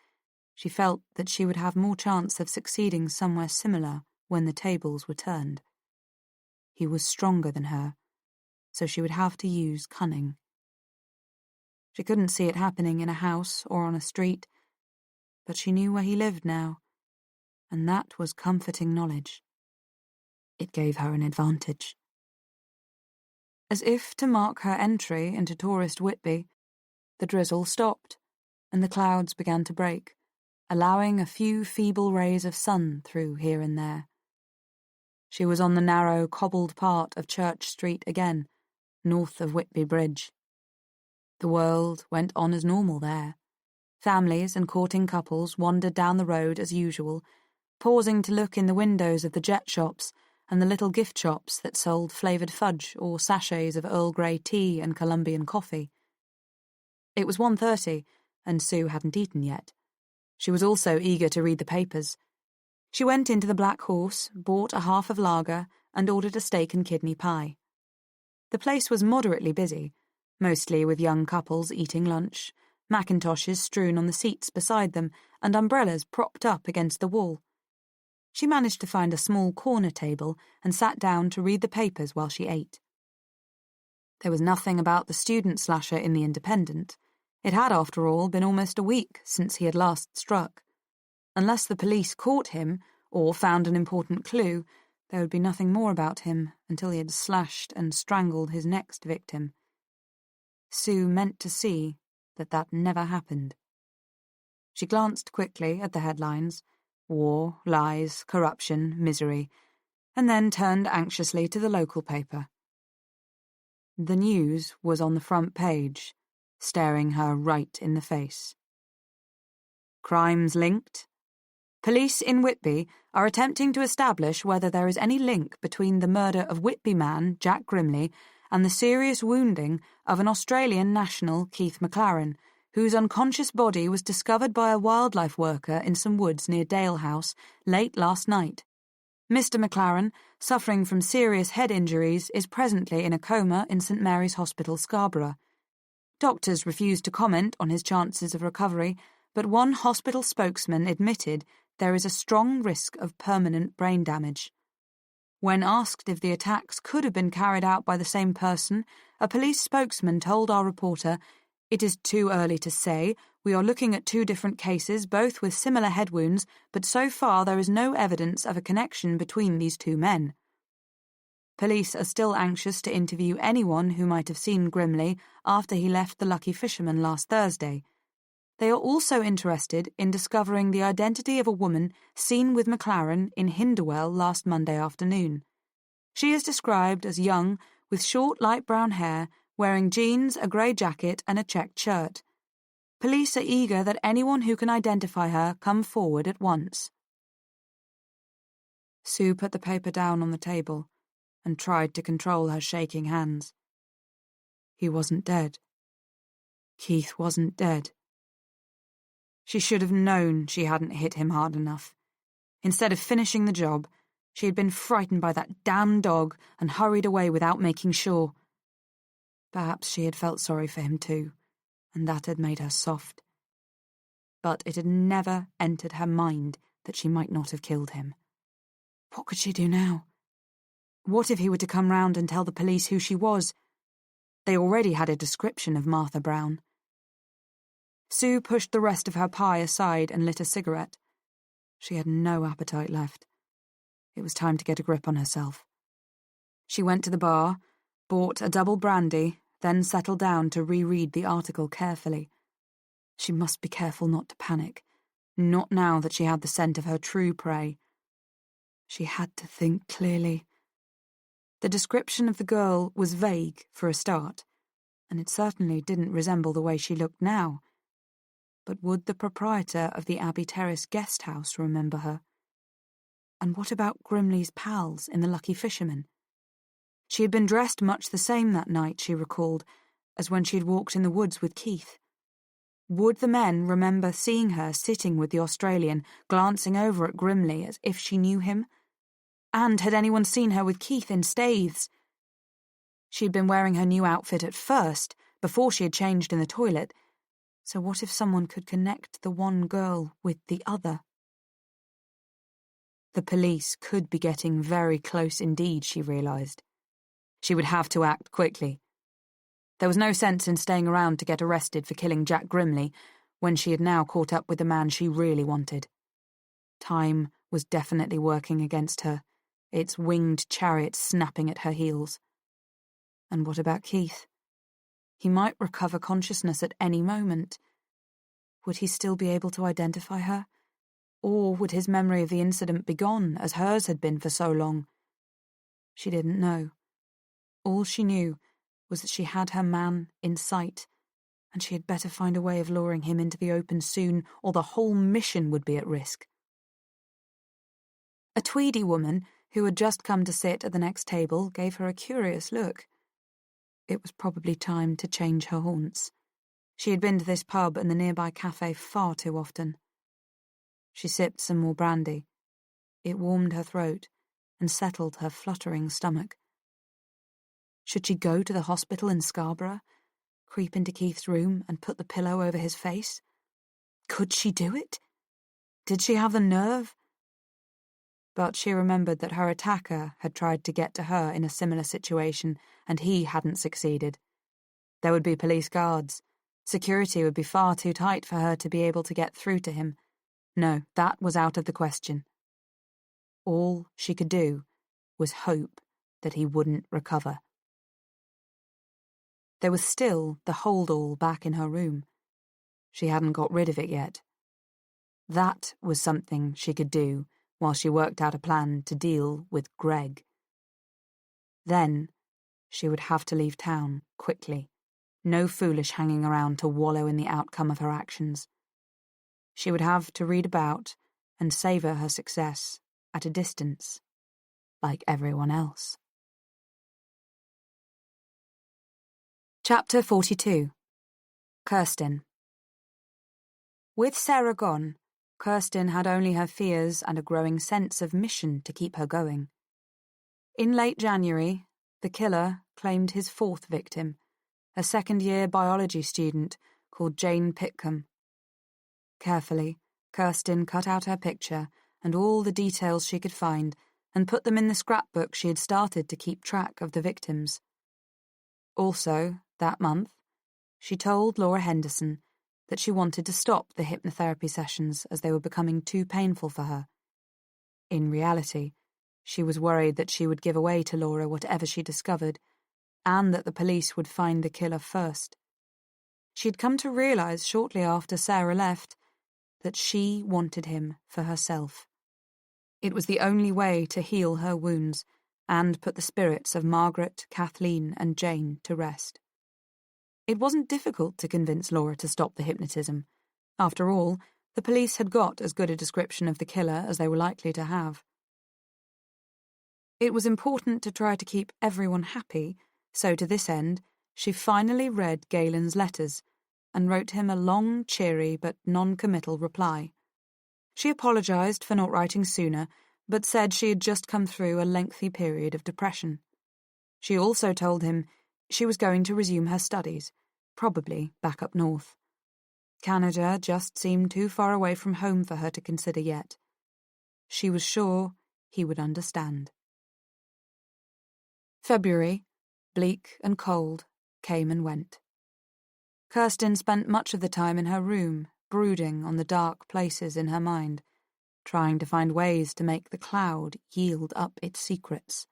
she felt that she would have more chance of succeeding somewhere similar when the tables were turned. He was stronger than her, so she would have to use cunning. She couldn't see it happening in a house or on a street, but she knew where he lived now, and that was comforting knowledge. It gave her an advantage. As if to mark her entry into tourist Whitby, the drizzle stopped, and the clouds began to break, allowing a few feeble rays of sun through here and there. She was on the narrow, cobbled part of Church Street again, north of Whitby Bridge. The world went on as normal there. Families and courting couples wandered down the road as usual, pausing to look in the windows of the jet shops and the little gift shops that sold flavoured fudge or sachets of Earl Grey tea and Colombian coffee. It was 1:30, and Sue hadn't eaten yet. She was also eager to read the papers. She went into the Black Horse, bought a half of lager, and ordered a steak and kidney pie. The place was moderately busy, mostly with young couples eating lunch, macintoshes strewn on the seats beside them, and umbrellas propped up against the wall. She managed to find a small corner table and sat down to read the papers while she ate. There was nothing about the student slasher in the Independent. It had, after all, been almost a week since he had last struck. Unless the police caught him, or found an important clue, there would be nothing more about him until he had slashed and strangled his next victim. Sue meant to see that never happened. She glanced quickly at the headlines: war, lies, corruption, misery, and then turned anxiously to the local paper. The news was on the front page, staring her right in the face. Crimes linked? Police in Whitby are attempting to establish whether there is any link between the murder of Whitby man Jack Grimley and the serious wounding of an Australian national, Keith McLaren, whose unconscious body was discovered by a wildlife worker in some woods near Dale House late last night. Mr. McLaren, suffering from serious head injuries, is presently in a coma in St Mary's Hospital, Scarborough. Doctors refused to comment on his chances of recovery, but one hospital spokesman admitted there is a strong risk of permanent brain damage. When asked if the attacks could have been carried out by the same person, a police spokesman told our reporter, "It is too early to say. We are looking at 2 different cases, both with similar head wounds, but so far there is no evidence of a connection between these 2 men." Police are still anxious to interview anyone who might have seen Grimley after he left the Lucky Fisherman last Thursday. They are also interested in discovering the identity of a woman seen with McLaren in Hinderwell last Monday afternoon. She is described as young, with short light brown hair, wearing jeans, a grey jacket and a checked shirt. Police are eager that anyone who can identify her come forward at once. Sue put the paper down on the table and tried to control her shaking hands. He wasn't dead. Keith wasn't dead. She should have known she hadn't hit him hard enough. Instead of finishing the job, she had been frightened by that damn dog and hurried away without making sure. Perhaps she had felt sorry for him too, and that had made her soft. But it had never entered her mind that she might not have killed him. What could she do now? What if he were to come round and tell the police who she was? They already had a description of Martha Brown. Sue pushed the rest of her pie aside and lit a cigarette. She had no appetite left. It was time to get a grip on herself. She went to the bar, bought a double brandy, then settled down to reread the article carefully. She must be careful not to panic, not now that she had the scent of her true prey. She had to think clearly. The description of the girl was vague for a start, and it certainly didn't resemble the way she looked now. But would the proprietor of the Abbey Terrace guest house remember her? And what about Grimley's pals in The Lucky Fisherman? She had been dressed much the same that night, she recalled, as when she had walked in the woods with Keith. Would the men remember seeing her sitting with the Australian, glancing over at Grimley as if she knew him? And had anyone seen her with Keith in Staithes? She had been wearing her new outfit at first, before she had changed in the toilet, so what if someone could connect the one girl with the other? The police could be getting very close indeed, she realised. She would have to act quickly. There was no sense in staying around to get arrested for killing Jack Grimley when she had now caught up with the man she really wanted. Time was definitely working against her, its winged chariot snapping at her heels. And what about Keith? He might recover consciousness at any moment. Would he still be able to identify her? Or would his memory of the incident be gone, as hers had been for so long? She didn't know. All she knew was that she had her man in sight, and she had better find a way of luring him into the open soon, or the whole mission would be at risk. A Tweedy woman, who had just come to sit at the next table, gave her a curious look. It was probably time to change her haunts. She had been to this pub and the nearby cafe far too often. She sipped some more brandy. It warmed her throat and settled her fluttering stomach. Should she go to the hospital in Scarborough, creep into Keith's room and put the pillow over his face? Could she do it? Did she have the nerve? But she remembered that her attacker had tried to get to her in a similar situation, and he hadn't succeeded. There would be police guards. Security would be far too tight for her to be able to get through to him. No, that was out of the question. All she could do was hope that he wouldn't recover. There was still the hold-all back in her room. She hadn't got rid of it yet. That was something she could do while she worked out a plan to deal with Greg. Then she would have to leave town quickly. No foolish hanging around to wallow in the outcome of her actions. She would have to read about and savour her success at a distance, like everyone else. Chapter 42. Kirsten. With Sarah gone, Kirsten had only her fears and a growing sense of mission to keep her going. In late January, the killer claimed his fourth victim, a second-year biology student called Jane Pitcombe. Carefully, Kirsten cut out her picture and all the details she could find and put them in the scrapbook she had started to keep track of the victims. Also, that month, she told Laura Henderson that she wanted to stop the hypnotherapy sessions as they were becoming too painful for her. In reality, she was worried that she would give away to Laura whatever she discovered, and that the police would find the killer first. She had come to realise shortly after Sarah left that she wanted him for herself. It was the only way to heal her wounds and put the spirits of Margaret, Kathleen, and Jane to rest. It wasn't difficult to convince Laura to stop the hypnotism. After all, the police had got as good a description of the killer as they were likely to have. It was important to try to keep everyone happy, so to this end, she finally read Galen's letters and wrote him a long, cheery but non-committal reply. She apologised for not writing sooner, but said she had just come through a lengthy period of depression. She also told him she was going to resume her studies, probably back up north. Canada just seemed too far away from home for her to consider yet. She was sure he would understand. February, bleak and cold, came and went. Kirsten spent much of the time in her room, brooding on the dark places in her mind, trying to find ways to make the cloud yield up its secrets.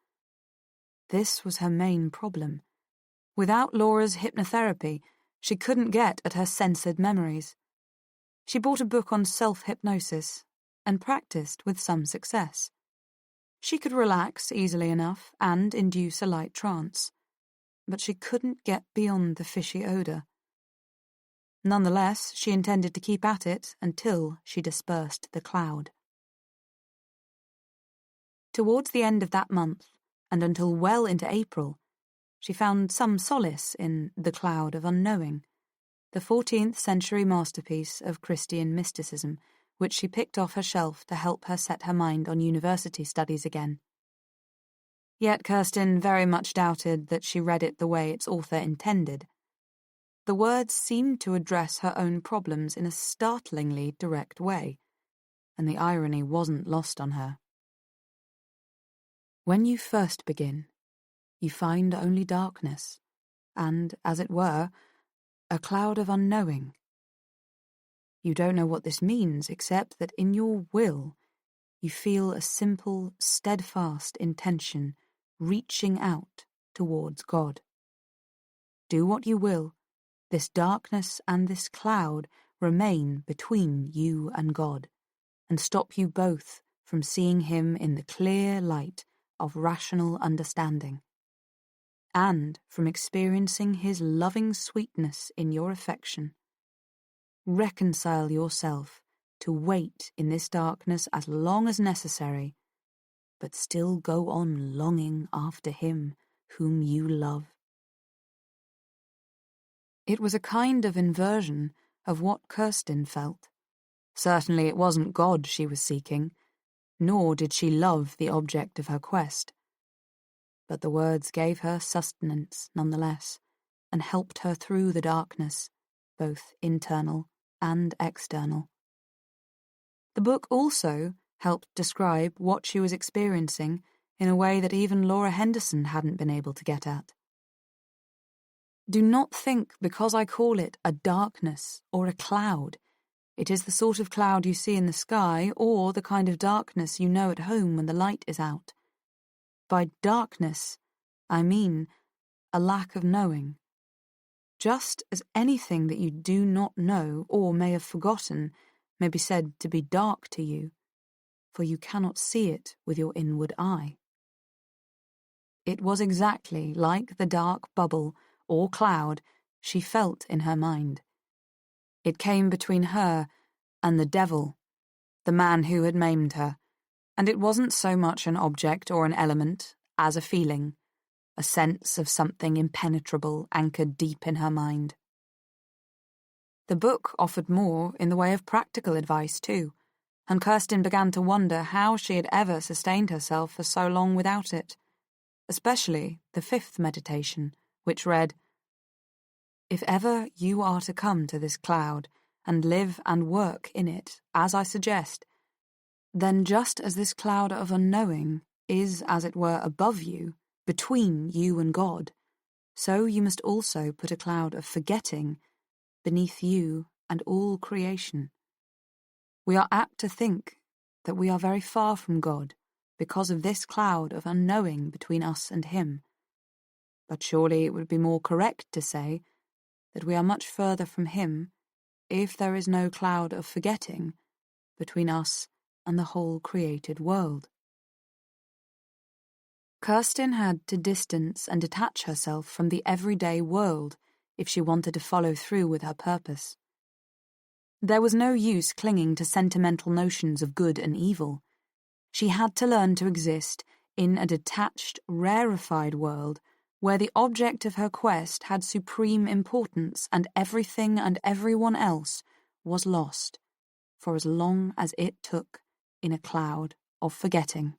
This was her main problem. Without Laura's hypnotherapy, she couldn't get at her censored memories. She bought a book on self-hypnosis and practiced with some success. She could relax easily enough and induce a light trance, but she couldn't get beyond the fishy odour. Nonetheless, she intended to keep at it until she dispersed the cloud. Towards the end of that month, and until well into April, she found some solace in The Cloud of Unknowing, the 14th century masterpiece of Christian mysticism, which she picked off her shelf to help her set her mind on university studies again. Yet Kirsten very much doubted that she read it the way its author intended. The words seemed to address her own problems in a startlingly direct way, and the irony wasn't lost on her. When you first begin, you find only darkness, and, as it were, a cloud of unknowing. You don't know what this means, except that in your will you feel a simple, steadfast intention reaching out towards God. Do what you will, this darkness and this cloud remain between you and God, and stop you both from seeing him in the clear light of rational understanding, and from experiencing his loving sweetness in your affection. Reconcile yourself to wait in this darkness as long as necessary, but still go on longing after him whom you love. It was a kind of inversion of what Kirsten felt. Certainly it wasn't God she was seeking, nor did she love the object of her quest. But the words gave her sustenance nonetheless, and helped her through the darkness, both internal and external. The book also helped describe what she was experiencing in a way that even Laura Henderson hadn't been able to get at. Do not think because I call it a darkness or a cloud, it is the sort of cloud you see in the sky or the kind of darkness you know at home when the light is out. By darkness, I mean a lack of knowing. Just as anything that you do not know or may have forgotten may be said to be dark to you, for you cannot see it with your inward eye. It was exactly like the dark bubble or cloud she felt in her mind. It came between her and the devil, the man who had maimed her, and it wasn't so much an object or an element as a feeling, a sense of something impenetrable anchored deep in her mind. The book offered more in the way of practical advice too, and Kirsten began to wonder how she had ever sustained herself for so long without it, especially the 5th meditation, which read, "If ever you are to come to this cloud and live and work in it, as I suggest, then just as this cloud of unknowing is, as it were, above you, between you and God, so you must also put a cloud of forgetting beneath you and all creation. We are apt to think that we are very far from God because of this cloud of unknowing between us and him. But surely it would be more correct to say that we are much further from him if there is no cloud of forgetting between us and the whole created world." Kirsten had to distance and detach herself from the everyday world if she wanted to follow through with her purpose. There was no use clinging to sentimental notions of good and evil. She had to learn to exist in a detached, rarefied world where the object of her quest had supreme importance and everything and everyone else was lost, for as long as it took in a cloud of forgetting.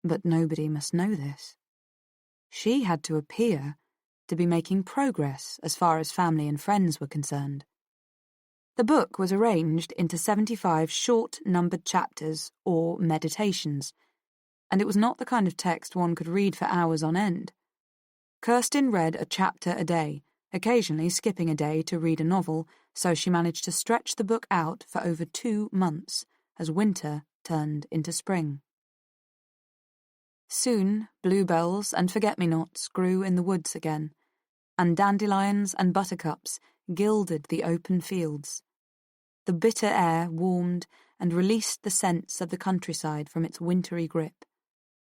But nobody must know this. She had to appear to be making progress as far as family and friends were concerned. The book was arranged into 75 short numbered chapters or meditations, and it was not the kind of text one could read for hours on end. Kirsten read a chapter a day, occasionally skipping a day to read a novel, so she managed to stretch the book out for over 2 months as winter turned into spring. Soon, bluebells and forget-me-nots grew in the woods again, and dandelions and buttercups gilded the open fields. The bitter air warmed and released the scents of the countryside from its wintry grip.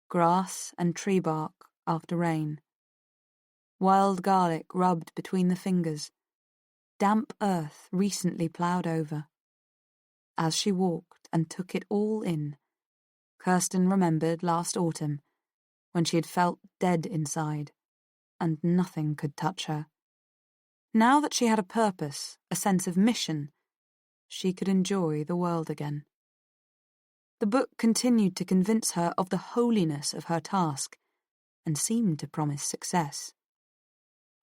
Grass and tree bark after rain. Wild garlic rubbed between the fingers. Damp earth recently ploughed over. As she walked and took it all in, Kirsten remembered last autumn, when she had felt dead inside, and nothing could touch her. Now that she had a purpose, a sense of mission, she could enjoy the world again. The book continued to convince her of the holiness of her task, and seemed to promise success.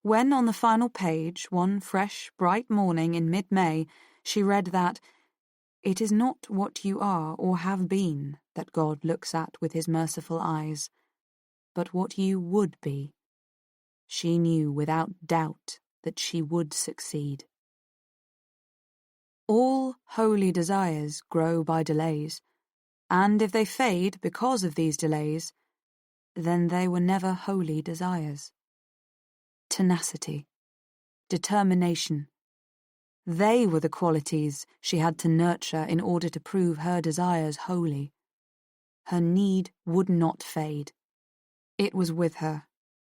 When on the final page, one fresh, bright morning in mid-May, she read that "It is not what you are or have been that God looks at with his merciful eyes, but what you would be," she knew without doubt that she would succeed. All holy desires grow by delays, and if they fade because of these delays, then they were never holy desires. Tenacity, determination, they were the qualities she had to nurture in order to prove her desires holy. Her need would not fade. It was with her,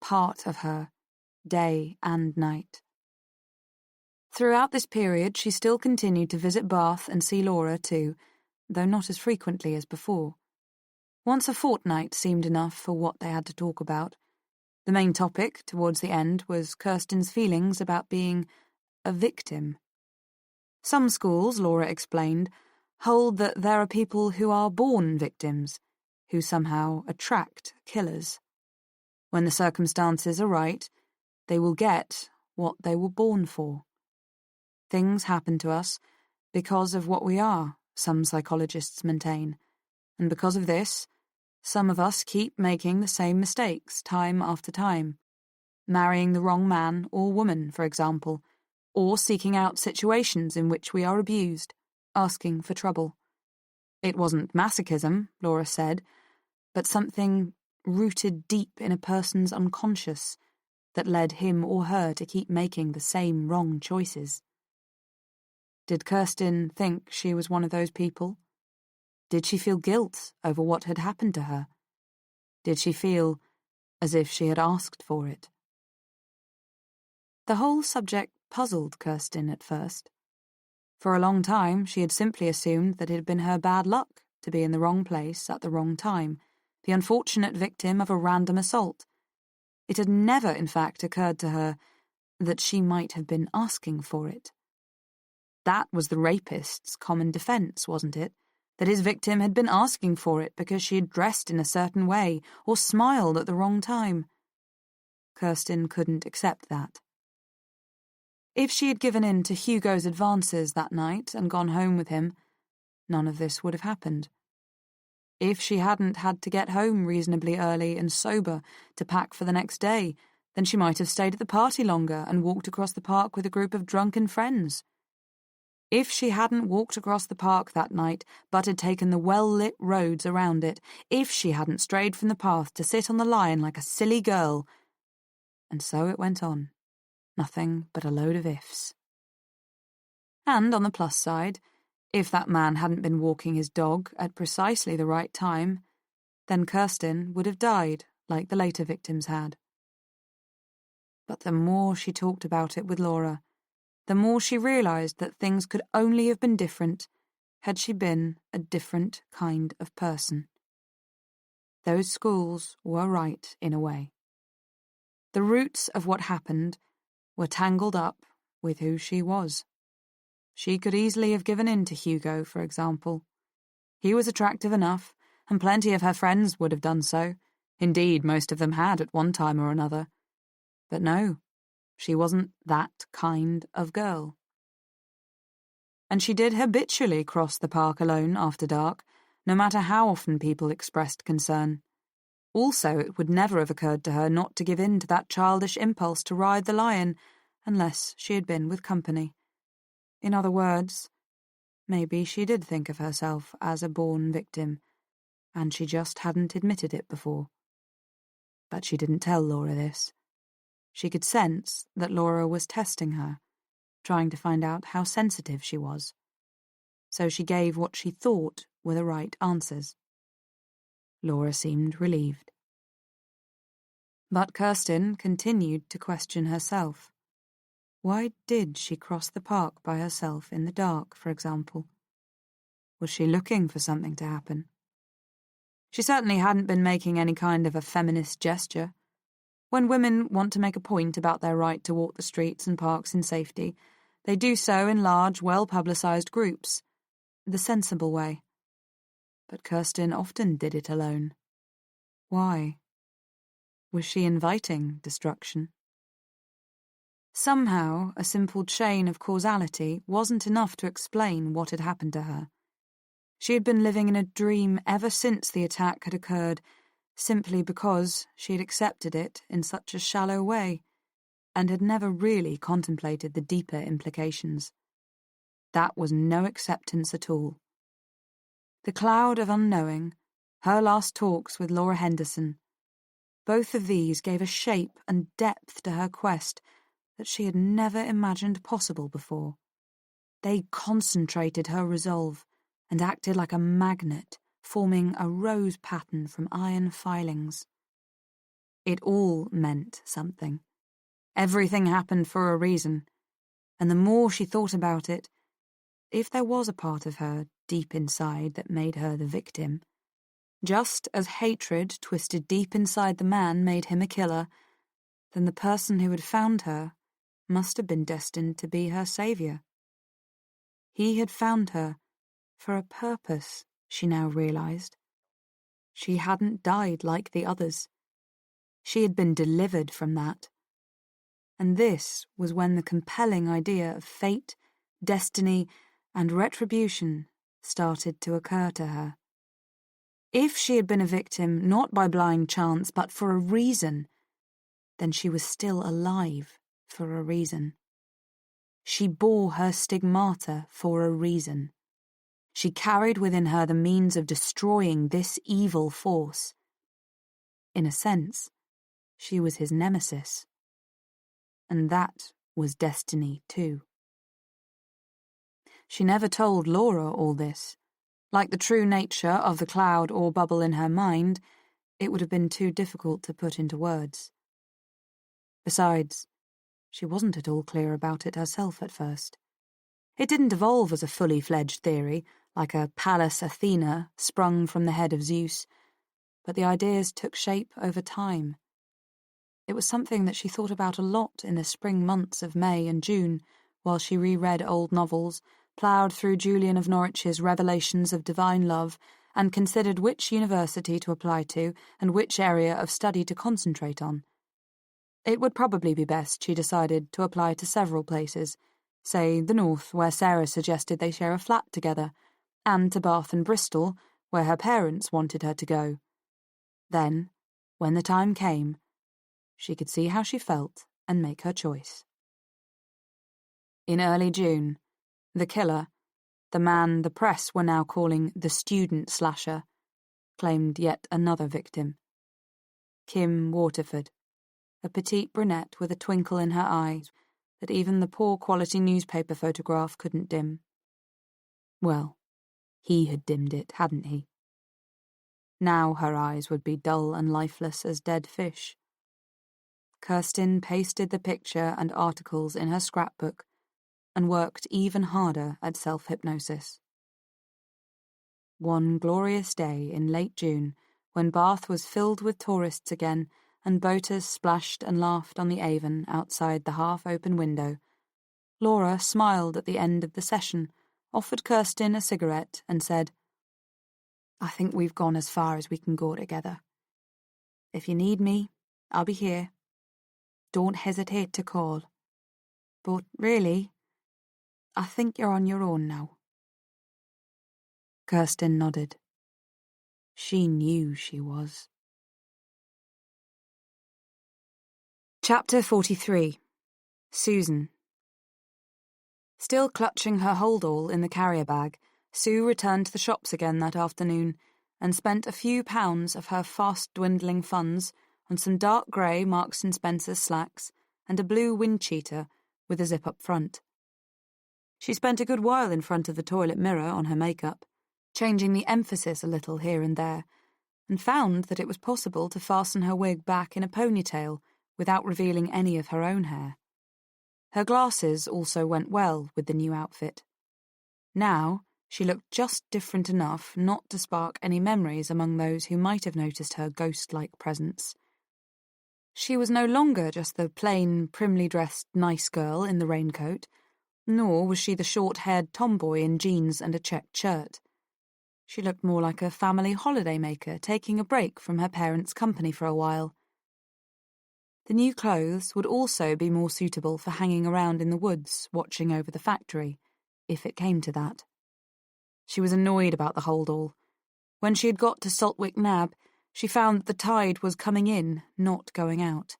part of her, day and night. Throughout this period, she still continued to visit Bath and see Laura too, though not as frequently as before. Once a fortnight seemed enough for what they had to talk about. The main topic, towards the end, was Kirsten's feelings about being a victim. Some schools, Laura explained, hold that there are people who are born victims, who somehow attract killers. When the circumstances are right, they will get what they were born for. Things happen to us because of what we are, some psychologists maintain, and because of this, some of us keep making the same mistakes time after time. Marrying the wrong man or woman, for example, or seeking out situations in which we are abused, asking for trouble. It wasn't masochism, Laura said, but something rooted deep in a person's unconscious that led him or her to keep making the same wrong choices. Did Kirsten think she was one of those people? Did she feel guilt over what had happened to her? Did she feel as if she had asked for it? The whole subject puzzled Kirsten at first. For a long time, she had simply assumed that it had been her bad luck to be in the wrong place at the wrong time, the unfortunate victim of a random assault. It had never, in fact, occurred to her that she might have been asking for it. That was the rapist's common defense, wasn't it? That his victim had been asking for it because she had dressed in a certain way or smiled at the wrong time. Kirsten couldn't accept that. If she had given in to Hugo's advances that night and gone home with him, none of this would have happened. If she hadn't had to get home reasonably early and sober to pack for the next day, then she might have stayed at the party longer and walked across the park with a group of drunken friends. If she hadn't walked across the park that night, but had taken the well-lit roads around it, if she hadn't strayed from the path to sit on the lion like a silly girl. And so it went on. Nothing but a load of ifs. And on the plus side, if that man hadn't been walking his dog at precisely the right time, then Kirsten would have died like the later victims had. But the more she talked about it with Laura, the more she realized that things could only have been different had she been a different kind of person. Those schools were right in a way. The roots of what happened were tangled up with who she was. She could easily have given in to Hugo, for example. He was attractive enough, and plenty of her friends would have done so. Indeed, most of them had at one time or another. But no, she wasn't that kind of girl. And she did habitually cross the park alone after dark, no matter how often people expressed concern. Also, it would never have occurred to her not to give in to that childish impulse to ride the lion, unless she had been with company. In other words, maybe she did think of herself as a born victim, and she just hadn't admitted it before. But she didn't tell Laura this. She could sense that Laura was testing her, trying to find out how sensitive she was. So she gave what she thought were the right answers. Laura seemed relieved. But Kirsten continued to question herself. Why did she cross the park by herself in the dark, for example? Was she looking for something to happen? She certainly hadn't been making any kind of a feminist gesture. When women want to make a point about their right to walk the streets and parks in safety, they do so in large, well-publicized groups, the sensible way. But Kirsten often did it alone. Why? Was she inviting destruction? Somehow, a simple chain of causality wasn't enough to explain what had happened to her. She had been living in a dream ever since the attack had occurred, simply because she had accepted it in such a shallow way, and had never really contemplated the deeper implications. That was no acceptance at all. The cloud of unknowing, her last talks with Laura Henderson, both of these gave a shape and depth to her quest that she had never imagined possible before. They concentrated her resolve and acted like a magnet, forming a rose pattern from iron filings. It all meant something. Everything happened for a reason, and the more she thought about it, if there was a part of her deep inside that made her the victim, just as hatred twisted deep inside the man made him a killer, then the person who had found her must have been destined to be her savior. He had found her for a purpose, she now realized. She hadn't died like the others. She had been delivered from that. And this was when the compelling idea of fate, destiny, and retribution started to occur to her. If she had been a victim not by blind chance but for a reason, then she was still alive for a reason. She bore her stigmata for a reason. She carried within her the means of destroying this evil force. In a sense, she was his nemesis. And that was destiny too. She never told Laura all this. Like the true nature of the cloud or bubble in her mind, it would have been too difficult to put into words. Besides, she wasn't at all clear about it herself at first. It didn't evolve as a fully fledged theory, like a Pallas Athena sprung from the head of Zeus, but the ideas took shape over time. It was something that she thought about a lot in the spring months of May and June, while she reread old novels, ploughed through Julian of Norwich's Revelations of Divine Love, and considered which university to apply to and which area of study to concentrate on. It would probably be best, she decided, to apply to several places, say the North, where Sarah suggested they share a flat together, and to Bath and Bristol, where her parents wanted her to go. Then, when the time came, she could see how she felt and make her choice. In early June, the killer, the man the press were now calling the student slasher, claimed yet another victim. Kim Waterford, a petite brunette with a twinkle in her eyes that even the poor-quality newspaper photograph couldn't dim. Well, he had dimmed it, hadn't he? Now her eyes would be dull and lifeless as dead fish. Kirsten pasted the picture and articles in her scrapbook and worked even harder at self-hypnosis. One glorious day in late June, when Bath was filled with tourists again and boaters splashed and laughed on the Avon outside the half-open window, Laura smiled at the end of the session, offered Kirsten a cigarette and said, "I think we've gone as far as we can go together. If you need me, I'll be here. Don't hesitate to call. But really, I think you're on your own now." Kirsten nodded. She knew she was. Chapter 43. Susan. Still clutching her hold-all in the carrier bag, Sue returned to the shops again that afternoon and spent a few pounds of her fast-dwindling funds on some dark grey Marks & Spencer's slacks and a blue wind cheater with a zip up front. She spent a good while in front of the toilet mirror on her makeup, changing the emphasis a little here and there, and found that it was possible to fasten her wig back in a ponytail without revealing any of her own hair. Her glasses also went well with the new outfit. Now, she looked just different enough not to spark any memories among those who might have noticed her ghost-like presence. She was no longer just the plain, primly dressed nice girl in the raincoat, nor was she the short-haired tomboy in jeans and a checked shirt. She looked more like a family holidaymaker taking a break from her parents' company for a while. The new clothes would also be more suitable for hanging around in the woods watching over the factory, if it came to that. She was annoyed about the hold-all. When she had got to Saltwick Nab, she found that the tide was coming in, not going out.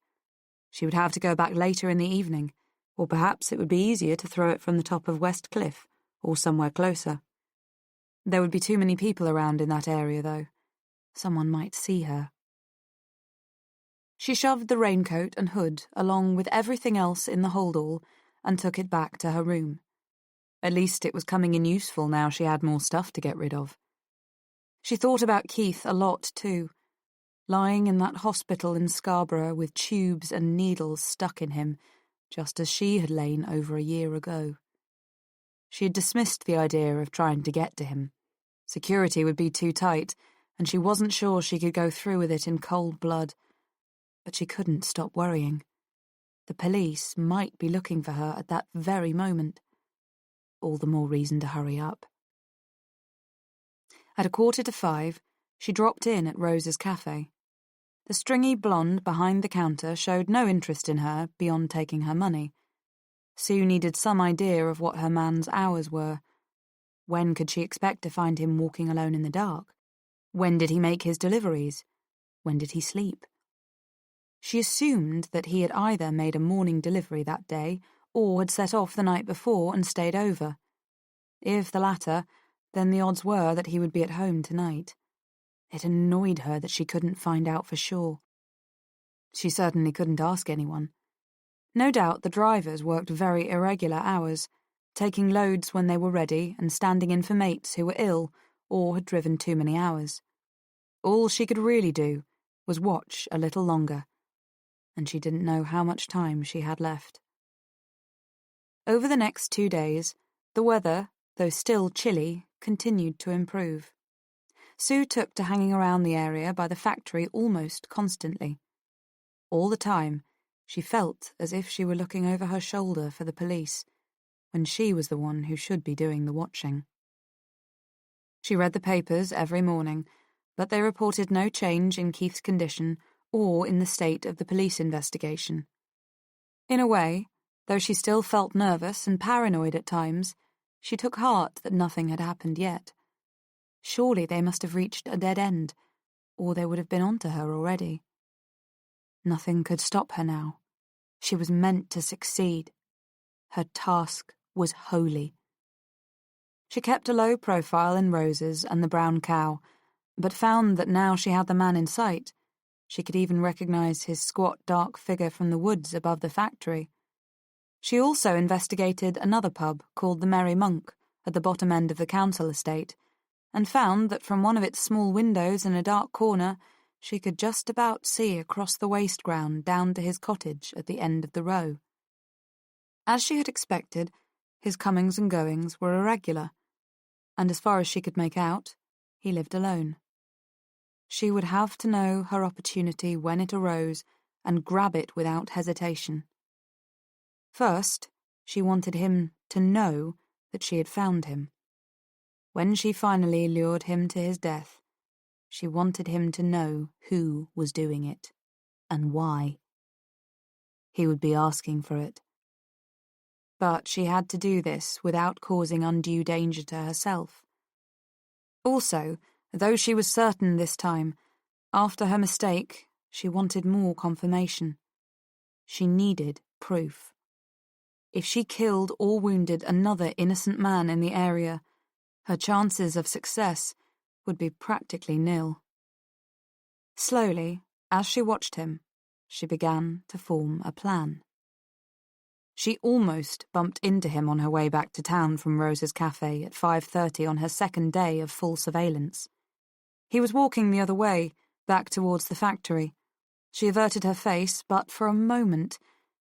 She would have to go back later in the evening, or perhaps it would be easier to throw it from the top of West Cliff, or somewhere closer. There would be too many people around in that area, though. Someone might see her. She shoved the raincoat and hood along with everything else in the hold-all and took it back to her room. At least it was coming in useful now she had more stuff to get rid of. She thought about Keith a lot, too, lying in that hospital in Scarborough with tubes and needles stuck in him, just as she had lain over a year ago. She had dismissed the idea of trying to get to him. Security would be too tight, and she wasn't sure she could go through with it in cold blood. But she couldn't stop worrying. The police might be looking for her at that very moment. All the more reason to hurry up. At 5:15, she dropped in at Rose's cafe. The stringy blonde behind the counter showed no interest in her beyond taking her money. Sue needed some idea of what her man's hours were. When could she expect to find him walking alone in the dark? When did he make his deliveries? When did he sleep? She assumed that he had either made a morning delivery that day or had set off the night before and stayed over. If the latter, then the odds were that he would be at home tonight. It annoyed her that she couldn't find out for sure. She certainly couldn't ask anyone. No doubt the drivers worked very irregular hours, taking loads when they were ready and standing in for mates who were ill or had driven too many hours. All she could really do was watch a little longer, and she didn't know how much time she had left. Over the next 2 days, the weather, though still chilly, continued to improve. Sue took to hanging around the area by the factory almost constantly. All the time, she felt as if she were looking over her shoulder for the police, when she was the one who should be doing the watching. She read the papers every morning, but they reported no change in Keith's condition or in the state of the police investigation. In a way, though she still felt nervous and paranoid at times, she took heart that nothing had happened yet. Surely they must have reached a dead end, or they would have been onto her already. Nothing could stop her now. She was meant to succeed. Her task was holy. She kept a low profile in Rose's and the brown cow, but found that now she had the man in sight, she could even recognize his squat, dark figure from the woods above the factory. She also investigated another pub called the Merry Monk at the bottom end of the council estate, and found that from one of its small windows in a dark corner she could just about see across the waste ground down to his cottage at the end of the row. As she had expected, his comings and goings were irregular, and as far as she could make out, he lived alone. She would have to know her opportunity when it arose and grab it without hesitation. First, she wanted him to know that she had found him. When she finally lured him to his death, she wanted him to know who was doing it, and why. He would be asking for it. But she had to do this without causing undue danger to herself. Also, though she was certain this time, after her mistake, she wanted more confirmation. She needed proof. If she killed or wounded another innocent man in the area, her chances of success would be practically nil. Slowly, as she watched him, she began to form a plan. She almost bumped into him on her way back to town from Rose's cafe at 5:30 on her second day of full surveillance. He was walking the other way, back towards the factory. She averted her face, but for a moment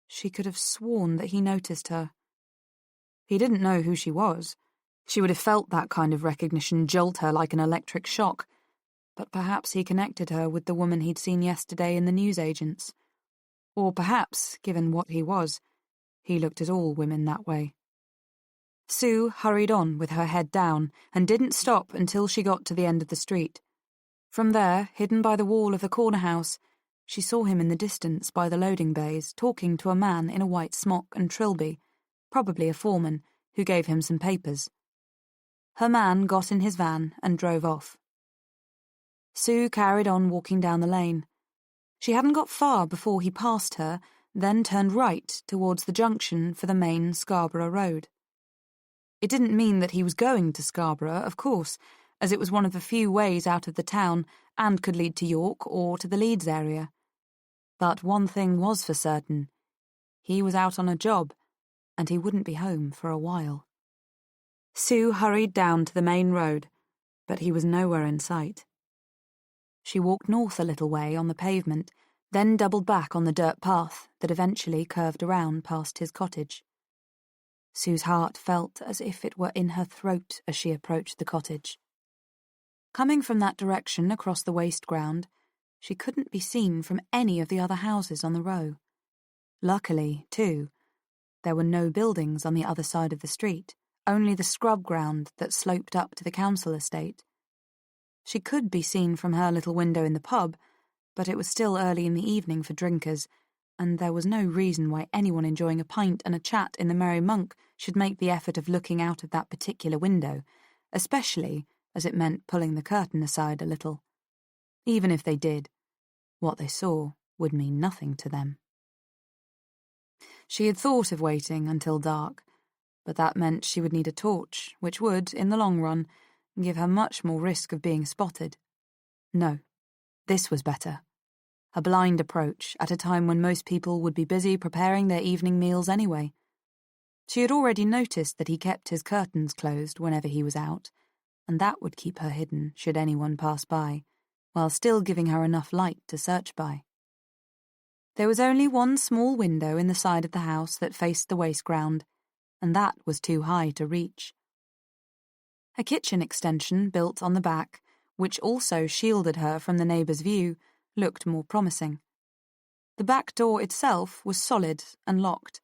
she could have sworn that he noticed her. He didn't know who she was. She would have felt that kind of recognition jolt her like an electric shock, but perhaps he connected her with the woman he'd seen yesterday in the newsagents. Or perhaps, given what he was, he looked at all women that way. Sue hurried on with her head down and didn't stop until she got to the end of the street. From there, hidden by the wall of the corner house, she saw him in the distance by the loading bays talking to a man in a white smock and trilby, probably a foreman, who gave him some papers. Her man got in his van and drove off. Sue carried on walking down the lane. She hadn't got far before he passed her, then turned right towards the junction for the main Scarborough Road. It didn't mean that he was going to Scarborough, of course, as it was one of the few ways out of the town and could lead to York or to the Leeds area. But one thing was for certain. He was out on a job, and he wouldn't be home for a while. Sue hurried down to the main road, but he was nowhere in sight. She walked north a little way on the pavement, then doubled back on the dirt path that eventually curved around past his cottage. Sue's heart felt as if it were in her throat as she approached the cottage. Coming from that direction across the waste ground, she couldn't be seen from any of the other houses on the row. Luckily, too, there were no buildings on the other side of the street, only the scrub ground that sloped up to the council estate. She could be seen from her little window in the pub, but it was still early in the evening for drinkers, and there was no reason why anyone enjoying a pint and a chat in the Merry Monk should make the effort of looking out of that particular window, especially as it meant pulling the curtain aside a little. Even if they did, what they saw would mean nothing to them. She had thought of waiting until dark, but that meant she would need a torch, which would, in the long run, give her much more risk of being spotted. No, this was better. A blind approach at a time when most people would be busy preparing their evening meals anyway. She had already noticed that he kept his curtains closed whenever he was out, and that would keep her hidden should anyone pass by, while still giving her enough light to search by. There was only one small window in the side of the house that faced the waste ground, and that was too high to reach. A kitchen extension built on the back, which also shielded her from the neighbour's view, looked more promising. The back door itself was solid and locked,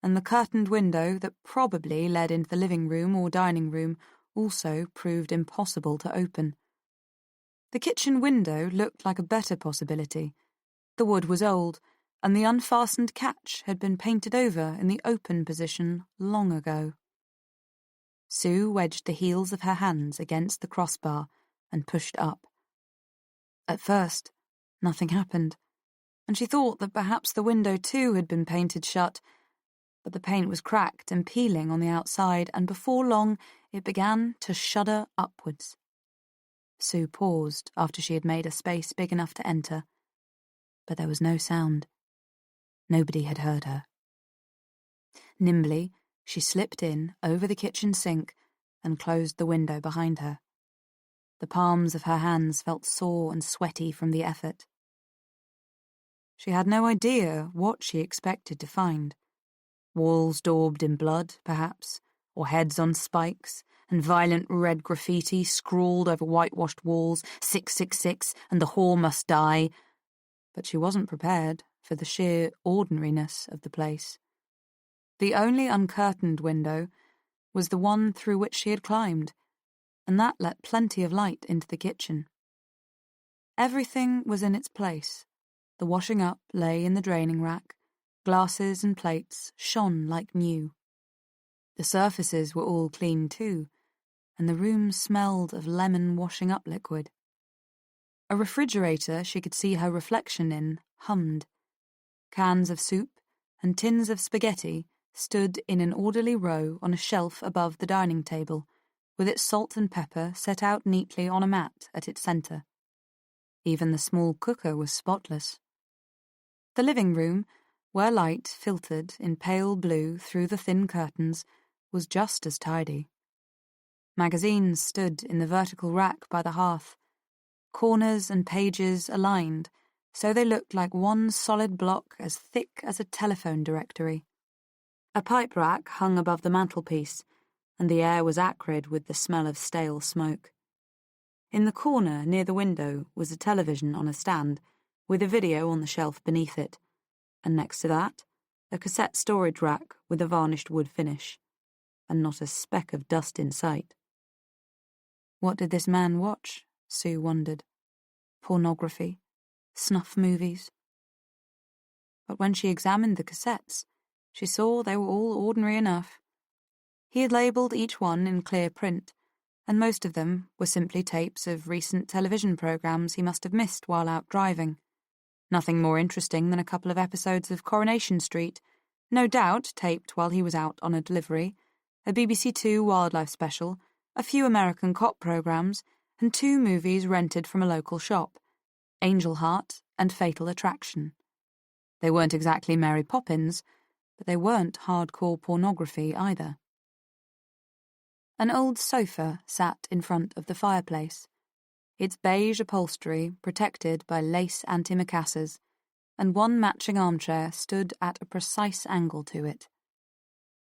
and the curtained window that probably led into the living room or dining room also proved impossible to open. The kitchen window looked like a better possibility. The wood was old, and the unfastened catch had been painted over in the open position long ago. Sue wedged the heels of her hands against the crossbar and pushed up. At first, nothing happened, and she thought that perhaps the window too had been painted shut, but the paint was cracked and peeling on the outside, and before long it began to shudder upwards. Sue paused after she had made a space big enough to enter, but there was no sound. Nobody had heard her. Nimbly, she slipped in over the kitchen sink and closed the window behind her. The palms of her hands felt sore and sweaty from the effort. She had no idea what she expected to find. Walls daubed in blood, perhaps, or heads on spikes, and violent red graffiti scrawled over whitewashed walls, 666 and the whore must die. But she wasn't prepared for the sheer ordinariness of the place. The only uncurtained window was the one through which she had climbed, and that let plenty of light into the kitchen. Everything was in its place. The washing up lay in the draining rack. Glasses and plates shone like new. The surfaces were all clean too, and the room smelled of lemon washing up liquid. A refrigerator she could see her reflection in hummed. Cans of soup and tins of spaghetti stood in an orderly row on a shelf above the dining table, with its salt and pepper set out neatly on a mat at its centre. Even the small cooker was spotless. The living room, where light filtered in pale blue through the thin curtains, was just as tidy. Magazines stood in the vertical rack by the hearth, corners and pages aligned so they looked like one solid block as thick as a telephone directory. A pipe rack hung above the mantelpiece, and the air was acrid with the smell of stale smoke. In the corner near the window was a television on a stand, with a video on the shelf beneath it, and next to that, a cassette storage rack with a varnished wood finish, and not a speck of dust in sight. What did this man watch? Sue wondered. Pornography? Snuff movies? But when she examined the cassettes, she saw they were all ordinary enough. He had labelled each one in clear print, and most of them were simply tapes of recent television programmes he must have missed while out driving. Nothing more interesting than a couple of episodes of Coronation Street, no doubt taped while he was out on a delivery, a BBC Two wildlife special, a few American cop programmes, and 2 movies rented from a local shop, Angel Heart and Fatal Attraction. They weren't exactly Mary Poppins, but they weren't hardcore pornography either. An old sofa sat in front of the fireplace, its beige upholstery protected by lace antimacassars, and one matching armchair stood at a precise angle to it.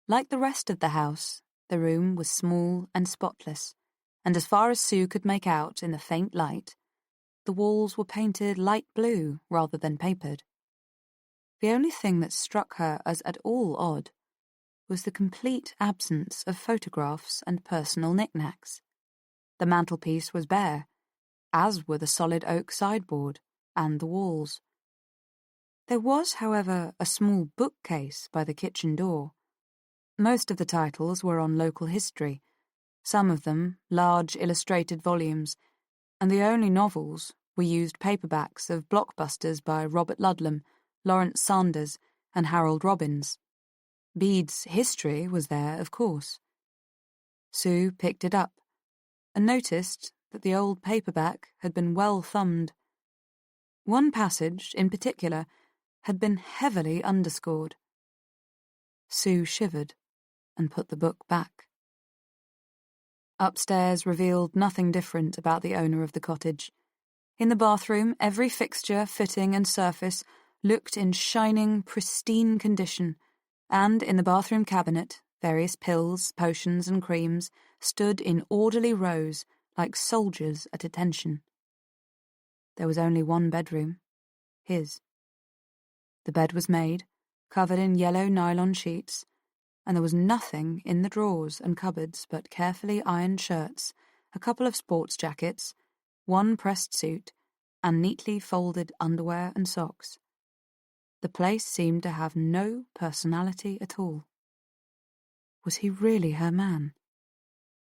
Like the rest of the house, the room was small and spotless, and as far as Sue could make out in the faint light, the walls were painted light blue rather than papered. The only thing that struck her as at all odd was the complete absence of photographs and personal knickknacks. The mantelpiece was bare, as were the solid oak sideboard and the walls. There was, however, a small bookcase by the kitchen door. Most of the titles were on local history, some of them large illustrated volumes, and the only novels were used paperbacks of blockbusters by Robert Ludlum, Lawrence Sanders, and Harold Robbins. Bede's history was there, of course. Sue picked it up and noticed that the old paperback had been well thumbed. One passage, in particular, had been heavily underscored. Sue shivered and put the book back. Upstairs revealed nothing different about the owner of the cottage. In the bathroom, every fixture, fitting, and surface looked in shining, pristine condition, and in the bathroom cabinet, various pills, potions, and creams stood in orderly rows like soldiers at attention. There was only one bedroom, his. The bed was made, covered in yellow nylon sheets, and there was nothing in the drawers and cupboards but carefully ironed shirts, a couple of sports jackets, one pressed suit, and neatly folded underwear and socks. The place seemed to have no personality at all. Was he really her man?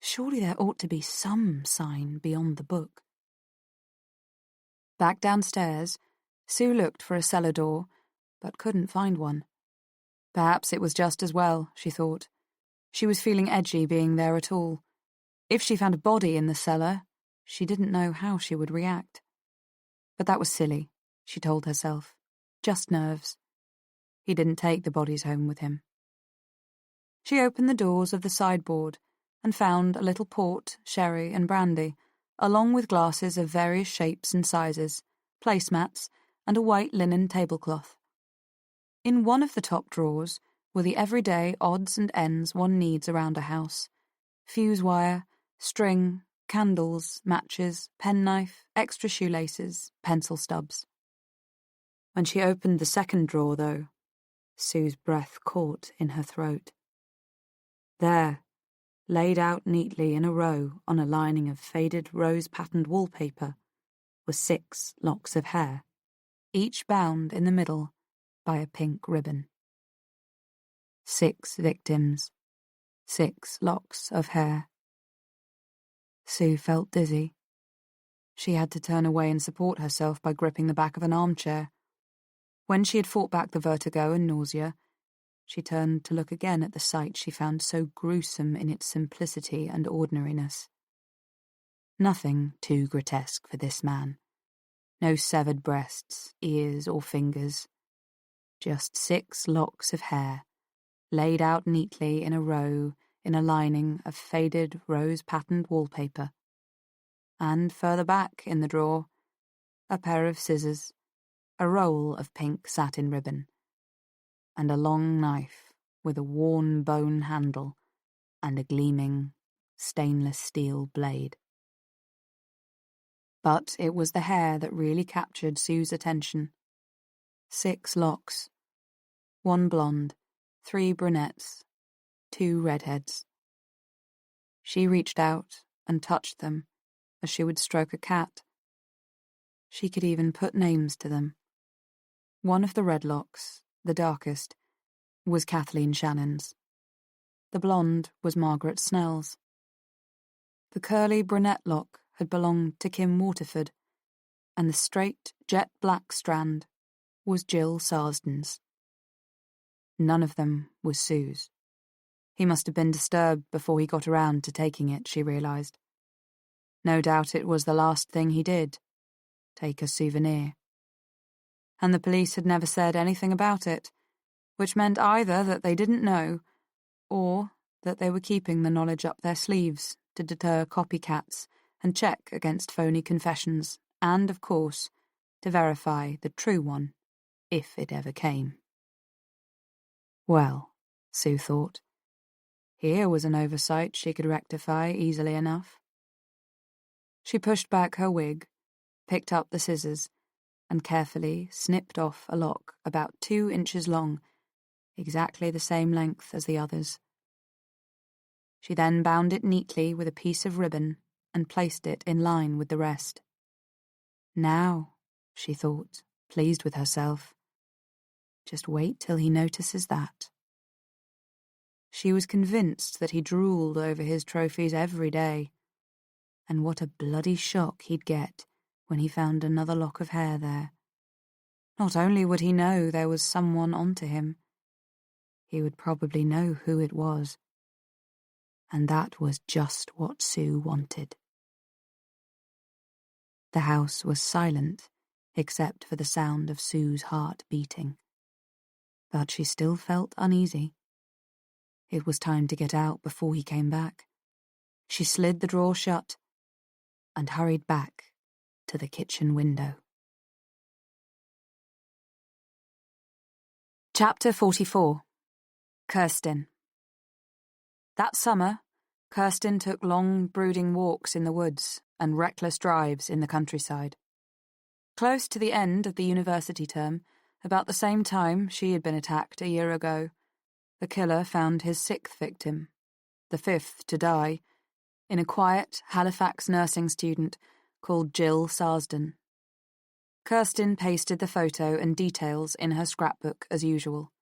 Surely there ought to be some sign beyond the book. Back downstairs, Sue looked for a cellar door, but couldn't find one. Perhaps it was just as well, she thought. She was feeling edgy being there at all. If she found a body in the cellar, she didn't know how she would react. But that was silly, she told herself. Just nerves. He didn't take the bodies home with him. She opened the doors of the sideboard and found a little port, sherry, and brandy, along with glasses of various shapes and sizes, placemats, and a white linen tablecloth. In one of the top drawers were the everyday odds and ends one needs around a house: fuse wire, string, candles, matches, penknife, extra shoelaces, pencil stubs. When she opened the second drawer, though, Sue's breath caught in her throat. There, laid out neatly in a row on a lining of faded rose-patterned wallpaper, were 6 locks of hair, each bound in the middle by a pink ribbon. 6 victims, 6 locks of hair. Sue felt dizzy. She had to turn away and support herself by gripping the back of an armchair. When she had fought back the vertigo and nausea, She turned to look again at the sight she found so gruesome in its simplicity and ordinariness. Nothing too grotesque for this man. No severed breasts, ears, or fingers. Just 6 locks of hair, laid out neatly in a row in a lining of faded rose-patterned wallpaper. And further back in the drawer, a pair of scissors, a roll of pink satin ribbon, and a long knife with a worn bone handle and a gleaming stainless steel blade. But it was the hair that really captured Sue's attention. 6 locks. 1 blonde, 3 brunettes, 2 redheads. She reached out and touched them as she would stroke a cat. She could even put names to them. One of the red locks, the darkest, was Kathleen Shannon's. The blonde was Margaret Snell's. The curly brunette lock had belonged to Kim Waterford, and the straight, jet-black strand was Jill Sarsden's. None of them was Sue's. He must have been disturbed before he got around to taking it, she realised. No doubt it was the last thing he did, take a souvenir. And the police had never said anything about it, which meant either that they didn't know, or that they were keeping the knowledge up their sleeves to deter copycats and check against phony confessions, and, of course, to verify the true one, if it ever came. Well, Sue thought, here was an oversight she could rectify easily enough. She pushed back her wig, picked up the scissors, and carefully snipped off a lock about 2 inches long, exactly the same length as the others. She then bound it neatly with a piece of ribbon and placed it in line with the rest. Now, she thought, pleased with herself, just wait till he notices that. She was convinced that he drooled over his trophies every day, and what a bloody shock he'd get when he found another lock of hair there. Not only would he know there was someone onto him, he would probably know who it was. And that was just what Sue wanted. The house was silent, except for the sound of Sue's heart beating. But she still felt uneasy. It was time to get out before he came back. She slid the drawer shut and hurried back to the kitchen window. Chapter 44. Kirsten. That summer, Kirsten took long, brooding walks in the woods and reckless drives in the countryside. Close to the end of the university term, about the same time she had been attacked a year ago, the killer found his 6th victim, the 5th to die, in a quiet Halifax nursing student called Jill Sarsden. Kirsten pasted the photo and details in her scrapbook as usual.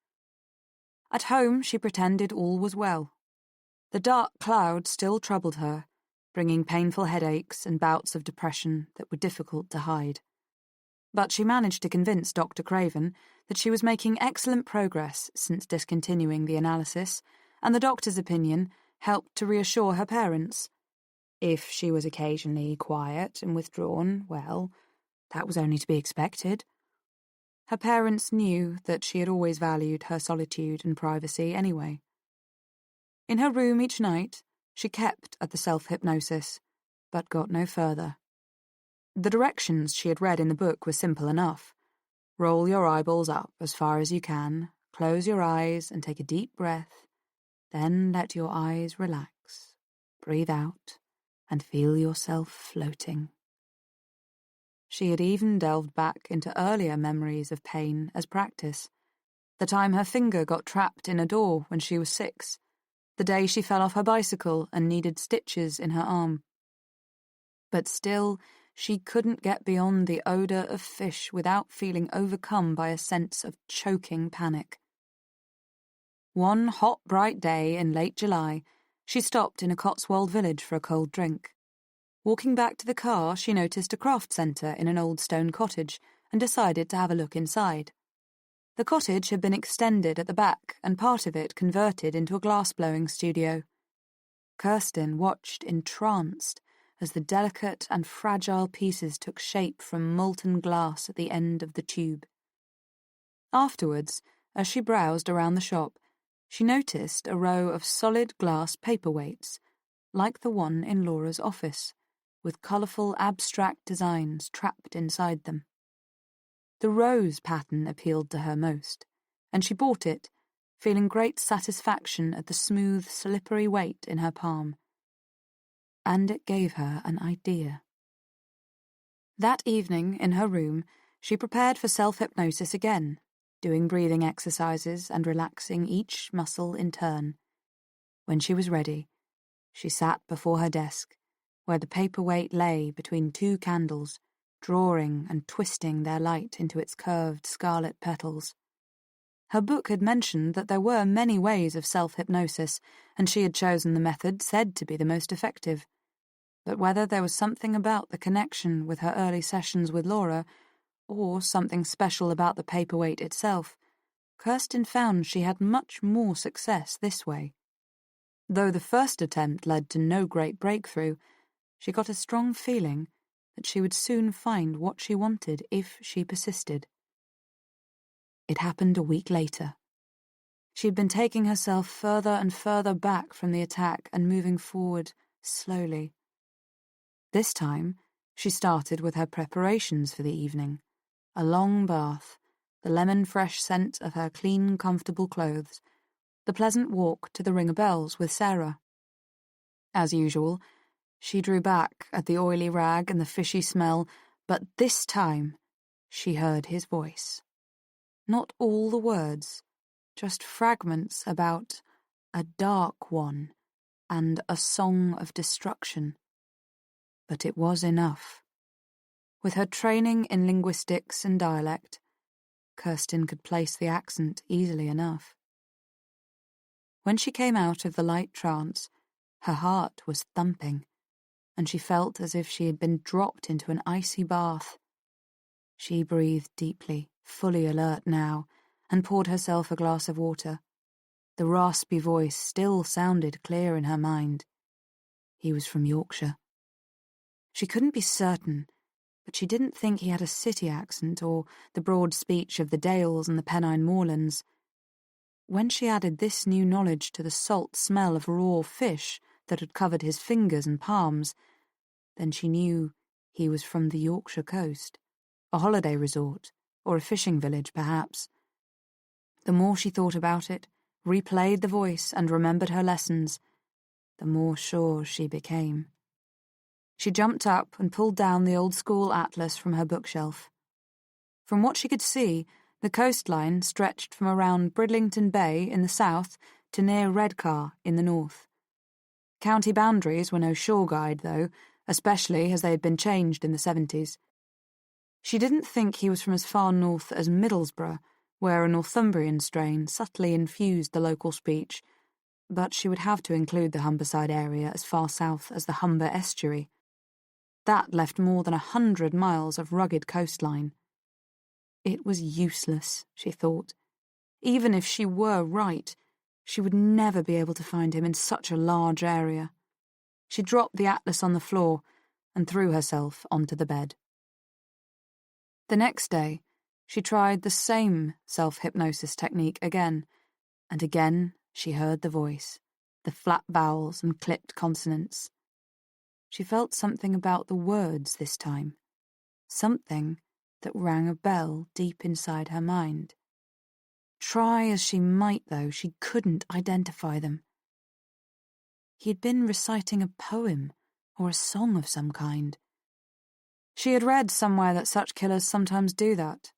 At home, she pretended all was well. The dark cloud still troubled her, bringing painful headaches and bouts of depression that were difficult to hide. But she managed to convince Dr. Craven that she was making excellent progress since discontinuing the analysis, and the doctor's opinion helped to reassure her parents. If she was occasionally quiet and withdrawn, well, that was only to be expected. Her parents knew that she had always valued her solitude and privacy anyway. In her room each night, she kept at the self-hypnosis, but got no further. The directions she had read in the book were simple enough. Roll your eyeballs up as far as you can, close your eyes and take a deep breath, then let your eyes relax, breathe out, and feel yourself floating. She had even delved back into earlier memories of pain as practice. The time her finger got trapped in a door when she was 6, the day she fell off her bicycle and needed stitches in her arm. But still, she couldn't get beyond the odour of fish without feeling overcome by a sense of choking panic. One hot, bright day in late July, she stopped in a Cotswold village for a cold drink. Walking back to the car, she noticed a craft centre in an old stone cottage and decided to have a look inside. The cottage had been extended at the back and part of it converted into a glass-blowing studio. Kirsten watched entranced as the delicate and fragile pieces took shape from molten glass at the end of the tube. Afterwards, as she browsed around the shop, she noticed a row of solid glass paperweights, like the one in Laura's office, with colourful abstract designs trapped inside them. The rose pattern appealed to her most, and she bought it, feeling great satisfaction at the smooth, slippery weight in her palm. And it gave her an idea. That evening, in her room, she prepared for self-hypnosis again, doing breathing exercises and relaxing each muscle in turn. When she was ready, she sat before her desk, where the paperweight lay between two candles, drawing and twisting their light into its curved scarlet petals. Her book had mentioned that there were many ways of self-hypnosis, and she had chosen the method said to be the most effective. But whether there was something about the connection with her early sessions with Laura, or something special about the paperweight itself, Kirsten found she had much more success this way. Though the first attempt led to no great breakthrough, she got a strong feeling that she would soon find what she wanted if she persisted. It happened a week later. She had been taking herself further and further back from the attack and moving forward slowly. This time, she started with her preparations for the evening, a long bath, the lemon-fresh scent of her clean, comfortable clothes, the pleasant walk to the Ring o' Bells with Sarah. As usual, she drew back at the oily rag and the fishy smell, but this time she heard his voice. Not all the words, just fragments about a dark one and a song of destruction. But it was enough. With her training in linguistics and dialect, Kirsten could place the accent easily enough. When she came out of the light trance, her heart was thumping, and she felt as if she had been dropped into an icy bath. She breathed deeply, fully alert now, and poured herself a glass of water. The raspy voice still sounded clear in her mind. He was from Yorkshire. She couldn't be certain, but she didn't think he had a city accent or the broad speech of the Dales and the Pennine Moorlands. When she added this new knowledge to the salt smell of raw fish that had covered his fingers and palms, then she knew he was from the Yorkshire coast, a holiday resort, or a fishing village, perhaps. The more she thought about it, replayed the voice and remembered her lessons, the more sure she became. She jumped up and pulled down the old-school atlas from her bookshelf. From what she could see, the coastline stretched from around Bridlington Bay in the south to near Redcar in the north. County boundaries were no sure guide, though, especially as they had been changed in the 70s. She didn't think he was from as far north as Middlesbrough, where a Northumbrian strain subtly infused the local speech, but she would have to include the Humberside area as far south as the Humber estuary. That left more than 100 miles of rugged coastline. It was useless, she thought. Even if she were right, she would never be able to find him in such a large area. She dropped the atlas on the floor and threw herself onto the bed. The next day, she tried the same self-hypnosis technique again, and again she heard the voice, the flat vowels and clipped consonants. She felt something about the words this time, something that rang a bell deep inside her mind. Try as she might, though, she couldn't identify them. He had been reciting a poem or a song of some kind. She had read somewhere that such killers sometimes do that,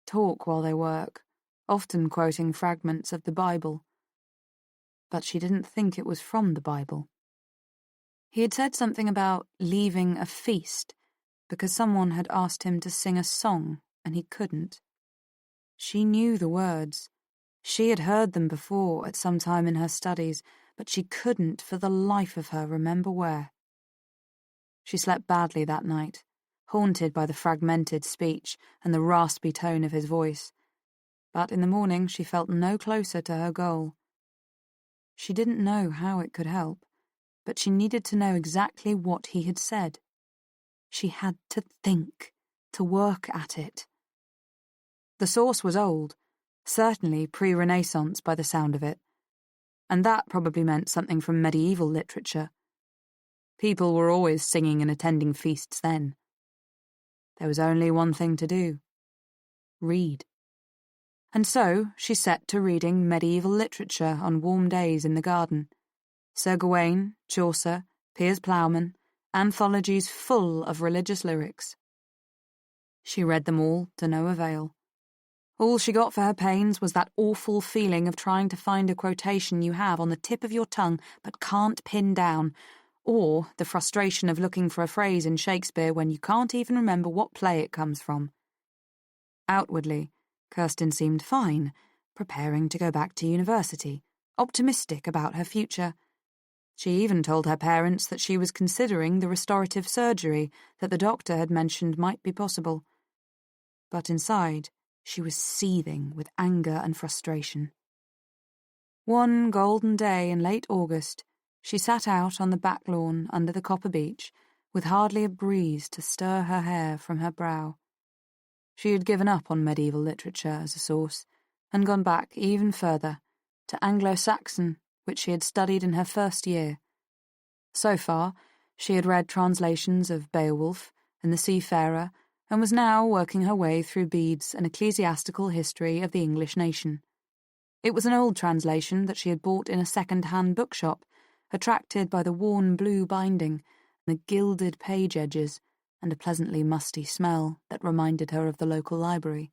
talk while they work, often quoting fragments of the Bible. But she didn't think it was from the Bible. He had said something about leaving a feast because someone had asked him to sing a song and he couldn't. She knew the words. She had heard them before at some time in her studies, but she couldn't for the life of her remember where. She slept badly that night, haunted by the fragmented speech and the raspy tone of his voice. but in the morning she felt no closer to her goal. She didn't know how it could help, but she needed to know exactly what he had said. She had to think, to work at it. The source was old, certainly pre-Renaissance by the sound of it, and that probably meant something from medieval literature. People were always singing and attending feasts then. There was only one thing to do: read. And so she set to reading medieval literature on warm days in the garden. Sir Gawain, Chaucer, Piers Plowman, anthologies full of religious lyrics. She read them all to no avail. All she got for her pains was that awful feeling of trying to find a quotation you have on the tip of your tongue but can't pin down, or the frustration of looking for a phrase in Shakespeare when you can't even remember what play it comes from. Outwardly, Kirsten seemed fine, preparing to go back to university, optimistic about her future. She even told her parents that she was considering the restorative surgery that the doctor had mentioned might be possible. But inside, she was seething with anger and frustration. One golden day in late August, she sat out on the back lawn under the copper beech, with hardly a breeze to stir her hair from her brow. She had given up on medieval literature as a source, and gone back even further, to Anglo-Saxon, which she had studied in her first year. So far, she had read translations of Beowulf and the Seafarer, and was now working her way through Bede's An Ecclesiastical History of the English Nation. It was an old translation that she had bought in a second-hand bookshop, attracted by the worn blue binding, the gilded page edges, and a pleasantly musty smell that reminded her of the local library.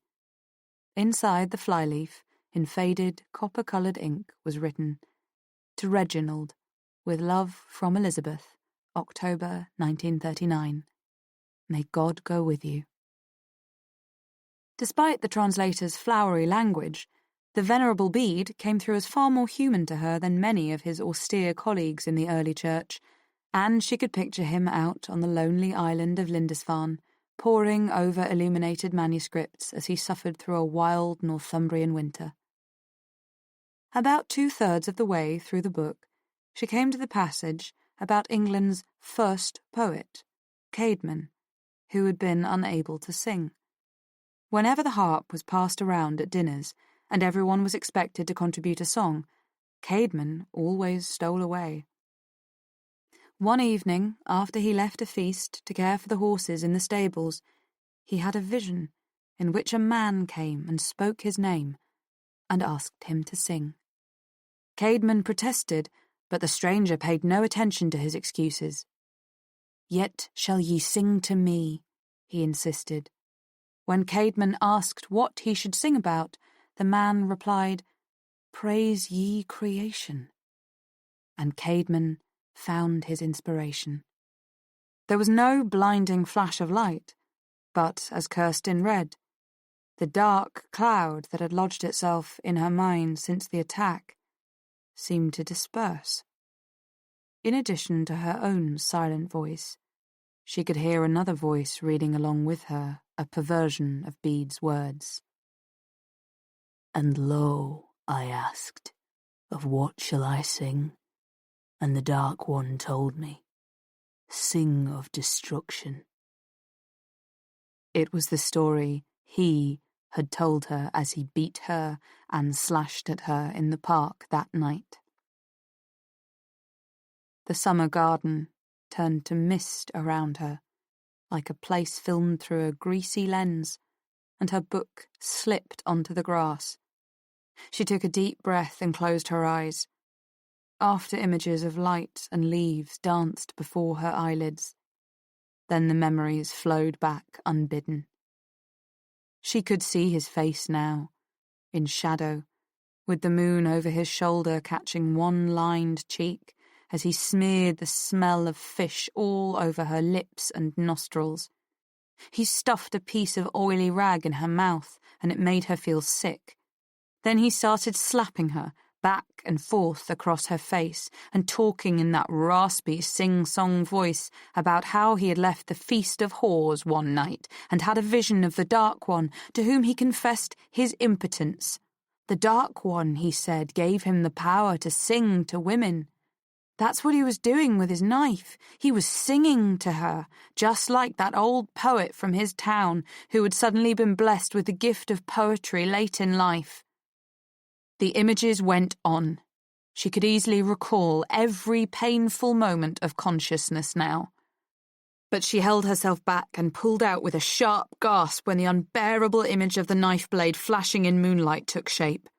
Inside the flyleaf, in faded, copper-coloured ink, was written, "To Reginald, with love from Elizabeth, October 1939. May God go with you." Despite the translator's flowery language, the venerable Bede came through as far more human to her than many of his austere colleagues in the early church, and she could picture him out on the lonely island of Lindisfarne, poring over illuminated manuscripts as he suffered through a wild Northumbrian winter. About 2/3 of the way through the book, she came to the passage about England's first poet, Caedmon, who had been unable to sing. Whenever the harp was passed around at dinners, and everyone was expected to contribute a song, Caedmon always stole away. One evening, after he left a feast to care for the horses in the stables, he had a vision in which a man came and spoke his name, and asked him to sing. Caedmon protested, but the stranger paid no attention to his excuses. "Yet shall ye sing to me," he insisted. When Caedmon asked what he should sing about, the man replied, "Praise ye creation." And Caedmon found his inspiration. There was no blinding flash of light, but, as Kirsten read, the dark cloud that had lodged itself in her mind since the attack seemed to disperse. In addition to her own silent voice, she could hear another voice reading along with her a perversion of Bede's words. "And lo, I asked, of what shall I sing? And the Dark One told me, sing of destruction." It was the story he had told her as he beat her and slashed at her in the park that night. The summer garden turned to mist around her, like a place filmed through a greasy lens, and her book slipped onto the grass. She took a deep breath and closed her eyes. After images of light and leaves danced before her eyelids. Then the memories flowed back unbidden. She could see his face now, in shadow, with the moon over his shoulder catching one lined cheek as he smeared the smell of fish all over her lips and nostrils. He stuffed a piece of oily rag in her mouth, and it made her feel sick. Then he started slapping her, back and forth across her face and talking in that raspy sing-song voice about how he had left the feast of whores one night and had a vision of the Dark One, to whom he confessed his impotence. The Dark One, he said, gave him the power to sing to women. That's what he was doing with his knife. He was singing to her, just like that old poet from his town who had suddenly been blessed with the gift of poetry late in life. The images went on. She could easily recall every painful moment of consciousness now. But she held herself back and pulled out with a sharp gasp when the unbearable image of the knife blade flashing in moonlight took shape.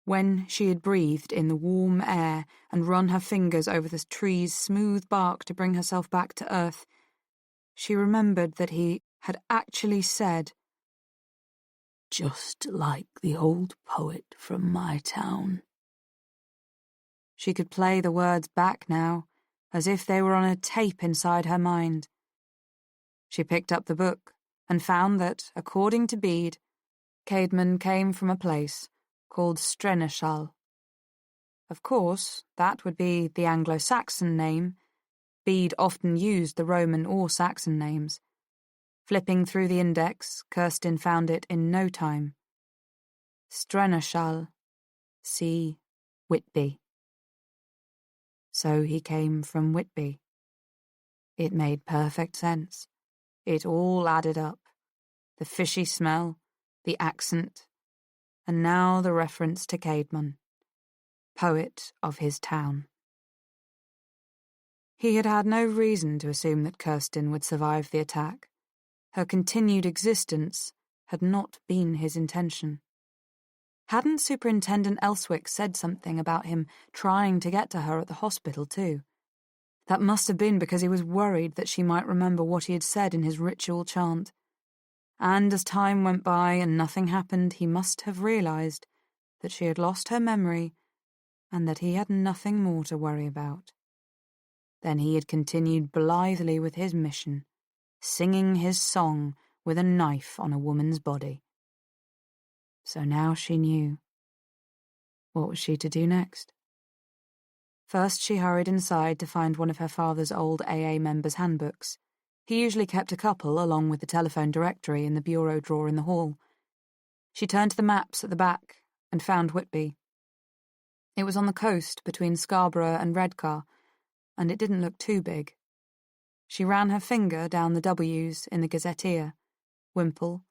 When she had breathed in the warm air and run her fingers over the tree's smooth bark to bring herself back to earth, she remembered that he had actually said, "Just like the old poet from my town." She could play the words back now, as if they were on a tape inside her mind. She picked up the book and found that, according to Bede, Caedmon came from a place called Strenachal. Of course, that would be the Anglo-Saxon name. Bede often used the Roman or Saxon names. Flipping through the index, Kirsten found it in no time. Strenachal, see Whitby. So he came from Whitby. It made perfect sense. It all added up. The fishy smell, the accent, and now the reference to Caedmon, poet of his town. He had had no reason to assume that Kirsten would survive the attack. Her continued existence had not been his intention. Hadn't Superintendent Elswick said something about him trying to get to her at the hospital too? That must have been because he was worried that she might remember what he had said in his ritual chant. And as time went by and nothing happened, he must have realized that she had lost her memory and that he had nothing more to worry about. Then he had continued blithely with his mission, singing his song with a knife on a woman's body. So now she knew. What was she to do next? First, she hurried inside to find one of her father's old AA members' handbooks. He usually kept a couple along with the telephone directory in the bureau drawer in the hall. She turned to the maps at the back and found Whitby. It was on the coast between Scarborough and Redcar, and it didn't look too big. She ran her finger down the W's in the gazetteer. Wimple,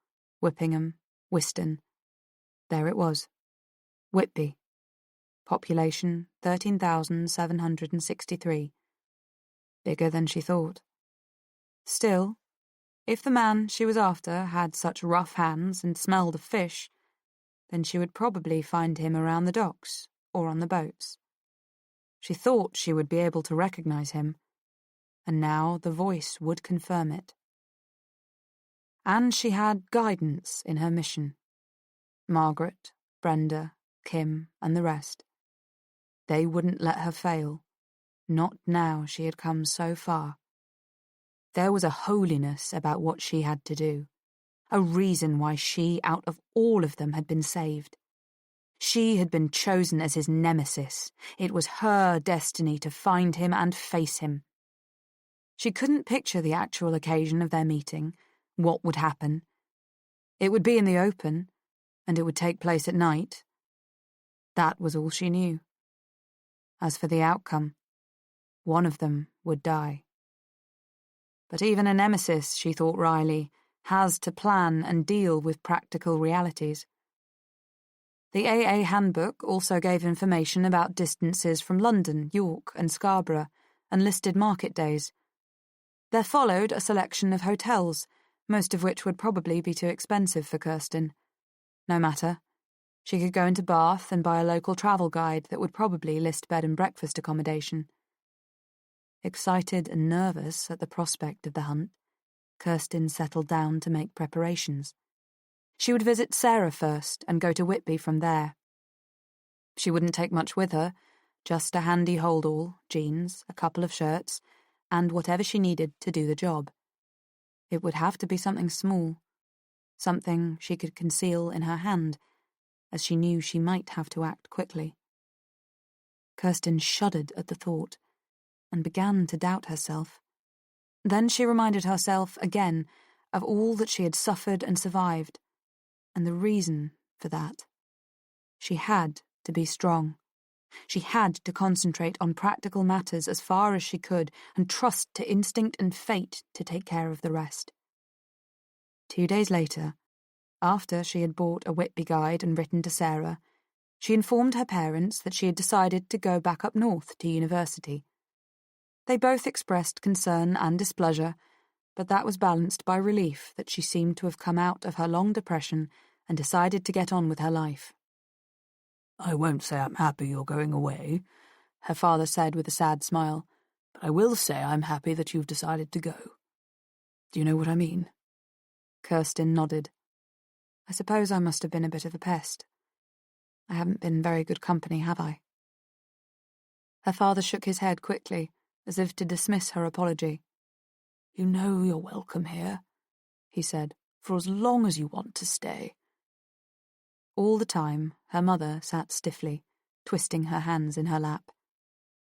Whippingham, Whiston. There it was. Whitby. Population 13,763. Bigger than she thought. Still, if the man she was after had such rough hands and smelled of fish, then she would probably find him around the docks or on the boats. She thought she would be able to recognize him, and now the voice would confirm it. And she had guidance in her mission. Margaret, Brenda, Kim, and the rest. They wouldn't let her fail. Not now she had come so far. There was a holiness about what she had to do, a reason why she, out of all of them, had been saved. She had been chosen as his nemesis. It was her destiny to find him and face him. She couldn't picture the actual occasion of their meeting, what would happen. It would be in the open, and it would take place at night. That was all she knew. As for the outcome, one of them would die. But even a nemesis, she thought wryly, has to plan and deal with practical realities. The AA handbook also gave information about distances from London, York, and Scarborough, and listed market days. There followed a selection of hotels, most of which would probably be too expensive for Kirsten. No matter. She could go into Bath and buy a local travel guide that would probably list bed and breakfast accommodation. Excited and nervous at the prospect of the hunt, Kirsten settled down to make preparations. She would visit Sarah first and go to Whitby from there. She wouldn't take much with her, just a handy hold-all, jeans, a couple of shirts, and whatever she needed to do the job. It would have to be something small, something she could conceal in her hand, as she knew she might have to act quickly. Kirsten shuddered at the thought and began to doubt herself. Then she reminded herself again of all that she had suffered and survived, and the reason for that. She had to be strong. She had to concentrate on practical matters as far as she could and trust to instinct and fate to take care of the rest. 2 days later, after she had bought a Whitby guide and written to Sarah, she informed her parents that she had decided to go back up north to university. They both expressed concern and displeasure, but that was balanced by relief that she seemed to have come out of her long depression and decided to get on with her life. "I won't say I'm happy you're going away," her father said with a sad smile, "but I will say I'm happy that you've decided to go. Do you know what I mean?" Kirsten nodded. I suppose I must have been a bit of a pest. I haven't been very good company, have I? Her father shook his head quickly, as if to dismiss her apology. "You know you're welcome here," he said, "for as long as you want to stay." All the time, her mother sat stiffly, twisting her hands in her lap.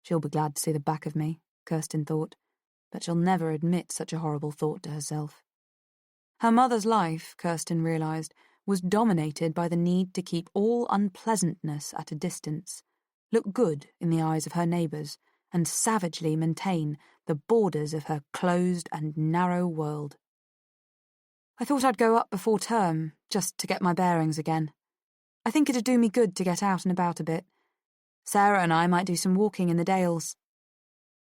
She'll be glad to see the back of me, Kirsten thought, but she'll never admit such a horrible thought to herself. Her mother's life, Kirsten realized, was dominated by the need to keep all unpleasantness at a distance, look good in the eyes of her neighbours, and savagely maintain the borders of her closed and narrow world. I thought I'd go up before term, just to get my bearings again. I think it'd do me good to get out and about a bit. Sarah and I might do some walking in the Dales.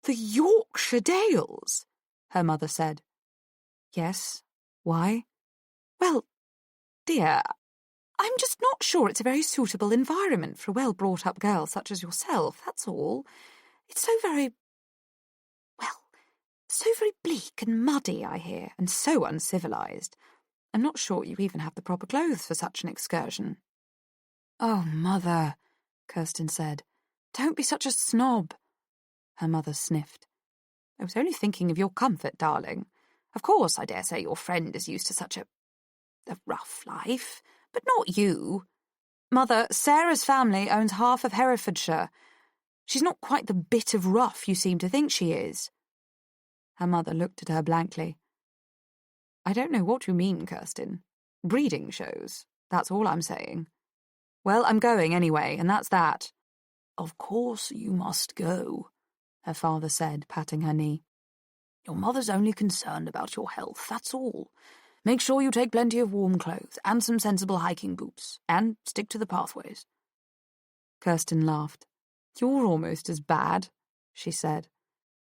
"The Yorkshire Dales?" her mother said. Yes. Why? "Well, dear, I'm just not sure it's a very suitable environment for a well-brought-up girl such as yourself, that's all. It's so very bleak and muddy, I hear, and so uncivilised. I'm not sure you even have the proper clothes for such an excursion." "Oh, Mother," Kirsten said. "Don't be such a snob." Her mother sniffed. "I was only thinking of your comfort, darling. Of course, I dare say your friend is used to such a rough life, but not you. Mother, Sarah's family owns half of Herefordshire. She's not quite the bit of rough you seem to think she is." Her mother looked at her blankly. "I don't know what you mean, Kirsten. Breeding shows, that's all I'm saying." "Well, I'm going anyway, and that's that." "Of course you must go," her father said, patting her knee. "Your mother's only concerned about your health, that's all. Make sure you take plenty of warm clothes and some sensible hiking boots, and stick to the pathways." Kirsten laughed. "You're almost as bad," she said.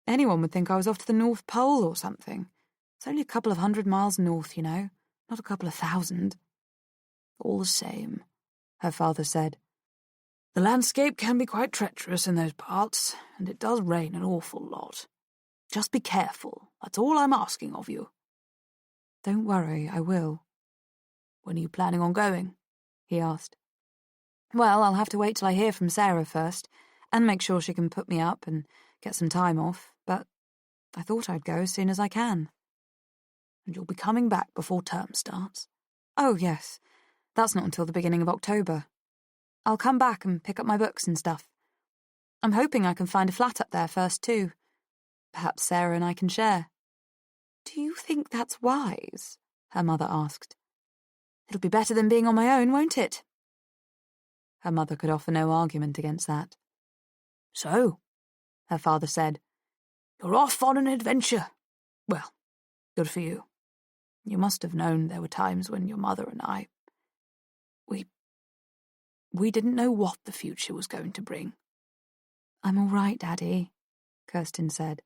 "Anyone would think I was off to the North Pole or something. It's only a couple of 100 miles north, you know, not a couple of 1,000. "All the same," her father said. "The landscape can be quite treacherous in those parts, and it does rain an awful lot. Just be careful, that's all I'm asking of you." "Don't worry, I will." "When are you planning on going?" he asked. "Well, I'll have to wait till I hear from Sarah first, and make sure she can put me up and get some time off, but I thought I'd go as soon as I can." "And you'll be coming back before term starts?" "Oh, yes. That's not until the beginning of October. I'll come back and pick up my books and stuff. I'm hoping I can find a flat up there first, too. Perhaps Sarah and I can share." "Do you think that's wise?" her mother asked. "It'll be better than being on my own, won't it?" Her mother could offer no argument against that. "So," her father said, "you're off on an adventure. Well, good for you. You must have known there were times when your mother and I... We didn't know what the future was going to bring." "I'm all right, Daddy," Kirsten said.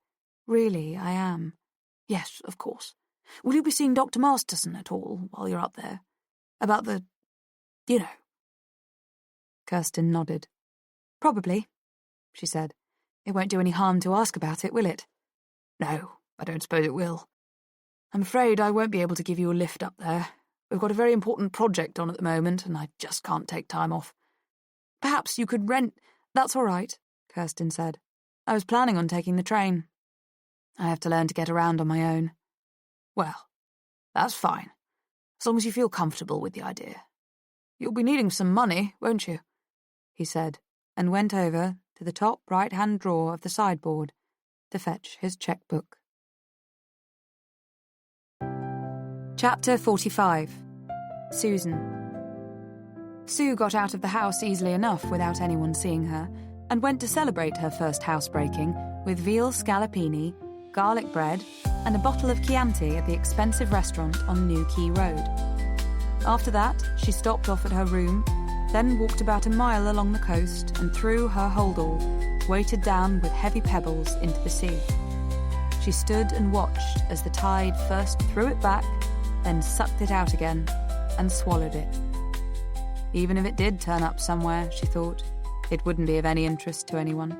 "Really, I am." "Yes, of course. Will you be seeing Dr. Masterson at all while you're up there? About the... you know." Kirsten nodded. "Probably," she said. "It won't do any harm to ask about it, will it?" "No, I don't suppose it will. I'm afraid I won't be able to give you a lift up there. We've got a very important project on at the moment, and I just can't take time off. Perhaps you could rent..." "That's all right," Kirsten said. "I was planning on taking the train. I have to learn to get around on my own." "Well, that's fine, as long as you feel comfortable with the idea. You'll be needing some money, won't you?" he said, and went over to the top right-hand drawer of the sideboard to fetch his checkbook. Chapter 45. Susan. Sue got out of the house easily enough without anyone seeing her, and went to celebrate her first housebreaking with veal scallopini, garlic bread, and a bottle of Chianti at the expensive restaurant on New Quay Road. After that, she stopped off at her room, then walked about a mile along the coast and through her holdall, weighted down with heavy pebbles into the sea. She stood and watched as the tide first threw it back, then sucked it out again and swallowed it. Even if it did turn up somewhere, she thought, it wouldn't be of any interest to anyone.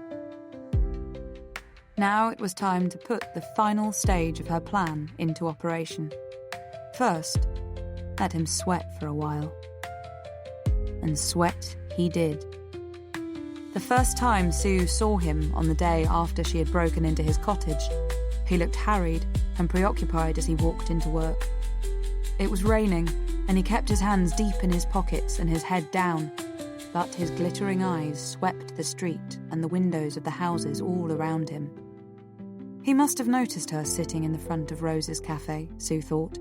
Now it was time to put the final stage of her plan into operation. First, let him sweat for a while. And sweat he did. The first time Sue saw him on the day after she had broken into his cottage, he looked harried and preoccupied as he walked into work. It was raining, and he kept his hands deep in his pockets and his head down, but his glittering eyes swept the street and the windows of the houses all around him. He must have noticed her sitting in the front of Rose's cafe, Sue thought,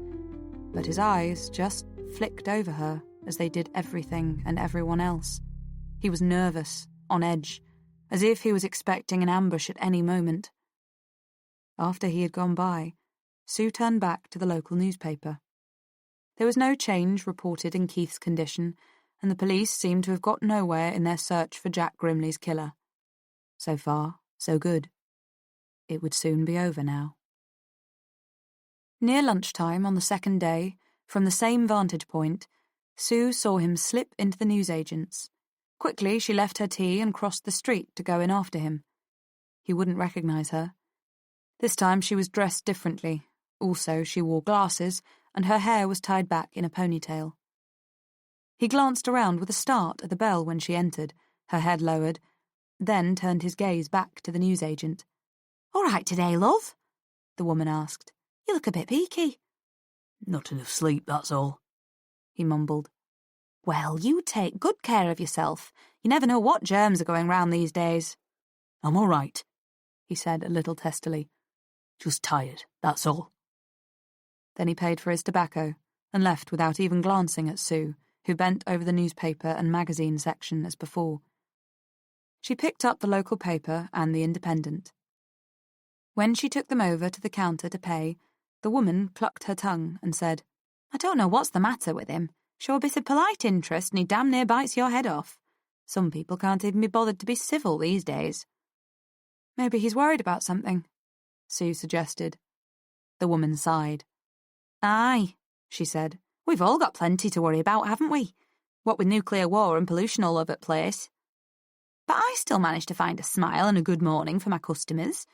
but his eyes just flicked over her as they did everything and everyone else. He was nervous, on edge, as if he was expecting an ambush at any moment. After he had gone by, Sue turned back to the local newspaper. There was no change reported in Keith's condition, and the police seemed to have got nowhere in their search for Jack Grimley's killer. So far, so good. It would soon be over now. Near lunchtime on the second day, from the same vantage point, Sue saw him slip into the newsagent's. Quickly she left her tea and crossed the street to go in after him. He wouldn't recognise her. This time she was dressed differently. Also, she wore glasses, and her hair was tied back in a ponytail. He glanced around with a start at the bell when she entered, her head lowered, then turned his gaze back to the newsagent. "All right today, love?" the woman asked. "You look a bit peaky." "Not enough sleep, that's all," he mumbled. "Well, you take good care of yourself. You never know what germs are going round these days." "I'm all right," he said a little testily. "Just tired, that's all." Then he paid for his tobacco and left without even glancing at Sue, who bent over the newspaper and magazine section as before. She picked up the local paper and the Independent. When she took them over to the counter to pay, the woman clucked her tongue and said, "I don't know what's the matter with him. Show a bit of polite interest and he damn near bites your head off. Some people can't even be bothered to be civil these days." "Maybe he's worried about something," Sue suggested. The woman sighed. "Aye," she said. "We've all got plenty to worry about, haven't we? What with nuclear war and pollution all over the place. But I still manage to find a smile and a good morning for my customers,"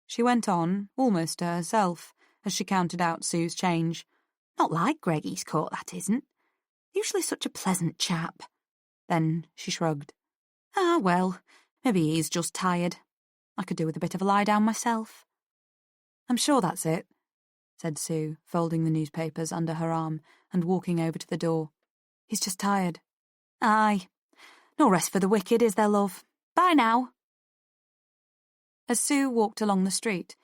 she went on, almost to herself, as she counted out Sue's change. "Not like Greg Eastcourt, that isn't. Usually such a pleasant chap." Then she shrugged. "Ah, well, maybe he's just tired. I could do with a bit of a lie down myself." "I'm sure that's it," said Sue, folding the newspapers under her arm and walking over to the door. "He's just tired." "Aye. No rest for the wicked, is there, love? Bye now." As Sue walked along the street,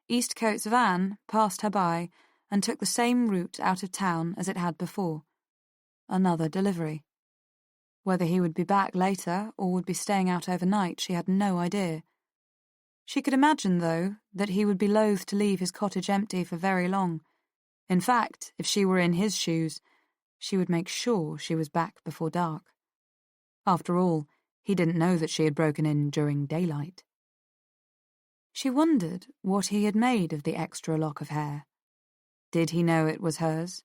Eastcote's van passed her by and took the same route out of town as it had before. Another delivery. Whether he would be back later or would be staying out overnight, she had no idea. She could imagine, though, that he would be loath to leave his cottage empty for very long. In fact, if she were in his shoes, she would make sure she was back before dark. After all, he didn't know that she had broken in during daylight. She wondered what he had made of the extra lock of hair. Did he know it was hers?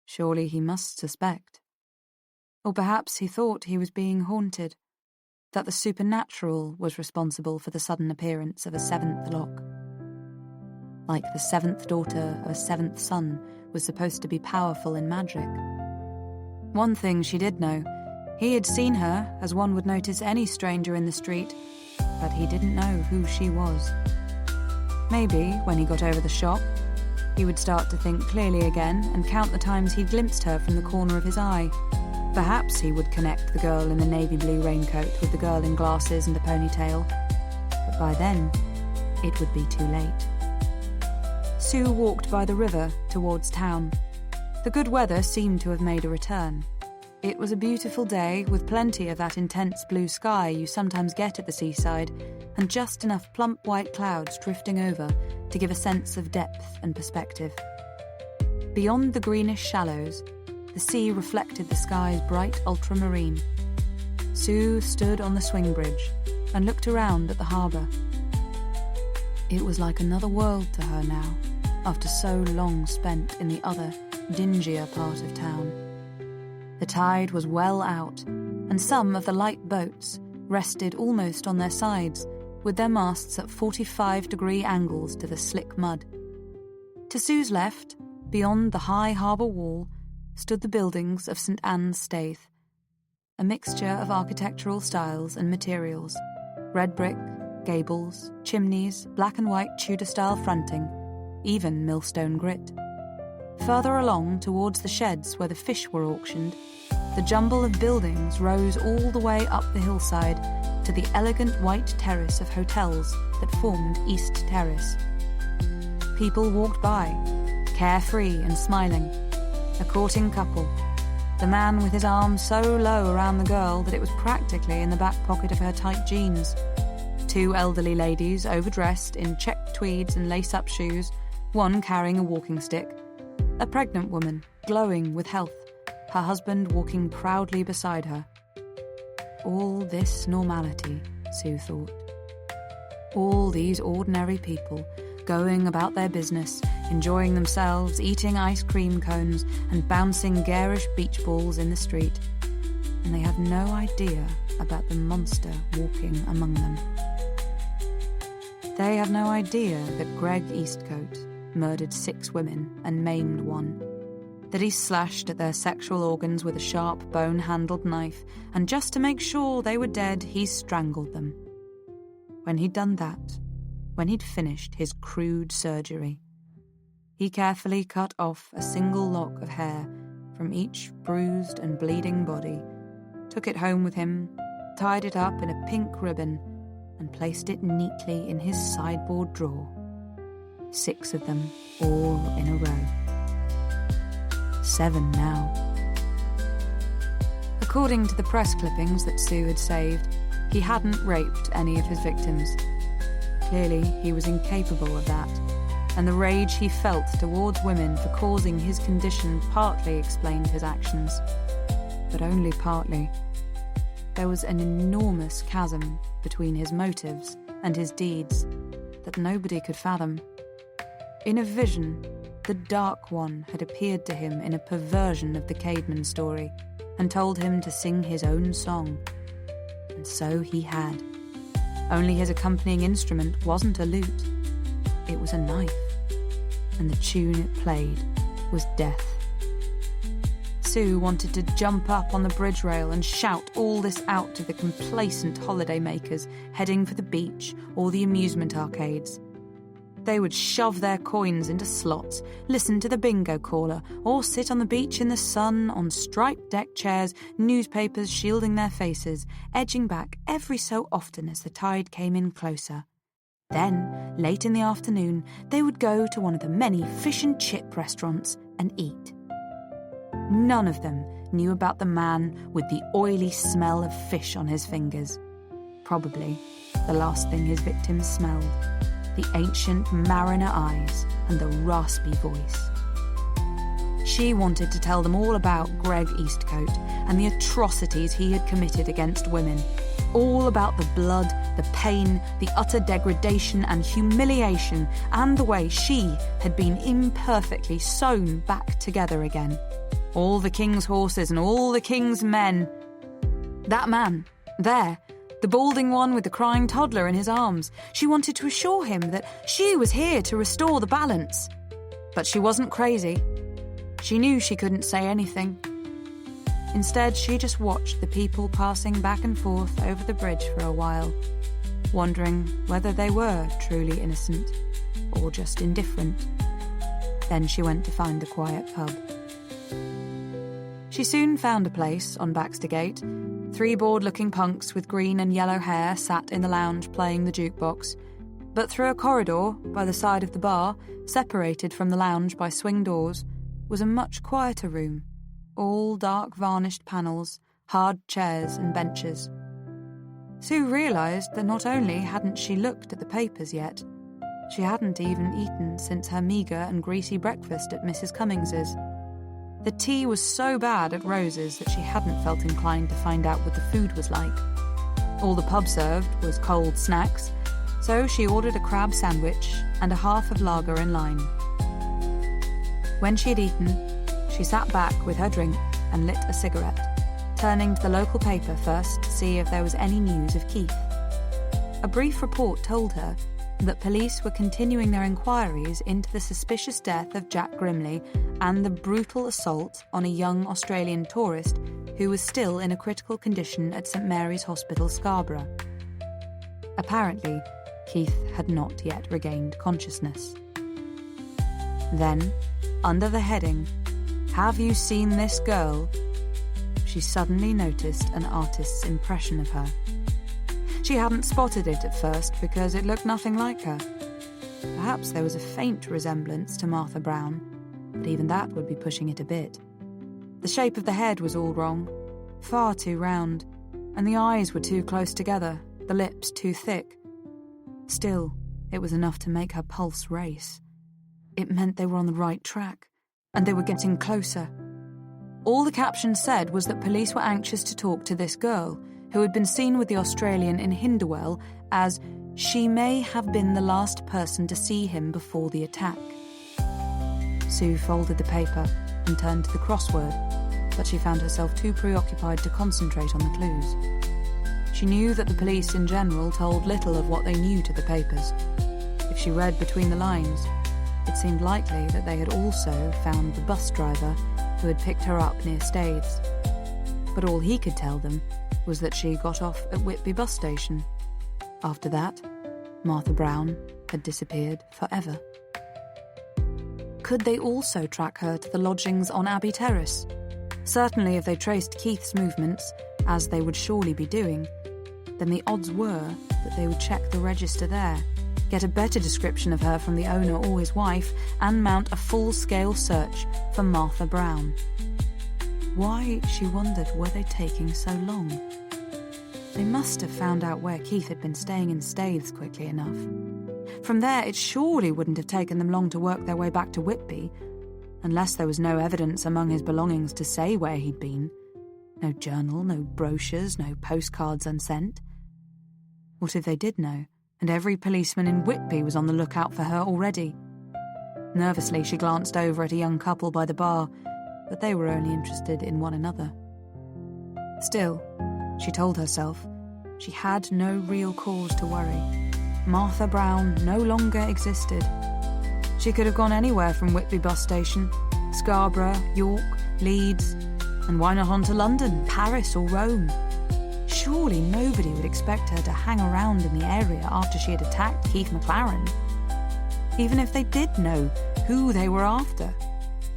Surely he must suspect. Or perhaps he thought he was being haunted, that the supernatural was responsible for the sudden appearance of a seventh lock. Like the seventh daughter of a seventh son was supposed to be powerful in magic. One thing she did know, he had seen her as one would notice any stranger in the street, but he didn't know who she was. Maybe, when he got over the shock, he would start to think clearly again and count the times he'd glimpsed her from the corner of his eye. Perhaps he would connect the girl in the navy blue raincoat with the girl in glasses and a ponytail, but by then, it would be too late. Sue walked by the river towards town. The good weather seemed to have made a return. It was a beautiful day with plenty of that intense blue sky you sometimes get at the seaside, and just enough plump white clouds drifting over to give a sense of depth and perspective. Beyond the greenish shallows, the sea reflected the sky's bright ultramarine. Sue stood on the swing bridge and looked around at the harbour. It was like another world to her now, after so long spent in the other, dingier part of town. The tide was well out, and some of the light boats rested almost on their sides, with their masts at 45-degree angles to the slick mud. To Sue's left, beyond the high harbour wall, stood the buildings of St Anne's Staithe, a mixture of architectural styles and materials: red brick, gables, chimneys, black and white Tudor-style fronting, even millstone grit. Further along towards the sheds where the fish were auctioned, the jumble of buildings rose all the way up the hillside to the elegant white terrace of hotels that formed East Terrace. People walked by, carefree and smiling. A courting couple, the man with his arm so low around the girl that it was practically in the back pocket of her tight jeans. Two elderly ladies overdressed in checked tweeds and lace-up shoes, one carrying a walking stick. A pregnant woman, glowing with health, her husband walking proudly beside her. All this normality, Sue thought. All these ordinary people, going about their business, enjoying themselves, eating ice cream cones and bouncing garish beach balls in the street. And they have no idea about the monster walking among them. They have no idea that Greg Eastcote murdered 6 women and maimed 1, that he slashed at their sexual organs with a sharp bone-handled knife, and just to make sure they were dead, he strangled them. When he'd done that, when he'd finished his crude surgery, he carefully cut off a single lock of hair from each bruised and bleeding body, took it home with him, tied it up in a pink ribbon, and placed it neatly in his sideboard drawer. 6 of them, all in a row. 7 now. According to the press clippings that Sue had saved, he hadn't raped any of his victims. Clearly, he was incapable of that, and the rage he felt towards women for causing his condition partly explained his actions. But only partly. There was an enormous chasm between his motives and his deeds that nobody could fathom. In a vision, the Dark One had appeared to him in a perversion of the Caedmon story and told him to sing his own song. And so he had. Only his accompanying instrument wasn't a lute. It was a knife. And the tune it played was death. Sue wanted to jump up on the bridge rail and shout all this out to the complacent holidaymakers heading for the beach or the amusement arcades. They would shove their coins into slots, listen to the bingo caller, or sit on the beach in the sun on striped deck chairs, newspapers shielding their faces, edging back every so often as the tide came in closer. Then, late in the afternoon, they would go to one of the many fish and chip restaurants and eat. None of them knew about the man with the oily smell of fish on his fingers. Probably the last thing his victims smelled. The ancient mariner eyes and the raspy voice. She wanted to tell them all about Greg Eastcote and the atrocities he had committed against women. All about the blood, the pain, the utter degradation and humiliation, and the way she had been imperfectly sewn back together again. All the king's horses and all the king's men. That man, there, the balding one with the crying toddler in his arms. She wanted to assure him that she was here to restore the balance. But she wasn't crazy. She knew she couldn't say anything. Instead, she just watched the people passing back and forth over the bridge for a while, wondering whether they were truly innocent or just indifferent. Then she went to find a quiet pub. She She soon found a place on Baxter Gate. 3 bored-looking punks with green and yellow hair sat in the lounge playing the jukebox. But through a corridor, by the side of the bar, separated from the lounge by swing doors, was a much quieter room. All dark varnished panels, hard chairs and benches. Sue realised that not only hadn't she looked at the papers yet, she hadn't even eaten since her meagre and greasy breakfast at Mrs. Cummings's. The tea was so bad at Rose's that she hadn't felt inclined to find out what the food was like. All the pub served was cold snacks, so she ordered a crab sandwich and a half of lager in lime. When she had eaten, she sat back with her drink and lit a cigarette, turning to the local paper first to see if there was any news of Keith. A brief report told her that police were continuing their inquiries into the suspicious death of Jack Grimley and the brutal assault on a young Australian tourist who was still in a critical condition at St Mary's Hospital, Scarborough. Apparently, Keith had not yet regained consciousness. Then, under the heading, "Have you seen this girl?" she suddenly noticed an artist's impression of her. She hadn't spotted it at first because it looked nothing like her. Perhaps there was a faint resemblance to Martha Brown, but even that would be pushing it a bit. The shape of the head was all wrong, far too round, and the eyes were too close together, the lips too thick. Still, it was enough to make her pulse race. It meant they were on the right track, and they were getting closer. All the caption said was that police were anxious to talk to this girl, who had been seen with the Australian in Hinderwell as she may have been the last person to see him before the attack. Sue folded the paper and turned to the crossword, but she found herself too preoccupied to concentrate on the clues. She knew that the police in general told little of what they knew to the papers. If she read between the lines, it seemed likely that they had also found the bus driver who had picked her up near Staithes. But all he could tell them was that she got off at Whitby bus station. After that, Martha Brown had disappeared forever. Could they also track her to the lodgings on Abbey Terrace? Certainly if they traced Keith's movements, as they would surely be doing, then the odds were that they would check the register there, get a better description of her from the owner or his wife, and mount a full-scale search for Martha Brown. Why, she wondered, were they taking so long? They must have found out where Keith had been staying in Staithes quickly enough. From there, it surely wouldn't have taken them long to work their way back to Whitby, unless there was no evidence among his belongings to say where he'd been. No journal, no brochures, no postcards unsent. What if they did know, and every policeman in Whitby was on the lookout for her already? Nervously, she glanced over at a young couple by the bar, but they were only interested in one another. Still, she told herself, she had no real cause to worry. Martha Brown no longer existed. She could have gone anywhere from Whitby bus station, Scarborough, York, Leeds, and why not on to London, Paris or Rome? Surely nobody would expect her to hang around in the area after she had attacked Keith McLaren. Even if they did know who they were after,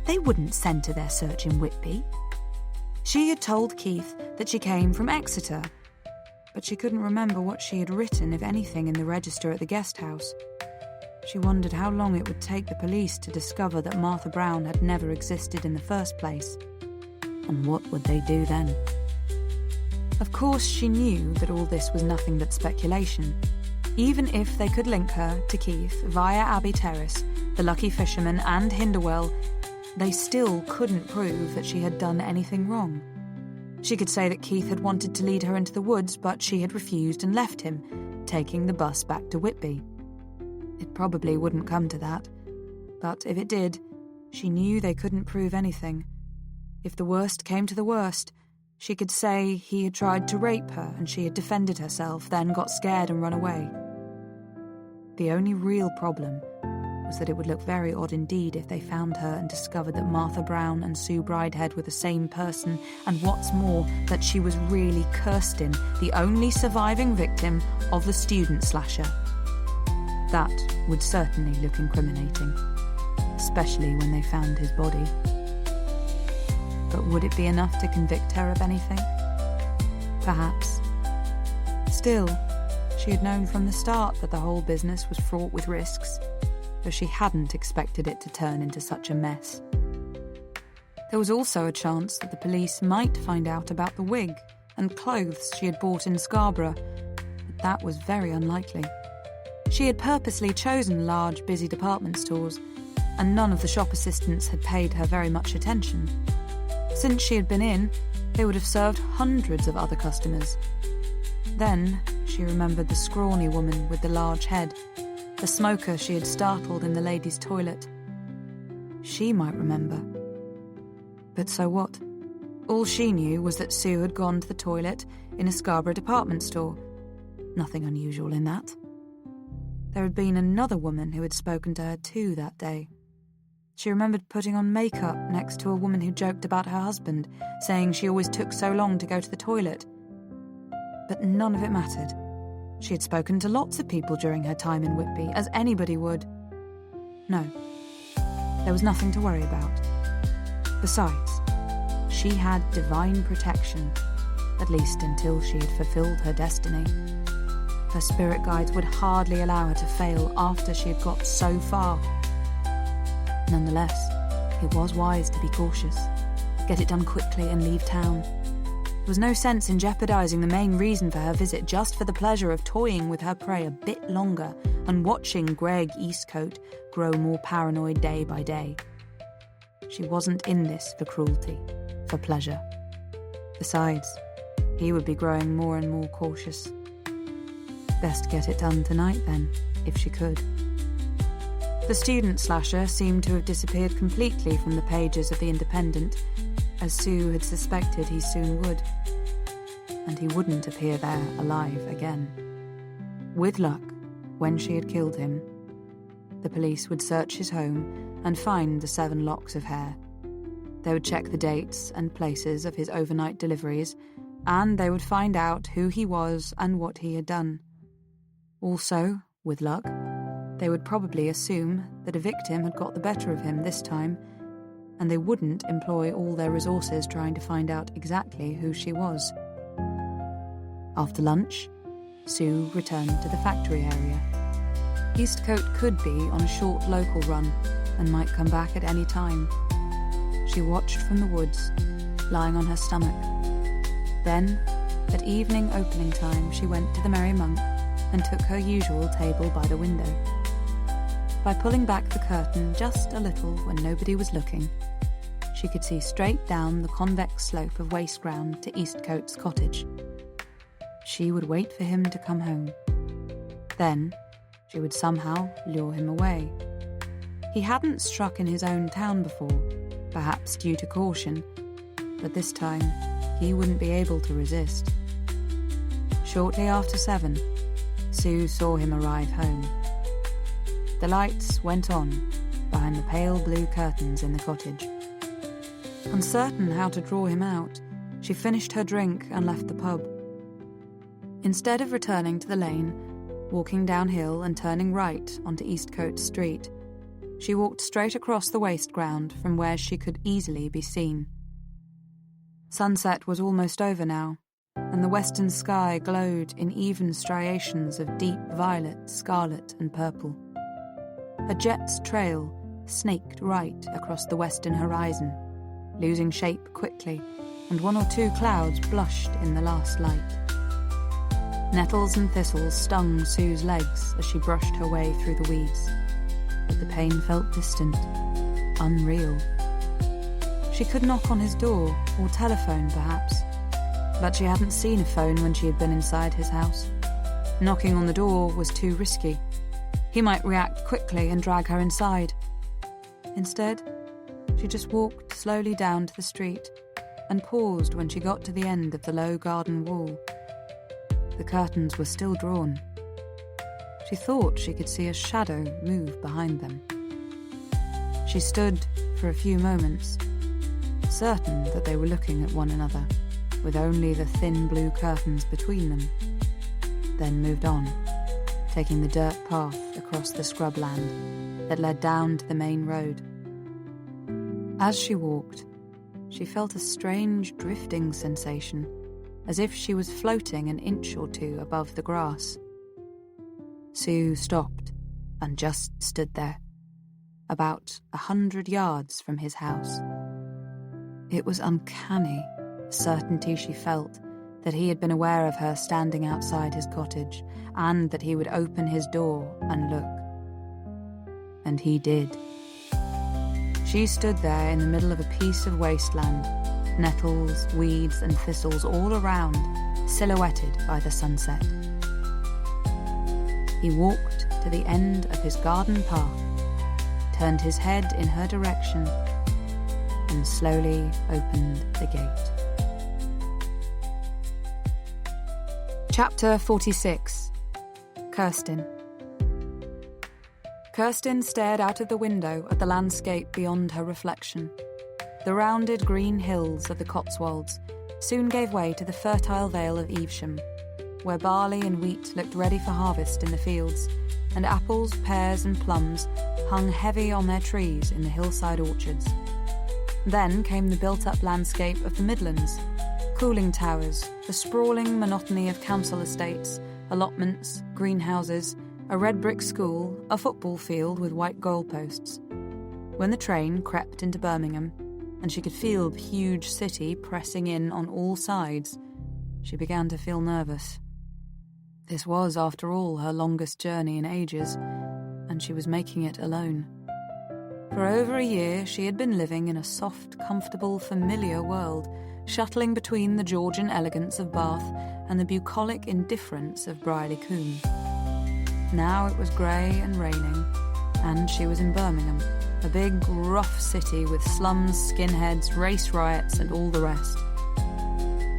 they wouldn't centre their search in Whitby. She had told Keith that she came from Exeter, but she couldn't remember what she had written, if anything, in the register at the guest house. She wondered how long it would take the police to discover that Martha Brown had never existed in the first place. And what would they do then? Of course, she knew that all this was nothing but speculation. Even if they could link her to Keith via Abbey Terrace, the Lucky Fisherman and Hinderwell, they still couldn't prove that she had done anything wrong. She could say that Keith had wanted to lead her into the woods, but she had refused and left him, taking the bus back to Whitby. It probably wouldn't come to that, but if it did, she knew they couldn't prove anything. If the worst came to the worst, she could say he had tried to rape her and she had defended herself, then got scared and run away. The only real problem was that it would look very odd indeed if they found her and discovered that Martha Brown and Sue Bridehead were the same person, and what's more, that she was really Kirsten, the only surviving victim of the student slasher. That would certainly look incriminating, especially when they found his body. But would it be enough to convict her of anything? Perhaps. Still, she had known from the start that the whole business was fraught with risks, though she hadn't expected it to turn into such a mess. There was also a chance that the police might find out about the wig and clothes she had bought in Scarborough, but that was very unlikely. She had purposely chosen large, busy department stores, and none of the shop assistants had paid her very much attention. Since she had been in, they would have served hundreds of other customers. Then she remembered the scrawny woman with the large head, the smoker she had startled in the ladies' toilet. She might remember. But so what? All she knew was that Sue had gone to the toilet in a Scarborough department store. Nothing unusual in that. There had been another woman who had spoken to her too that day. She remembered putting on makeup next to a woman who joked about her husband, saying she always took so long to go to the toilet. But none of it mattered. She had spoken to lots of people during her time in Whitby, as anybody would. No, there was nothing to worry about. Besides, she had divine protection, at least until she had fulfilled her destiny. Her spirit guides would hardly allow her to fail after she had got so far. Nonetheless, it was wise to be cautious, get it done quickly and leave town. There was no sense in jeopardising the main reason for her visit just for the pleasure of toying with her prey a bit longer and watching Greg Eastcote grow more paranoid day by day. She wasn't in this for cruelty, for pleasure. Besides, he would be growing more and more cautious. Best get it done tonight then, if she could. The student slasher seemed to have disappeared completely from the pages of the Independent, as Sue had suspected he soon would. And he wouldn't appear there alive again. With luck, when she had killed him, the police would search his home and find the 7 locks of hair. They would check the dates and places of his overnight deliveries, and they would find out who he was and what he had done. Also, with luck, they would probably assume that a victim had got the better of him this time, and they wouldn't employ all their resources trying to find out exactly who she was. After lunch, Sue returned to the factory area. Eastcote could be on a short local run and might come back at any time. She watched from the woods, lying on her stomach. Then, at evening opening time, she went to the Merry Monk and took her usual table by the window. By pulling back the curtain just a little when nobody was looking, she could see straight down the convex slope of waste ground to Eastcote's cottage. She would wait for him to come home. Then, she would somehow lure him away. He hadn't struck in his own town before, perhaps due to caution, but this time he wouldn't be able to resist. Shortly after 7, Sue saw him arrive home. The lights went on behind the pale blue curtains in the cottage. Uncertain how to draw him out, she finished her drink and left the pub. Instead of returning to the lane, walking downhill and turning right onto Eastcote Street, she walked straight across the waste ground from where she could easily be seen. Sunset was almost over now, and the western sky glowed in even striations of deep violet, scarlet and purple. A jet's trail snaked right across the western horizon, losing shape quickly, and 1 or 2 clouds blushed in the last light. Nettles and thistles stung Sue's legs as she brushed her way through the weeds, but the pain felt distant, unreal. She could knock on his door, or telephone perhaps, but she hadn't seen a phone when she had been inside his house. Knocking on the door was too risky. He might react quickly and drag her inside. Instead, she just walked slowly down to the street and paused when she got to the end of the low garden wall. The curtains were still drawn. She thought she could see a shadow move behind them. She stood for a few moments, certain that they were looking at one another, with only the thin blue curtains between them, then moved on, taking the dirt path across the scrubland that led down to the main road. As she walked, she felt a strange drifting sensation, as if she was floating an inch or two above the grass. Sue stopped and just stood there, about 100 yards from his house. It was uncanny, the certainty she felt that he had been aware of her standing outside his cottage, and that he would open his door and look. And he did. She stood there in the middle of a piece of wasteland, nettles, weeds, and thistles all around, silhouetted by the sunset. He walked to the end of his garden path, turned his head in her direction, and slowly opened the gate. Chapter 46. Kirsten. Kirsten stared out of the window at the landscape beyond her reflection. The rounded green hills of the Cotswolds soon gave way to the fertile vale of Evesham, where barley and wheat looked ready for harvest in the fields, and apples, pears and plums hung heavy on their trees in the hillside orchards. Then came the built-up landscape of the Midlands, cooling towers, the sprawling monotony of council estates, allotments, greenhouses, a red brick school, a football field with white goalposts. When the train crept into Birmingham, and she could feel the huge city pressing in on all sides, she began to feel nervous. This was, after all, her longest journey in ages, and she was making it alone. For over a year she had been living in a soft, comfortable, familiar world, shuttling between the Georgian elegance of Bath and the bucolic indifference of Brierley Combe. Now it was grey and raining, and she was in Birmingham, a big, rough city with slums, skinheads, race riots, and all the rest.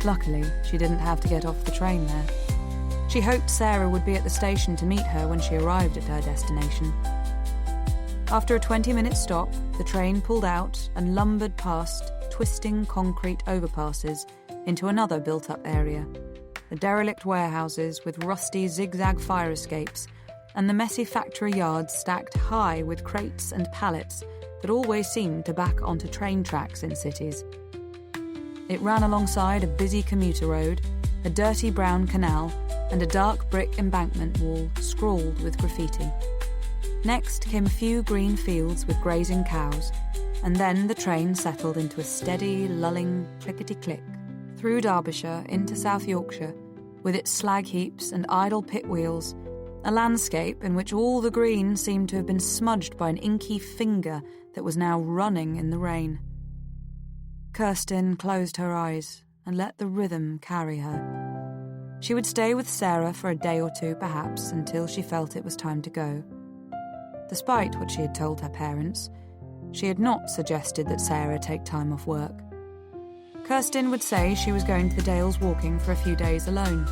Luckily, she didn't have to get off the train there. She hoped Sarah would be at the station to meet her when she arrived at her destination. After a 20-minute stop, the train pulled out and lumbered past twisting concrete overpasses into another built-up area, the derelict warehouses with rusty zigzag fire escapes, and the messy factory yards stacked high with crates and pallets that always seemed to back onto train tracks in cities. It ran alongside a busy commuter road, a dirty brown canal, and a dark brick embankment wall scrawled with graffiti. Next came a few green fields with grazing cows, and then the train settled into a steady, lulling clickety-click through Derbyshire into South Yorkshire, with its slag heaps and idle pit wheels, a landscape in which all the green seemed to have been smudged by an inky finger that was now running in the rain. Kirsten closed her eyes and let the rhythm carry her. She would stay with Sarah for a day or two, perhaps, until she felt it was time to go. Despite what she had told her parents, she had not suggested that Sarah take time off work. Kirsten would say she was going to the Dales walking for a few days alone.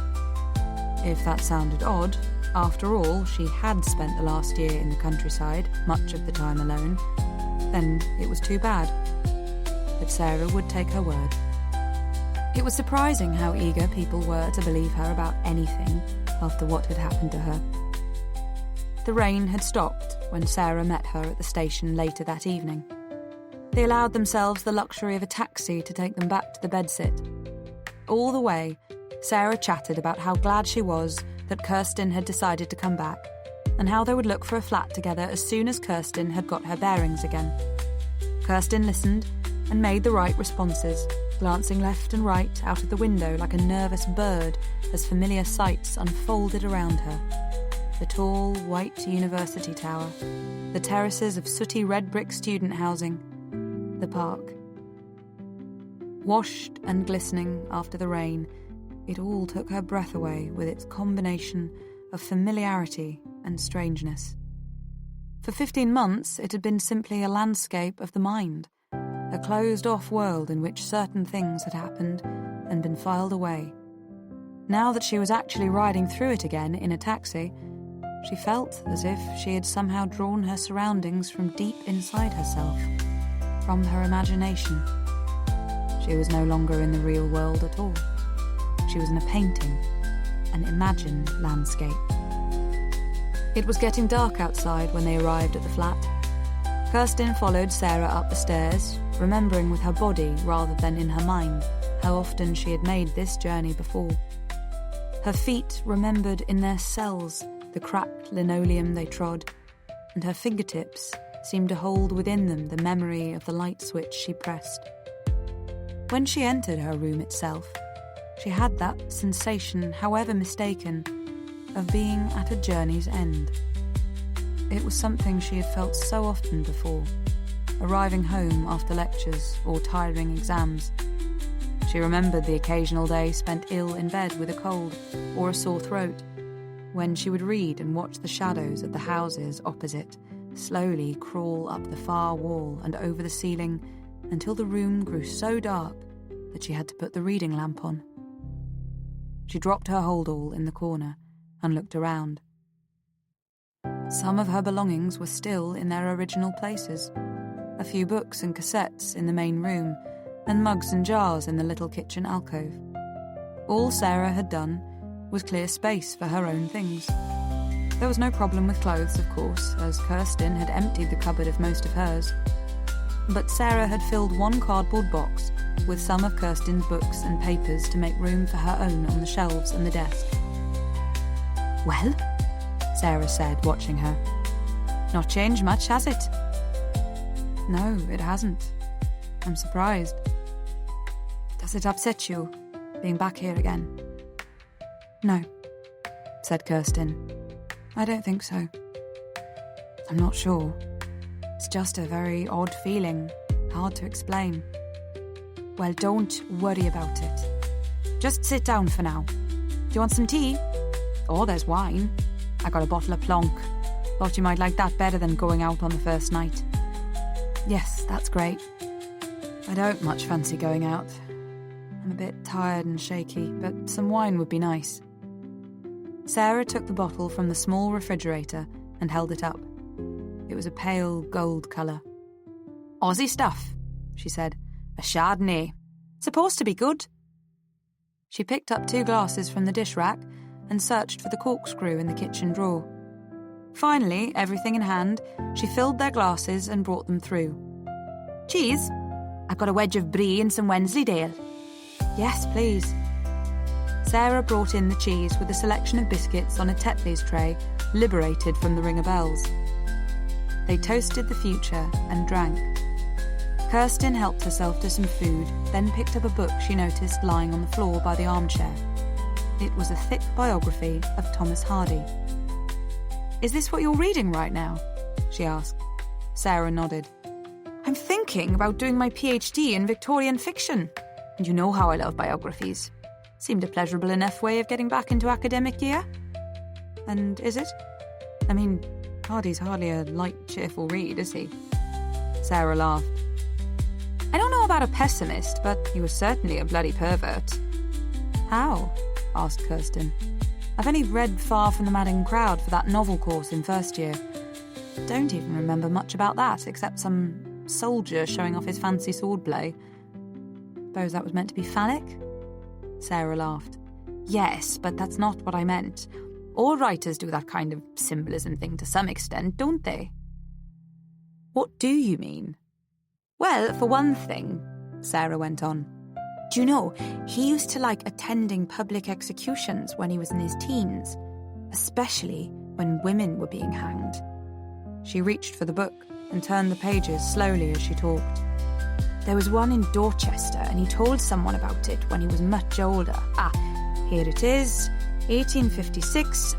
If that sounded odd, after all, she had spent the last year in the countryside, much of the time alone, then it was too bad. But Sarah would take her word. It was surprising how eager people were to believe her about anything after what had happened to her. The rain had stopped when Sarah met her at the station later that evening. They allowed themselves the luxury of a taxi to take them back to the bedsit. All the way, Sarah chatted about how glad she was that Kirsten had decided to come back, and how they would look for a flat together as soon as Kirsten had got her bearings again. Kirsten listened and made the right responses, glancing left and right out of the window like a nervous bird as familiar sights unfolded around her. The tall, white university tower, the terraces of sooty red brick student housing, the park. Washed and glistening after the rain, it all took her breath away with its combination of familiarity and strangeness. For 15 months, it had been simply a landscape of the mind, a closed-off world in which certain things had happened and been filed away. Now that she was actually riding through it again in a taxi, she felt as if she had somehow drawn her surroundings from deep inside herself, from her imagination. She was no longer in the real world at all. She was in a painting, an imagined landscape. It was getting dark outside when they arrived at the flat. Kirsten followed Sarah up the stairs, remembering with her body rather than in her mind how often she had made this journey before. Her feet remembered in their cells the cracked linoleum they trod, and her fingertips seemed to hold within them the memory of the light switch she pressed. When she entered her room itself, she had that sensation, however mistaken, of being at a journey's end. It was something she had felt so often before, arriving home after lectures or tiring exams. She remembered the occasional day spent ill in bed with a cold or a sore throat, when she would read and watch the shadows of the houses opposite slowly crawl up the far wall and over the ceiling until the room grew so dark that she had to put the reading lamp on. She dropped her holdall in the corner and looked around. Some of her belongings were still in their original places. A few books and cassettes in the main room, and mugs and jars in the little kitchen alcove. All Sarah had done was clear space for her own things. There was no problem with clothes, of course, as Kirsten had emptied the cupboard of most of hers. But Sarah had filled one cardboard box with some of Kirsten's books and papers to make room for her own on the shelves and the desk. Well? Sarah said, watching her. Not changed much, has it? No, it hasn't. I'm surprised. Does it upset you, being back here again? No, said Kirsten. I don't think so. I'm not sure. It's just a very odd feeling, hard to explain. Well, don't worry about it. Just sit down for now. Do you want some tea? Oh, there's wine. I got a bottle of Plonk. Thought you might like that better than going out on the first night. Yes, that's great. I don't much fancy going out. I'm a bit tired and shaky, but some wine would be nice. Sarah took the bottle from the small refrigerator and held it up. It was a pale gold colour. Aussie stuff, she said. A Chardonnay. Supposed to be good. She picked up 2 glasses from the dish rack and searched for the corkscrew in the kitchen drawer. Finally, everything in hand, she filled their glasses and brought them through. Cheese? I've got a wedge of brie and some Wensleydale. Yes, please. Sarah brought in the cheese with a selection of biscuits on a Tetley's tray, liberated from the ring of bells. They toasted the future and drank. Kirsten helped herself to some food, then picked up a book she noticed lying on the floor by the armchair. It was a thick biography of Thomas Hardy. Is this what you're reading right now? She asked. Sarah nodded. I'm thinking about doing my PhD in Victorian fiction. And you know how I love biographies. Seemed a pleasurable enough way of getting back into academic year. And is it? I mean, Hardy's hardly a light, cheerful read, is he? Sarah laughed. I don't know about a pessimist, but he was certainly a bloody pervert. How? Asked Kirsten. I've only read Far from the Madding Crowd for that novel course in first year. Don't even remember much about that, except some soldier showing off his fancy swordplay. Suppose that was meant to be phallic? Sarah laughed. Yes, but that's not what I meant. All writers do that kind of symbolism thing to some extent, don't they? What do you mean? Well, for one thing, Sarah went on. Do you know, he used to like attending public executions when he was in his teens, especially when women were being hanged. She reached for the book and turned the pages slowly as she talked. There was one in Dorchester, and he told someone about it when he was much older. Here it is, 1856.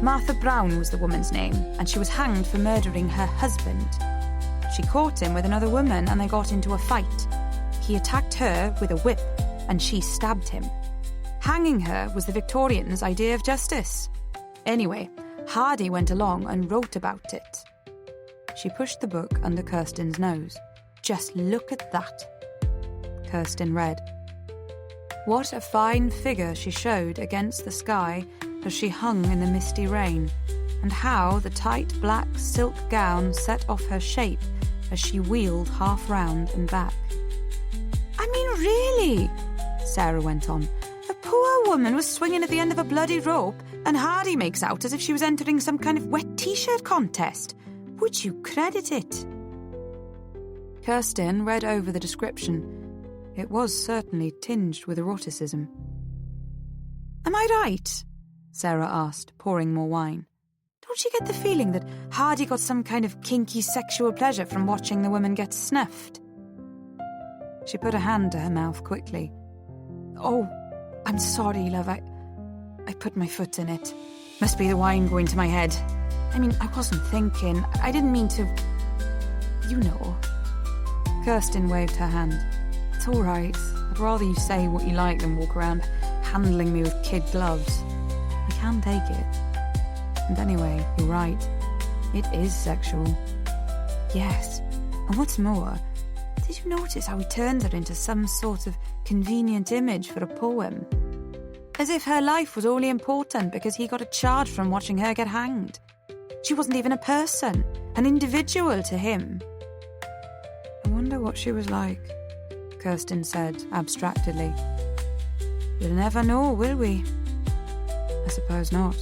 Martha Brown was the woman's name, and she was hanged for murdering her husband. She caught him with another woman, and they got into a fight. He attacked her with a whip, and she stabbed him. Hanging her was the Victorians' idea of justice. Anyway, Hardy went along and wrote about it. She pushed the book under Kirsten's nose. Just look at that. Kirsten read. What a fine figure she showed against the sky as she hung in the misty rain, and how the tight black silk gown set off her shape as she wheeled half round and back. I mean, really, Sarah went on. The poor woman was swinging at the end of a bloody rope, and Hardy makes out as if she was entering some kind of wet T-shirt contest. Would you credit it? Kirsten read over the description. It was certainly tinged with eroticism. "Am I right?" Sarah asked, pouring more wine. "Don't you get the feeling that Hardy got some kind of kinky sexual pleasure from watching the woman get snuffed?" She put a hand to her mouth quickly. "Oh, I'm sorry, love. I put my foot in it. Must be the wine going to my head. I mean, I wasn't thinking. I didn't mean to... You know." Kirsten waved her hand. "It's all right. I'd rather you say what you like than walk around handling me with kid gloves. I can take it. And anyway, you're right. It is sexual." "Yes. And what's more, did you notice how he turned her into some sort of convenient image for a poem? As if her life was only important because he got a charge from watching her get hanged. She wasn't even a person, an individual to him." "I wonder what she was like," Kirsten said abstractedly. "We'll never know, will we?" "I suppose not.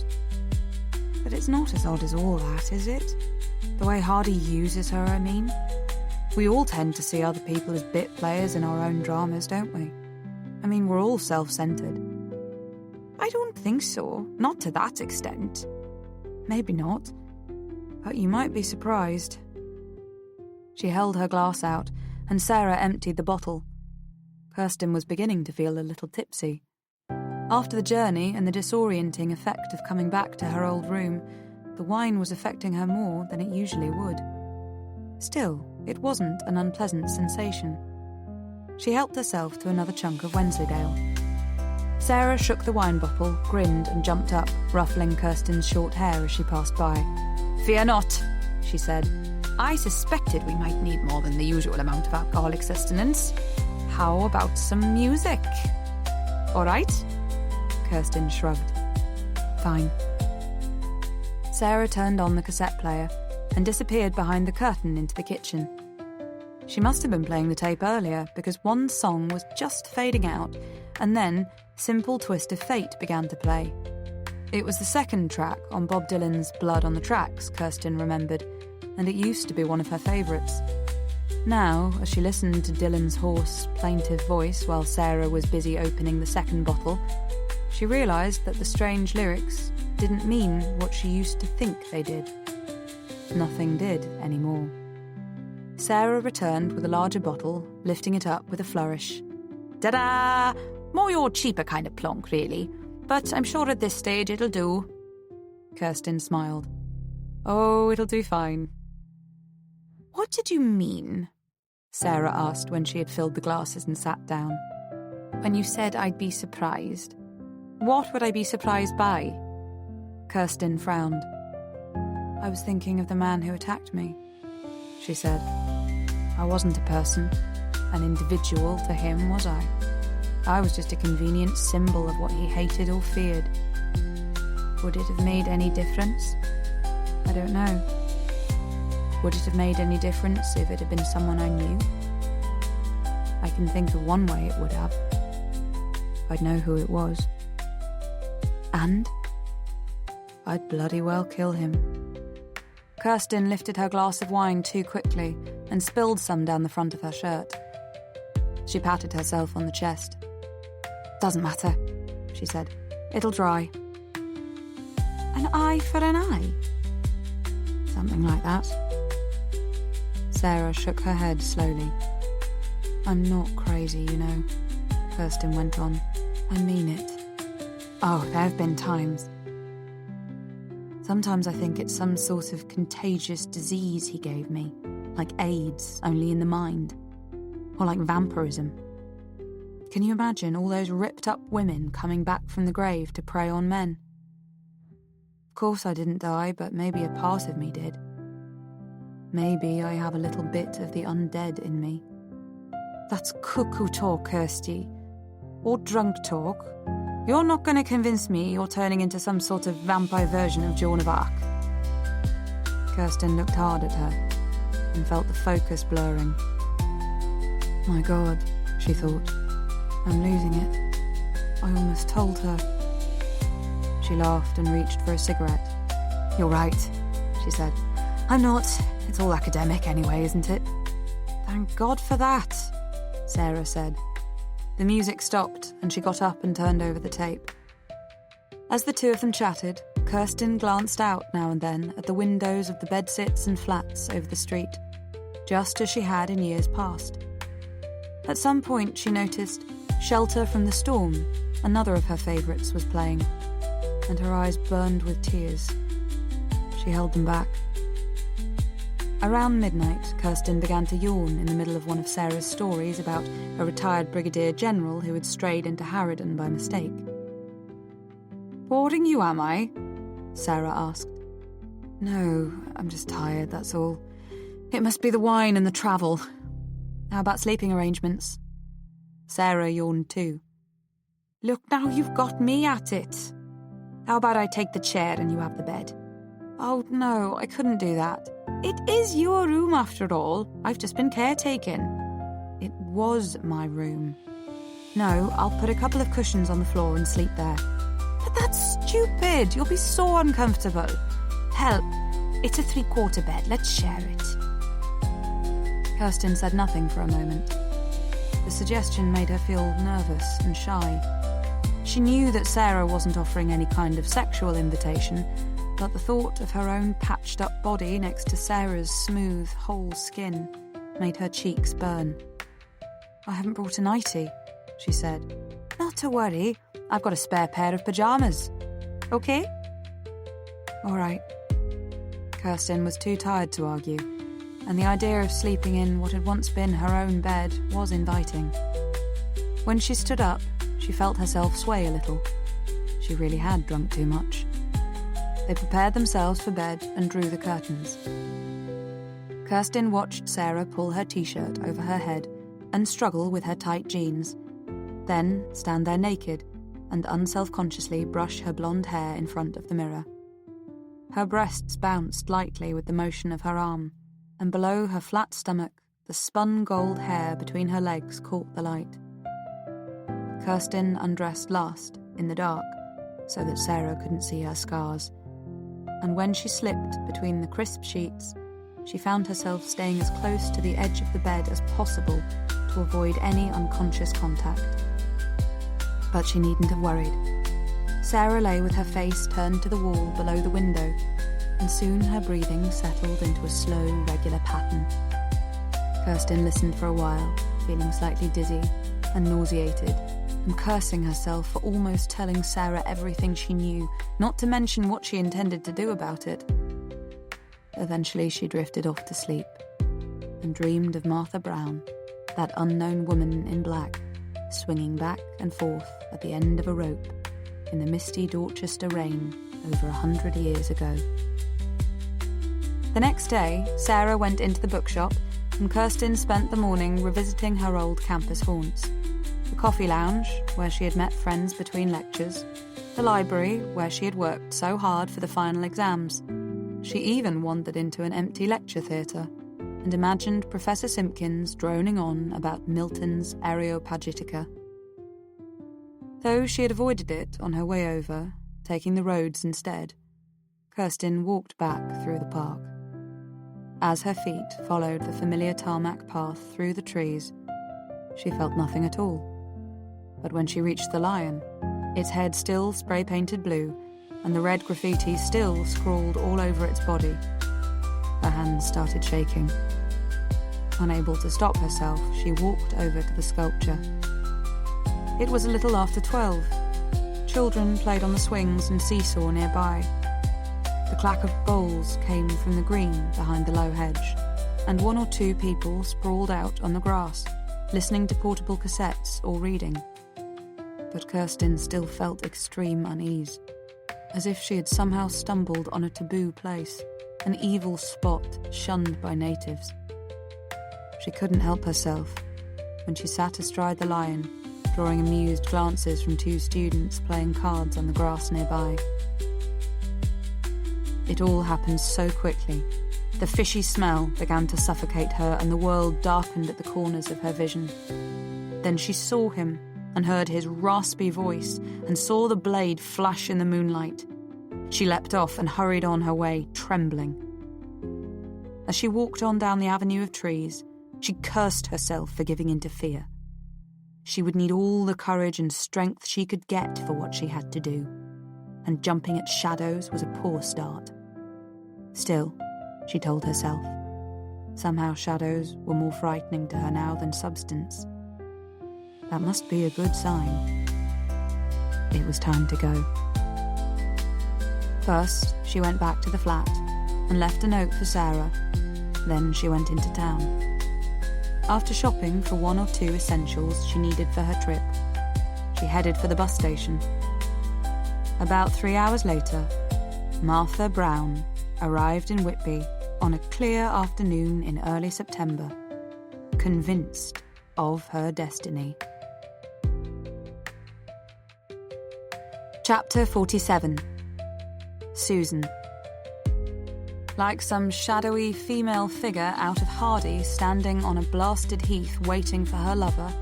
But it's not as odd as all that, is it? The way Hardy uses her, I mean. We all tend to see other people as bit players in our own dramas, don't we? I mean, we're all self-centered." "I don't think so. Not to that extent." "Maybe not. But you might be surprised." She held her glass out, and Sarah emptied the bottle. Kirsten was beginning to feel a little tipsy. After the journey and the disorienting effect of coming back to her old room, the wine was affecting her more than it usually would. Still, it wasn't an unpleasant sensation. She helped herself to another chunk of Wensleydale. Sarah shook the wine bottle, grinned and jumped up, ruffling Kirsten's short hair as she passed by. "Fear not," she said. "I suspected we might need more than the usual amount of alcoholic sustenance. How about some music?" "All right?" Kirsten shrugged. "Fine." Sarah turned on the cassette player and disappeared behind the curtain into the kitchen. She must have been playing the tape earlier because one song was just fading out, and then Simple Twist of Fate began to play. It was the second track on Bob Dylan's Blood on the Tracks, Kirsten remembered, and it used to be one of her favourites. Now, as she listened to Dylan's hoarse, plaintive voice while Sarah was busy opening the second bottle, she realised that the strange lyrics didn't mean what she used to think they did. Nothing did anymore. Sarah returned with a larger bottle, lifting it up with a flourish. "Ta-da! More your cheaper kind of plonk, really. But I'm sure at this stage it'll do." Kirsten smiled. "Oh, it'll do fine." "What did you mean?" Sarah asked when she had filled the glasses and sat down. "When you said I'd be surprised. What would I be surprised by?" Kirsten frowned. "I was thinking of the man who attacked me," she said. "I wasn't a person, an individual to him, was I? I was just a convenient symbol of what he hated or feared. Would it have made any difference? I don't know. Would it have made any difference if it had been someone I knew? I can think of one way it would have. I'd know who it was. And I'd bloody well kill him." Kirsten lifted her glass of wine too quickly and spilled some down the front of her shirt. She patted herself on the chest. "Doesn't matter," she said. "It'll dry." "An eye for an eye?" "Something like that." Sarah shook her head slowly. "I'm not crazy, you know," Kirsten went on. "I mean it. Oh, there have been times. Sometimes I think it's some sort of contagious disease he gave me, like AIDS, only in the mind. Or like vampirism. Can you imagine all those ripped-up women coming back from the grave to prey on men? Of course I didn't die, but maybe a part of me did. Maybe I have a little bit of the undead in me. That's cuckoo talk, Kirsty. Or drunk talk. You're not going to convince me you're turning into some sort of vampire version of Joan of Arc." Kirsten looked hard at her and felt the focus blurring. "My God," she thought. "I'm losing it. I almost told her." She laughed and reached for a cigarette. "You're right," she said. "I'm not. It's all academic anyway, isn't it? Thank God for that, Sarah said. The music stopped and she got up and turned over the tape. As the two of them chatted, Kirsten glanced out now and then at the windows of the bedsits and flats over the street, just as she had in years past. At some point she noticed Shelter from the Storm, another of her favourites, was playing, and her eyes burned with tears. She held them back. Around midnight, Kirsten began to yawn in the middle of one of Sarah's stories about a retired brigadier general who had strayed into Harridan by mistake. Boring you, am I? Sarah asked. No, I'm just tired, that's all. It must be the wine and the travel. How about sleeping arrangements? Sarah yawned too. Look, now you've got me at it. How about I take the chair and you have the bed? Oh, no, I couldn't do that. It is your room, after all. I've just been caretaking. It was my room. No, I'll put a couple of cushions on the floor and sleep there. But that's stupid. You'll be so uncomfortable. Hell, it's a 3/4 bed. Let's share it. Kirsten said nothing for a moment. The suggestion made her feel nervous and shy. She knew that Sarah wasn't offering any kind of sexual invitation, but the thought of her own patched-up body next to Sarah's smooth, whole skin made her cheeks burn. I haven't brought a nightie, she said. Not to worry. I've got a spare pair of pyjamas. Okay? All right. Kirsten was too tired to argue, and the idea of sleeping in what had once been her own bed was inviting. When she stood up, she felt herself sway a little. She really had drunk too much. They prepared themselves for bed and drew the curtains. Kirsten watched Sarah pull her t-shirt over her head and struggle with her tight jeans, then stand there naked and unselfconsciously brush her blonde hair in front of the mirror. Her breasts bounced lightly with the motion of her arm, and below her flat stomach, the spun gold hair between her legs caught the light. Kirsten undressed last, in the dark, so that Sarah couldn't see her scars. And when she slipped between the crisp sheets, she found herself staying as close to the edge of the bed as possible to avoid any unconscious contact. But she needn't have worried. Sarah lay with her face turned to the wall below the window, and soon her breathing settled into a slow, regular pattern. Kirsten listened for a while, feeling slightly dizzy and nauseated, and cursing herself for almost telling Sarah everything she knew, not to mention what she intended to do about it. Eventually she drifted off to sleep, and dreamed of Martha Brown, that unknown woman in black, swinging back and forth at the end of a rope in the misty Dorchester rain over 100 years ago. The next day, Sarah went into the bookshop, and Kirsten spent the morning revisiting her old campus haunts. The coffee lounge, where she had met friends between lectures, the library, where she had worked so hard for the final exams. She even wandered into an empty lecture theatre and imagined Professor Simpkins droning on about Milton's Areopagitica. Though she had avoided it on her way over, taking the roads instead, Kirsten walked back through the park. As her feet followed the familiar tarmac path through the trees, she felt nothing at all. But when she reached the lion, its head still spray-painted blue, and the red graffiti still scrawled all over its body, her hands started shaking. Unable to stop herself, she walked over to the sculpture. It was a little after 12. Children played on the swings and seesaw nearby. The clack of bowls came from the green behind the low hedge, and one or two people sprawled out on the grass, listening to portable cassettes or reading. But Kirsten still felt extreme unease, as if she had somehow stumbled on a taboo place, an evil spot shunned by natives. She couldn't help herself when she sat astride the lion, drawing amused glances from two students playing cards on the grass nearby. It all happened so quickly. The fishy smell began to suffocate her, and the world darkened at the corners of her vision. Then she saw him and heard his raspy voice and saw the blade flash in the moonlight. She leapt off and hurried on her way, trembling. As she walked on down the avenue of trees, She cursed herself for giving in to fear. She would need all the courage and strength she could get for what she had to do, and jumping at shadows was a poor start. Still, she told herself, somehow shadows were more frightening to her now than substance. That must be a good sign. It was time to go. First, she went back to the flat and left a note for Sarah. Then she went into town. After shopping for 1 or 2 essentials she needed for her trip, she headed for the bus station. About 3 hours later, Martha Brown arrived in Whitby on a clear afternoon in early September, convinced of her destiny. Chapter 47. Susan. Like some shadowy female figure out of Hardy standing on a blasted heath waiting for her lover,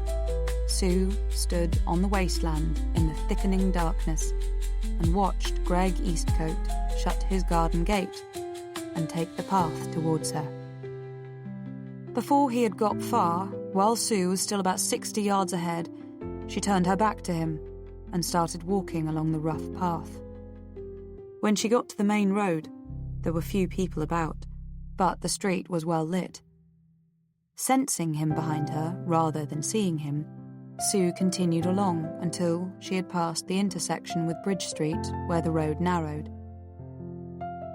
Sue stood on the wasteland in the thickening darkness and watched Greg Eastcote shut his garden gate and take the path towards her. Before he had got far, while Sue was still about 60 yards ahead, she turned her back to him and started walking along the rough path. When she got to the main road, there were few people about, but the street was well lit. Sensing him behind her rather than seeing him, Sue continued along until she had passed the intersection with Bridge Street where the road narrowed.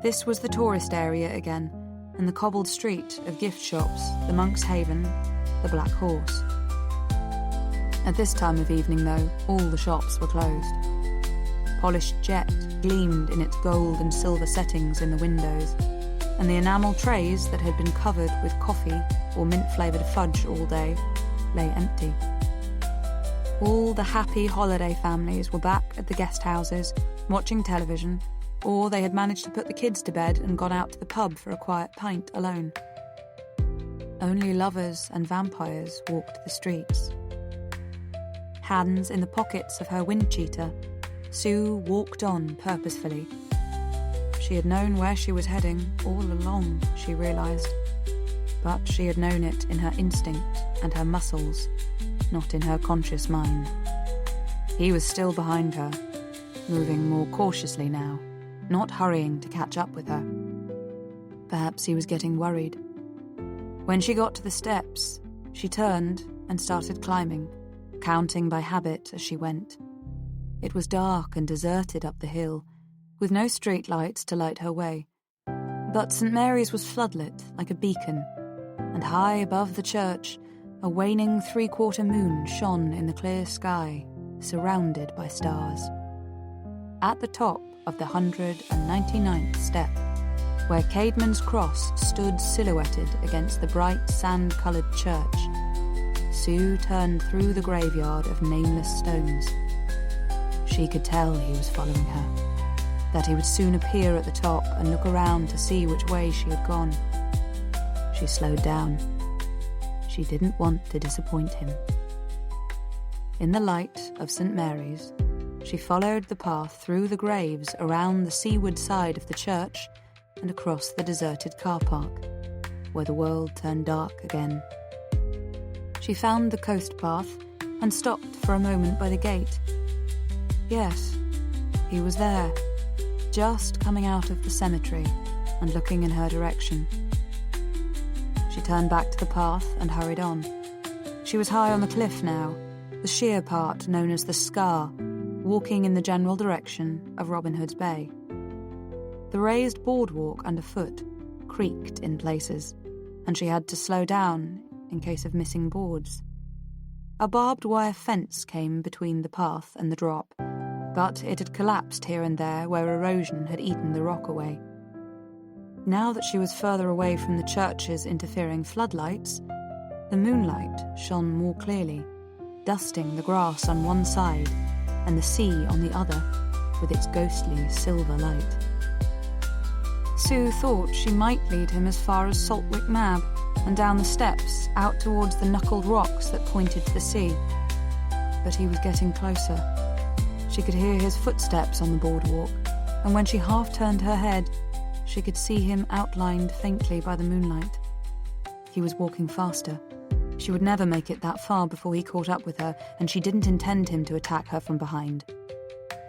This was the tourist area again, and the cobbled street of gift shops, the Monk's Haven, the Black Horse. At this time of evening, though, all the shops were closed. Polished jet gleamed in its gold and silver settings in the windows, and the enamel trays that had been covered with coffee or mint-flavoured fudge all day lay empty. All the happy holiday families were back at the guest houses, watching television, or they had managed to put the kids to bed and gone out to the pub for a quiet pint alone. Only lovers and vampires walked the streets. Hands in the pockets of her wind cheater, Sue walked on purposefully. She had known where she was heading all along, she realised, but she had known it in her instinct and her muscles, not in her conscious mind. He was still behind her, moving more cautiously now, not hurrying to catch up with her. Perhaps he was getting worried. When she got to the steps, she turned and started climbing, counting by habit as she went. It was dark and deserted up the hill, with no street lights to light her way. But St. Mary's was floodlit like a beacon, and high above the church, a waning 3/4 moon shone in the clear sky, surrounded by stars. At the top of the 199th step, where Caedmon's cross stood silhouetted against the bright sand-coloured church, Sue turned through the graveyard of nameless stones. She could tell he was following her, that he would soon appear at the top and look around to see which way she had gone. She slowed down. She didn't want to disappoint him. In the light of St. Mary's, she followed the path through the graves around the seaward side of the church and across the deserted car park, where the world turned dark again. She found the coast path and stopped for a moment by the gate. Yes, he was there, just coming out of the cemetery and looking in her direction. She turned back to the path and hurried on. She was high on the cliff now, the sheer part known as the Scar, walking in the general direction of Robin Hood's Bay. The raised boardwalk underfoot creaked in places, and she had to slow down in case of missing boards. A barbed wire fence came between the path and the drop, but it had collapsed here and there where erosion had eaten the rock away. Now that she was further away from the church's interfering floodlights, the moonlight shone more clearly, dusting the grass on one side and the sea on the other with its ghostly silver light. Sue thought she might lead him as far as Saltwick Mab and down the steps out towards the knuckled rocks that pointed to the sea. But he was getting closer. She could hear his footsteps on the boardwalk, and when she half turned her head, she could see him outlined faintly by the moonlight. He was walking faster. She would never make it that far before he caught up with her, and she didn't intend him to attack her from behind.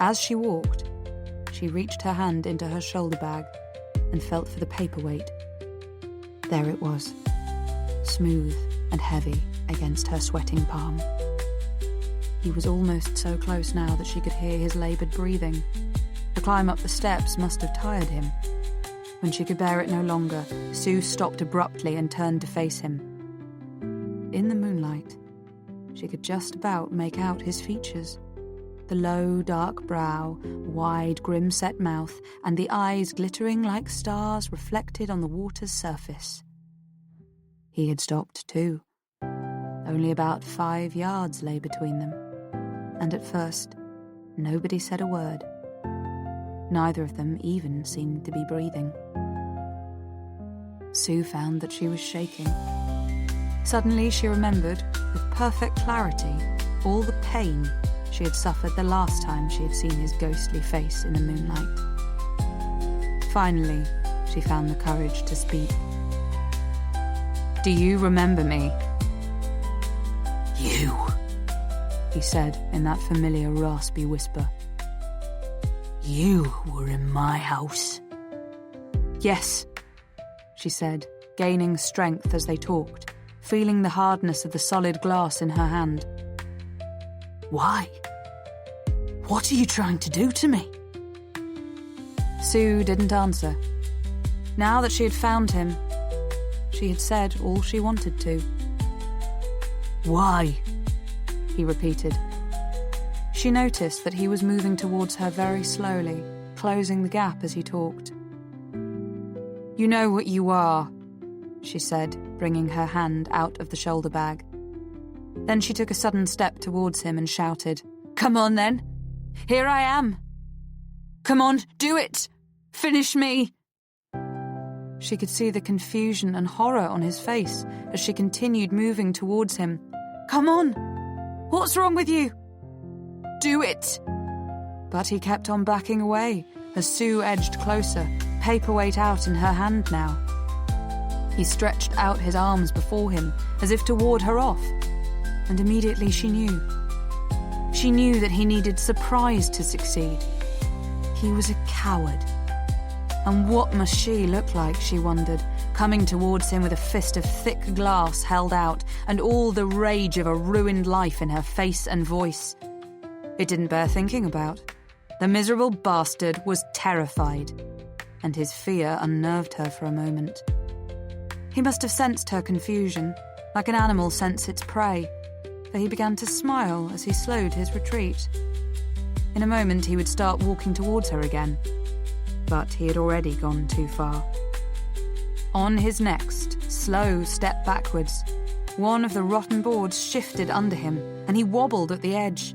As she walked, she reached her hand into her shoulder bag and felt for the paperweight. There it was, smooth and heavy against her sweating palm. He was almost so close now that she could hear his laboured breathing. The climb up the steps must have tired him. When she could bear it no longer, Sue stopped abruptly and turned to face him. In the moonlight, she could just about make out his features. The low, dark brow, wide, grim-set mouth, and the eyes glittering like stars reflected on the water's surface. He had stopped too. Only about 5 yards lay between them, and at first, nobody said a word. Neither of them even seemed to be breathing. Sue found that she was shaking. Suddenly she remembered, with perfect clarity, all the pain she had suffered the last time she had seen his ghostly face in the moonlight. Finally, she found the courage to speak. "Do you remember me?" You, he said in that familiar raspy whisper. you were in my house. "Yes," she said, gaining strength as they talked, feeling the hardness of the solid glass in her hand. Why? What are you trying to do to me? Sue didn't answer. Now that she had found him, she had said all she wanted to. Why? He repeated. She noticed that he was moving towards her very slowly, closing the gap as he talked. "You know what you are," she said, bringing her hand out of the shoulder bag. Then she took a sudden step towards him and shouted, "Come on then! Here I am! Come on, do it! Finish me!" She could see the confusion and horror on his face as she continued moving towards him. "Come on! What's wrong with you? Do it!" But he kept on backing away as Sue edged closer, paperweight out in her hand now. He stretched out his arms before him as if to ward her off, and immediately she knew. She knew that he needed surprise to succeed. He was a coward. And what must she look like, she wondered, coming towards him with a fist of thick glass held out and all the rage of a ruined life in her face and voice. It didn't bear thinking about. The miserable bastard was terrified, and his fear unnerved her for a moment. He must have sensed her confusion, like an animal scents its prey, for he began to smile as he slowed his retreat. In a moment he would start walking towards her again, but he had already gone too far. On his next slow step backwards, one of the rotten boards shifted under him, and he wobbled at the edge.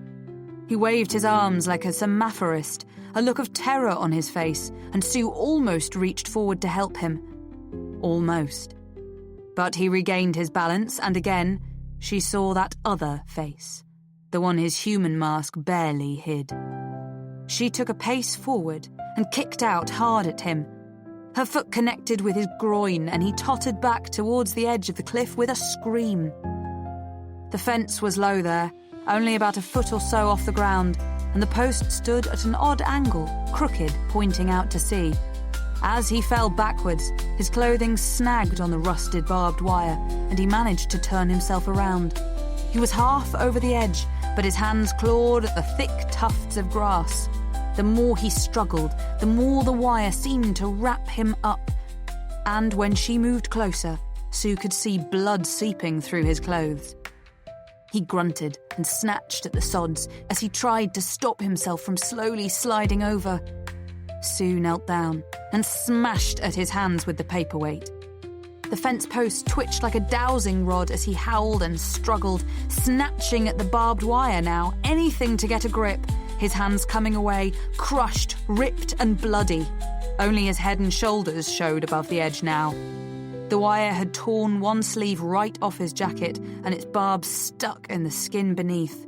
He waved his arms like a semaphorist, a look of terror on his face, and Sue almost reached forward to help him. Almost. But he regained his balance, and again she saw that other face, the one his human mask barely hid. She took a pace forward and kicked out hard at him. Her foot connected with his groin, and he tottered back towards the edge of the cliff with a scream. The fence was low there, only about a foot or so off the ground, and the post stood at an odd angle, crooked, pointing out to sea. As he fell backwards, his clothing snagged on the rusted barbed wire, and he managed to turn himself around. He was half over the edge, but his hands clawed at the thick tufts of grass. The more he struggled, the more the wire seemed to wrap him up. And when she moved closer, Sue could see blood seeping through his clothes. He grunted and snatched at the sods as he tried to stop himself from slowly sliding over. Sue knelt down and smashed at his hands with the paperweight. The fence post twitched like a dowsing rod as he howled and struggled, snatching at the barbed wire now, anything to get a grip, his hands coming away, crushed, ripped and bloody. Only his head and shoulders showed above the edge now. The wire had torn one sleeve right off his jacket, and its barbs stuck in the skin beneath.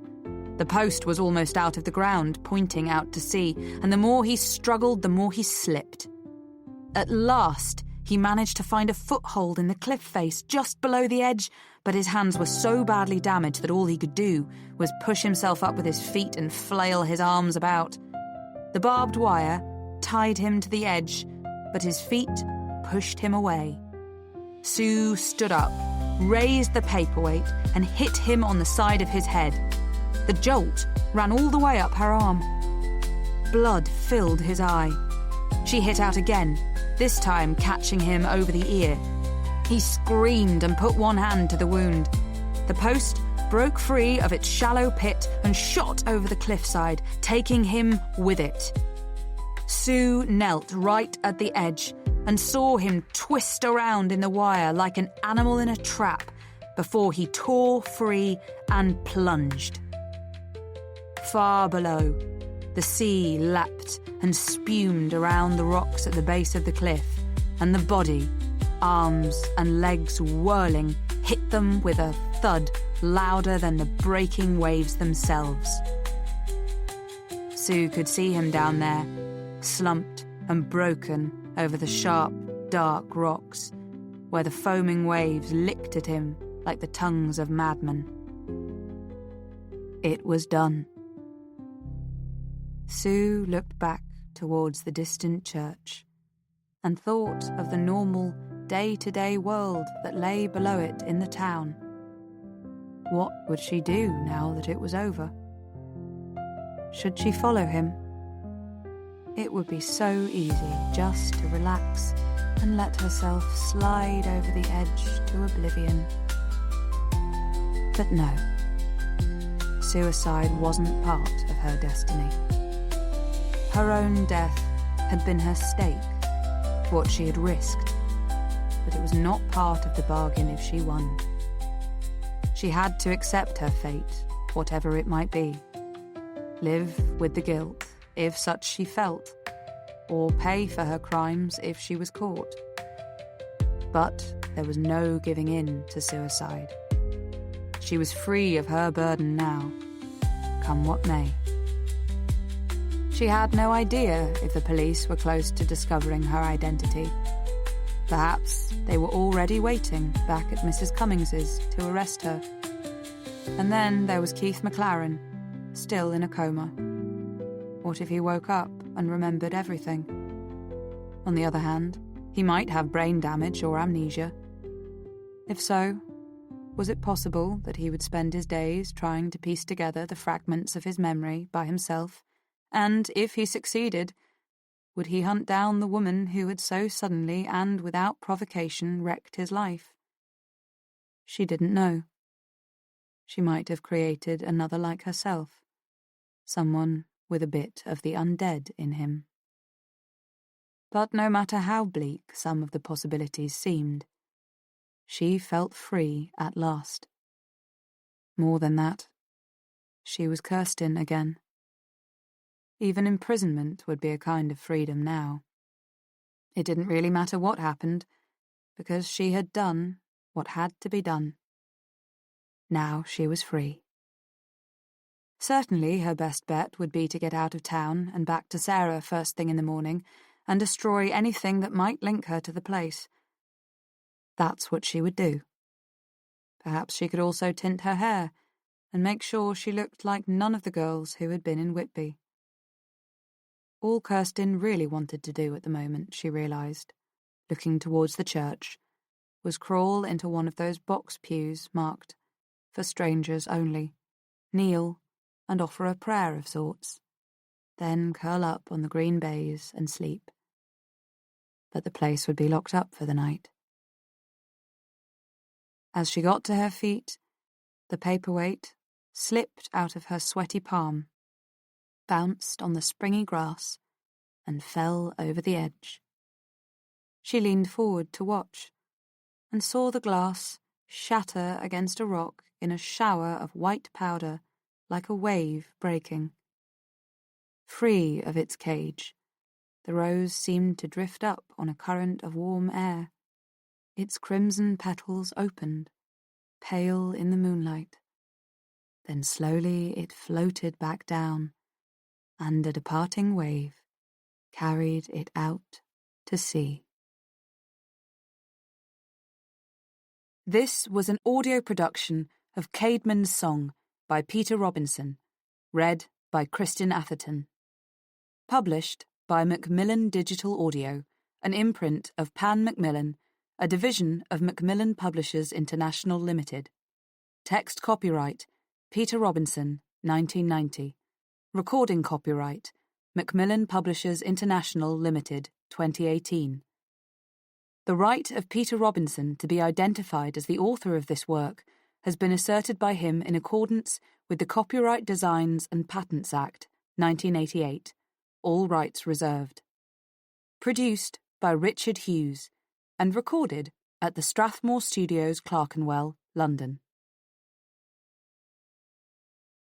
The post was almost out of the ground, pointing out to sea, and the more he struggled, the more he slipped. At last, he managed to find a foothold in the cliff face just below the edge, but his hands were so badly damaged that all he could do was push himself up with his feet and flail his arms about. The barbed wire tied him to the edge, but his feet pushed him away. Sue stood up, raised the paperweight, and hit him on the side of his head. The jolt ran all the way up her arm. Blood filled his eye. She hit out again, this time catching him over the ear. He screamed and put one hand to the wound. The post broke free of its shallow pit and shot over the cliffside, taking him with it. Sue knelt right at the edge and saw him twist around in the wire like an animal in a trap before he tore free and plunged. Far below, the sea lapped and spumed around the rocks at the base of the cliff, and the body, arms and legs whirling, hit them with a thud louder than the breaking waves themselves. Sue could see him down there, slumped and broken over the sharp, dark rocks, where the foaming waves licked at him like the tongues of madmen. It was done. Sue looked back towards the distant church and thought of the normal, day-to-day world that lay below it in the town. What would she do now that it was over? Should she follow him? It would be so easy just to relax and let herself slide over the edge to oblivion. But no, suicide wasn't part of her destiny. Her own death had been her stake, what she had risked, but it was not part of the bargain if she won. She had to accept her fate, whatever it might be. Live with the guilt, if such she felt, or pay for her crimes if she was caught. But there was no giving in to suicide. She was free of her burden now, come what may. She had no idea if the police were close to discovering her identity. Perhaps they were already waiting back at Mrs. Cummings's to arrest her. And then there was Keith McLaren, still in a coma. What if he woke up and remembered everything? On the other hand, he might have brain damage or amnesia. If so, was it possible that he would spend his days trying to piece together the fragments of his memory by himself? And if he succeeded, would he hunt down the woman who had so suddenly and without provocation wrecked his life? She didn't know. She might have created another like herself, someone with a bit of the undead in him. But no matter how bleak some of the possibilities seemed, she felt free at last. More than that, she was Kirsten again. Even imprisonment would be a kind of freedom now. It didn't really matter what happened, because she had done what had to be done. Now she was free. Certainly her best bet would be to get out of town and back to Sarah first thing in the morning and destroy anything that might link her to the place. That's what she would do. Perhaps she could also tint her hair and make sure she looked like none of the girls who had been in Whitby. All Kirsten really wanted to do at the moment, she realised, looking towards the church, was crawl into one of those box pews marked "For Strangers Only," kneel and offer a prayer of sorts, then curl up on the green baize and sleep. But the place would be locked up for the night. As she got to her feet, the paperweight slipped out of her sweaty palm, bounced on the springy grass, and fell over the edge. She leaned forward to watch, and saw the glass shatter against a rock in a shower of white powder like a wave breaking. Free of its cage, the rose seemed to drift up on a current of warm air. Its crimson petals opened, pale in the moonlight. Then slowly it floated back down, and a departing wave carried it out to sea. This was an audio production of Caedmon's Song by Peter Robinson, read by Kristin Atherton. Published by Macmillan Digital Audio, an imprint of Pan Macmillan, a division of Macmillan Publishers International Limited. Text copyright Peter Robinson, 1990. Recording copyright Macmillan Publishers International Limited, 2018. The right of Peter Robinson to be identified as the author of this work has been asserted by him in accordance with the Copyright Designs and Patents Act, 1988, all rights reserved. Produced by Richard Hughes and recorded at the Strathmore Studios, Clerkenwell, London.